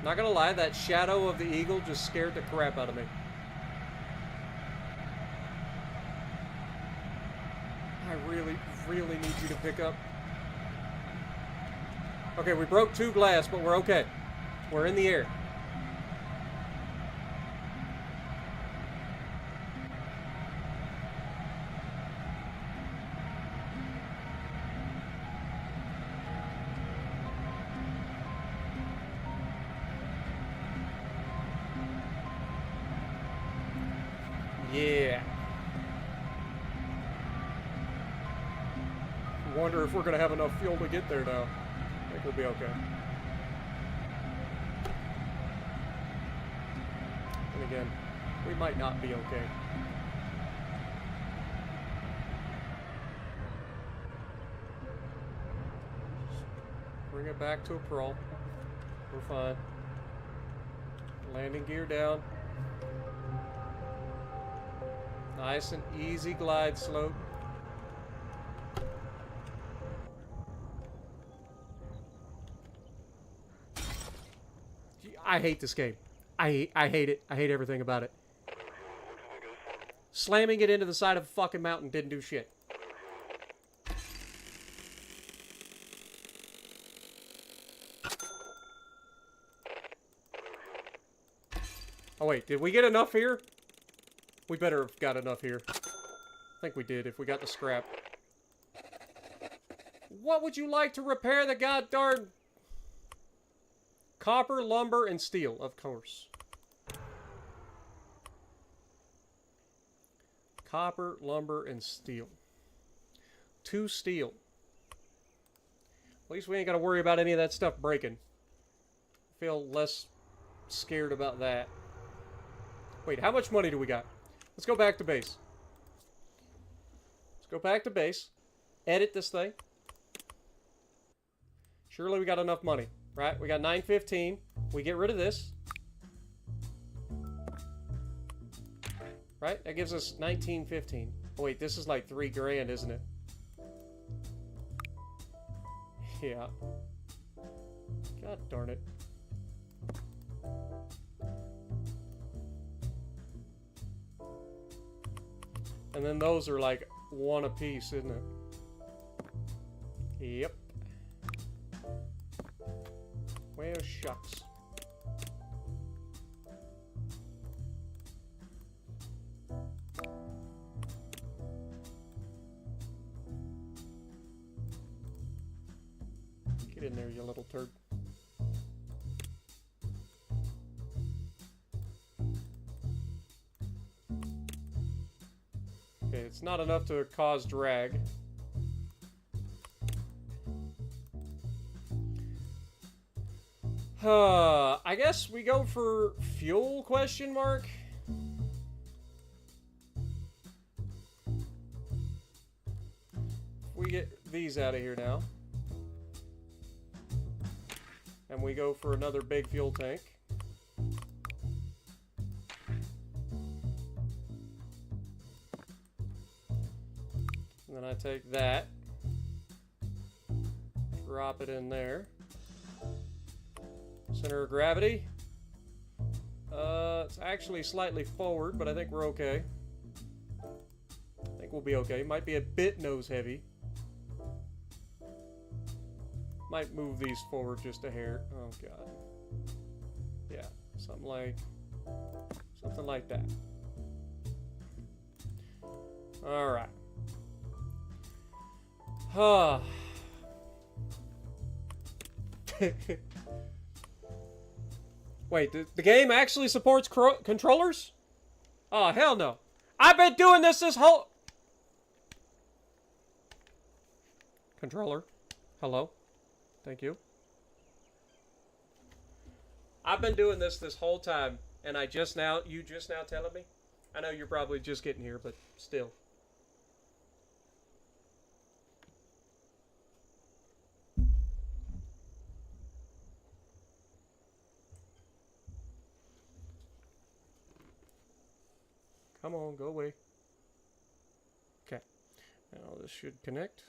Not gonna lie, that shadow of the eagle just scared the crap out of me. I really, really need you to pick up. Okay, we broke 2 glass, but we're okay. We're in the air. Yeah. Wonder if we're gonna have enough fuel to get there now. I think we'll be okay. And again, we might not be okay. Just bring it back to a crawl. We're fine. Landing gear down. Nice and easy glide slope. I hate this game. I hate it. I hate everything about it. Slamming it into the side of a fucking mountain didn't do shit. Oh wait, did we get enough here? We better have got enough here. I think we did if we got the scrap. What would you like to repair the goddamn... Copper, lumber, and steel, of course. Copper, lumber, and steel. 2 steel. At least we ain't got to worry about any of that stuff breaking. Feel less scared about that. Wait, how much money do we got? Let's go back to base. Let's go back to base. Edit this thing. Surely we got enough money. Right, we got 915. We get rid of this. Right, that gives us 1915. Oh wait, this is like 3 grand, isn't it? Yeah. God darn it. And then those are like 1 apiece, isn't it? Yep. Well, shucks. Get in there, you little turd. Okay, it's not enough to cause drag. I guess we go for fuel, question mark? We get these out of here now. And we go for another big fuel tank. And then I take that. Drop it in there. Center of gravity. It's actually slightly forward, but I think we're okay. I think we'll be okay. Might be a bit nose heavy. Might move these forward just a hair. Oh god. Yeah, something like that. All right. Wait, the game actually supports controllers? Oh, hell no. I've been doing this whole... Controller. Hello. Thank you. I've been doing this whole time, and you just now telling me? I know you're probably just getting here, but still. Come on, go away. Okay. Now this should connect.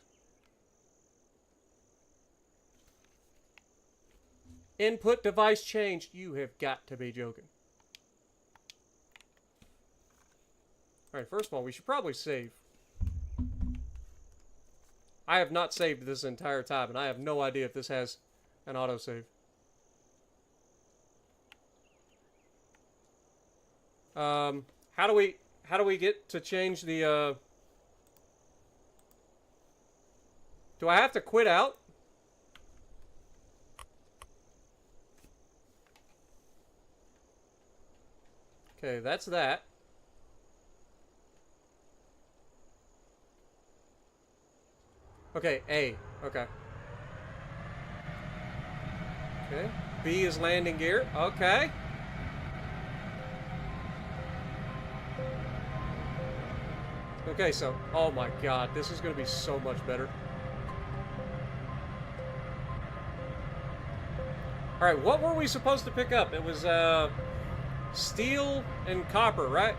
Input device changed. You have got to be joking. Alright, first of all, we should probably save. I have not saved this entire time, and I have no idea if this has an autosave. How do we get to change the, Do I have to quit out? Okay, that's that. Okay, A. Okay. Okay. B is landing gear. Okay. Okay, so, oh my god, this is going to be so much better. Alright, what were we supposed to pick up? It was, steel and copper, right?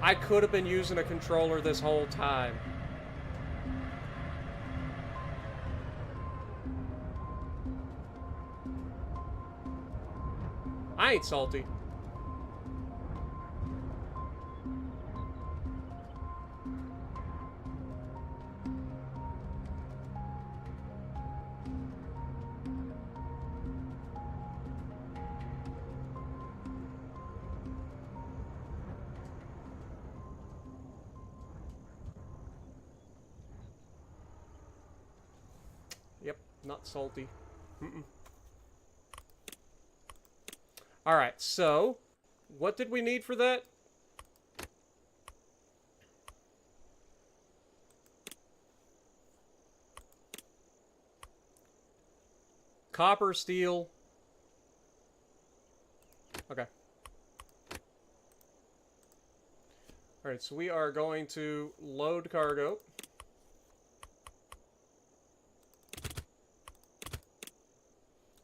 I could have been using a controller this whole time. I ain't salty. Yep, not salty. Mm-mm. Alright, so, what did we need for that? Copper, steel. Okay. Alright, so we are going to load cargo.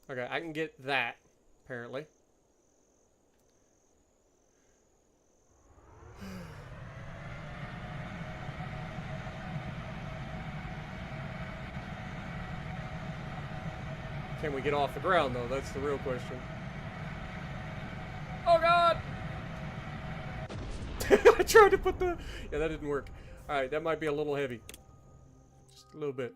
Okay, I can get that, apparently. Can we get off the ground, though? That's the real question. Oh, God! I tried to put the... Yeah, that didn't work. Alright, that might be a little heavy. Just a little bit.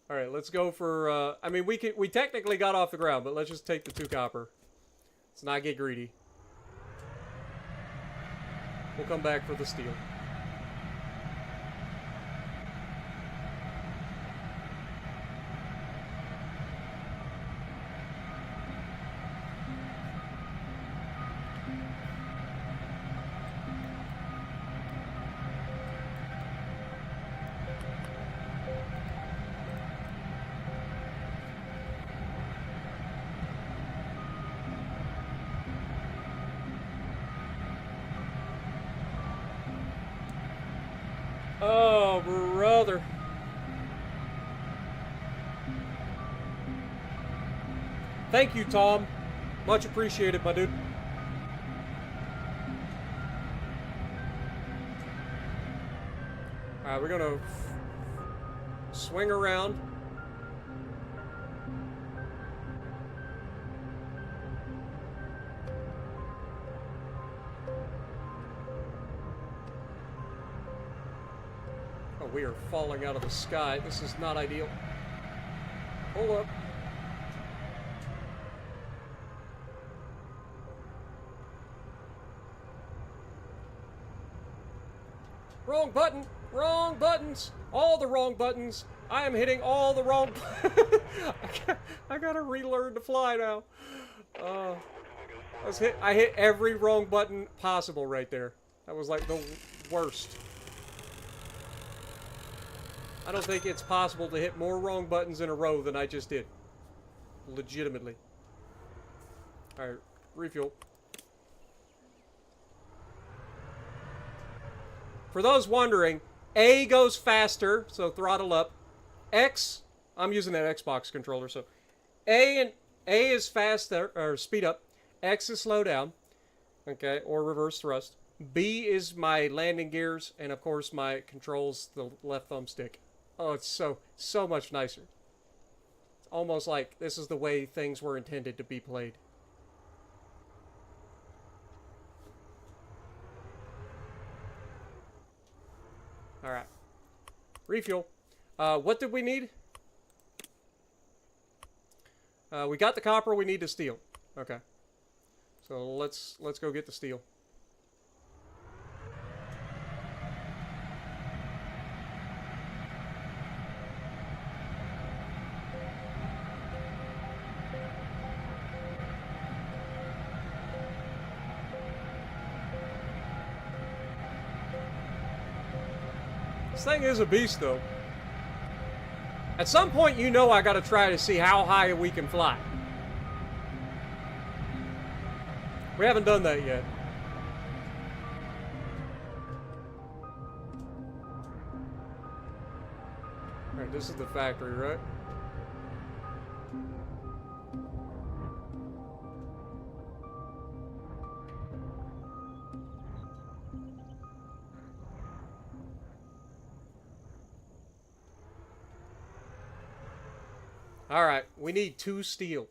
Alright, let's go for... I mean, we technically got off the ground, but let's just take the 2 copper. Let's not get greedy. We'll come back for the steel. Oh, brother. Thank you, Tom. Much appreciated, my dude. Alright, we're gonna swing around. Oh, we are falling out of the sky. This is not ideal. Hold up. Wrong button! Wrong buttons! All the wrong buttons! I am hitting all the wrong... I gotta relearn to fly now. I hit every wrong button possible right there. That was like the worst. I don't think it's possible to hit more wrong buttons in a row than I just did. Legitimately. Alright, refuel. For those wondering, A goes faster, so throttle up. X, I'm using that Xbox controller, so A is faster, or speed up. X is slow down, okay, or reverse thrust. B is my landing gears, and of course my controls the left thumbstick. Oh, it's so much nicer. It's almost like this is the way things were intended to be played. Alright. Refuel. What did we need? We got the copper, we need the steel. Okay. So let's go get the steel. This thing is a beast, though. At some point, you know I gotta try to see how high we can fly. We haven't done that yet. Alright, this is the factory, right? Alright, we need 2 steel.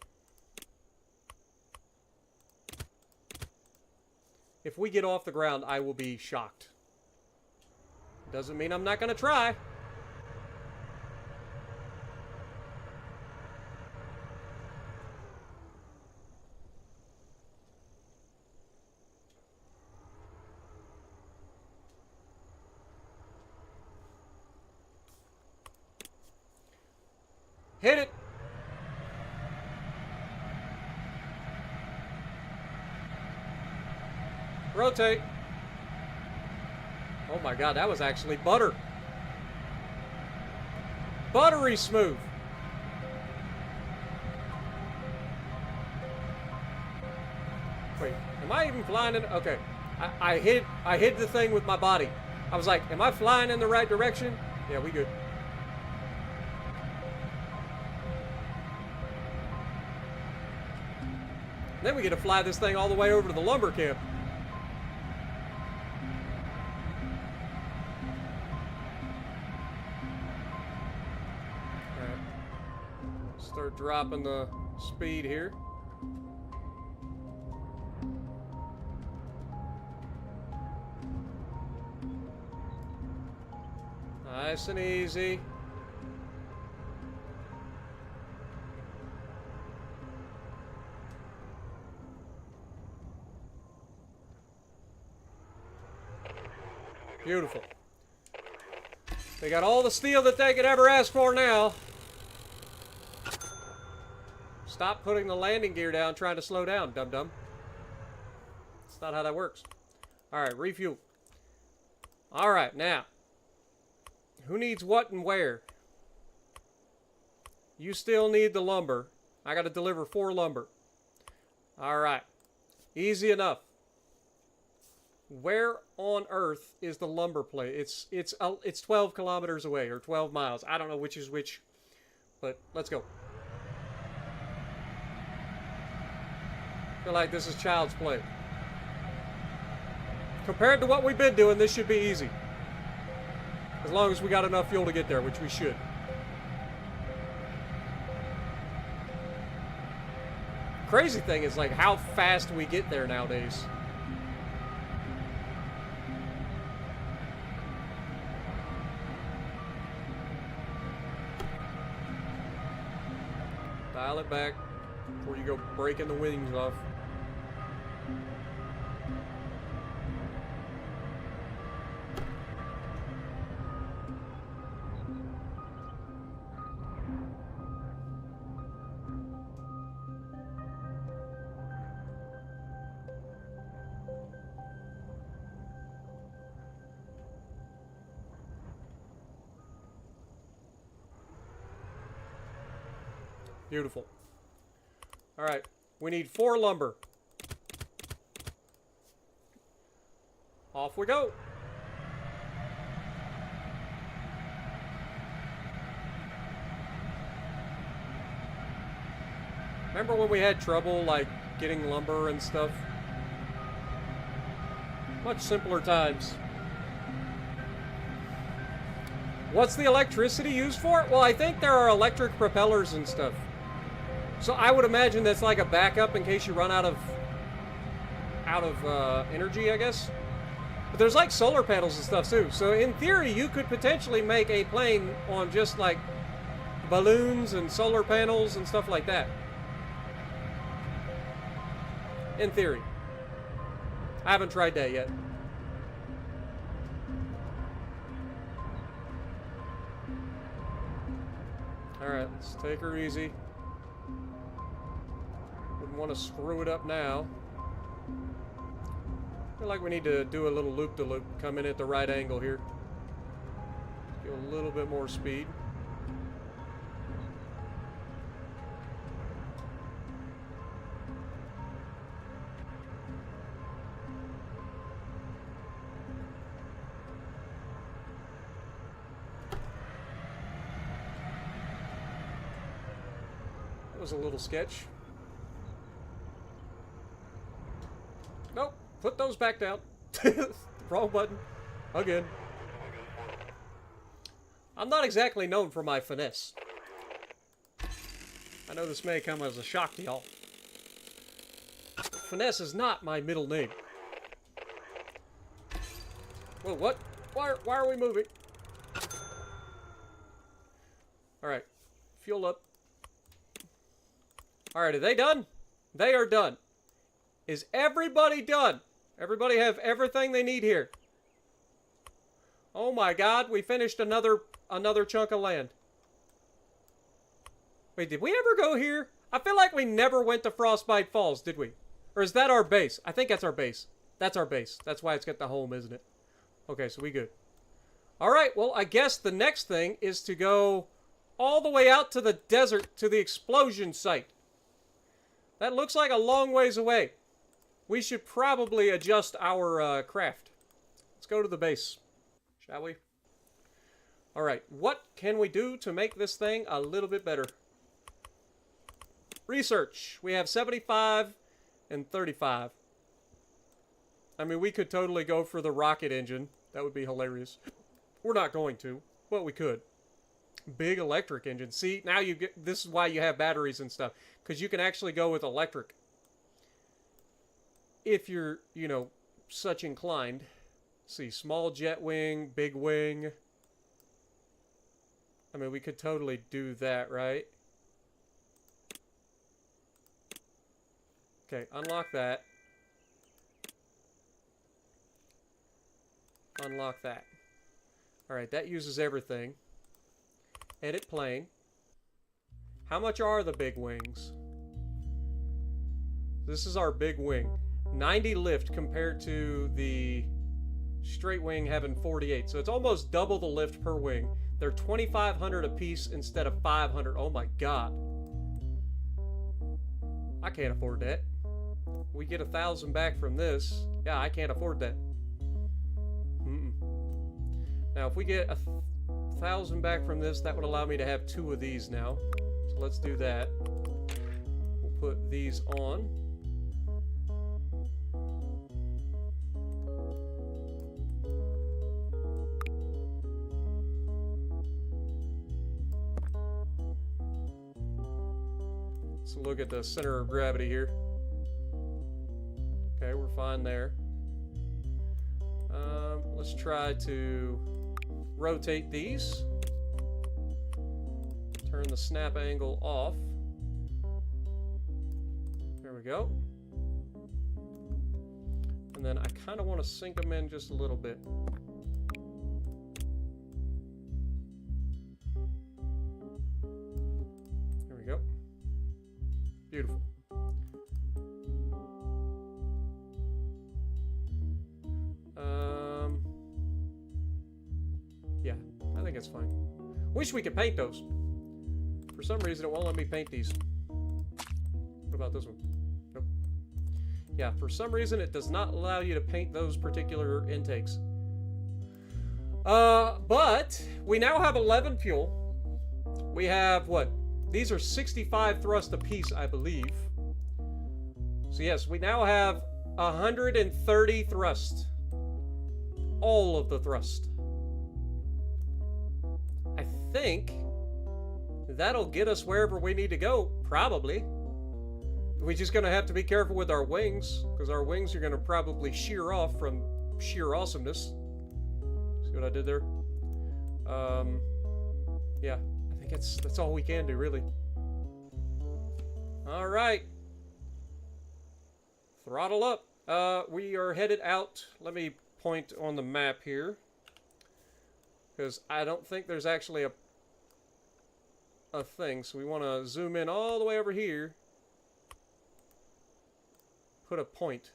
If we get off the ground, I will be shocked. Doesn't mean I'm not gonna try. Hit it! Rotate. Oh my god, that was actually butter. Buttery smooth. Wait, am I even flying in? Okay. I hit the thing with my body. I was like, am I flying in the right direction? Yeah, we good. Then we get to fly this thing all the way over to the lumber camp. Alright. Start dropping the speed here. Nice and easy. Beautiful. They got all the steel that they could ever ask for now. Stop putting the landing gear down trying to slow down, dum-dum. That's not how that works. Alright, refuel. Alright, now. Who needs what and where? You still need the lumber. I gotta deliver 4 lumber. Alright. Easy enough. Where on earth is the lumber place? It's 12 kilometers away, or 12 miles. I don't know which is which, but let's go. I feel like this is child's play. Compared to what we've been doing, this should be easy. As long as we got enough fuel to get there, which we should. Crazy thing is like how fast we get there nowadays. Dial it back before you go breaking the wings off. Beautiful. Alright, we need 4 lumber. Off we go. Remember when we had trouble, like, getting lumber and stuff? Much simpler times. What's the electricity used for? Well, I think there are electric propellers and stuff. So I would imagine that's like a backup in case you run out of energy, I guess. But there's like solar panels and stuff too. So in theory, you could potentially make a plane on just like balloons and solar panels and stuff like that. In theory. I haven't tried that yet. Alright, let's take her easy. Wouldn't want to screw it up now. I feel like we need to do a little loop-de-loop, come in at the right angle here. Get a little bit more speed. was a little sketch. Nope. Put those back down. Wrong button. Again. I'm not exactly known for my finesse. I know this may come as a shock to y'all. Finesse is not my middle name. Well, what? Why are we moving? Alright. Fuel up. Alright, are they done? They are done. Is everybody done? Everybody have everything they need here? Oh my god, we finished another chunk of land. Wait, did we ever go here? I feel like we never went to Frostbite Falls, did we? Or is that our base? I think that's our base. That's our base. That's why it's got the home, isn't it? Okay, so we good. Alright, well, I guess the next thing is to go all the way out to the desert, to the explosion site. That looks like a long ways away. We should probably adjust our craft. Let's go to the base, shall we? Alright, what can we do to make this thing a little bit better? Research. We have 75 and 35. I mean, we could totally go for the rocket engine. That would be hilarious. We're not going to, but we could. Big electric engine. See, now you get, this is why you have batteries and stuff, because you can actually go with electric. If you're, you know, such inclined. See, small jet wing, big wing. I mean, we could totally do that, right? Okay, unlock that. Unlock that. Alright, that uses everything. Edit plane. How much are the big wings? This is our big wing. 90 lift compared to the straight wing having 48. So it's almost double the lift per wing. They're 2,500 a piece instead of 500. Oh my god. I can't afford that. We get 1,000 back from this. Yeah, I can't afford that. Now, if we get 1,000 back from this, that would allow me to have 2 of these now. So let's do that. We'll put these on. So look at the center of gravity here. Okay, we're fine there. Let's try to rotate these. Turn the snap angle off. There we go. And then I kind of want to sink them in just a little bit. There we go. Beautiful. Yeah, I think it's fine. Wish we could paint those. For some reason, it won't let me paint these. What about this one? Nope. Yeah, for some reason, it does not allow you to paint those particular intakes. But we now have 11 fuel. We have, what? These are 65 thrust apiece, I believe. So yes, we now have 130 thrust. All of the thrust. I think that'll get us wherever we need to go, probably. We're just going to have to be careful with our wings, because our wings are going to probably shear off from sheer awesomeness. See what I did there? Yeah, I think that's all we can do, really. All right. Throttle up. We are headed out. Let me point on the map here, because I don't think there's actually a thing. So we want to zoom in all the way over here. Put a point.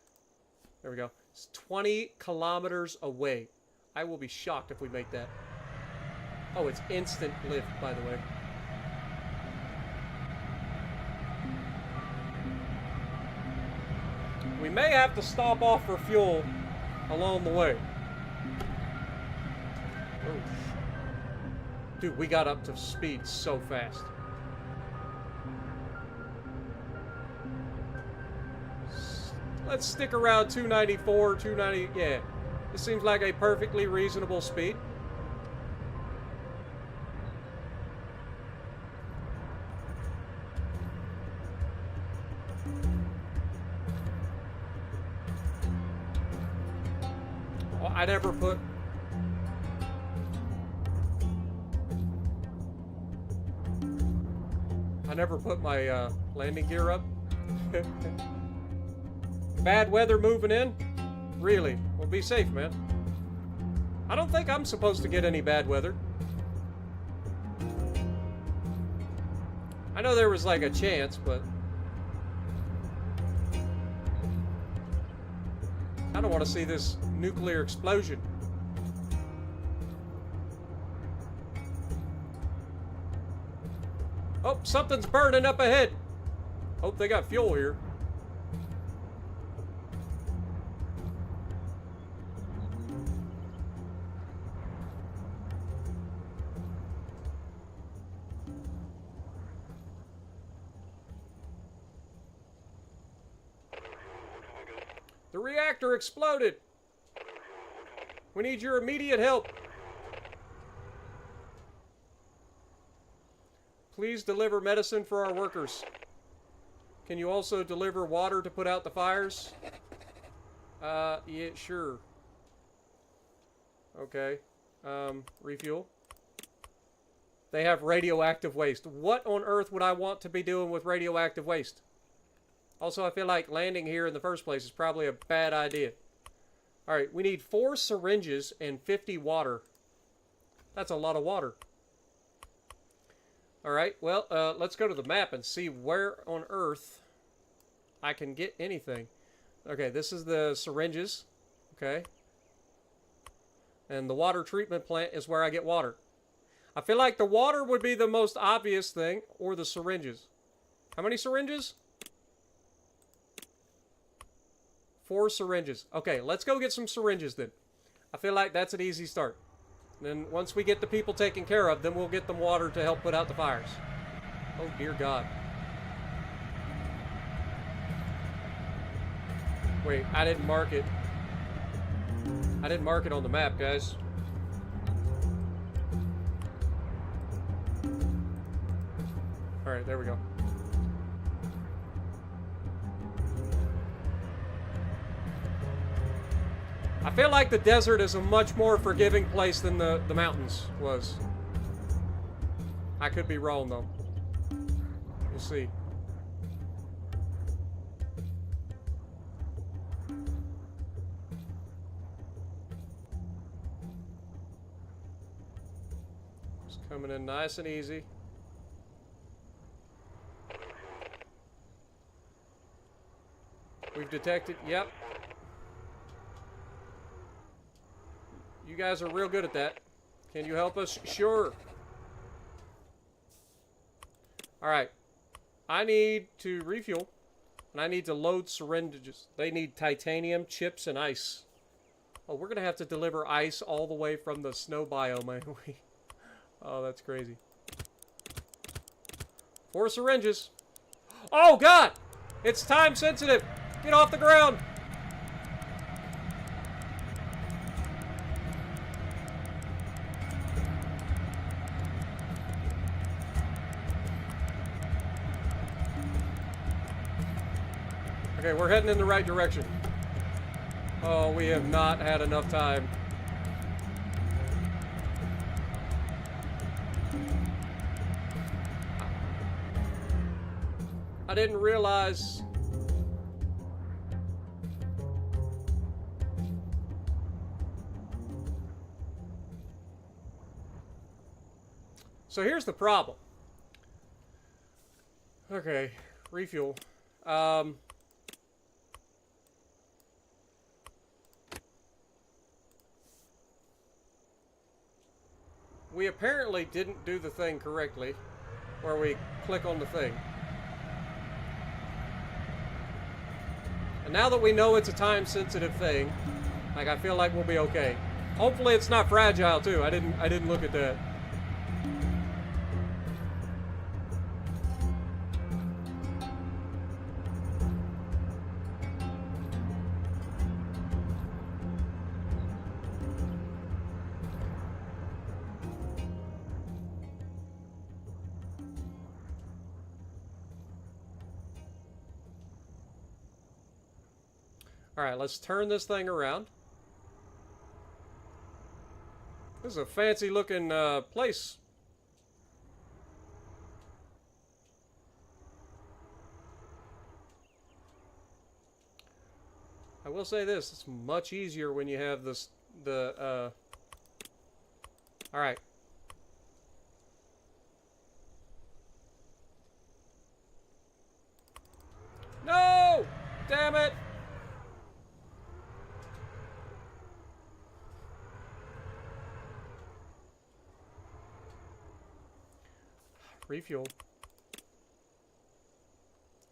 There we go. It's 20 kilometers away. I will be shocked if we make that. Oh, it's instant lift, by the way. We may have to stop off for fuel along the way. Oh. Dude, we got up to speed so fast. Let's stick around 294, 290. Yeah, this seems like a perfectly reasonable speed. Oh, I never put my landing gear up. Bad weather moving in? Really? Well, be safe, man. I don't think I'm supposed to get any bad weather. I know there was like a chance, but I don't want to see this nuclear explosion. Oh, something's burning up ahead. Hope they got fuel here. The reactor exploded. We need your immediate help. Please deliver medicine for our workers. Can you also deliver water to put out the fires? Yeah, sure. Okay. Refuel. They have radioactive waste. What on earth would I want to be doing with radioactive waste? Also, I feel like landing here in the first place is probably a bad idea. Alright, we need 4 syringes and 50 water. That's a lot of water. Alright, well, let's go to the map and see where on earth I can get anything. Okay, this is the syringes. Okay. And the water treatment plant is where I get water. I feel like the water would be the most obvious thing, or the syringes. How many syringes? 4 syringes. Okay, let's go get some syringes then. I feel like that's an easy start. Then once we get the people taken care of, then we'll get them water to help put out the fires. Oh, dear God. Wait, I didn't mark it. I didn't mark it on the map, guys. Alright, there we go. I feel like the desert is a much more forgiving place than the mountains was. I could be wrong, though. We'll see. Just coming in nice and easy. We've detected, yep. You guys are real good at that. Can you help us? Sure. Alright. I need to refuel. And I need to load syringes. They need titanium, chips, and ice. Oh, we're going to have to deliver ice all the way from the snow biome. Oh, that's crazy. 4 syringes. Oh, God! It's time sensitive. Get off the ground. Okay, we're heading in the right direction. Oh, we have not had enough time. I didn't realize. So here's the problem. Okay, refuel. We apparently didn't do the thing correctly, where we click on the thing. And now that we know it's a time-sensitive thing, like, I feel like we'll be okay. Hopefully it's not fragile too. I didn't look at that. Alright, let's turn this thing around. This is a fancy looking place. I will say this, it's much easier when you have this, alright. No! Damn it! Refuel.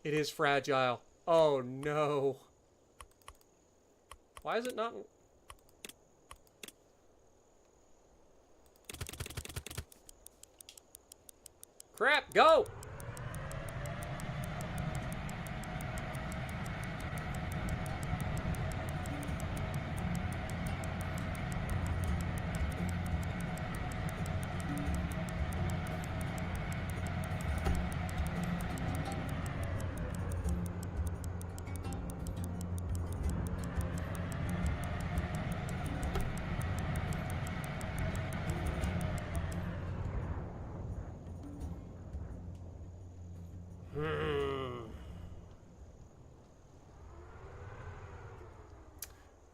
It is fragile. Oh no. Why is it not... Crap, go!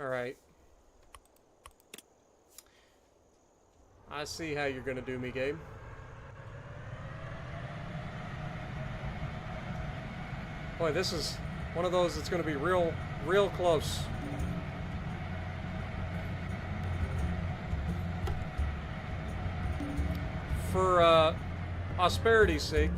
Alright. I see how you're gonna do me, game. Boy, this is one of those that's gonna be real close. For, ausperity's sake.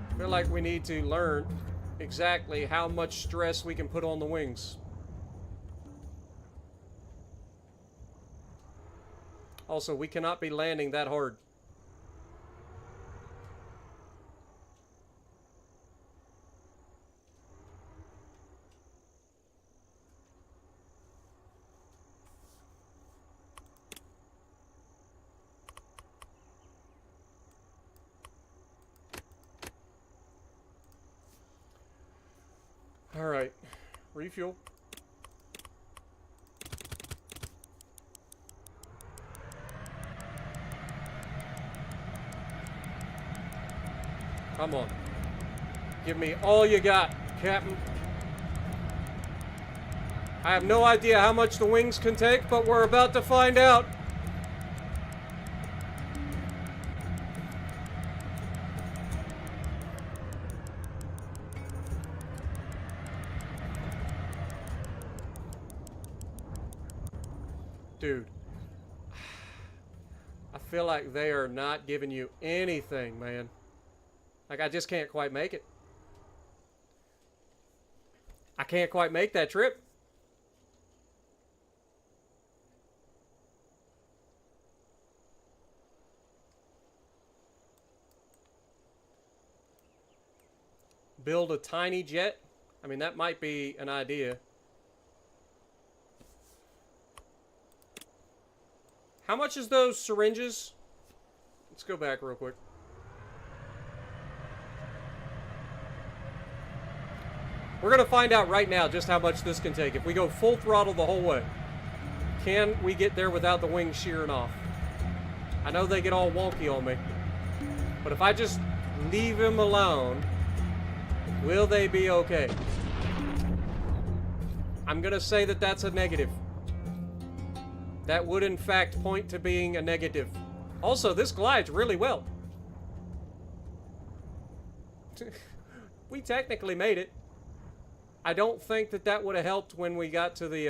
I feel like we need to learn exactly how much stress we can put on the wings. Also, we cannot be landing that hard. Alright, refuel. Come on. Give me all you got, Captain. I have no idea how much the wings can take, but we're about to find out. Dude, I feel like they are not giving you anything, man. Like, I just can't quite make it. I can't quite make that trip. Build a tiny jet? I mean, that might be an idea. How much is those syringes? Let's go back real quick. We're going to find out right now just how much this can take. If we go full throttle the whole way, can we get there without the wings shearing off? I know they get all wonky on me, but if I just leave them alone, will they be okay? I'm going to say that that's a negative. That would, in fact, point to being a negative. Also, this glides really well. We technically made it. I don't think that that would have helped when we got to the,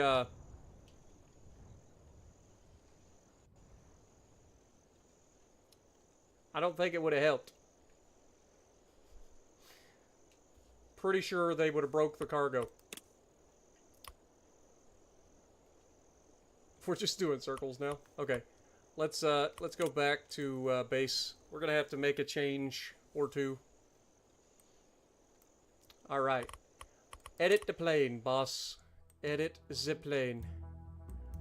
I don't think it would have helped. Pretty sure they would have broke the cargo. We're just doing circles now. Okay, let's go back to base. We're gonna have to make a change or two. All right, edit the plane, boss. Edit the plane.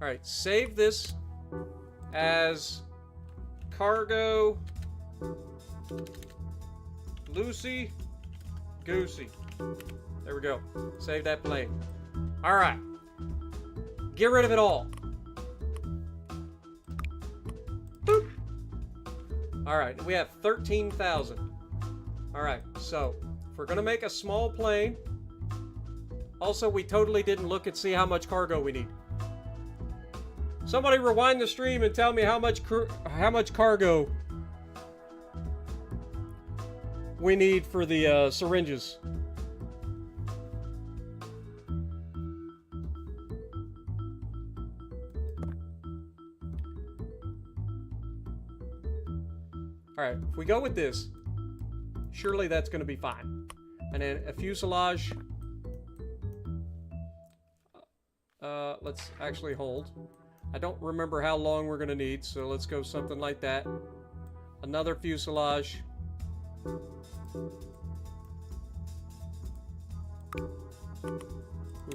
All right, save this as cargo Lucy Goosey. There we go. Save that plane. Alright. Get rid of it all. Boop. Alright, we have 13,000. Alright, so if we're gonna make a small plane. Also, we totally didn't look and see how much cargo we need. Somebody rewind the stream and tell me how much cargo we need for the syringes. Alright, if we go with this, surely that's going to be fine. And then a fuselage. Let's actually hold. I don't remember how long we're going to need, so let's go something like that. Another fuselage. We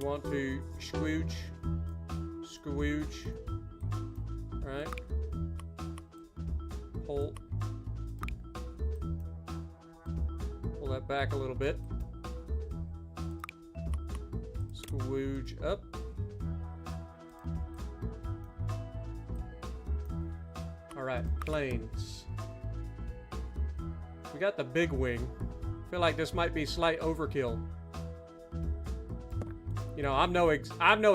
want to squooge. Alright. Pull that back a little bit. Squooge up. Alright, planes. We got the big wing. I feel like this might be slight overkill. You know, I'm no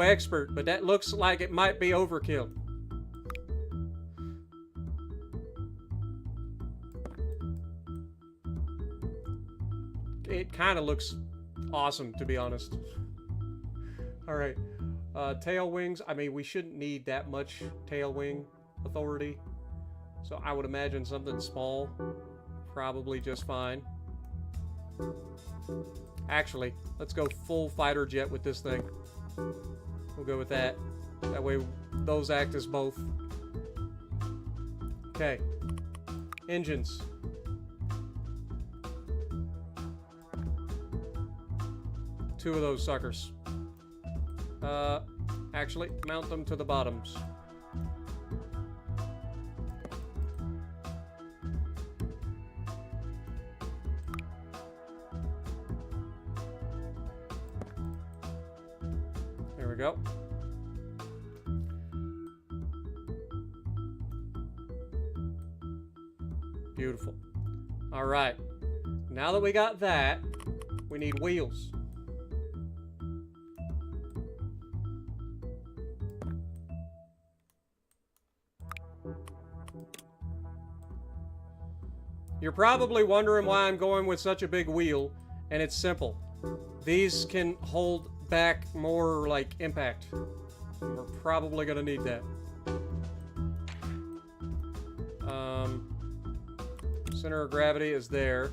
expert, but that looks like it might be overkill. It kind of looks awesome, to be honest. Alright. Tail wings. I mean, we shouldn't need that much tail wing authority. So I would imagine something small. Probably just fine. Actually, let's go full fighter jet with this thing. We'll go with that. That way, those act as both. Okay. Engines. Two of those suckers. Actually, mount them to the bottoms. There we go. Beautiful. All right. Now that we got that, we need wheels. You're probably wondering why I'm going with such a big wheel, and it's simple. These can hold back more, like, impact. We're probably gonna need that. Center of gravity is there.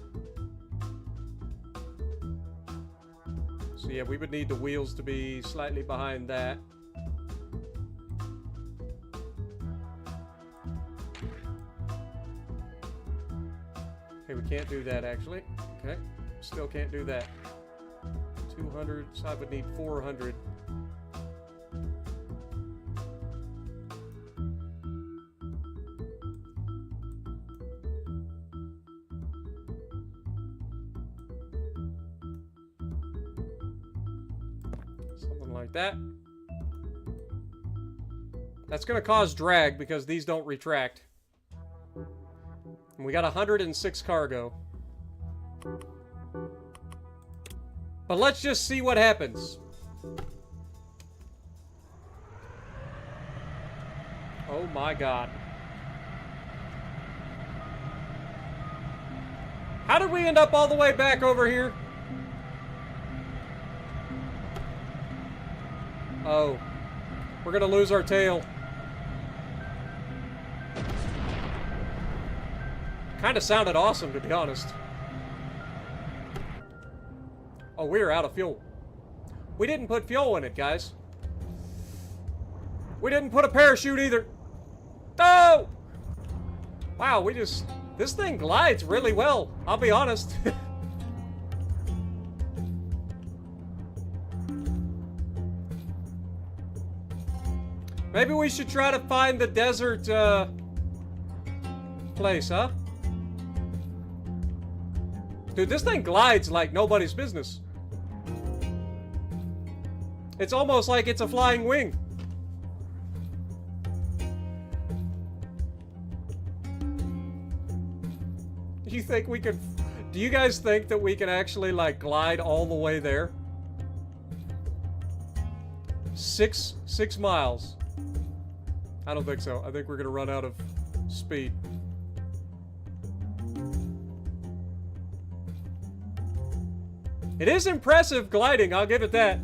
So yeah, we would need the wheels to be slightly behind that. Okay, we can't do that actually. Okay, still can't do that. 200, so I would need 400. Something like that. That's going to cause drag because these don't retract. And we got 106 cargo. But let's just see what happens. Oh my god. How did we end up all the way back over here? Oh. We're gonna lose our tail. Kinda sounded awesome, to be honest. Oh, we're out of fuel. We didn't put fuel in it, guys. We didn't put a parachute either. Oh! Wow, this thing glides really well, I'll be honest. Maybe we should try to find the desert, place, huh? Dude, this thing glides like nobody's business. It's almost like it's a flying wing. Do you think we could... Do you guys think that we can actually, like, glide all the way there? 6 miles. I don't think so. I think we're gonna run out of speed. It is impressive gliding, I'll give it that.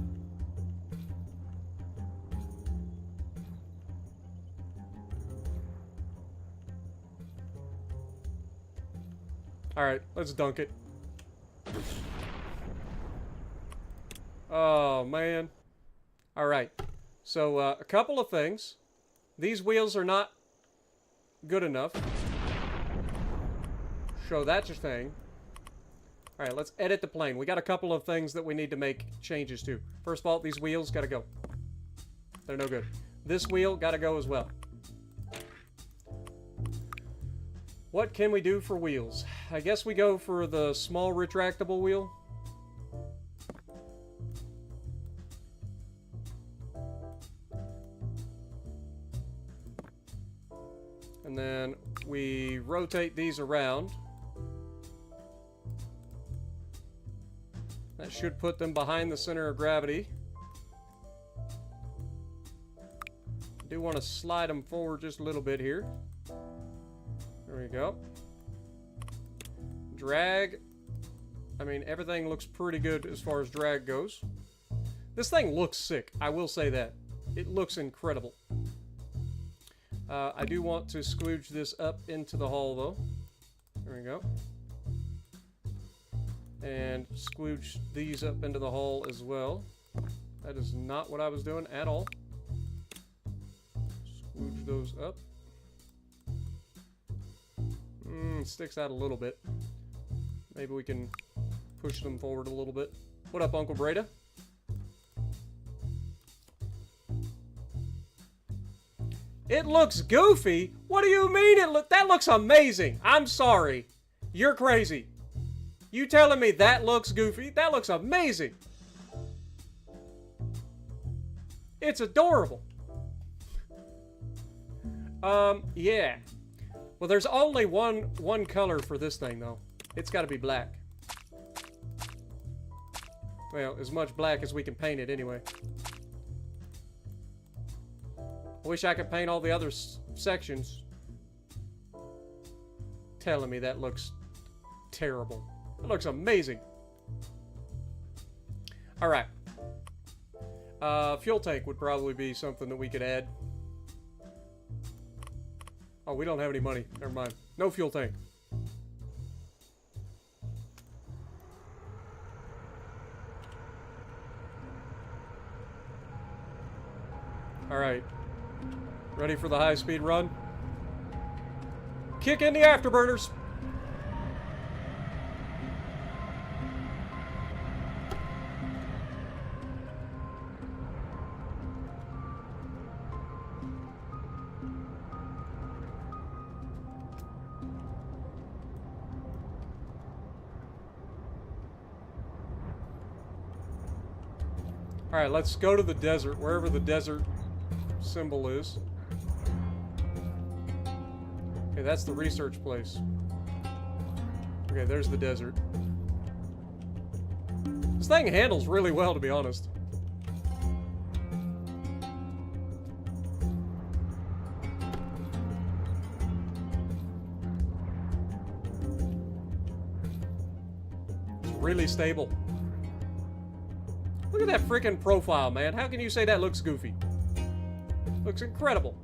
Alright, let's dunk it. Oh, man. Alright. So, a couple of things. These wheels are not good enough. So that's a thing. Alright, let's edit the plane. We got a couple of things that we need to make changes to. First of all, these wheels gotta go. They're no good. This wheel gotta go as well. What can we do for wheels? I guess we go for the small retractable wheel. And then we rotate these around. That should put them behind the center of gravity. I do want to slide them forward just a little bit here. There we go. Drag. I mean, everything looks pretty good as far as drag goes. This thing looks sick. I will say that. It looks incredible. I do want to sklooge this up into the hull, though. There we go. And sklooge these up into the hull as well. That is not what I was doing at all. Sklooge those up. Sticks out a little bit. Maybe we can push them forward a little bit. What up, Uncle Breda? It looks goofy? What do you mean that looks amazing? I'm sorry. You're crazy. You telling me that looks goofy? That looks amazing. It's adorable. Yeah. Well, there's only one color for this thing, though. It's got to be black. Well, as much black as we can paint it, anyway. I wish I could paint all the other sections. Telling me that looks terrible. It looks amazing. Alright. Fuel tank would probably be something that we could add. Oh, we don't have any money. Never mind. No fuel tank. Alright. Ready for the high-speed run? Kick in the afterburners! Alright, let's go to the desert, wherever the desert symbol is. Okay, that's the research place. Okay, there's the desert. This thing handles really well, to be honest. It's really stable. Look at that freaking profile, man. How can you say that looks goofy? Looks incredible.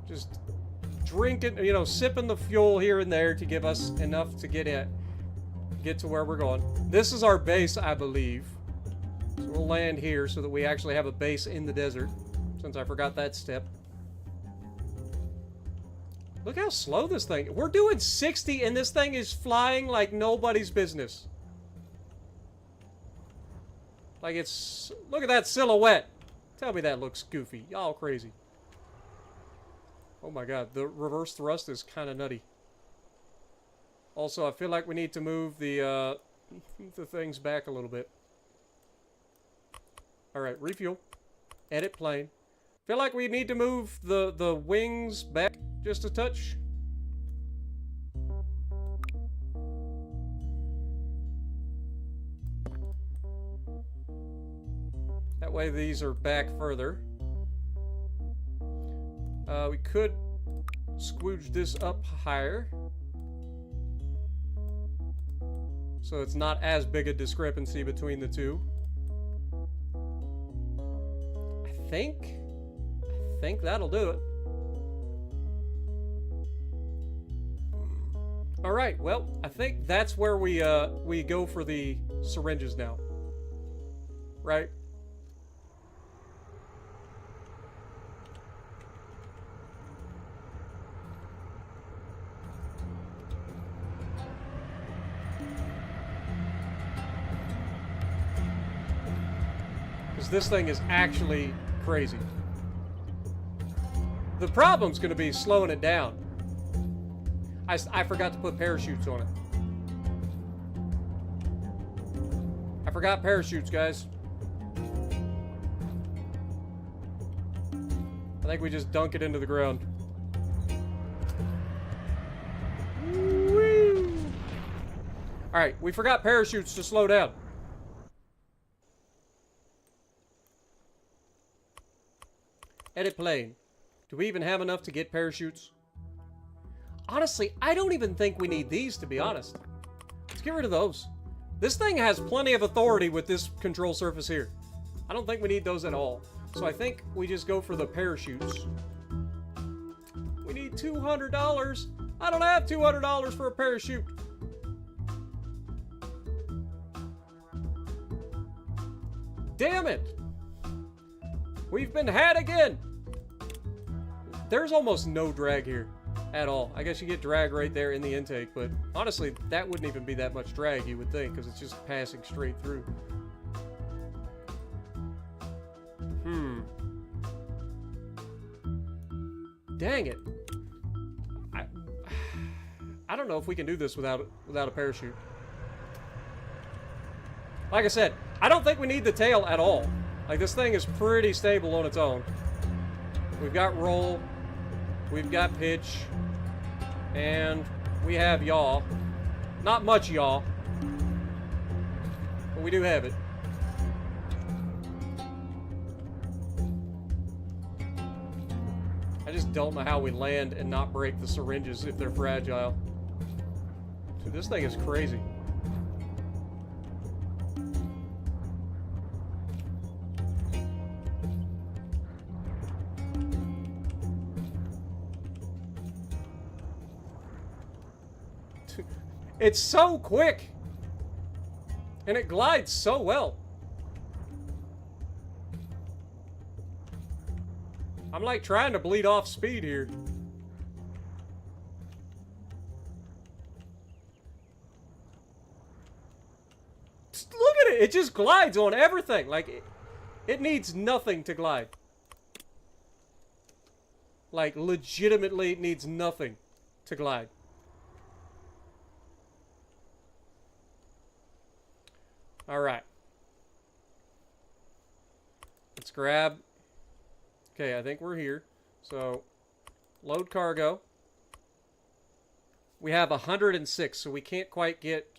Just drinking, you know, sipping the fuel here and there to give us enough to get to where we're going. This is our base, I believe. So we'll land here so that we actually have a base in the desert, since I forgot that step. Look how slow this thing... We're doing 60 and this thing is flying like nobody's business. Like it's... Look at that silhouette. Tell me that looks goofy. Y'all crazy. Oh my god, the reverse thrust is kind of nutty. Also, I feel like we need to move the things back a little bit. Alright, refuel. Edit plane. Feel like we need to move the wings back just a touch. That way these are back further. We could squooge this up higher. So it's not as big a discrepancy between the two. I think that'll do it. Alright, well, I think that's where we go for the syringes now. Right? Because this thing is actually crazy. The problem's going to be slowing it down. I forgot to put parachutes on it. I forgot parachutes, guys. I think we just dunk it into the ground. Alright, we forgot parachutes to slow down. Edit plane. Do we even have enough to get parachutes? Honestly, I don't even think we need these, to be honest. Let's get rid of those. This thing has plenty of authority with this control surface here. I don't think we need those at all. So I think we just go for the parachutes. We need $200. I don't have $200 for a parachute. Damn it! We've been had again! There's almost no drag here at all. I guess you get drag right there in the intake, but honestly, that wouldn't even be that much drag, you would think, because it's just passing straight through. Dang it. I don't know if we can do this without a parachute. Like I said, I don't think we need the tail at all. Like, this thing is pretty stable on its own. We've got roll, we've got pitch, and we have yaw. Not much yaw, but we do have it. I just don't know how we land and not break the syringes if they're fragile. Dude, this thing is crazy. It's so quick! And it glides so well. I'm like trying to bleed off speed here. Just look at it! It just glides on everything. Like, it needs nothing to glide. Like, legitimately it needs nothing to glide. Alright. Let's grab... Okay, I think we're here. So, load cargo. We have 106, so we can't quite get...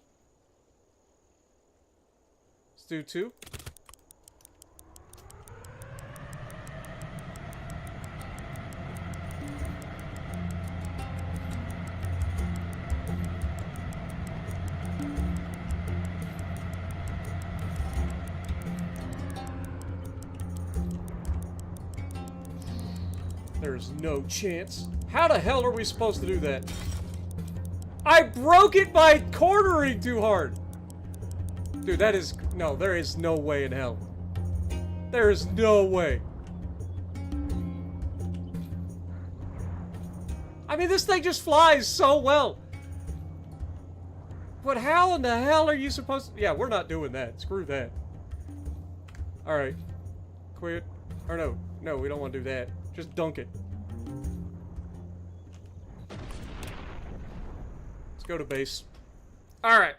Let's do 2. There's no chance. How the hell are we supposed to do that? I broke it by cornering too hard. Dude, that is... No, there is no way in hell. There is no way. I mean, this thing just flies so well. But how in the hell are you supposed to... Yeah, we're not doing that. Screw that. Alright. Quit. Or no. No, we don't want to do that. Just dunk it. Let's go to base. Alright.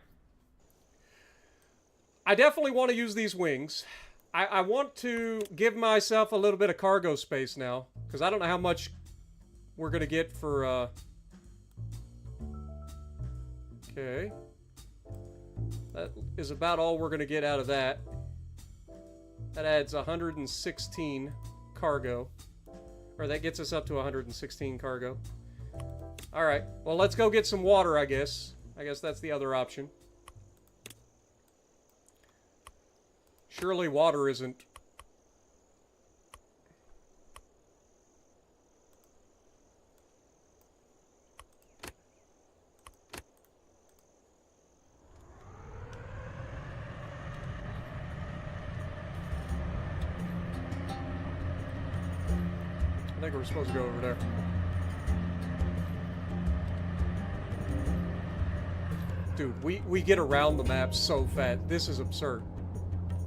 I definitely want to use these wings. I want to give myself a little bit of cargo space now. Because I don't know how much we're going to get for... Okay. That is about all we're going to get out of that. That adds 116 cargo. Or that gets us up to 116 cargo. Alright. Well, let's go get some water, I guess. I guess that's the other option. Surely water isn't... I think we're supposed to go over there. Dude, we get around the map so fast. This is absurd.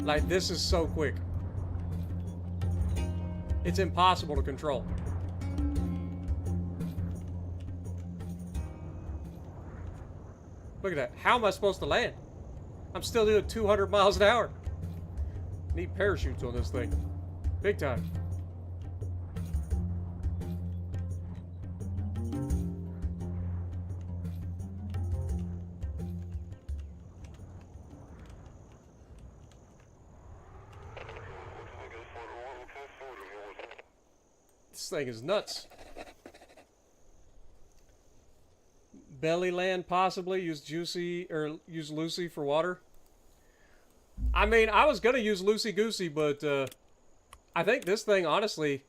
Like, this is so quick. It's impossible to control. Look at that. How am I supposed to land? I'm still doing 200 miles an hour. Need parachutes on this thing. Big time. This thing is nuts. Belly land possibly. Use Juicy or use Lucy for water. I mean, I was gonna use Loosey Goosey, but I think this thing, honestly,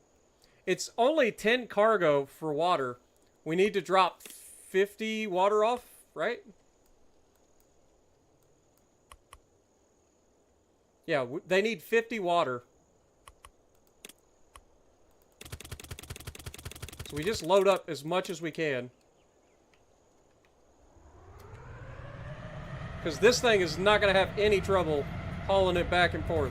it's only 10 cargo for water. We need to drop 50 water off, right? Yeah, they need 50 water. So we just load up as much as we can. Because this thing is not going to have any trouble hauling it back and forth.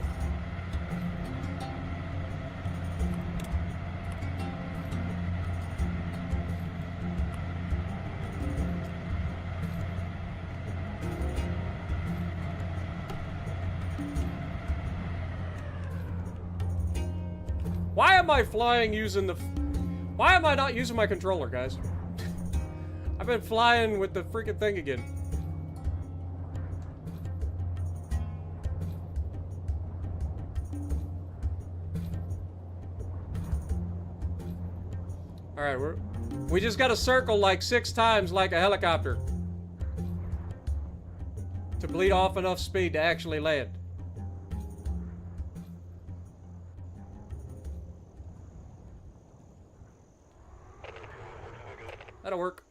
Why am I flying using the... Why am I not using my controller, guys? I've been flying with the freaking thing again. Alright, we just gotta circle like 6 times like a helicopter to bleed off enough speed to actually land. That'll work.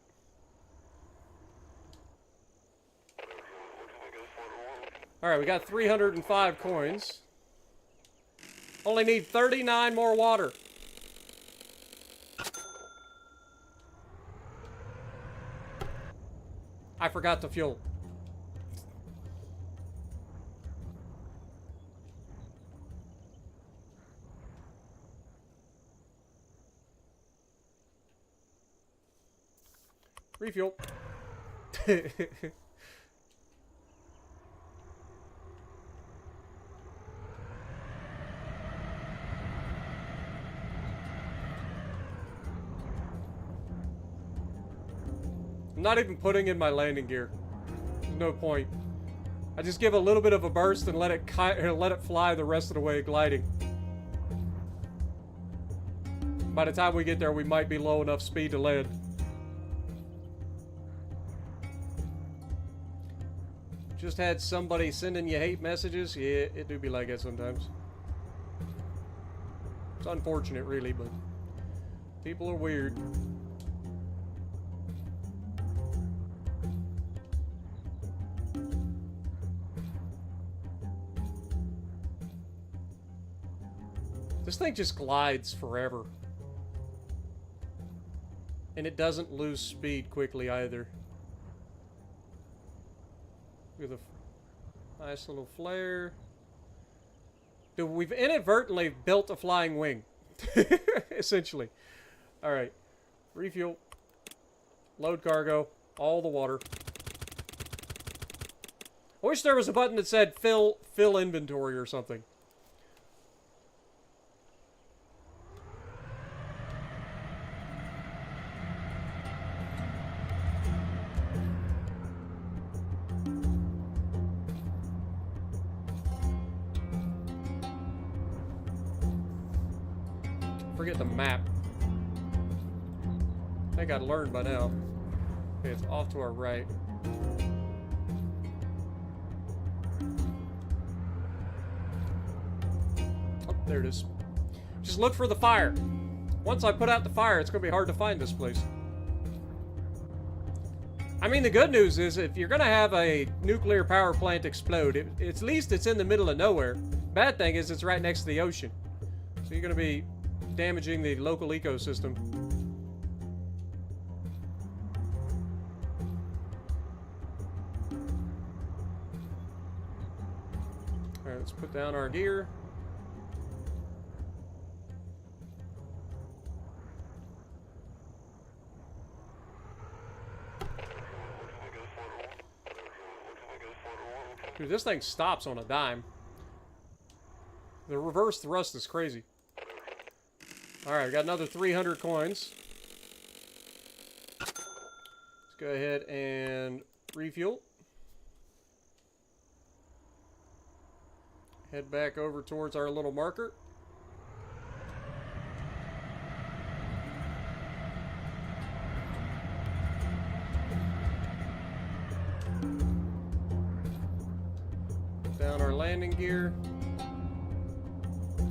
Alright, we got 305 coins. Only need 39 more water. I forgot to fuel. Refuel. I'm not even putting in my landing gear. There's no point. I just give a little bit of a burst and let it fly the rest of the way gliding. By the time we get there, we might be low enough speed to land. Just had somebody sending you hate messages. Yeah, it do be like that sometimes. It's unfortunate, really, but people are weird. This thing just glides forever. And it doesn't lose speed quickly either. Look at the nice little flare. Dude, we've inadvertently built a flying wing. Essentially. Alright. Refuel. Load cargo. All the water. I wish there was a button that said fill inventory or something. Forget the map. I think I'd learned by now. Okay, it's off to our right. Oh, there it is. Just look for the fire. Once I put out the fire, it's going to be hard to find this place. I mean, the good news is if you're going to have a nuclear power plant explode, at least it's in the middle of nowhere. Bad thing is it's right next to the ocean. So you're going to be damaging the local ecosystem. Alright, let's put down our gear. Dude, this thing stops on a dime. The reverse thrust is crazy. Alright, we got another 300 coins. Let's go ahead and refuel. Head back over towards our little marker. Put down our landing gear.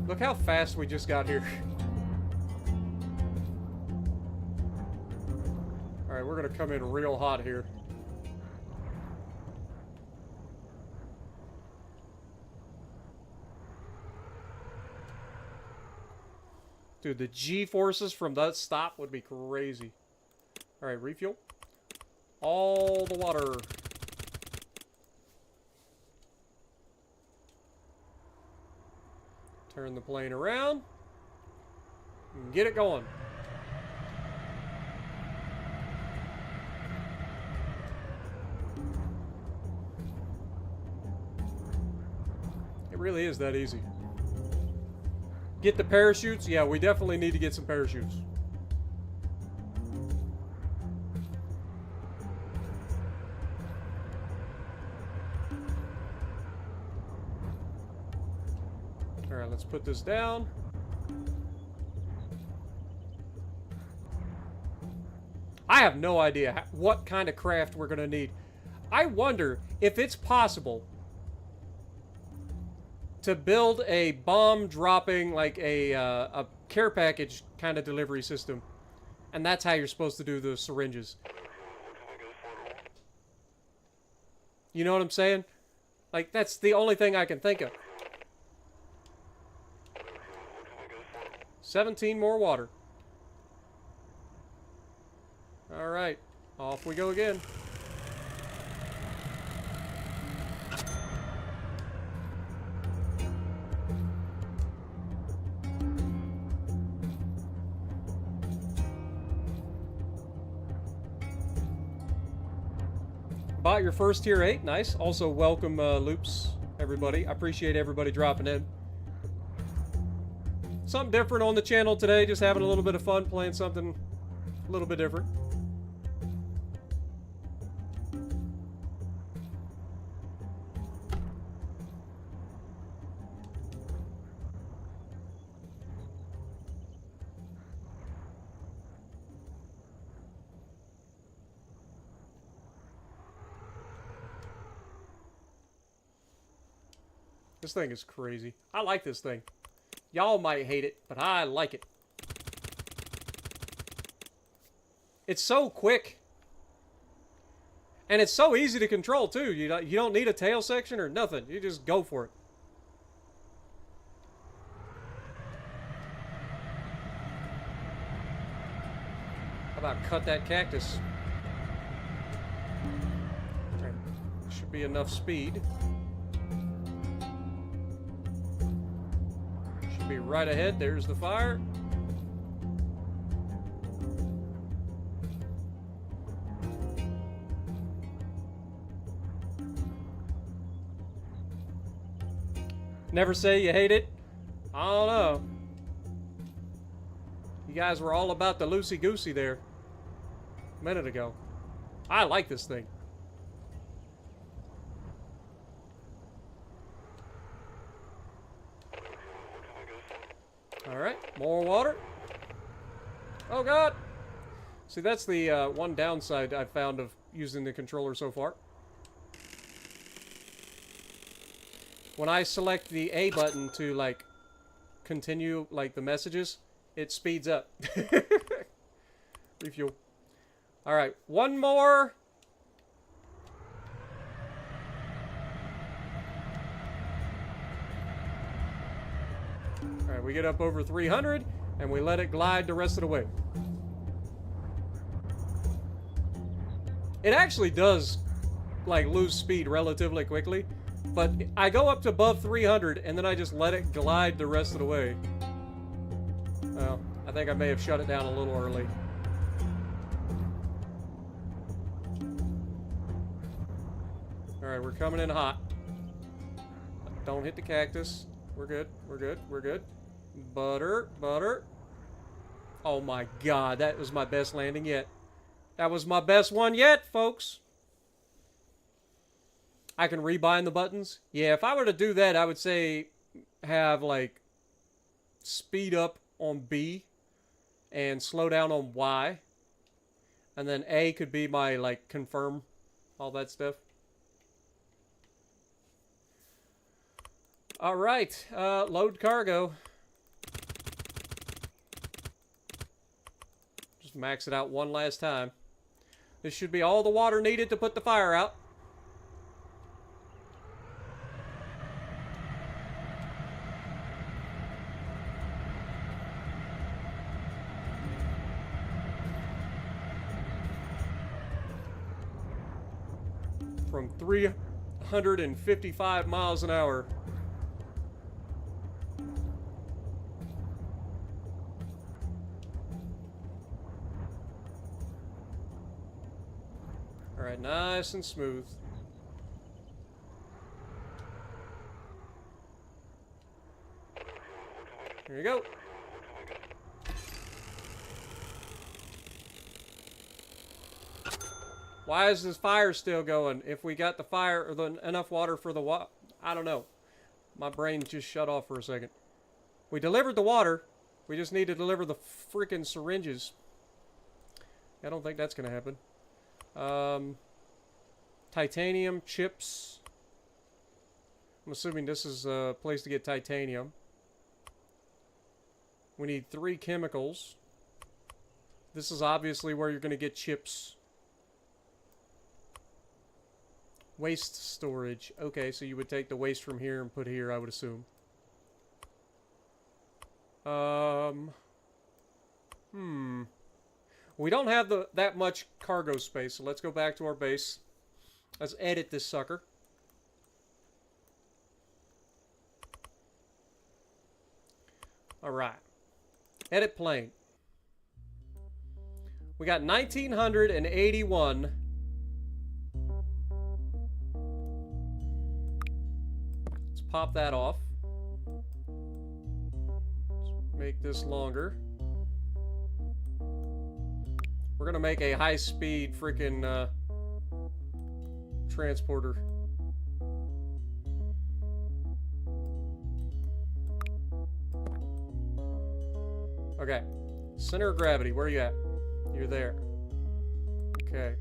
Look how fast we just got here. Alright, we're going to come in real hot here. Dude, the G-forces from that stop would be crazy. Alright, refuel. All the water. Turn the plane around. And get it going. It really is that easy. Get the parachutes? Yeah, we definitely need to get some parachutes. Alright, let's put this down. I have no idea what kind of craft we're going to need. I wonder if it's possible to build a bomb dropping, like a care package kind of delivery system. And that's how you're supposed to do the syringes. You know what I'm saying? Like, that's the only thing I can think of. 17 more water. Alright, off we go again. Bought your first tier 8, nice. Also, welcome Loops, everybody. I appreciate everybody dropping in. Something different on the channel today, just having a little bit of fun playing something a little bit different. This thing is crazy. I like this thing. Y'all might hate it, but I like it. It's so quick. And it's so easy to control, too. You don't need a tail section or nothing. You just go for it. How about cut that cactus? Right. Should be enough speed. be right ahead. There's the fire. Never say you hate it. I don't know. You guys were all about the loosey-goosey there a minute ago. I like this thing. Alright, more water. Oh god! See, that's the one downside I've found of using the controller so far. When I select the A button to, like, continue, like, the messages, it speeds up. Refuel. Alright, one more. Alright, we get up over 300, and we let it glide the rest of the way. It actually does, like, lose speed relatively quickly. But I go up to above 300, and then I just let it glide the rest of the way. Well, I think I may have shut it down a little early. Alright, we're coming in hot. Don't hit the cactus. We're good, we're good, we're good. Butter, butter. Oh my god, that was my best landing yet. That was my best one yet, folks. I can rebind the buttons. Yeah, if I were to do that, I would say have, like, speed up on B and slow down on Y. And then A could be my, like, confirm, all that stuff. Alright, load cargo. Just max it out one last time. This should be all the water needed to put the fire out. From 355 miles an hour. All right, nice and smooth. Here you go. Why is this fire still going? If we got the fire or enough water for the I don't know. My brain just shut off for a second. We delivered the water. We just need to deliver the freaking syringes. I don't think that's going to happen. Titanium chips. I'm assuming this is a place to get titanium. We need 3 chemicals. This is obviously where you're going to get chips. Waste storage. Okay, so you would take the waste from here and put here, I would assume. We don't have that much cargo space, so let's go back to our base. Let's edit this sucker. Alright. Edit plane. We got 1981. Let's pop that off. Let's make this longer. We're gonna make a high-speed freaking transporter. Okay. Center of gravity, where are you at? You're there. Okay.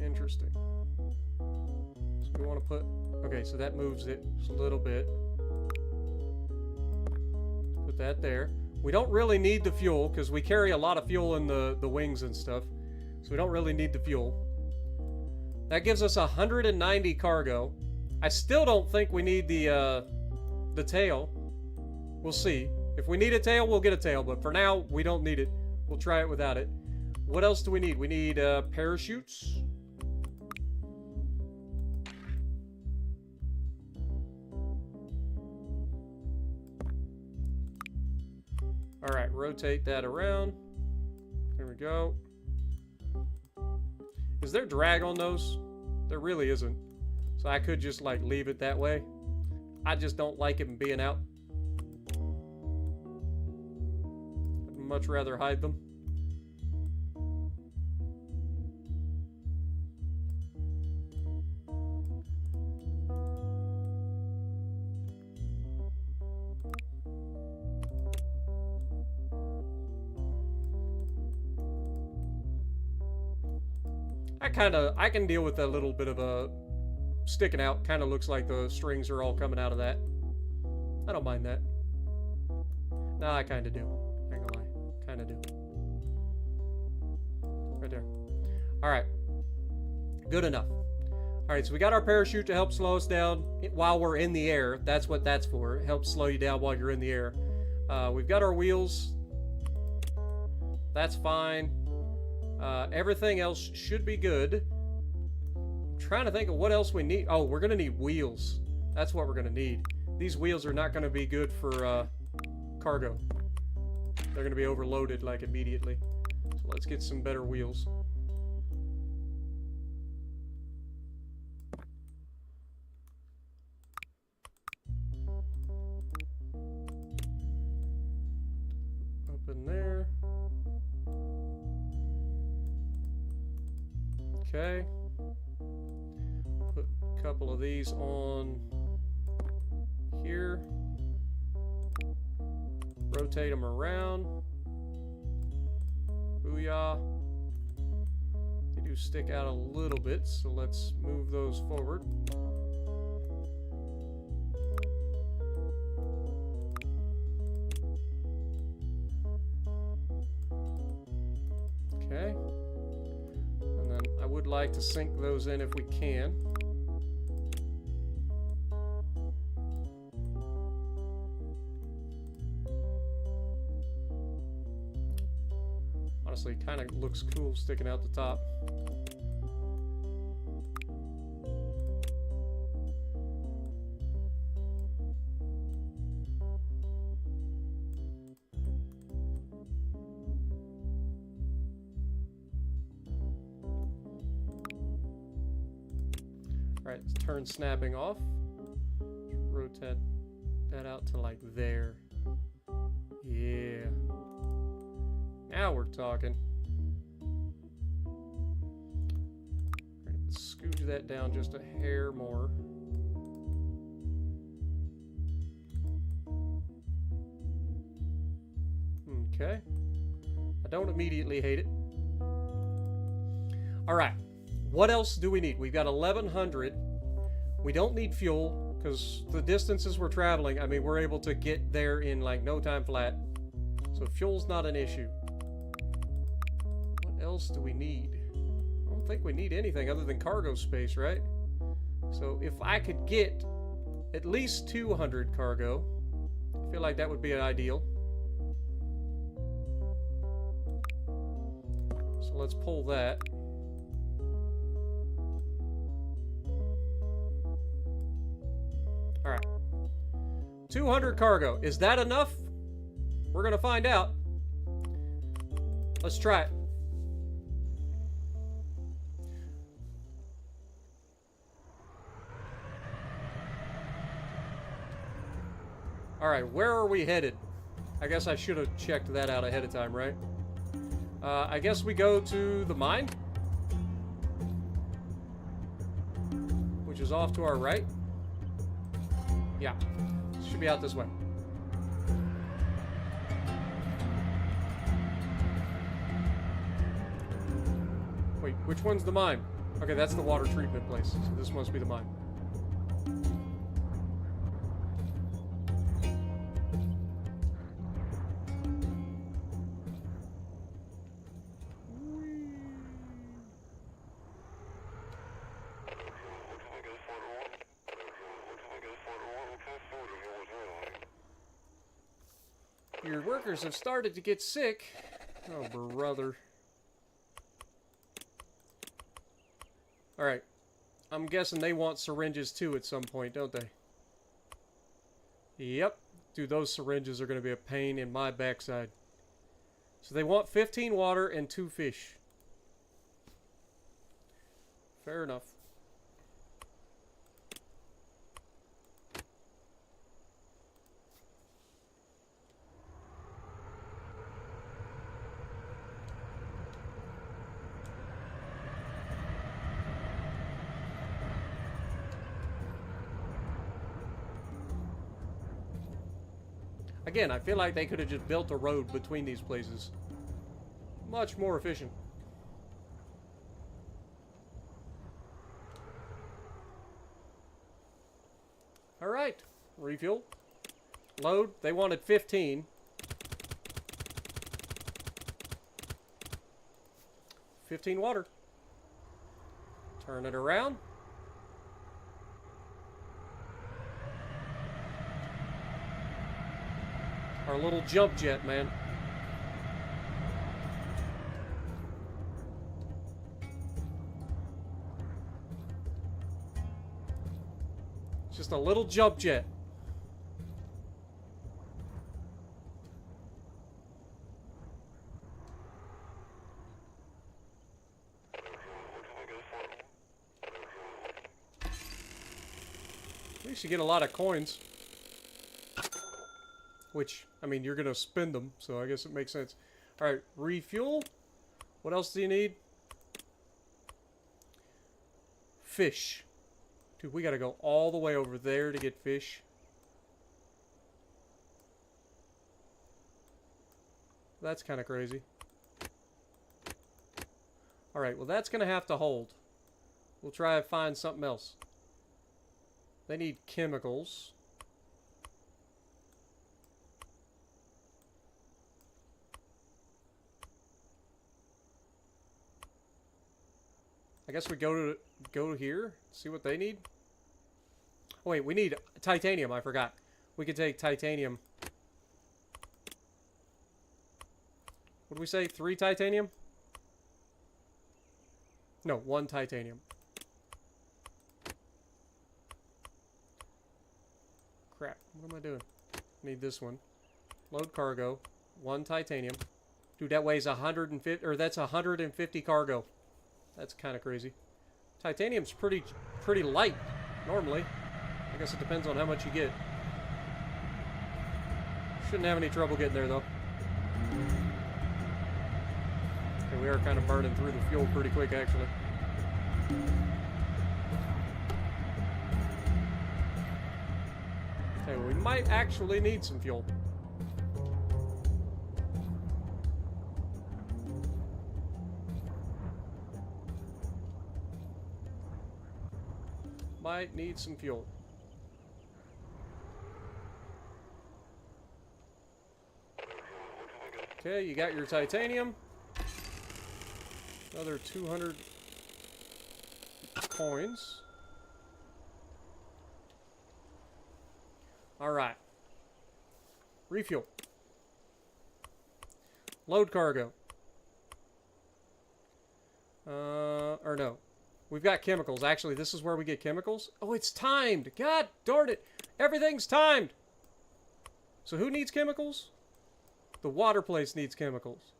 Interesting. So we want to put... Okay, so that moves it just a little bit. Put that there. We don't really need the fuel, because we carry a lot of fuel in the wings and stuff. So we don't really need the fuel. That gives us 190 cargo. I still don't think we need the tail. We'll see. If we need a tail, we'll get a tail. But for now, we don't need it. We'll try it without it. What else do we need? We need parachutes. Alright, rotate that around. There we go. Is there drag on those? There really isn't. So I could just, like, leave it that way. I just don't like it being out. I'd much rather hide them. I can deal with a little bit of a sticking out. Kind of looks like the strings are all coming out of that. I don't mind that. Nah, I kind of do. I ain't gonna lie. Kind of do. Right there. Alright. Good enough. Alright, so we got our parachute to help slow us down while we're in the air. That's what that's for. It helps slow you down while you're in the air. We've got our wheels. That's fine. Everything else should be good. I'm trying to think of what else we need. Oh, we're going to need wheels. That's what we're going to need. These wheels are not going to be good for cargo. They're going to be overloaded like immediately. So let's get some better wheels. Up in there. Okay. Put a couple of these on here. Rotate them around. Booyah. They do stick out a little bit, so let's move those forward. Okay. And then I would like to sink those in if we can. Honestly, kind of looks cool sticking out the top. Alright, let's turn snapping off. Rotate that out to like there. Yeah. Now we're talking. Let's scooch that down just a hair more. Okay. I don't immediately hate it. Alright. What else do we need? We've got 1,100. We don't need fuel, because the distances we're traveling, I mean, we're able to get there in like no time flat. So fuel's not an issue. What else do we need? I don't think we need anything other than cargo space, right? So if I could get at least 200 cargo, I feel like that would be an ideal. So let's pull that. Alright. 200 cargo. Is that enough? We're gonna find out. Let's try it. Alright, where are we headed? I guess I should have checked that out ahead of time, right? I guess we go to the mine, which is off to our right. Yeah, should be out this way. Wait, which one's the mine? Okay, that's the water treatment place, so this must be the mine. Your workers have started to get sick. Oh, brother. Alright. I'm guessing they want syringes too at some point, don't they? Yep. Dude, those syringes are going to be a pain in my backside. So they want 15 water and 2 fish. Fair enough. Again, I feel like they could have just built a road between these places. Much more efficient. Alright. Refuel. Load. They wanted 15. 15 water. Turn it around. Our little jump jet, man. Just a little jump jet. At least you get a lot of coins. Which, I mean, you're going to spend them, so I guess it makes sense. Alright, refuel. What else do you need? Fish. Dude, we got to go all the way over there to get fish. That's kind of crazy. Alright, well that's going to have to hold. We'll try to find something else. They need chemicals. I guess we go to here, see what they need. Oh wait, we need titanium, I forgot. We could take titanium. What did we say? 3 titanium? No, 1 titanium. Crap, what am I doing? Need this one. Load cargo. 1 titanium. Dude, that weighs 150, or that's 150 cargo. That's kind of crazy. Titanium's pretty light, normally. I guess it depends on how much you get. Shouldn't have any trouble getting there, though. Okay, we are kind of burning through the fuel pretty quick, actually. Okay, well, we might actually need some fuel. Might need some fuel. Okay, you got your titanium. Another 200 coins. Alright. Refuel. Load cargo. Or no. We've got chemicals. Actually, this is where we get chemicals. Oh, it's timed. God darn it. Everything's timed. So who needs chemicals? The water place needs chemicals.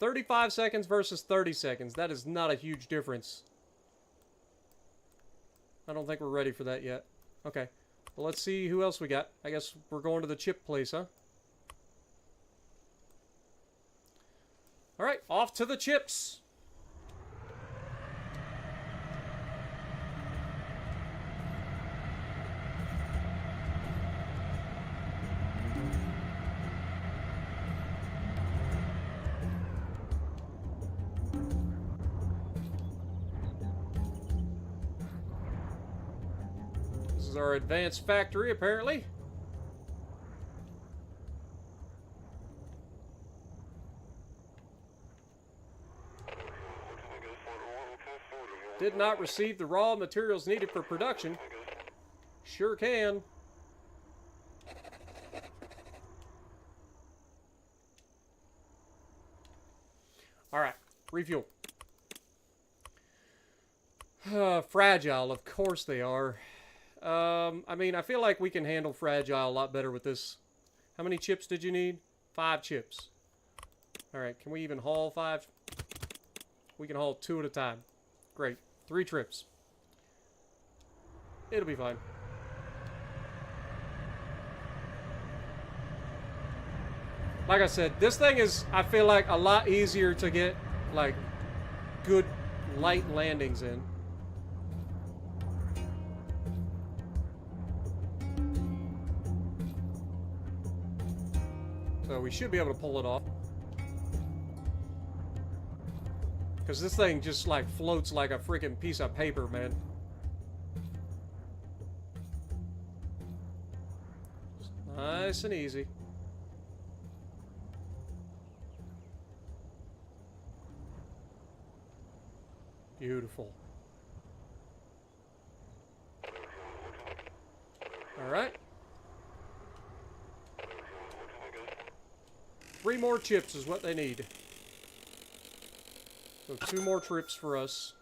35 seconds versus 30 seconds. That is not a huge difference. I don't think we're ready for that yet. Okay. Well, let's see who else we got. I guess we're going to the chip place, huh? Alright, off to the chips. This is our advanced factory, apparently. Did not receive the raw materials needed for production. Sure can. Alright, refuel. Fragile, of course they are. I mean, I feel like we can handle fragile a lot better with this. How many chips did you need? 5 chips. Alright, can we even haul 5? We can haul 2 at a time. Great. 3 trips. It'll be fine. Like I said, this thing is, I feel like, a lot easier to get, like, good light landings in. So we should be able to pull it off. Because this thing just, like, floats like a freaking piece of paper, man. Just nice and easy. Beautiful. Alright. 3 more chips is what they need. So 2 more trips for us.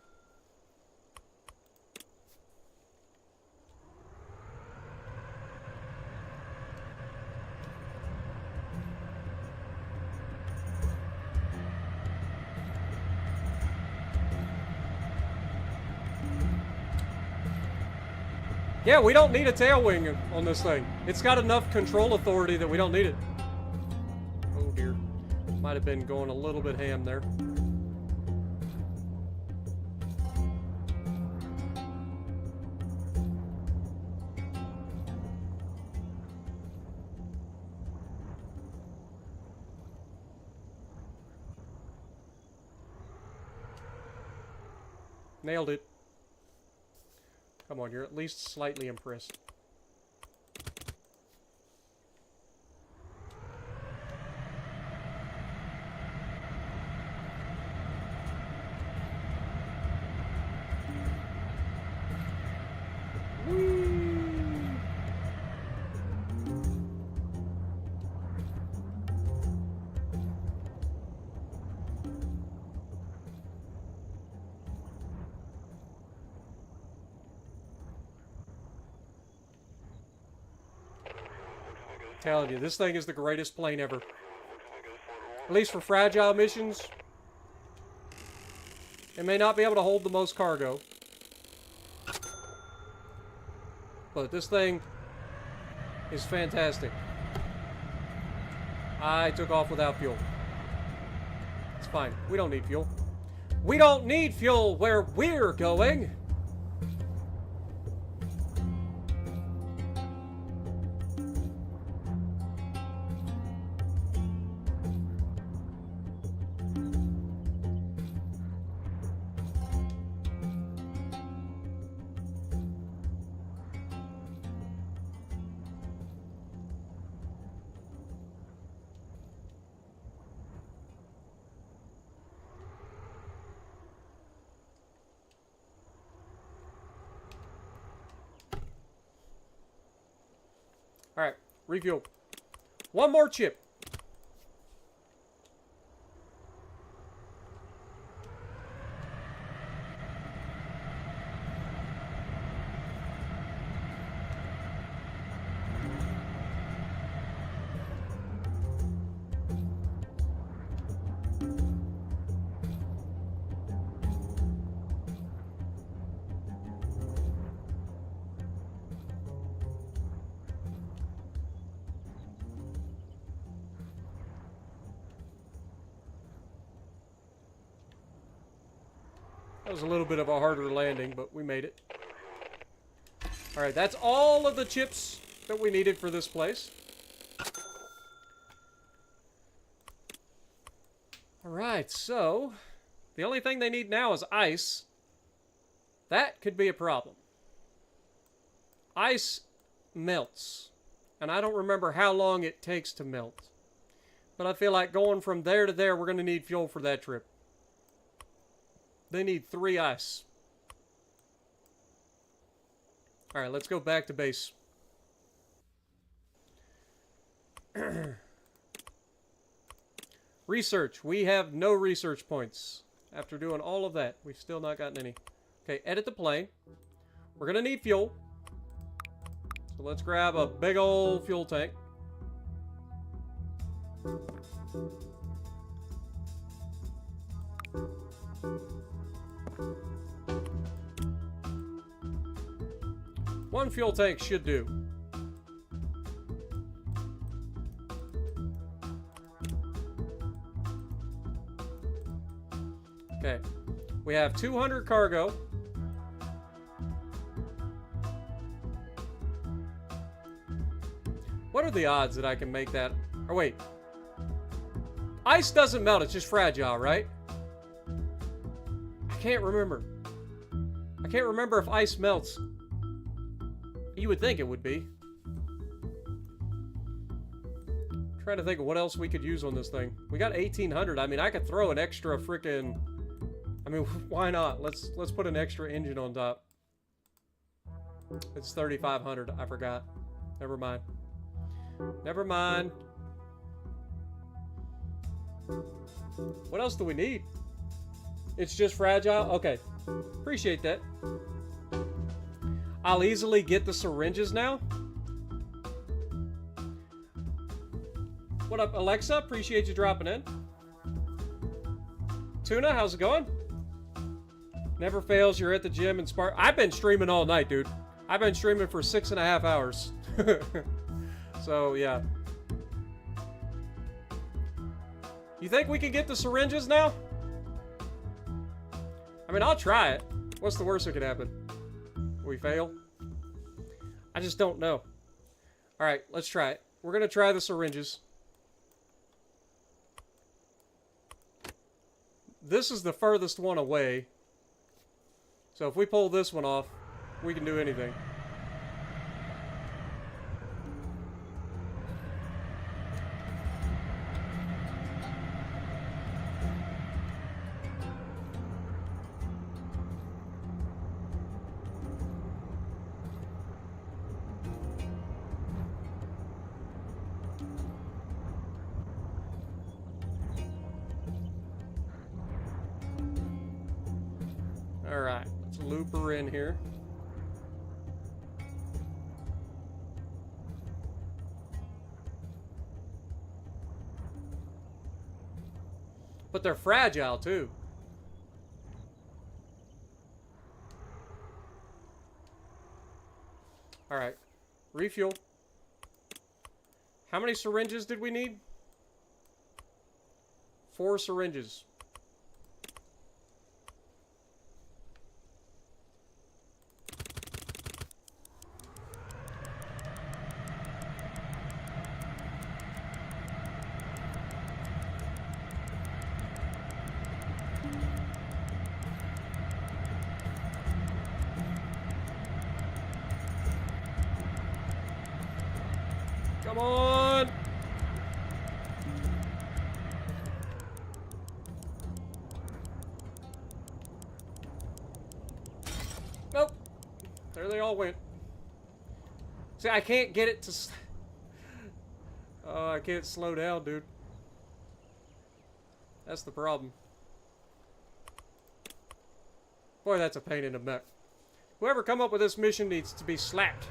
Yeah, we don't need a tail wing on this thing. It's got enough control authority that we don't need it. Oh dear. Might have been going a little bit ham there. Nailed it. Come on, you're at least slightly impressed. Telling you, this thing is the greatest plane ever. At least for fragile missions. It may not be able to hold the most cargo. But this thing is fantastic. I took off without fuel. It's fine. We don't need fuel. We don't need fuel where we're going. Alright, refuel. 1 more chip. That was a little bit of a harder landing, but we made it. Alright, that's all of the chips that we needed for this place. Alright, so the only thing they need now is ice. That could be a problem. Ice melts, and I don't remember how long it takes to melt. But I feel like going from there to there, we're going to need fuel for that trip. They need 3 ice. Alright, let's go back to base. Research. We have no research points. After doing all of that, we've still not gotten any. Okay, edit the plane. We're going to need fuel. So let's grab a big old fuel tank. One fuel tank should do. Okay. We have 200 cargo. What are the odds that I can make that? Or wait. Ice doesn't melt, it's just fragile, right? I can't remember. I can't remember if ice melts. You would think it would be. I'm trying to think of what else we could use on this thing. We got 1,800. I mean, I could throw an extra freaking... I mean, why not? Let's put an extra engine on top. It's 3,500. I forgot. Never mind. Never mind. What else do we need? It's just fragile? Okay. Appreciate that. I'll easily get the syringes now. What up, Alexa? Appreciate you dropping in. Tuna, how's it going? Never fails, you're at the gym and spark. I've been streaming all night, dude. I've been streaming for 6.5 hours. So, yeah. You think we can get the syringes now? I mean, I'll try it. What's the worst that could happen? We fail? I just don't know. Alright, let's try it. We're gonna try the syringes. This is the furthest one away. So if we pull this one off, we can do anything. Alright, let's loop her in here. But they're fragile too. Alright, refuel. How many syringes did we need? 4 syringes. Come on! Nope. There they all went. See, I can't get it to... Oh, I can't slow down, dude. That's the problem. Boy, that's a pain in the neck. Whoever come up with this mission needs to be slapped.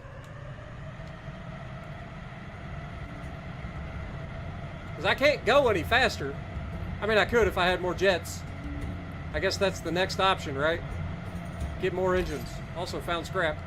Because I can't go any faster. I mean, I could if I had more jets. I guess that's the next option, right? Get more engines. Also found scrap.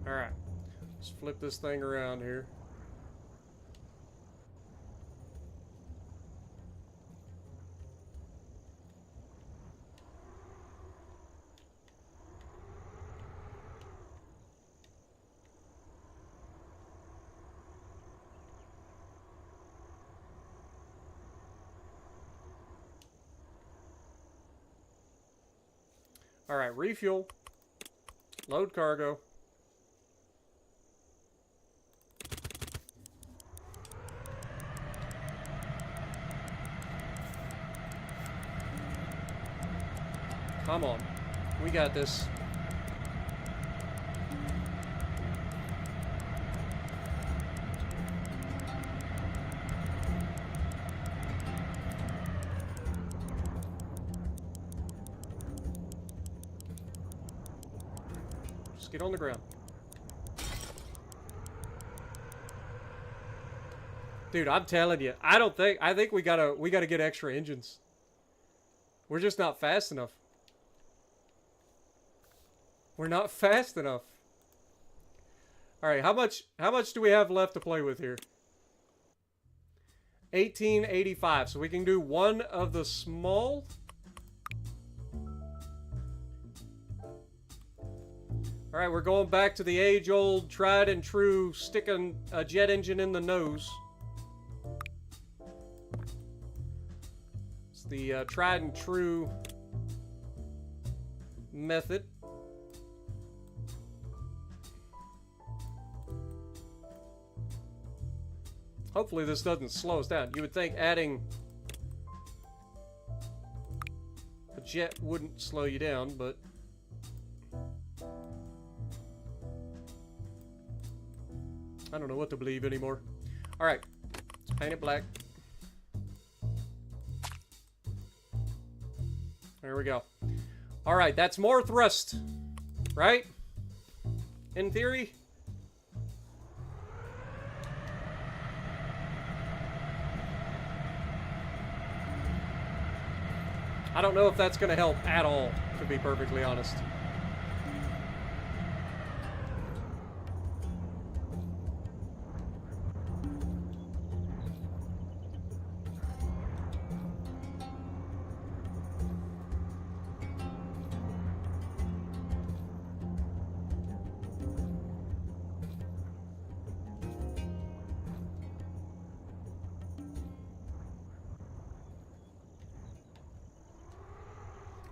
Alright. Let's flip this thing around here. Alright, refuel. Load cargo. Come on. We got this. Just get on the ground. Dude, I'm telling you, I think we gotta get extra engines. We're just not fast enough. We're not fast enough. All right, how much do we have left to play with here? 1885. So we can do one of the small. All right, we're going back to the age-old, tried and true, sticking a jet engine in the nose. It's the tried and true method. Hopefully this doesn't slow us down. You would think adding a jet wouldn't slow you down, but I don't know what to believe anymore. Alright, let's paint it black. There we go. Alright, that's more thrust, right? In theory. I don't know if that's going to help at all, to be perfectly honest.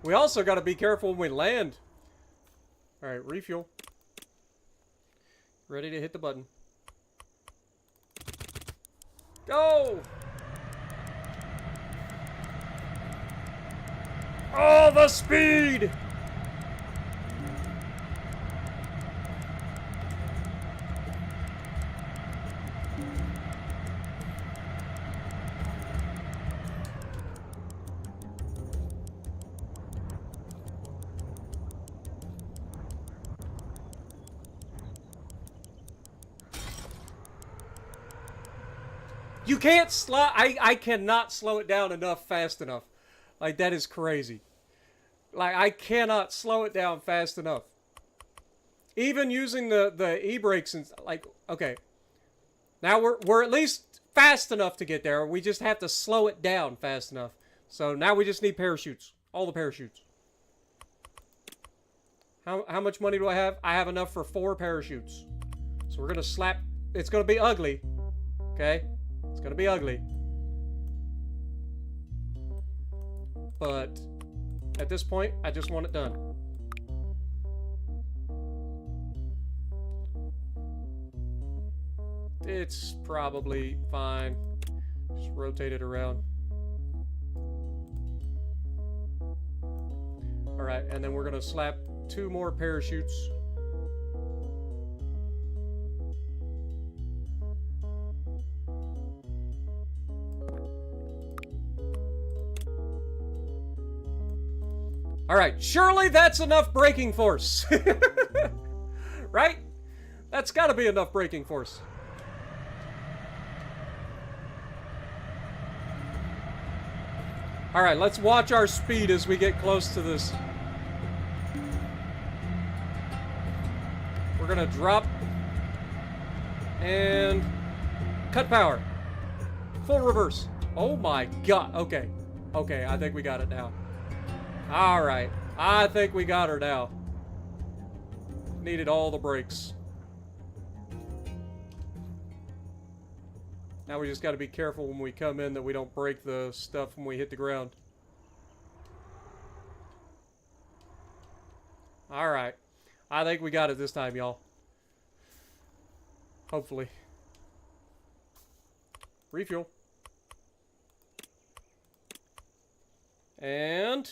We also got to be careful when we land. All right, refuel. Ready to hit the button. Go! Oh, the speed! You can't slow... I cannot slow it down enough fast enough. Like, that is crazy. Like, I cannot slow it down fast enough. Even using the e-brakes and... Like, okay. Now we're at least fast enough to get there. We just have to slow it down fast enough. So now we just need parachutes. All the parachutes. How much money do I have? I have enough for 4 parachutes. So we're going to slap... It's going to be ugly. Okay? It's gonna be ugly. But at this point, I just want it done. It's probably fine. Just rotate it around. Alright, and then we're gonna slap 2 more parachutes. Alright, surely that's enough braking force. Right? That's gotta be enough braking force. Alright, let's watch our speed as we get close to this. We're gonna drop and cut power. Full reverse. Oh my god. Okay. Okay, I think we got it now. Alright, I think we got her now. Needed all the brakes. Now we just got to be careful when we come in that we don't break the stuff when we hit the ground. Alright, I think we got it this time, y'all. Hopefully. Refuel. And...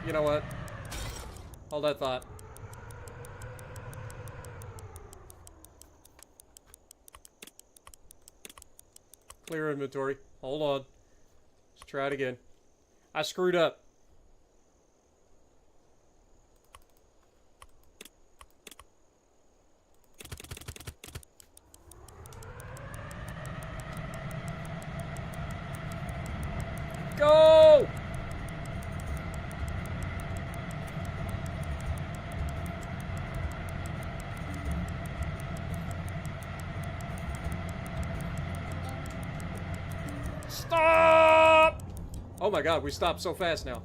You know what? Hold that thought. Clear inventory. Hold on. Let's try it again. I screwed up. Go! Stop! Oh my god, we stopped so fast now.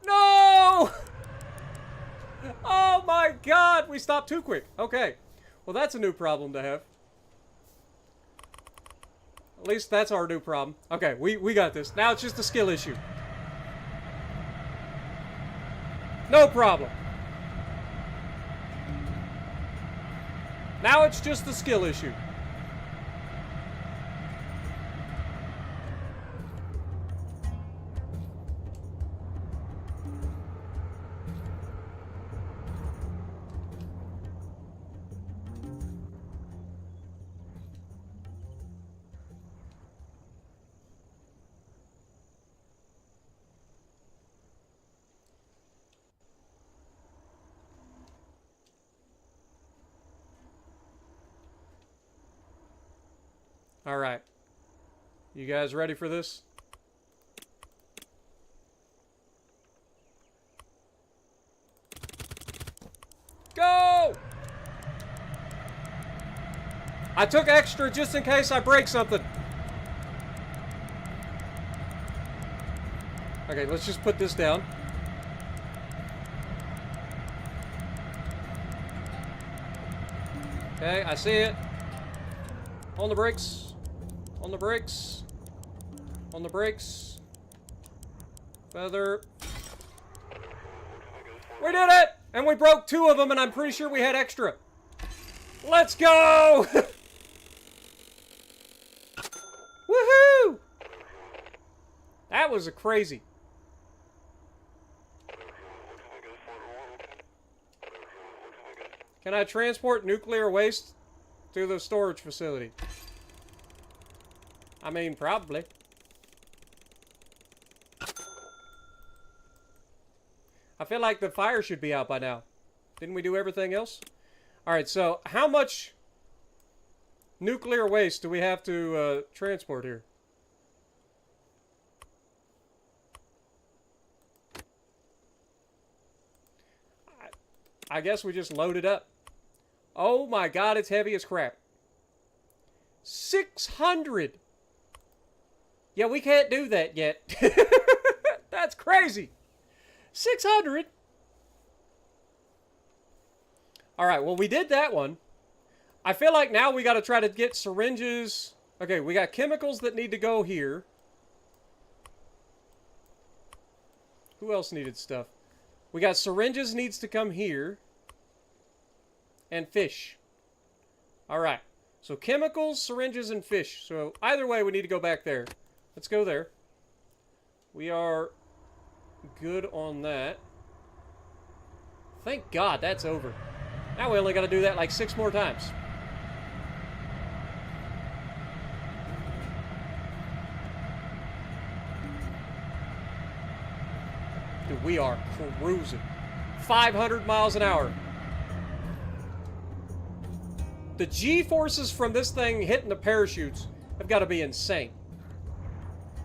No! Oh my god, we stopped too quick. Okay. Well, that's a new problem to have. At least that's our new problem. Okay, we got this. Now it's just a skill issue. No problem. Now it's just a skill issue. All right. You guys ready for this? Go! I took extra just in case I break something. Okay, let's just put this down. Okay, I see it. On the brakes. On the brakes. On the brakes. Feather. We did it! And we broke 2 of them, and I'm pretty sure we had extra. Let's go! Woohoo! That was a crazy. Can I transport nuclear waste to the storage facility? I mean, probably. I feel like the fire should be out by now. Didn't we do everything else? Alright, so how much nuclear waste do we have to transport here? I guess we just load it up. Oh my god, it's heavy as crap. 600! Yeah, we can't do that yet. That's crazy. 600? Alright, well, we did that one. I feel like now we got to try to get syringes. Okay, we got chemicals that need to go here. Who else needed stuff? We got syringes needs to come here. And fish. Alright. So chemicals, syringes, and fish. So either way, we need to go back there. Let's go there. We are good on that. Thank God that's over. Now we only got to do that like 6 more times. Dude, we are cruising. 500 miles an hour. The G-forces from this thing hitting the parachutes have got to be insane.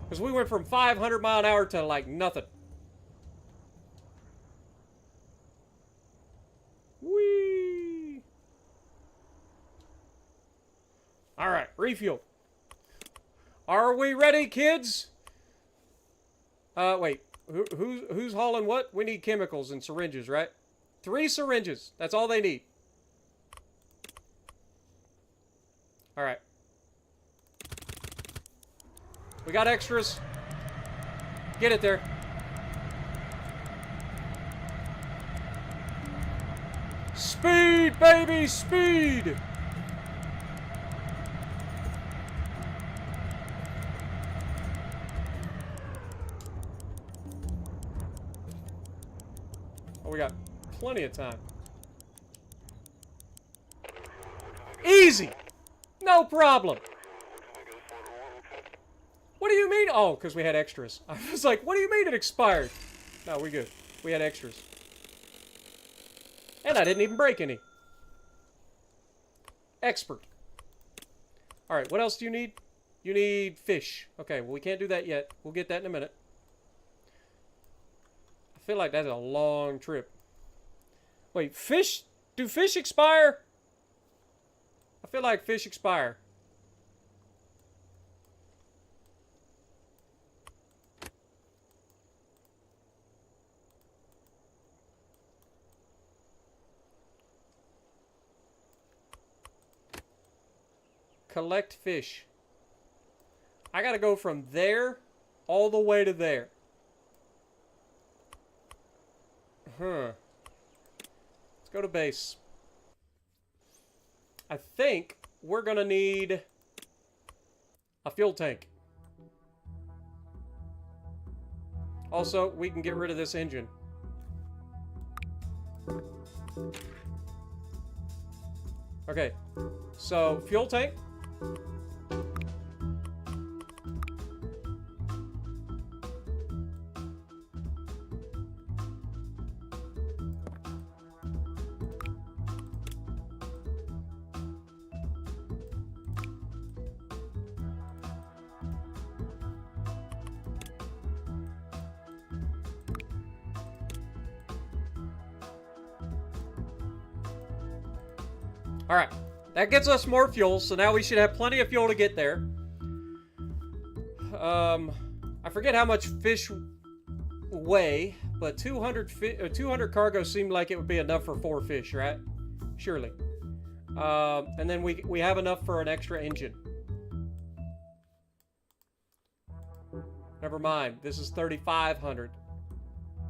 Because we went from 500 mile an hour to like nothing. Whee! Alright, refuel. Are we ready, kids? Wait. Who's hauling what? We need chemicals and syringes, right? 3 syringes. That's all they need. Alright. We got extras. Get it there. Speed, baby, speed! Oh, we got plenty of time. Easy! No problem. What do you mean? Oh, because we had extras. I was like, what do you mean it expired? No, we're good. We had extras. And I didn't even break any. Expert. Alright, what else do you need? You need fish. Okay, well we can't do that yet. We'll get that in a minute. I feel like that's a long trip. Wait, fish? Do fish expire? I feel like fish expire. Collect fish. I gotta go from there all the way to there. Let's go to base. I think we're gonna need a fuel tank. Also, we can get rid of this engine. Okay, so fuel tank. All right, that gets us more fuel, so now we should have plenty of fuel to get there. I forget how much fish weigh, but 200 cargo seemed like it would be enough for 4 fish, right? Surely. And then we have enough for an extra engine. Never mind, this is 3,500.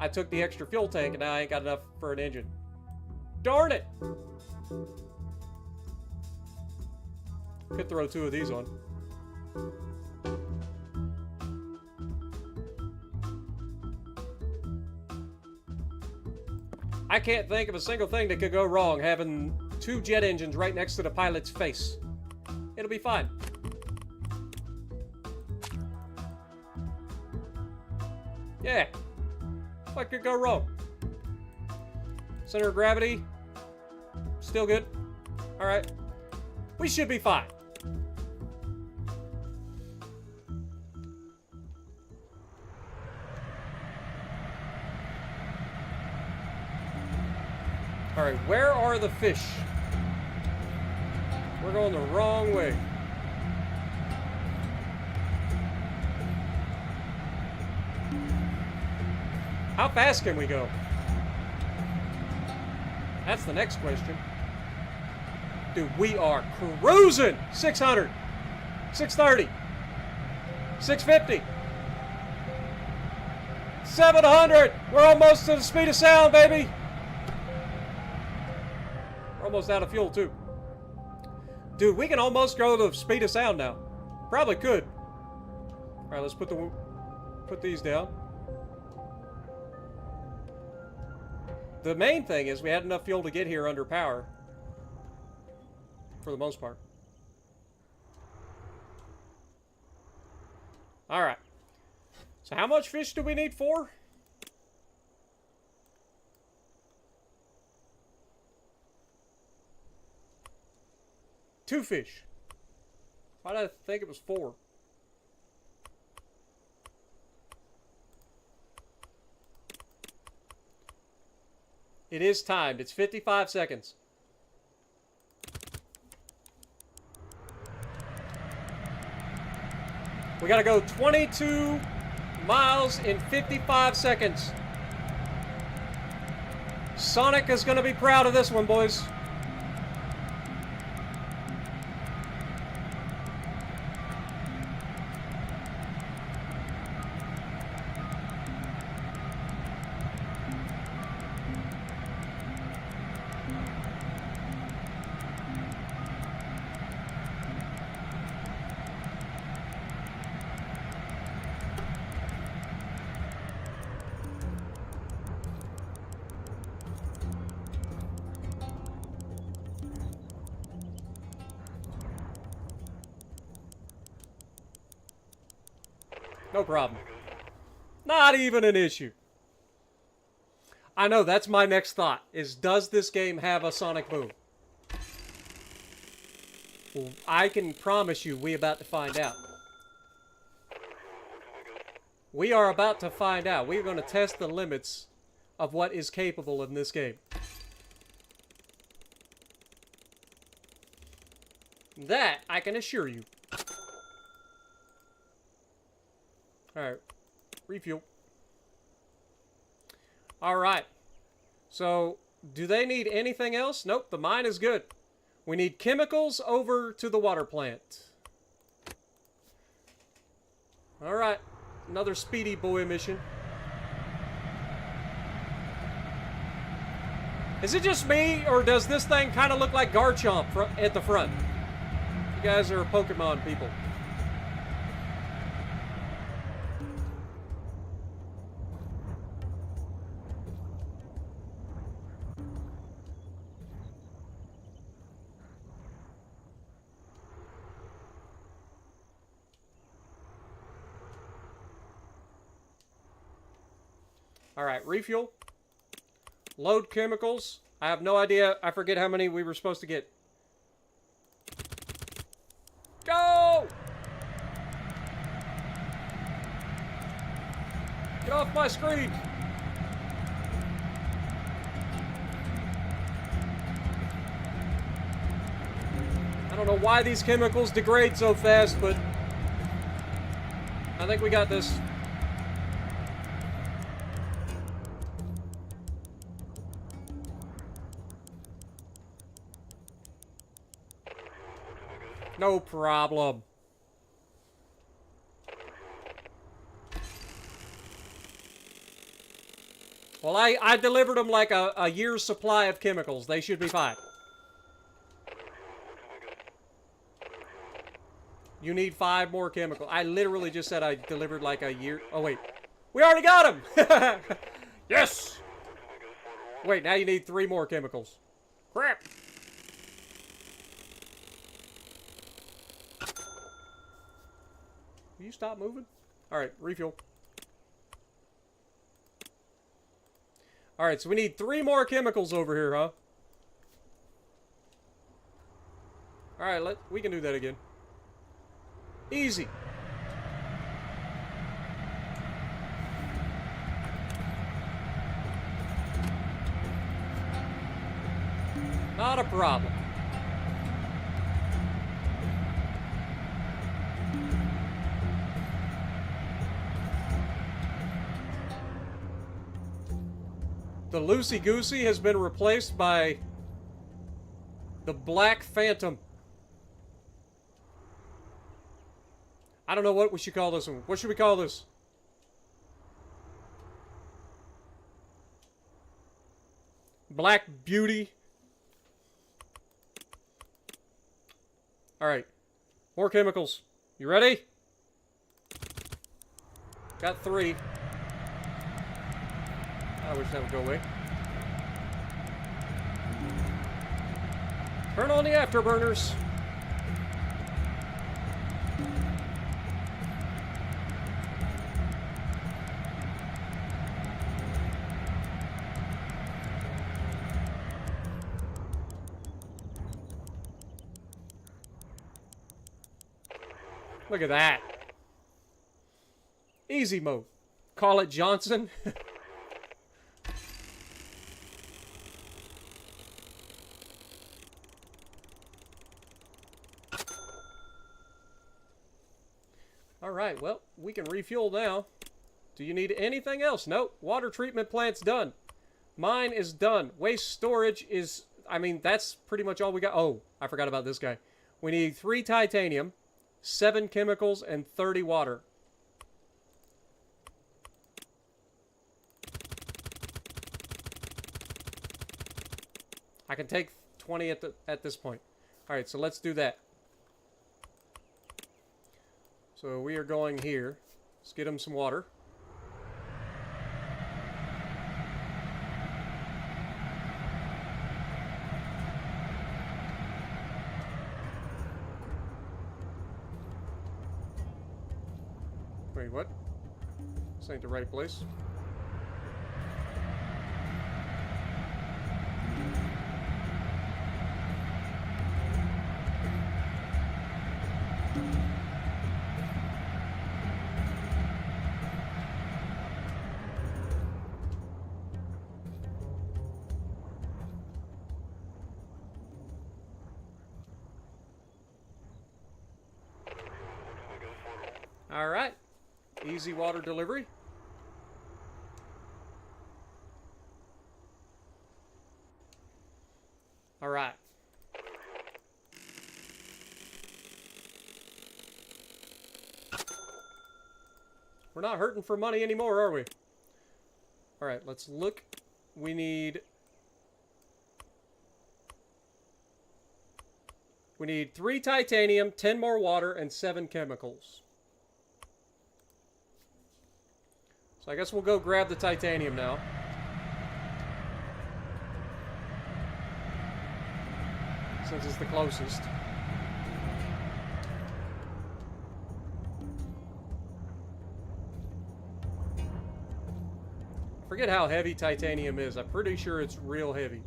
I took the extra fuel tank and now I ain't got enough for an engine. Darn it! Could throw 2 of these on. I can't think of a single thing that could go wrong having 2 jet engines right next to the pilot's face. It'll be fine. Yeah. What could go wrong? Center of gravity. Still good. Alright. We should be fine. Alright, where are the fish? We're going the wrong way. How fast can we go? That's the next question. Dude, we are cruising! 600, 630, 650, 700! We're almost to the speed of sound, baby! We're almost out of fuel, too. Dude, we can almost go to the speed of sound now. Probably could. Alright, let's put these down. The main thing is we had enough fuel to get here under power. For the most part. Alright. So how much fish do we need for? Two fish. Why did I think it was 4? It is timed. It's 55 seconds. We gotta go 22 miles in 55 seconds. Sonic is gonna be proud of this one, boys. No problem. Not even an issue. I know, that's my next thought, is does this game have a sonic boom? Well, I can promise you we're about to find out. We are about to find out. We're going to test the limits of what is capable in this game. That I can assure you. Alright. Refuel. Alright. So, do they need anything else? Nope, the mine is good. We need chemicals over to the water plant. Alright. Another speedy boy mission. Is it just me, or does this thing kind of look like Garchomp at the front? You guys are Pokemon people. Alright, refuel. Load chemicals. I have no idea. I forget how many we were supposed to get. Go! Get off my screen! I don't know why these chemicals degrade so fast, but I think we got this. No problem. Well, I delivered them like a year's supply of chemicals. They should be fine. You need 5 more chemicals. I literally just said I delivered like a year. Oh, wait. We already got them! Yes! Wait, now you need 3 more chemicals. Crap! Will you stop moving? Alright, refuel. Alright, so we need 3 more chemicals over here, huh? Alright, we can do that again. Easy. Not a problem. The Loosey Goosey has been replaced by the Black Phantom. I don't know what we should call this one. What should we call this? Black Beauty. Alright. More chemicals. You ready? Got 3. I wish that would go away. Turn on the afterburners. Look at that. Easy mode. Call it Johnson. Alright, well, we can refuel now. Do you need anything else? Nope. Water treatment plant's done. Mine is done. Waste storage is... I mean, that's pretty much all we got. Oh, I forgot about this guy. We need 3 titanium, 7 chemicals, and 30 water. I can take 20 at this point. Alright, so let's do that. So we are going here. Let's get him some water. Wait, what? This ain't the right place. All right. Easy water delivery. All right. We're not hurting for money anymore, are we? All right, let's look. We need 3 titanium, 10 more water, and 7 chemicals. So I guess we'll go grab the titanium now. Since it's the closest. I forget how heavy titanium is. I'm pretty sure it's real heavy.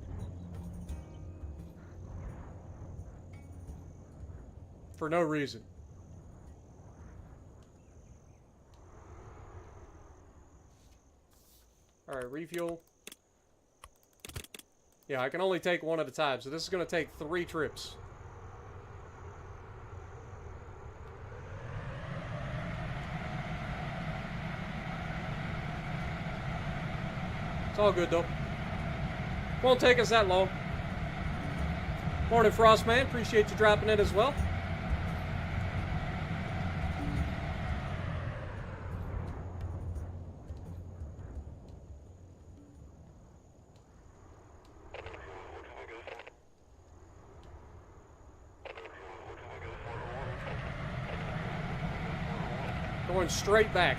For no reason. Alright, refuel. Yeah, I can only take one at a time, so this is going to take 3 trips. It's all good, though. Won't take us that long. Morning, Frostman. Appreciate you dropping in as well. Going straight back.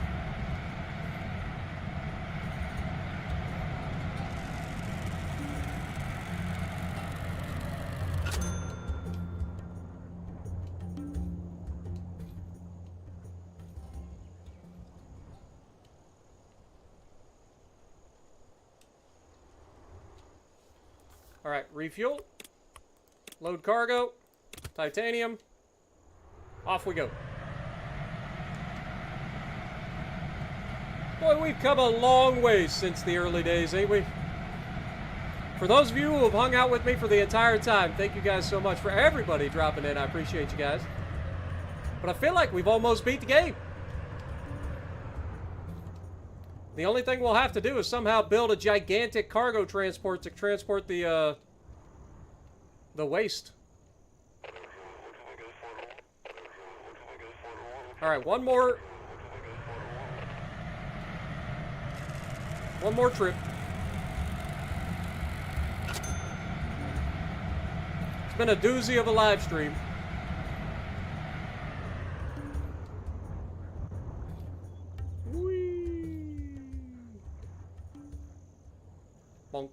All right, refuel. Load cargo. Titanium. Off we go. Boy, we've come a long way since the early days, ain't we? For those of you who have hung out with me for the entire time, thank you guys so much. For everybody dropping in, I appreciate you guys. But I feel like we've almost beat the game. The only thing we'll have to do is somehow build a gigantic cargo transport to transport the waste. All right, one more trip. It's been a doozy of a live stream. Whee! Bonk.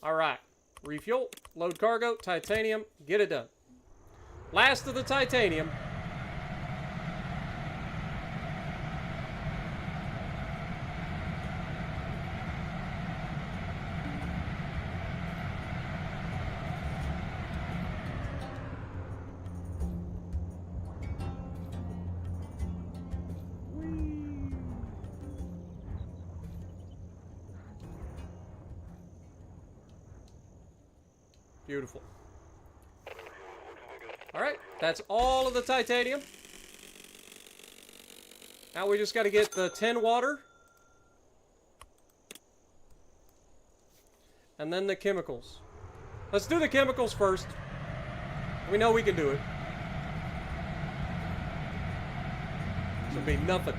All right. Refuel, load cargo, titanium, get it done. Last of the titanium. Beautiful. All right, that's all of the titanium. Now we just got to get the 10 water. And then the chemicals. Let's do the chemicals first. We know we can do it. This will be nothing.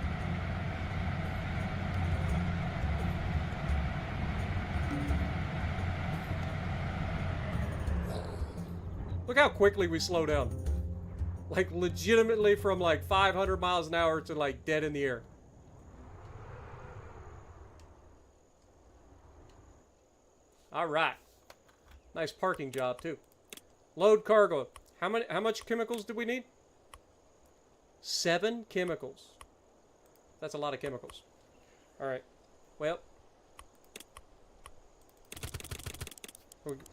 Look how quickly we slow down. Like, legitimately from like 500 miles an hour to like dead in the air. All right. Nice parking job, too. Load cargo. How much chemicals do we need? 7 chemicals. That's a lot of chemicals. Alright. Well.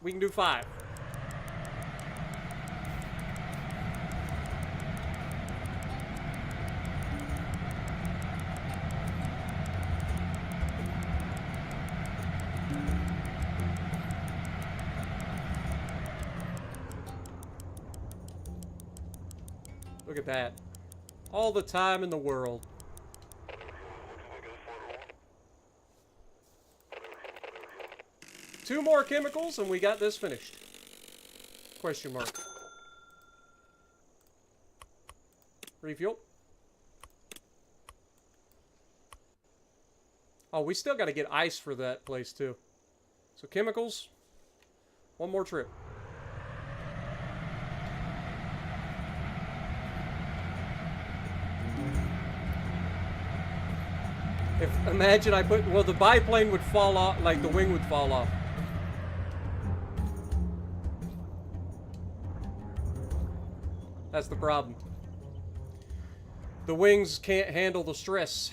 We can do 5. Look at that. All the time in the world. Two more chemicals and we got this finished. Question mark. Refuel. Oh, we still got to get ice for that place too. So chemicals. One more trip. Imagine I put, well, the biplane would fall off, like the wing would fall off. That's the problem. The wings can't handle the stress.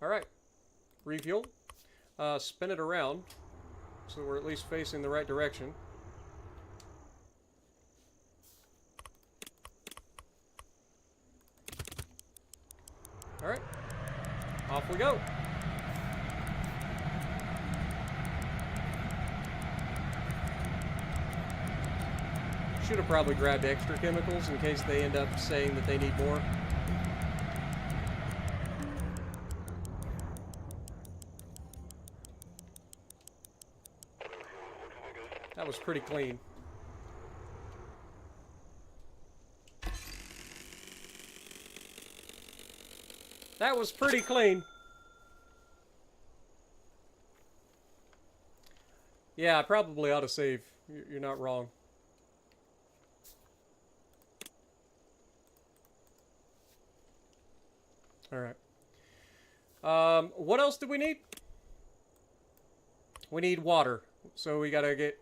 Alright. Refuel. Spin it around, so we're at least facing the right direction. Alright, off we go. Should have probably grabbed extra chemicals in case they end up saying that they need more. That was pretty clean. That was pretty clean. Yeah, I probably ought to save. You're not wrong. Alright. What else do we need? We need water. So we gotta get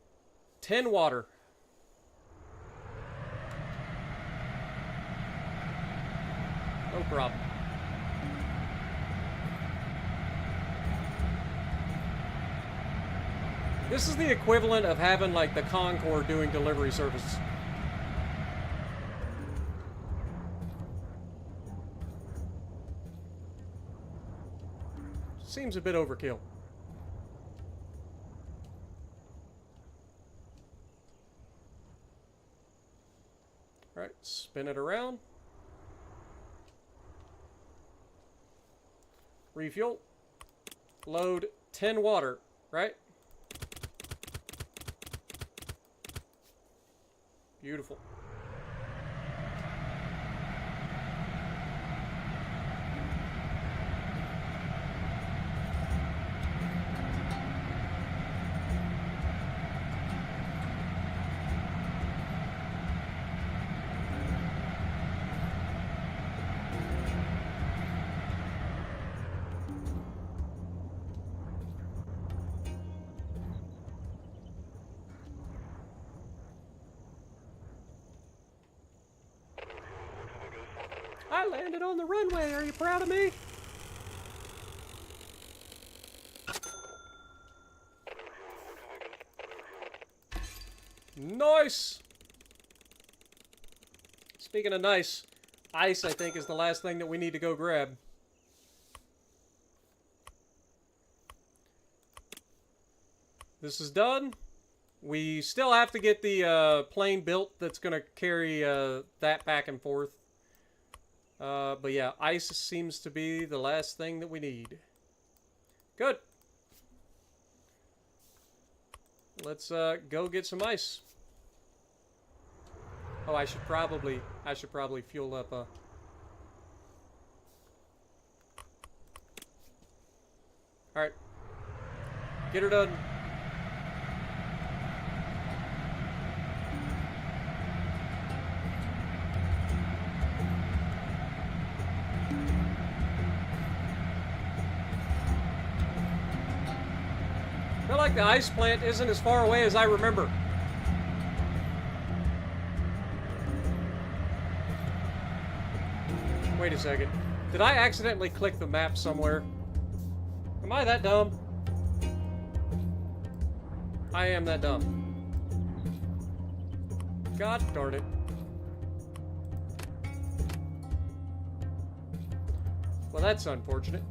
10 water. No problem. This is the equivalent of having, like, the Concorde doing delivery services. Seems a bit overkill. Alright, spin it around. Refuel. Load 10 water, right? Beautiful. I landed on the runway. Are you proud of me? Nice! Speaking of nice, ice, I think, is the last thing that we need to go grab. This is done. We still have to get the plane built that's going to carry that back and forth. But yeah, ice seems to be the last thing that we need. Good. Let's go get some ice. Oh, I should probably fuel up. All right, get her done. Feel like like the ice plant isn't as far away as I remember. Wait a second. Did I accidentally click the map somewhere? Am I that dumb? I am that dumb. God darn it. Well, that's unfortunate.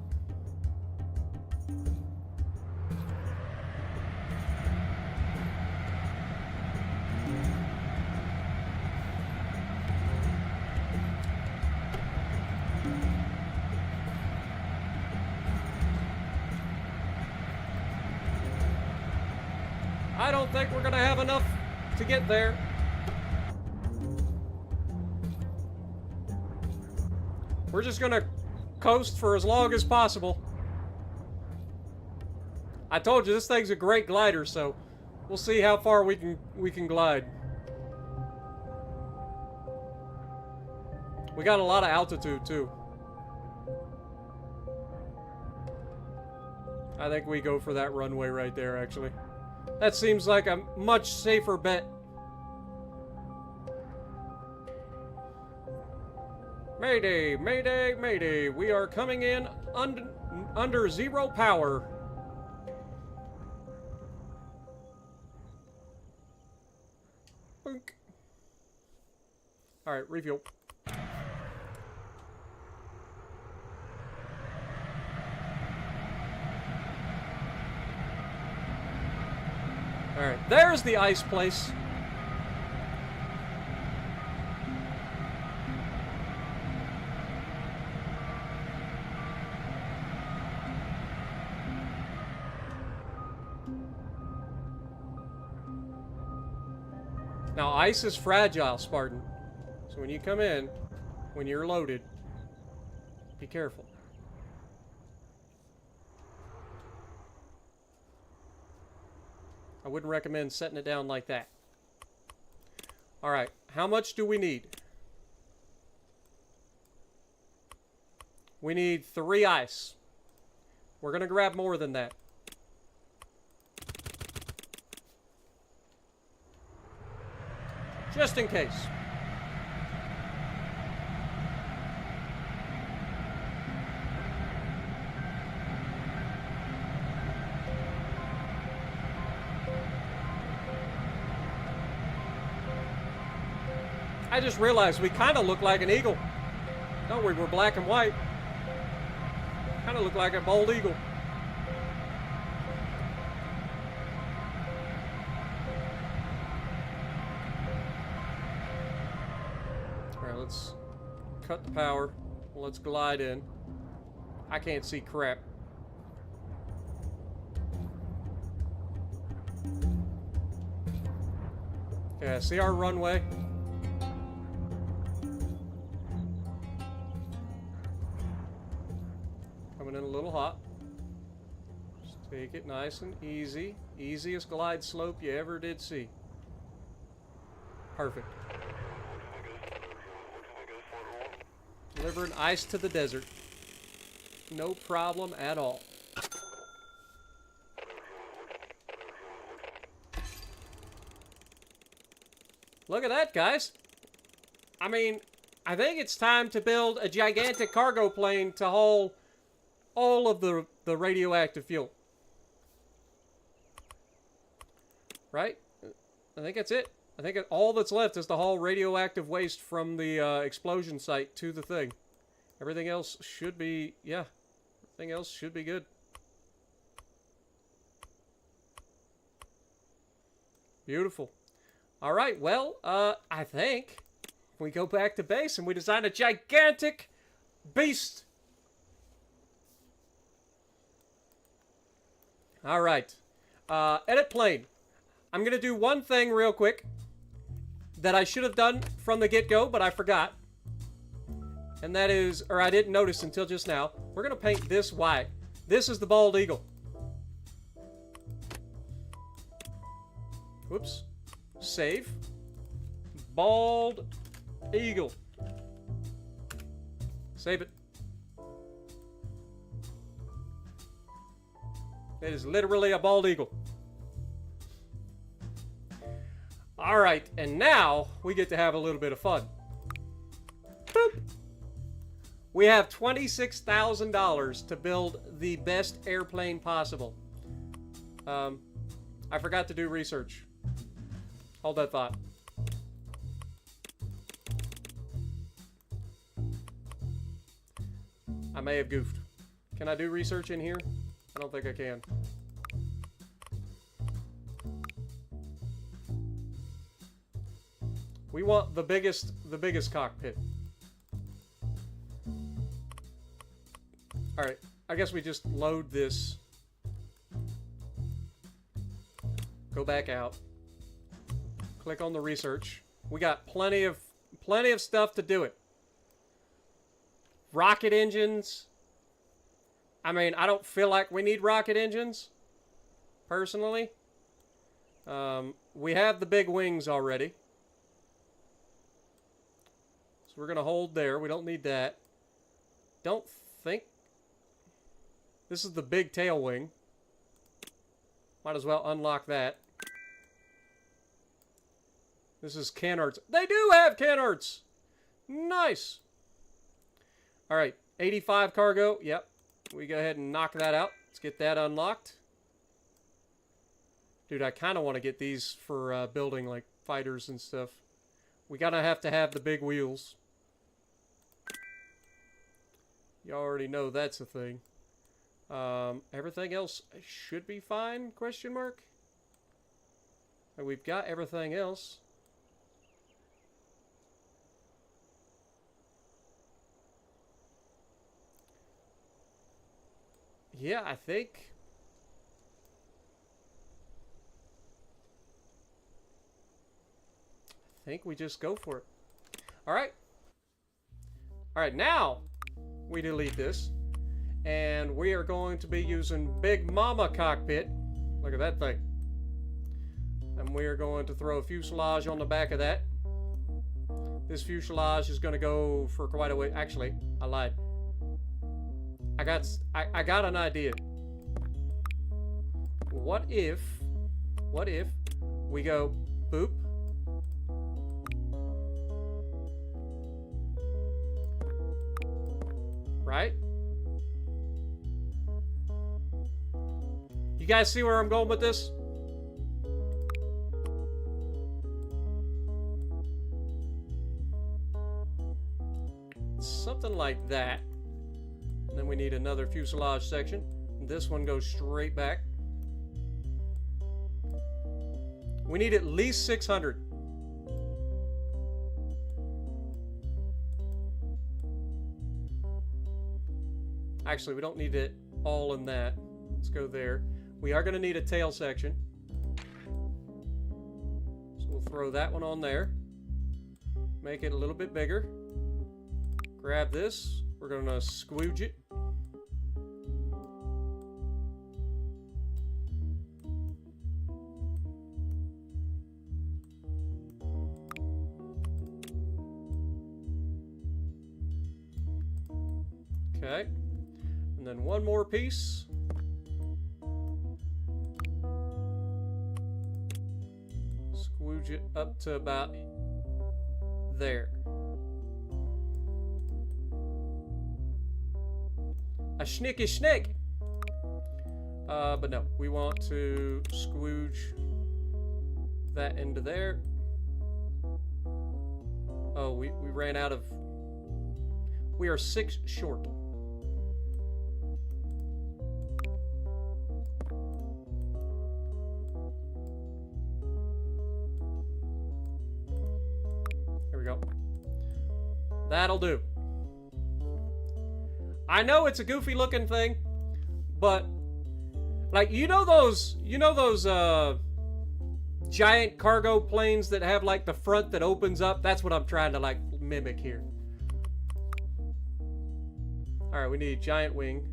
I don't think we're gonna have enough to get there. We're just gonna coast for as long as possible. I told you this thing's a great glider, so we'll see how far we can glide. We got a lot of altitude too. I think we go for that runway right there, actually. That seems like a much safer bet. Mayday, mayday, mayday. We are coming in under 0 power. Boink. All right, refuel. All right, there's the ice place. Now, ice is fragile, Spartan. So when you come in, when you're loaded, be careful. I wouldn't recommend setting it down like that. All right, how much do we need? We need 3 ice. We're going to grab more than that. Just in case. I just realized we kind of look like an eagle. Don't we? We're black and white. Kind of look like a bald eagle. Alright, let's cut the power. Let's glide in. I can't see crap. Okay, see our runway? Coming in a little hot. Just take it nice and easy. Easiest glide slope you ever did see. Perfect. Delivering ice to the desert. No problem at all. Look at that, guys. I mean, I think it's time to build a gigantic cargo plane to haul all of the radioactive fuel. Right? I think that's it. I think all that's left is to haul radioactive waste from the explosion site to the thing. Everything else should be, yeah. Everything else should be good. Beautiful. All right, well, I think we go back to base and we design a gigantic beast. All right. Edit plane. I'm going to do one thing real quick that I should have done from the get-go, but I forgot. And that is, or I didn't notice until just now, we're going to paint this white. This is the bald eagle. Whoops. Save. Bald eagle. Save it. It is literally a bald eagle. Alright, and now we get to have a little bit of fun. Boop. We have $26,000 to build the best airplane possible. I forgot to do research. Hold that thought. I may have goofed. Can I do research in here? I don't think I can. We want the biggest cockpit. Alright, I guess we just load this. Go back out. Click on the research. We got plenty of stuff to do it. Rocket engines. I mean, I don't feel like we need rocket engines, personally. We have the big wings already. So we're going to hold there. We don't need that. Don't think. This is the big tail wing. Might as well unlock that. This is canards. They do have canards! Nice! Alright, 85 cargo. Yep. We go ahead and knock that out. Let's get that unlocked. Dude, I kind of want to get these for building, like, fighters and stuff. We gotta have to have the big wheels. You already know that's a thing. Everything else should be fine, question mark? And we've got everything else. Yeah, I think we just go for it. Alright. Alright, now we delete this. And we are going to be using Big Mama Cockpit. Look at that thing. And we are going to throw a fuselage on the back of that. This fuselage is going to go for quite a way. Actually, I lied. I got an idea. What if we go boop, right? You guys see where I'm going with this? Something like that. And then we need another fuselage section. This one goes straight back. We need at least 600. Actually, we don't need it all in that. Let's go there. We are going to need a tail section. So we'll throw that one on there. Make it a little bit bigger. Grab this. We're going to squooge it. Okay. And then one more piece. Squooge it up to about there. A schnicky schnick. But no, we want to squooge that into there. Oh, we ran out of... We are 6 short. Here we go. That'll do. I know it's a goofy looking thing, but like you know those giant cargo planes that have like the front that opens up? That's what I'm trying to like mimic here. All right, we need giant wing.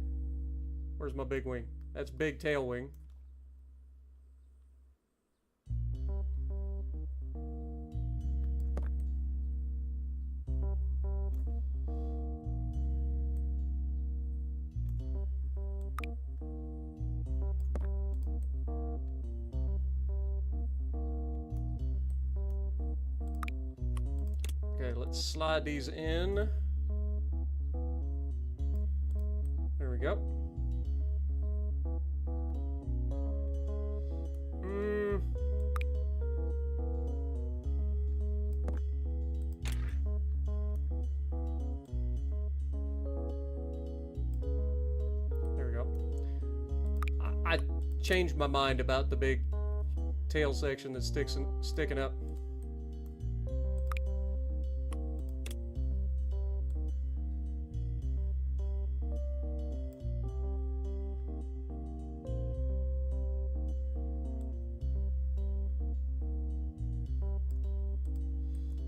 Where's my big wing? That's big tail wing. Okay, let's slide these in. There we go. There we go. I changed my mind about the big tail section that's sticking up.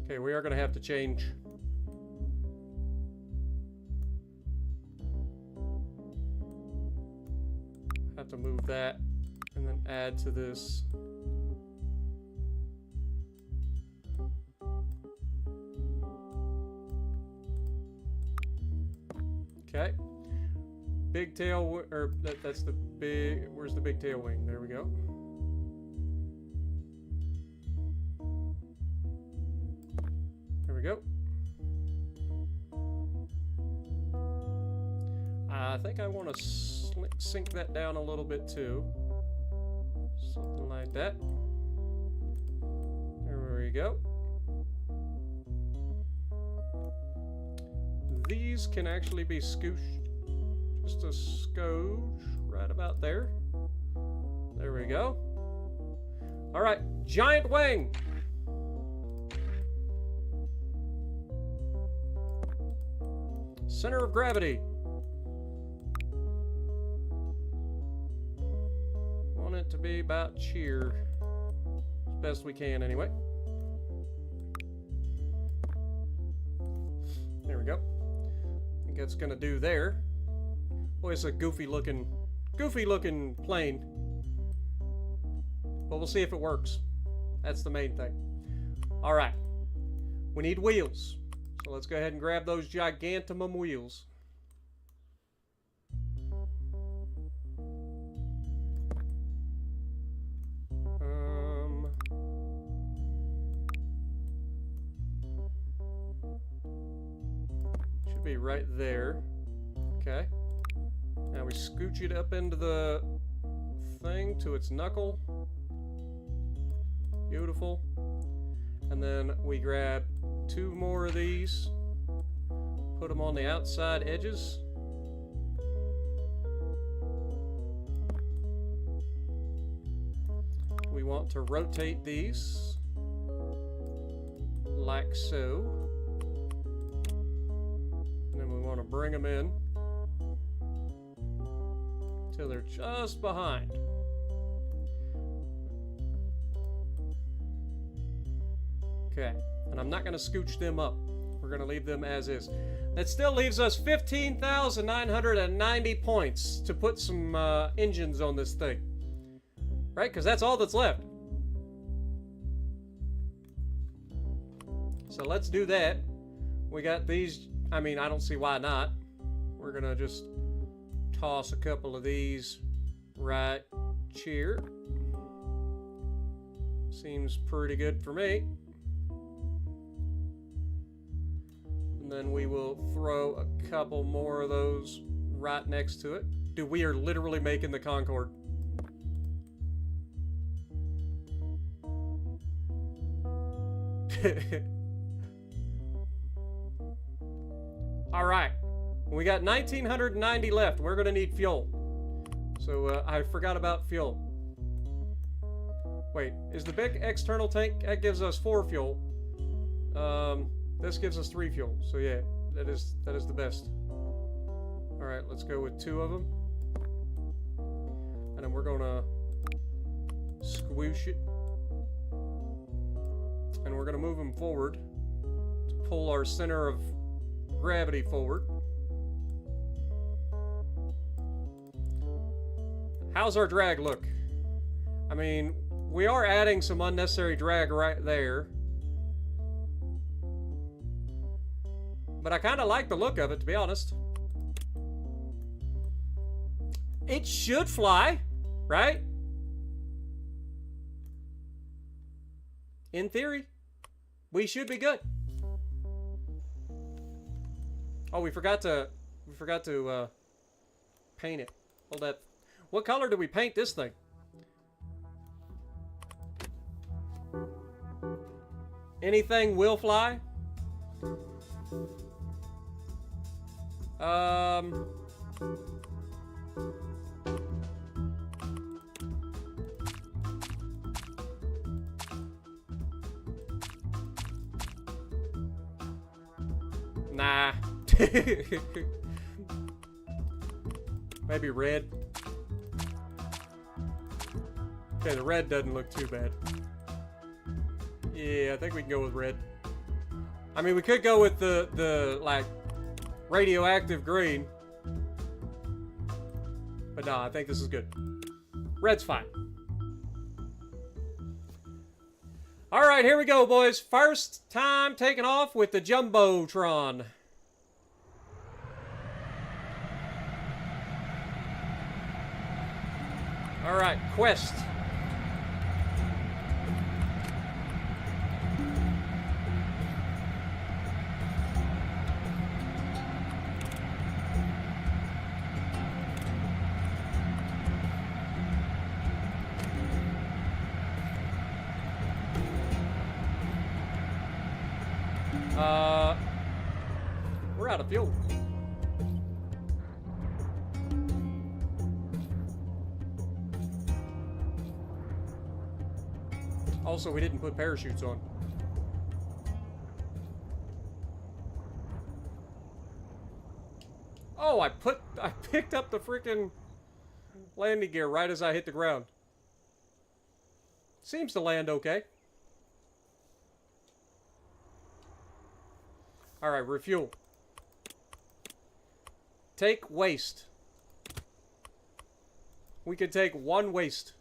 Okay, we are going to have to change. Have to move that and then add to this. Okay. Big tail, or that's the big, where's the big tail wing? There we go. There we go. I think I want to sink that down a little bit too. Something like that. There we go. These can actually be scooshed just a skosh right about there. There we go. All right, giant wing. Center of gravity. Want it to be about cheer. As best we can anyway. There we go. I think that's gonna do there. Boy, it's a goofy looking plane. But we'll see if it works. That's the main thing. All right. We need wheels. So let's go ahead and grab those gigantimum wheels. Should be right there. Okay. Now we scooch it up into the thing to its knuckle. Beautiful. And then we grab 2 more of these, put them on the outside edges. We want to rotate these like so. And then we want to bring them in till they're just behind. Okay. And I'm not going to scooch them up. We're going to leave them as is. That still leaves us 15,990 points to put some engines on this thing. Right? Because that's all that's left. So let's do that. We got these. I mean, I don't see why not. We're going to just toss a couple of these right here. Seems pretty good for me. Then we will throw a couple more of those right next to it. Dude, we are literally making the Concorde. All right. We got 1,990 left. We're going to need fuel. So I forgot about fuel. Wait, is the big external tank? That gives us 4 fuel. This gives us 3 fuel, so yeah, that is the best. All right, let's go with 2 of them, and then we're gonna squoosh it, and we're gonna move them forward to pull our center of gravity forward. How's our drag look? I mean, we are adding some unnecessary drag right there. But I kind of like the look of it, to be honest. It should fly, right? In theory, we should be good. Oh, we forgot to paint it. Hold that. What color do we paint this thing? Anything will fly? Nah. Maybe red. Okay, the red doesn't look too bad. Yeah, I think we can go with red. I mean, we could go with the like, radioactive green. But nah, I think this is good. Red's fine. Alright, here we go, boys. First time taking off with the Jumbotron. Alright, quest. We're out of fuel. Also, we didn't put parachutes on. Oh, I picked up the freaking landing gear right as I hit the ground. Seems to land okay. Alright, refuel. Take waste. We could take one waste.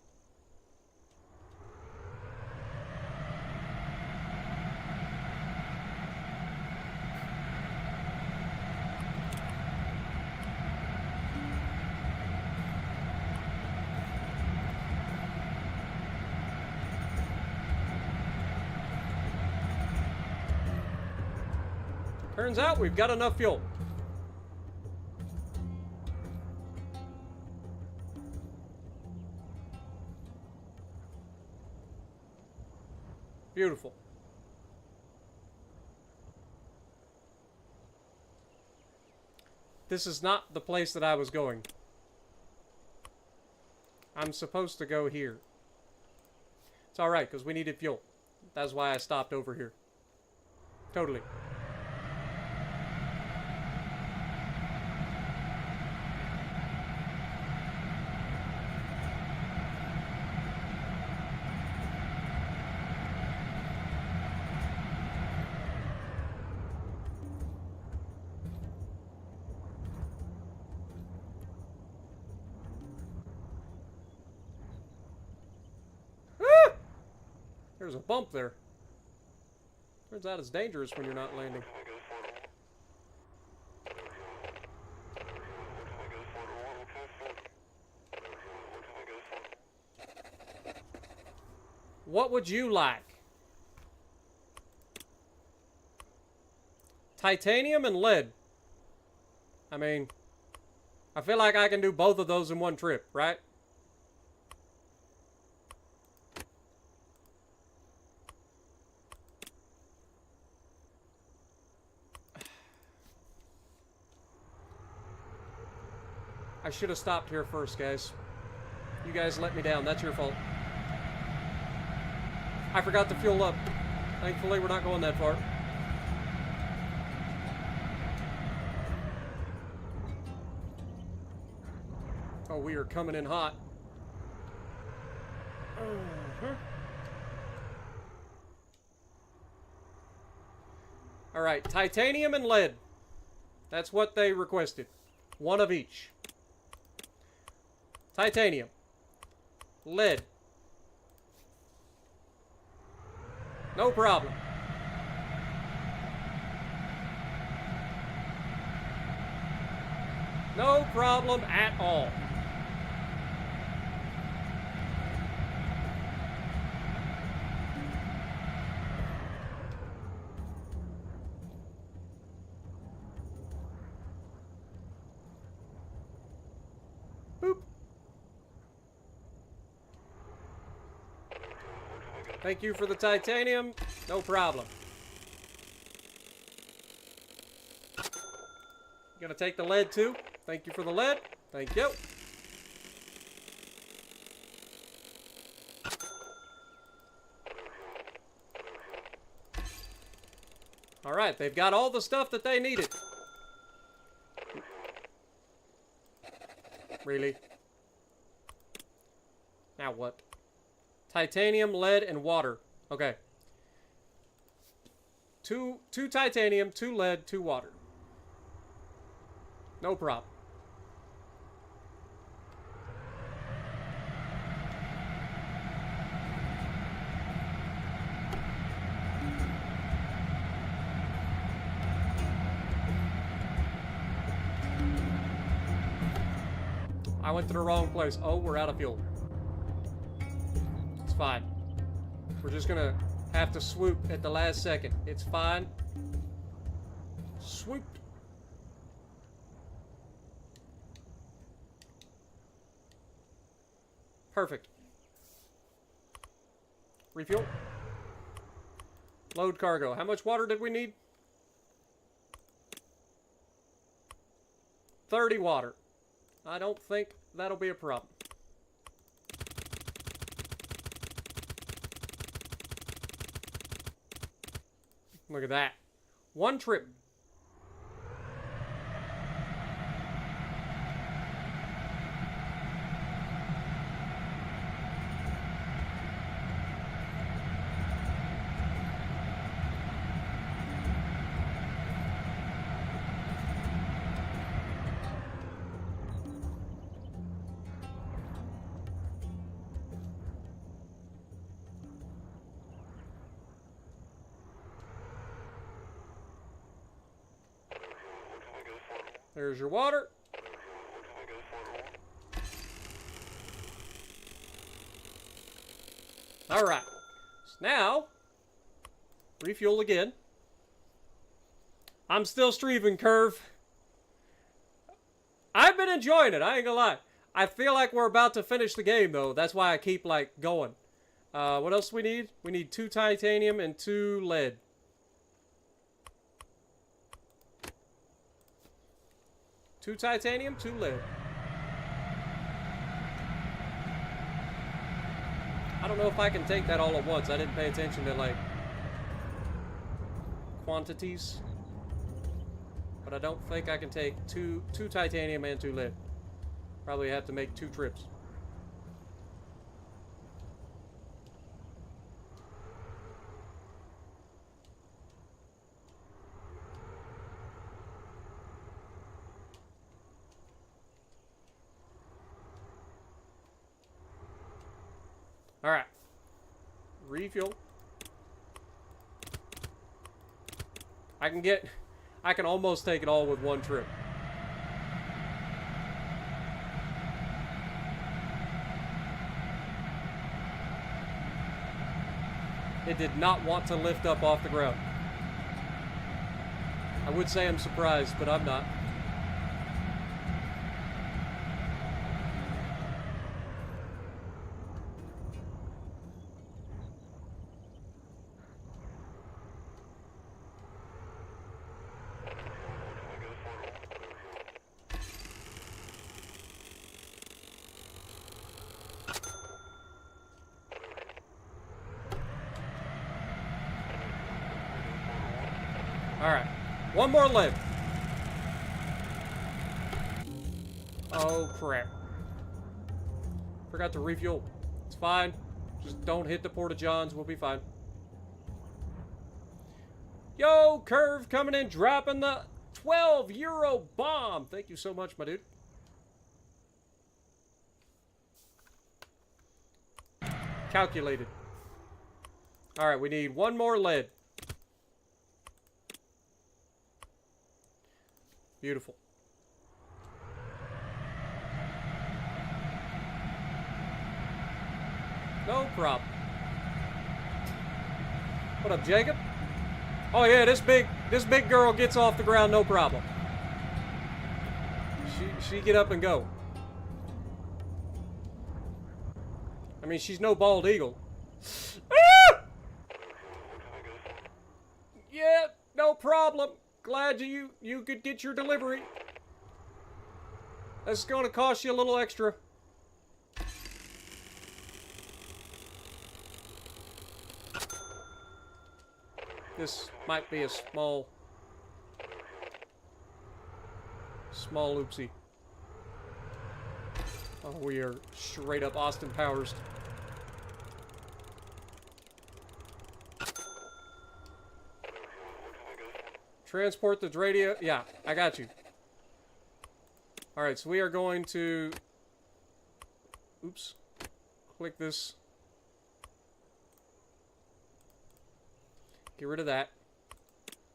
Turns out we've got enough fuel. Beautiful. This is not the place that I was going. I'm supposed to go here. It's alright, because we needed fuel. That's why I stopped over here. Totally. There's a bump there. Turns out it's dangerous when you're not landing. What would you like? Titanium and lead. I mean, I feel like I can do both of those in one trip, right? I should have stopped here first, guys. You guys let me down. That's your fault. I forgot to fuel up. Thankfully, we're not going that far. Oh, we are coming in hot. All right, titanium and lead. That's what they requested. One of each. Titanium. Lead. No problem. No problem at all. Thank you for the titanium. No problem. Gonna take the lead too. Thank you for the lead. Thank you. Alright, they've got all the stuff that they needed. Really? Now what? Titanium, lead, and water. Okay. Two titanium, 2 lead, 2 water. No problem. I went to the wrong place. Oh, we're out of fuel. It's fine. We're just gonna have to swoop at the last second. It's fine. Swoop. Perfect. Refuel. Load cargo. How much water did we need? 30 water. I don't think that'll be a problem. Look at that. 1 trip. There's your water. All right. So now, refuel again. I'm still streaming, Curve. I've been enjoying it. I ain't gonna lie. I feel like we're about to finish the game, though. That's why I keep, like, going. What else do we need? We need 2 titanium and 2 lead. 2 titanium, 2 lead. I don't know if I can take that all at once. I didn't pay attention to, like, quantities. But I don't think I can take two titanium and 2 lead. Probably have to make 2 trips. Alright. Refuel. I can almost take it all with 1 trip. It did not want to lift up off the ground. I would say I'm surprised, but I'm not. Alright. 1 more lead. Oh, crap. Forgot to refuel. It's fine. Just don't hit the porta-johns. We'll be fine. Yo, Curve coming in, dropping the 12-euro bomb. Thank you so much, my dude. Calculated. Alright, we need 1 more lead. Beautiful. No problem. What up, Jacob? Oh yeah, this big girl gets off the ground, no problem. She get up and go. I mean, she's no bald eagle. Ah! problem. Glad you could get your delivery. That's going to cost you a little extra. This might be a small oopsie. Oh, we are straight up Austin Powers. Transport the radio. Yeah, I got you. Alright, so we are going to... Oops. Click this. Get rid of that.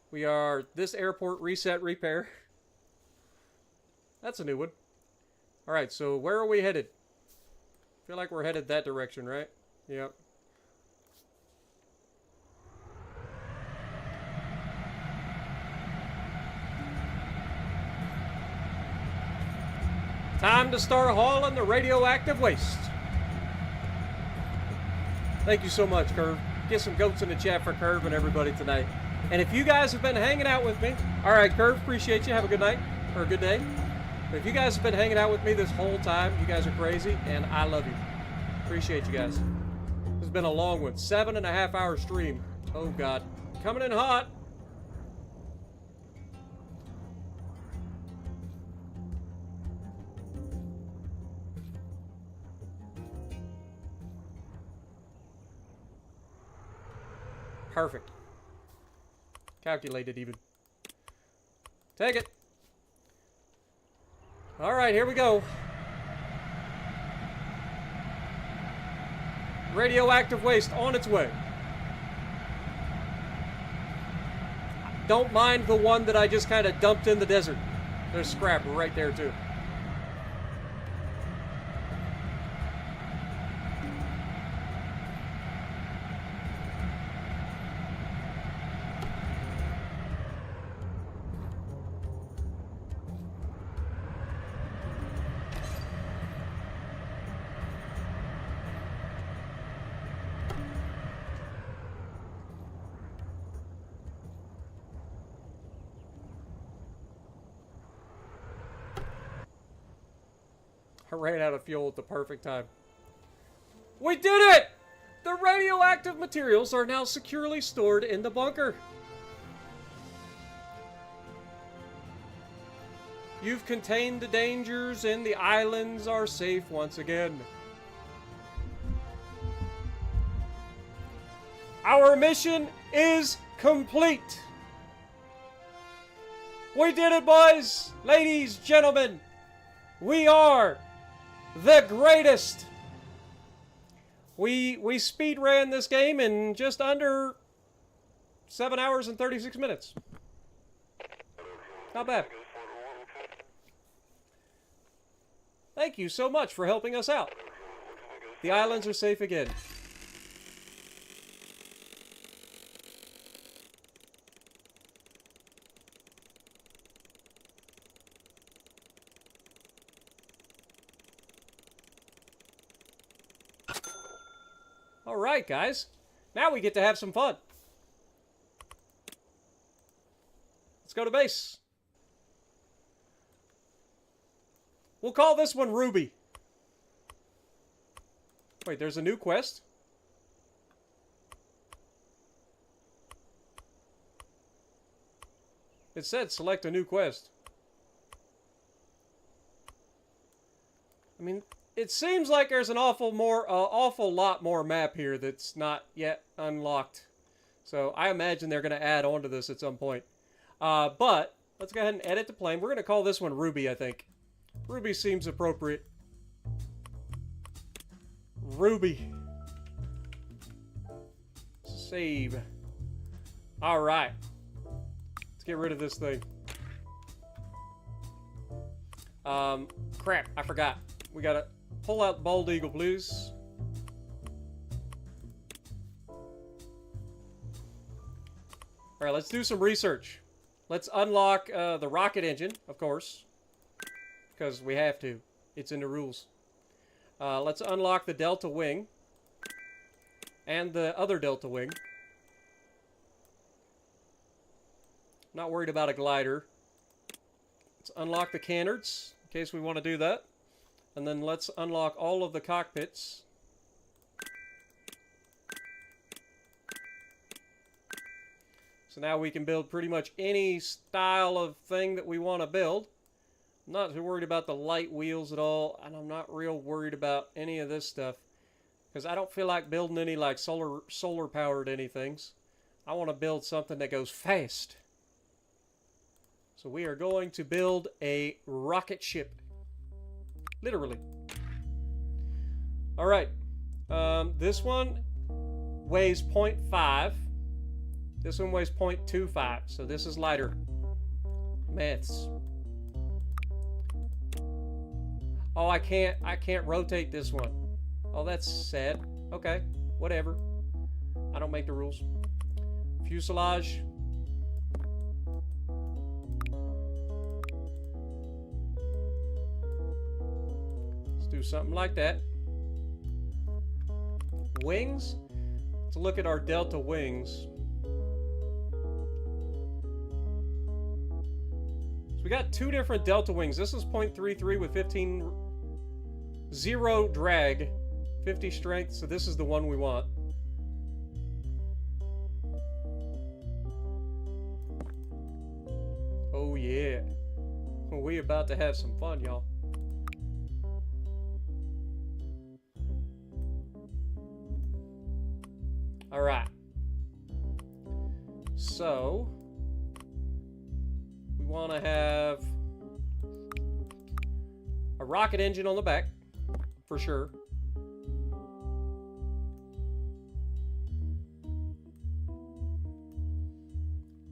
We are this airport reset repair. That's a new one. Alright, so where are we headed? I feel like we're headed that direction, right? Yep. Time to start hauling the radioactive waste. Thank you so much, Curve. Get some goats in the chat for Curve and everybody tonight. And if you guys have been hanging out with me, alright, Curve, appreciate you. Have a good night, or a good day. But if you guys have been hanging out with me this whole time, you guys are crazy, and I love you. Appreciate you guys. This has been a long one. 7.5 hour stream. Oh, God. Coming in hot. Perfect. Calculated even. Take it. All right, here we go. Radioactive waste on its way. Don't mind the one that I just kind of dumped in the desert. There's scrap right there too. I ran out of fuel at the perfect time. We did it! The radioactive materials are now securely stored in the bunker. You've contained the dangers and the islands are safe once again. Our mission is complete. We did it, boys, ladies, gentlemen. We are the greatest. We speed ran this game in just under 7 hours and 36 minutes. Not bad. Thank you so much for helping us out. The islands are safe again. Alright, guys. Now we get to have some fun. Let's go to base. We'll call this one Ruby. Wait, there's a new quest? It said select a new quest. I mean, it seems like there's an awful lot more map here that's not yet unlocked. So I imagine they're going to add on to this at some point. But let's go ahead and edit the plane. We're going to call this one Ruby, I think. Ruby seems appropriate. Ruby. Save. All right. Let's get rid of this thing. Crap, I forgot. We got to pull out Bald Eagle, please. All right, let's do some research. Let's unlock the rocket engine, of course, because we have to. It's in the rules. Let's unlock the Delta Wing and the other Delta Wing. Not worried about a glider. Let's unlock the canards, in case we want to do that. And then let's unlock all of the cockpits. So now we can build pretty much any style of thing that we want to build. I'm not too worried about the light wheels at all, and I'm not real worried about any of this stuff, because I don't feel like building any like solar powered anythings. I want to build something that goes fast. So we are going to build a rocket ship. Literally. Alright. This one weighs 0.5. This one weighs 0.25. So this is lighter. Maths. Oh, I can't rotate this one. Oh, that's sad. Okay, whatever. I don't make the rules. Fuselage. Let's do something like that. Wings. Let's look at our Delta wings. So we got two different Delta wings. This is 0.33 with 0 drag, 50 strength. So this is the one we want. Oh yeah. We about to have some fun, y'all. All right. So we want to have a rocket engine on the back, for sure.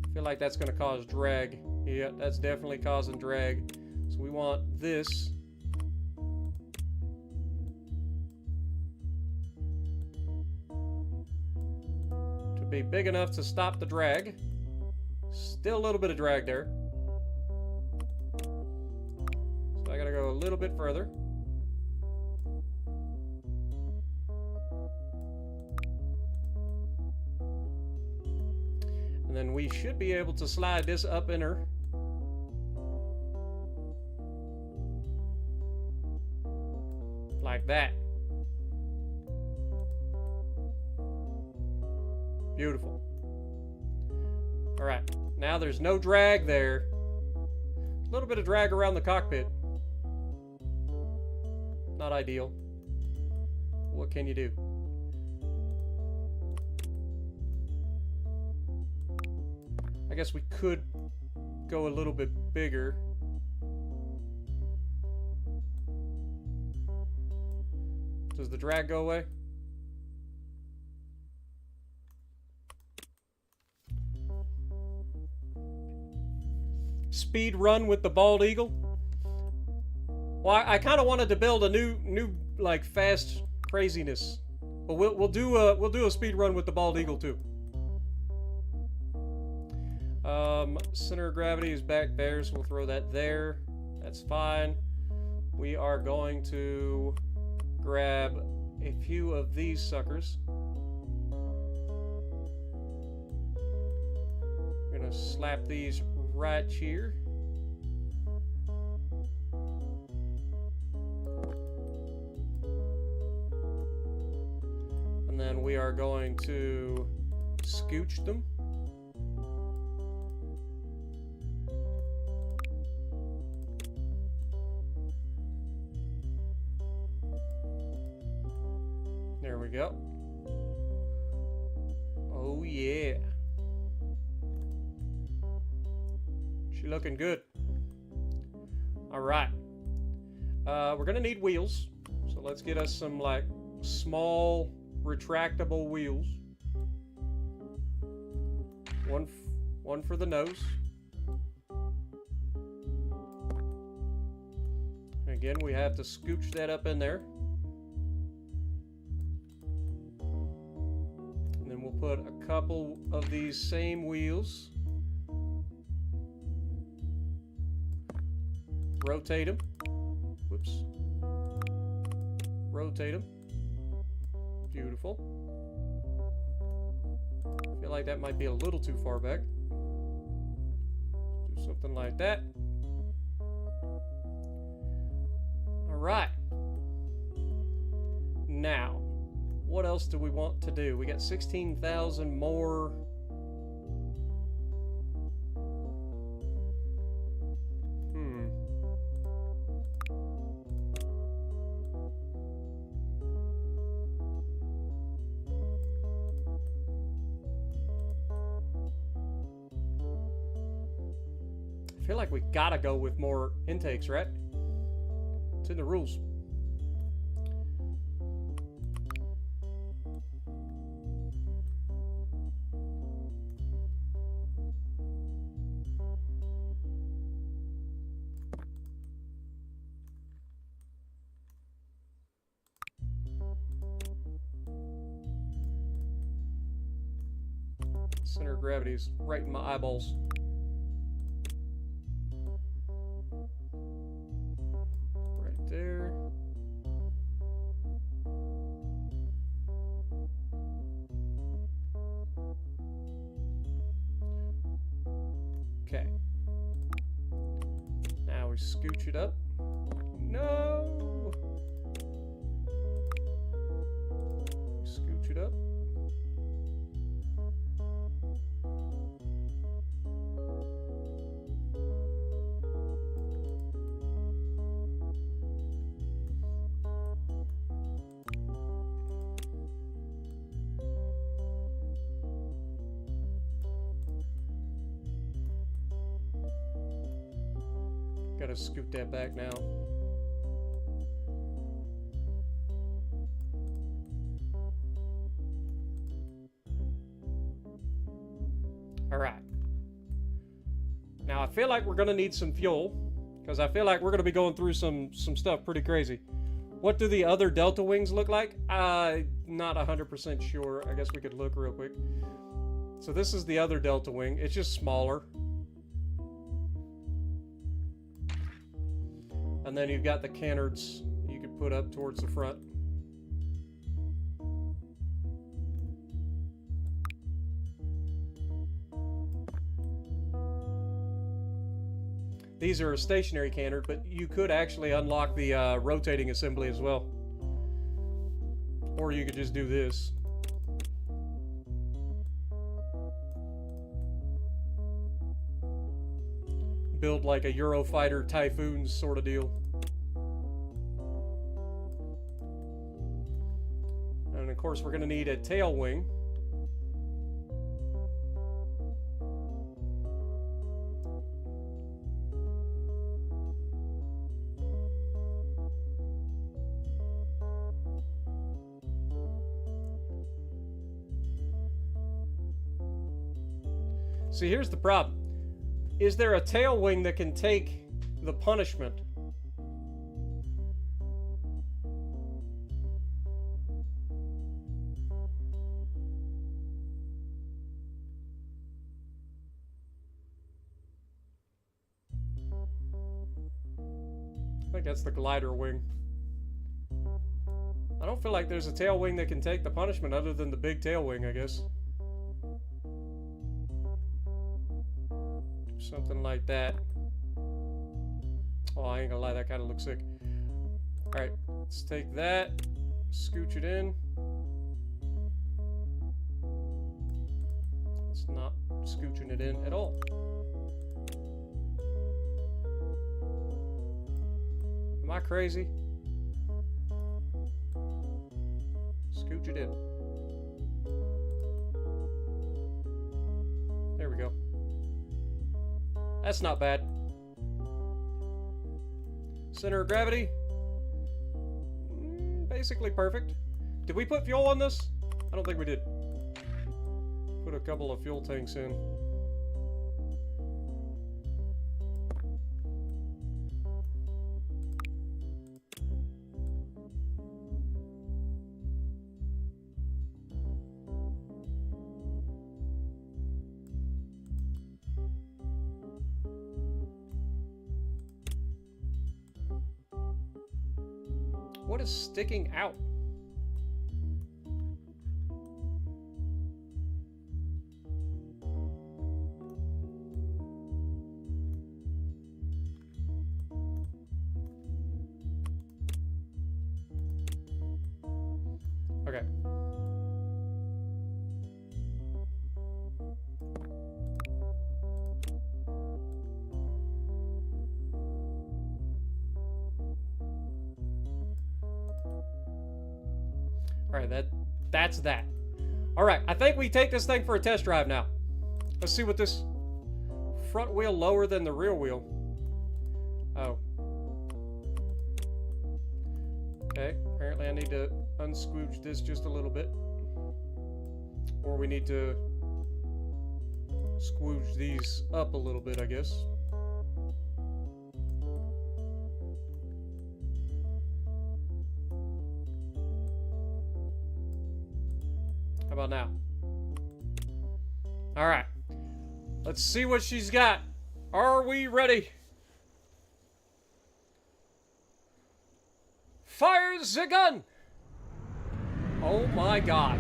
I feel like that's going to cause drag. Yeah, that's definitely causing drag. So we want this. To be big enough to stop the drag. Still a little bit of drag there. So I gotta go a little bit further. And then we should be able to slide this up in her. Like that. Beautiful. All right, now there's no drag there. A little bit of drag around the cockpit. Not ideal. What can you do? I guess we could go a little bit bigger. Does the drag go away? Speed run with the bald eagle. Well, I kind of wanted to build a new like fast craziness, but we'll do a speed run with the bald eagle too. Center of gravity is back there, so we'll throw that there. That's fine. We are going to grab a few of these suckers. I'm gonna slap these right here. And then we are going to scooch them. There we go. Oh yeah. She looking good. All right. We're gonna need wheels. So let's get us some like small retractable wheels. One for the nose. Again, we have to scooch that up in there. And then we'll put a couple of these same wheels. Rotate them. Whoops. Rotate them. Beautiful. I feel like that might be a little too far back. Something like that. Alright. Now, what else do we want to do? We got 16,000 more. I feel like we gotta go with more intakes, right? It's in the rules. Center of gravity is right in my eyeballs. Right there. Okay. Now we scooch it up. No! Scooch it up. Gotta scoot that back now. Alright. Now I feel like we're gonna need some fuel, because I feel like we're gonna be going through some stuff pretty crazy. What do the other Delta Wings look like? Not 100% sure. I guess we could look real quick. So this is the other Delta Wing. It's just smaller. And then you've got the canards you could put up towards the front. These are a stationary canard, but you could actually unlock the rotating assembly as well. Or you could just do this. Build like a Eurofighter Typhoon sort of deal. And of course we're going to need a tail wing. See, here's the problem. Is there a tail wing that can take the punishment? I think that's the glider wing. I don't feel like there's a tail wing that can take the punishment other than the big tail wing, I guess. Something like that. Oh, I ain't gonna lie, that kind of looks sick. Alright, let's take that, scooch it in. It's not scooching it in at all. Am I crazy? Scooch it in. There we go. That's not bad. Center of gravity. Basically perfect. Did we put fuel on this? I don't think we did. Put a couple of fuel tanks in. What is sticking out? Okay. Alright, that's that. Alright, I think we take this thing for a test drive now. Let's see what this... Front wheel lower than the rear wheel. Oh. Okay, apparently I need to unsquooge this just a little bit. Or we need to squooge these up a little bit, I guess. How about now? Alright. Let's see what she's got. Are we ready? Fires the gun! Oh my god.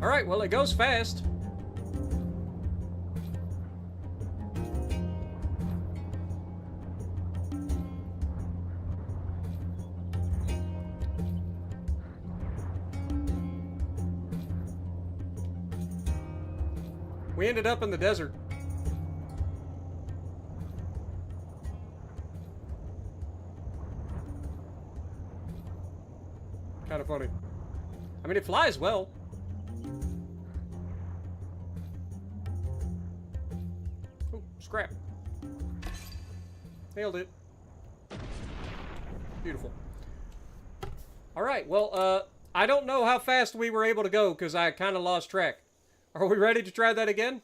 Alright, well, it goes fast. We ended up in the desert. Kind of funny. I mean, it flies well. Oh, scrap. Nailed it. Beautiful. All right, well, I don't know how fast we were able to go because I kind of lost track. Are we ready to try that again?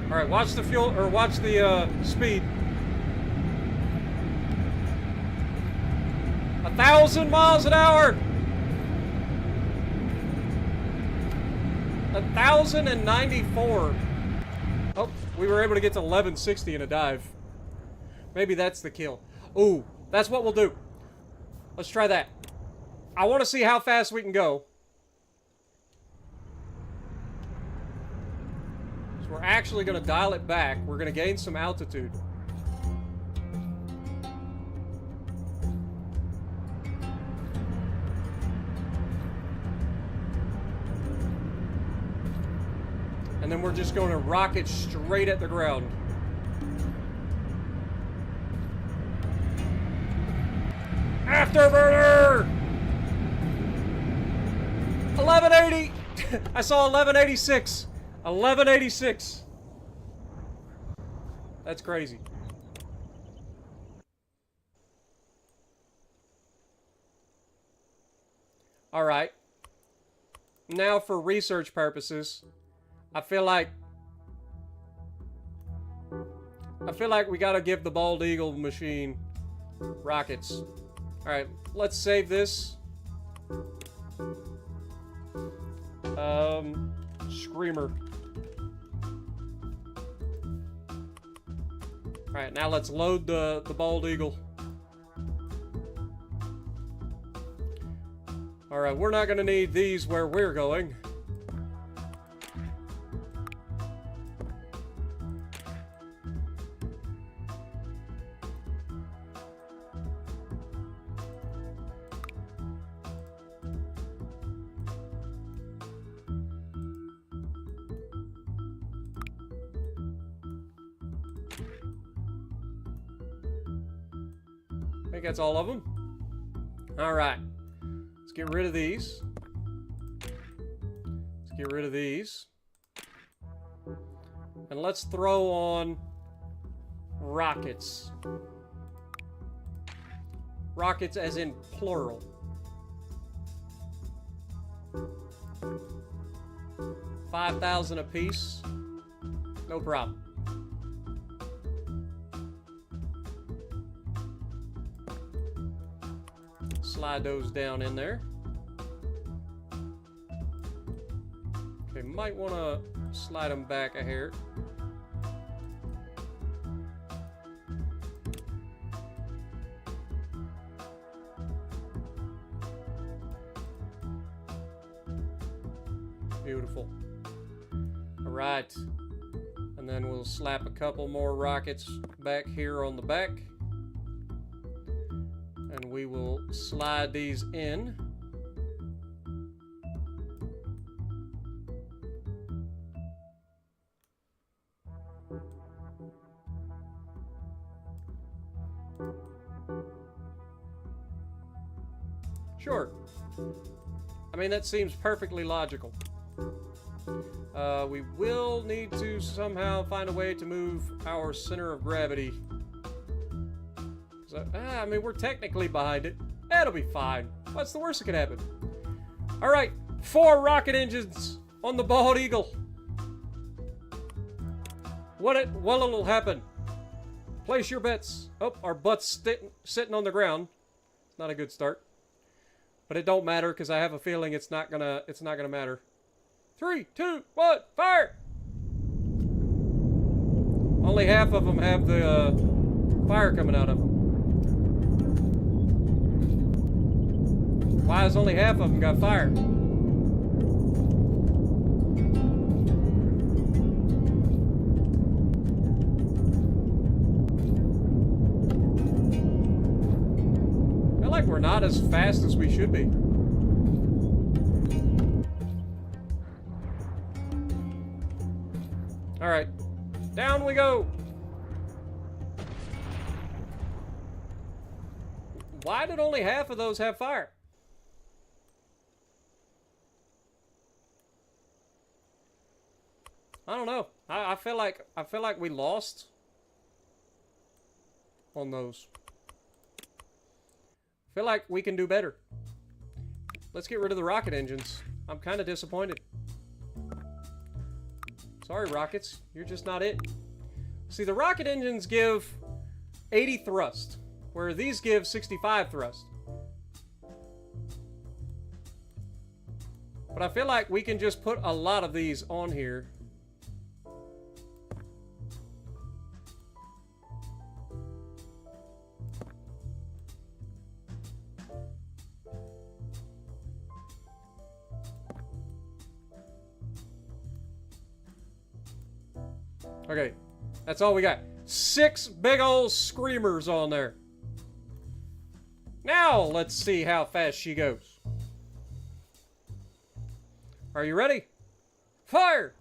All right, watch the fuel, or watch the speed. 1,000 miles an hour. 1,094. Oh, we were able to get to 1160 in a dive. Maybe that's the kill. Ooh, that's what we'll do. Let's try that. I want to see how fast we can go. So we're actually going to dial it back. We're going to gain some altitude. And then we're just going to rocket straight at the ground. Afterburner! 1180! I saw 1186. 1186. That's crazy. All right. Now for research purposes, I feel like we gotta give the Bald Eagle machine rockets. All right, let's save this. Screamer. All right, now let's load the Bald Eagle. All right, we're not gonna need these where we're going. I think that's all of them. All right. Let's get rid of these. Let's get rid of these. And let's throw on rockets. Rockets as in plural. $5,000 a piece. No problem. Slide those down in there. Okay, might want to slide them back a hair. Alright. And then we'll slap a couple more rockets back here on the back. And we will slide these in. Sure. I mean, that seems perfectly logical. We will need to somehow find a way to move our center of gravity. I mean, we're technically behind it. That'll be fine. What's the worst that could happen? Alright, 4 rocket engines on the Bald Eagle. What'll happen? Place your bets. Oh, our butt's sitting on the ground. It's not a good start. But it don't matter because I have a feeling it's not gonna matter. 3, 2, 1, fire! Only half of them have the fire coming out of them. Why is only half of them got fire? I feel like we're not as fast as we should be. All right, down we go. Why did only half of those have fire? I don't know. I feel like we lost on those. I feel like we can do better. Let's get rid of the rocket engines. I'm kind of disappointed. Sorry, rockets. You're just not it. See, the rocket engines give 80 thrust, where these give 65 thrust. But I feel like we can just put a lot of these on here. Okay, that's all we got. 6 big old screamers on there. Now, let's see how fast she goes. Are you ready? Fire!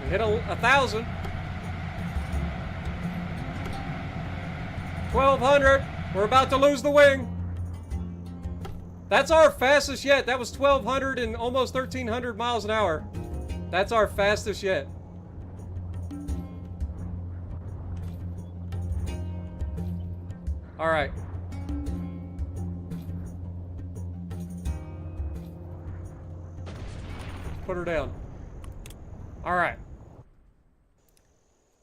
We hit 1,000. 1,200. We're about to lose the wing. That's our fastest yet. That was 1,200 and almost 1,300 miles an hour. That's our fastest yet. All right. Put her down. All right.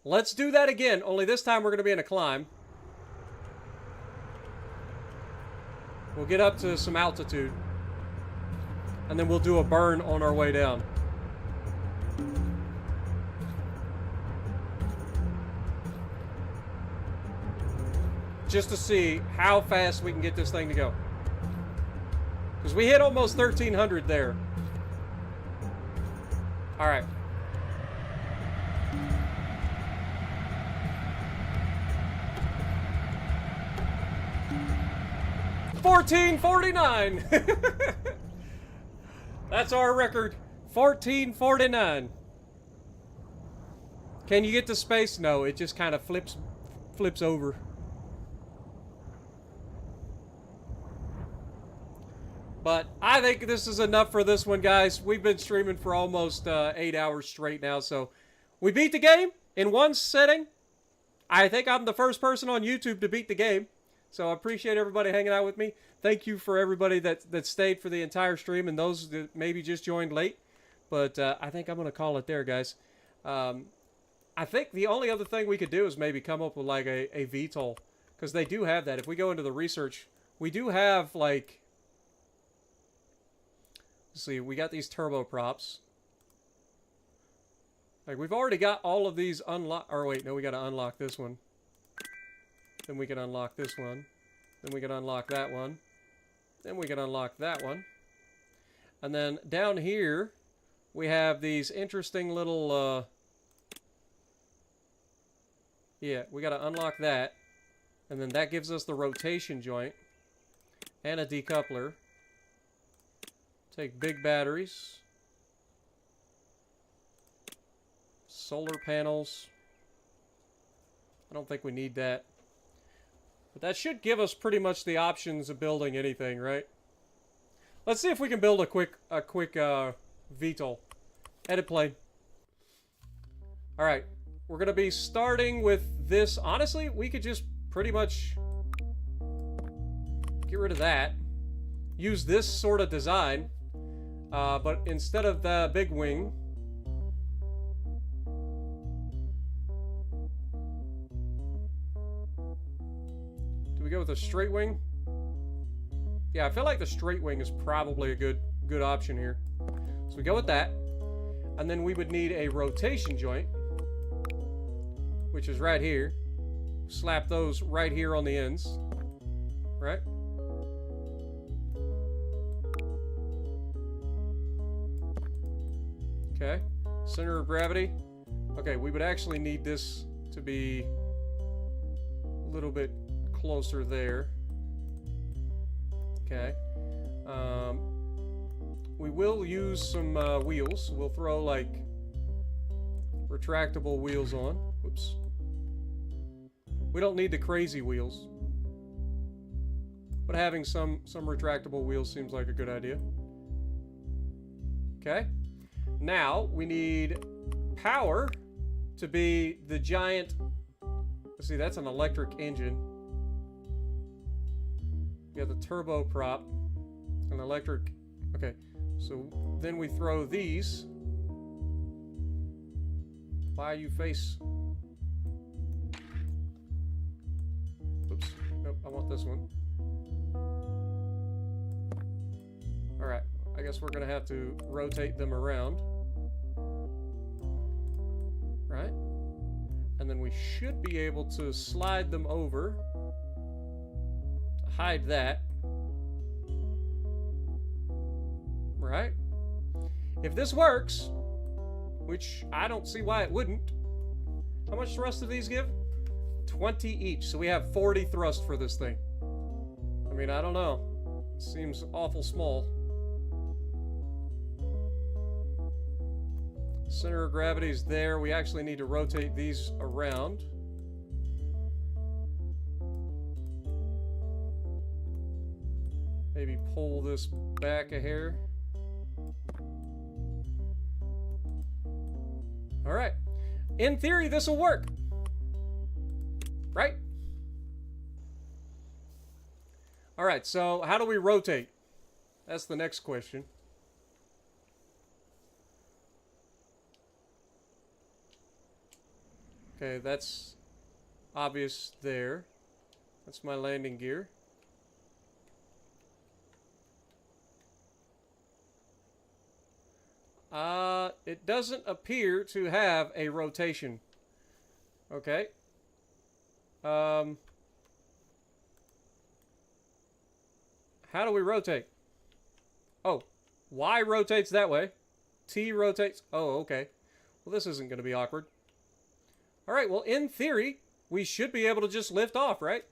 Let's do that again, only this time we're going to be in a climb. We'll get up to some altitude. And then we'll do a burn on our way down. Just to see how fast we can get this thing to go. Because we hit almost 1,300 there. Alright. 1449. That's our record. 1449. Can you get to space? No, it just kind of flips over. But I think this is enough for this one, guys. We've been streaming for almost 8 hours straight now, so we beat the game in one setting. I think I'm the first person on YouTube to beat the game. So I appreciate everybody hanging out with me. Thank you for everybody that stayed for the entire stream and those that maybe just joined late. But I think I'm going to call it there, guys. I think the only other thing we could do is maybe come up with like a VTOL. Because they do have that. If we go into the research, we do have like... Let's see, we got these turboprops. Like, we've already got all of these unlocked. Or wait, no, we got to unlock this one. Then we can unlock this one. Then we can unlock that one. Then we can unlock that one. And then down here, we have these interesting little, yeah, we got to unlock that. And then that gives us the rotation joint. And a decoupler. Take big batteries. Solar panels. I don't think we need that. But that should give us pretty much the options of building anything, right? Let's see if we can build a quick VTOL. Edit plane. Alright. We're going to be starting with this. Honestly, we could just pretty much get rid of that. Use this sort of design. But instead of the big wing... Do we go with a straight wing? Yeah, I feel like the straight wing is probably a good option here. So we go with that. And then we would need a rotation joint, which is right here. Slap those right here on the ends. Right? Okay. Center of gravity. Okay, we would actually need this to be a little bit closer there. Okay. We will use some wheels. We'll throw like retractable wheels on. Whoops. We don't need the crazy wheels, but having some retractable wheels seems like a good idea. Okay. Now we need power to be the giant. Let's see, that's an electric engine. We got the turboprop, an electric. Okay, so then we throw these. Why you face? Oops. Nope, I want this one. Alright, I guess we're gonna have to rotate them around. Right? And then we should be able to slide them over to hide that. Right? If this works, which I don't see why it wouldn't. How much thrust do these give? 20 each. So we have 40 thrust for this thing. I mean, I don't know. It seems awful small. Center of gravity is there. We actually need to rotate these around. Maybe pull this back a hair. Alright. In theory, this will work. Right? Alright, so how do we rotate? That's the next question. Okay, that's obvious there. That's my landing gear. It doesn't appear to have a rotation. Okay. How do we rotate? Oh, Y rotates that way. T rotates. Oh, okay. Well, this isn't going to be awkward. All right, well, in theory, we should be able to just lift off, right?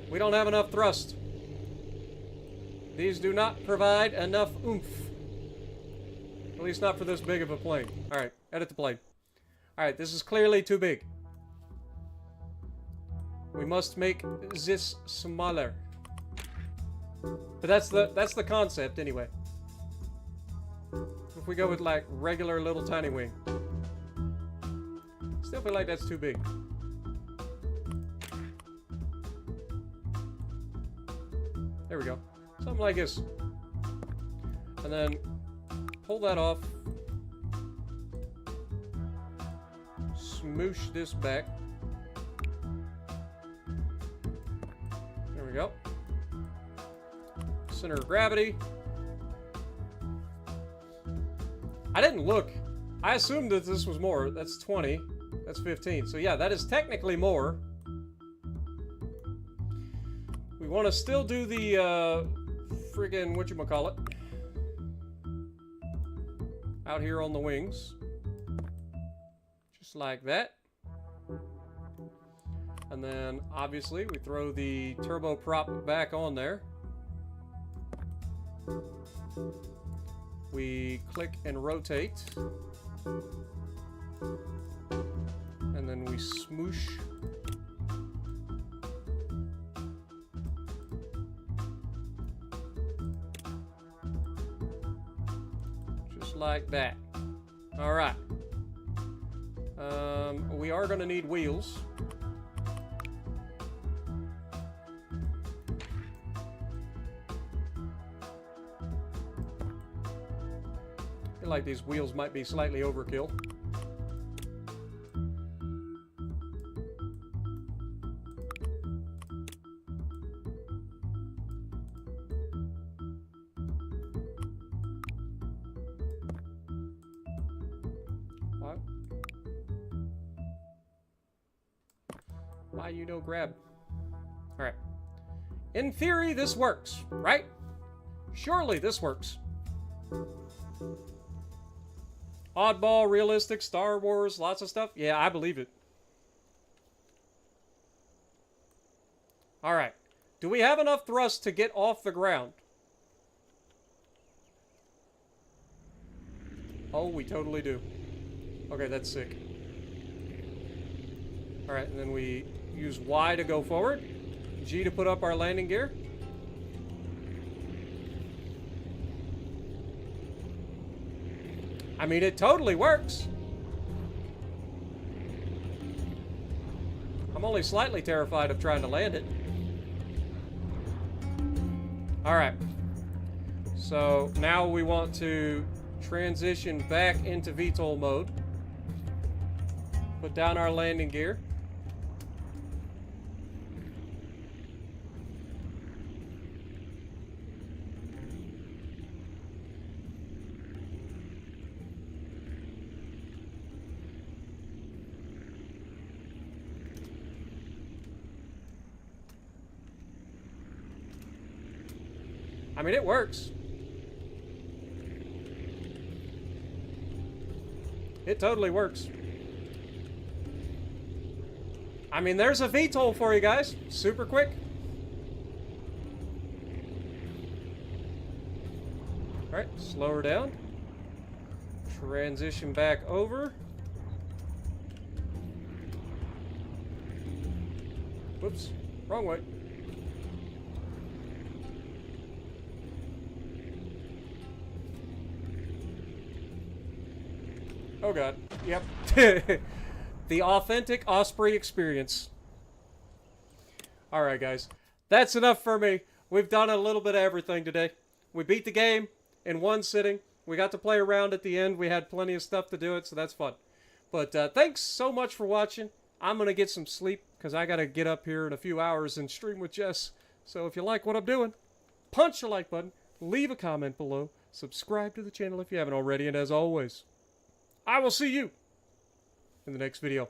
We don't have enough thrust. These do not provide enough oomph. At least not for this big of a plane. Alright, edit the plane. Alright, this is clearly too big. We must make this smaller. But that's the concept anyway. If we go with like regular little tiny wing. Still feel like that's too big. There we go. Something like this. And then pull that off. Smoosh this back. we go. Center of gravity. I didn't look. I assumed that this was more. That's 20. That's 15. So yeah, that is technically more. We want to still do the friggin' whatchamacallit out here on the wings. Just like that. And then obviously we throw the turboprop back on there. We click and rotate. And then we smoosh. Just like that. All right. We are going to need wheels. I feel like these wheels might be slightly overkill. What? Why you don't grab? All right. In theory, this works, right? Surely this works. Oddball, realistic, Star Wars, lots of stuff. Yeah, I believe it. All right. Do we have enough thrust to get off the ground? Oh, we totally do. Okay, that's sick. All right, and then we use Y to go forward. G to put up our landing gear. I mean, it totally works. I'm only slightly terrified of trying to land it. All right. So now we want to transition back into VTOL mode. Put down our landing gear. I mean, it works. It totally works. I mean, there's a VTOL for you guys. Super quick. All right, slow her down. Transition back over. Whoops, wrong way. Oh god. Yep. The authentic Osprey experience. Alright guys. That's enough for me. We've done a little bit of everything today. We beat the game in one sitting. We got to play around at the end. We had plenty of stuff to do it, so that's fun. But thanks so much for watching. I'm going to get some sleep because I got to get up here in a few hours and stream with Jess. So if you like what I'm doing, punch the like button, leave a comment below, subscribe to the channel if you haven't already, and as always, I will see you in the next video.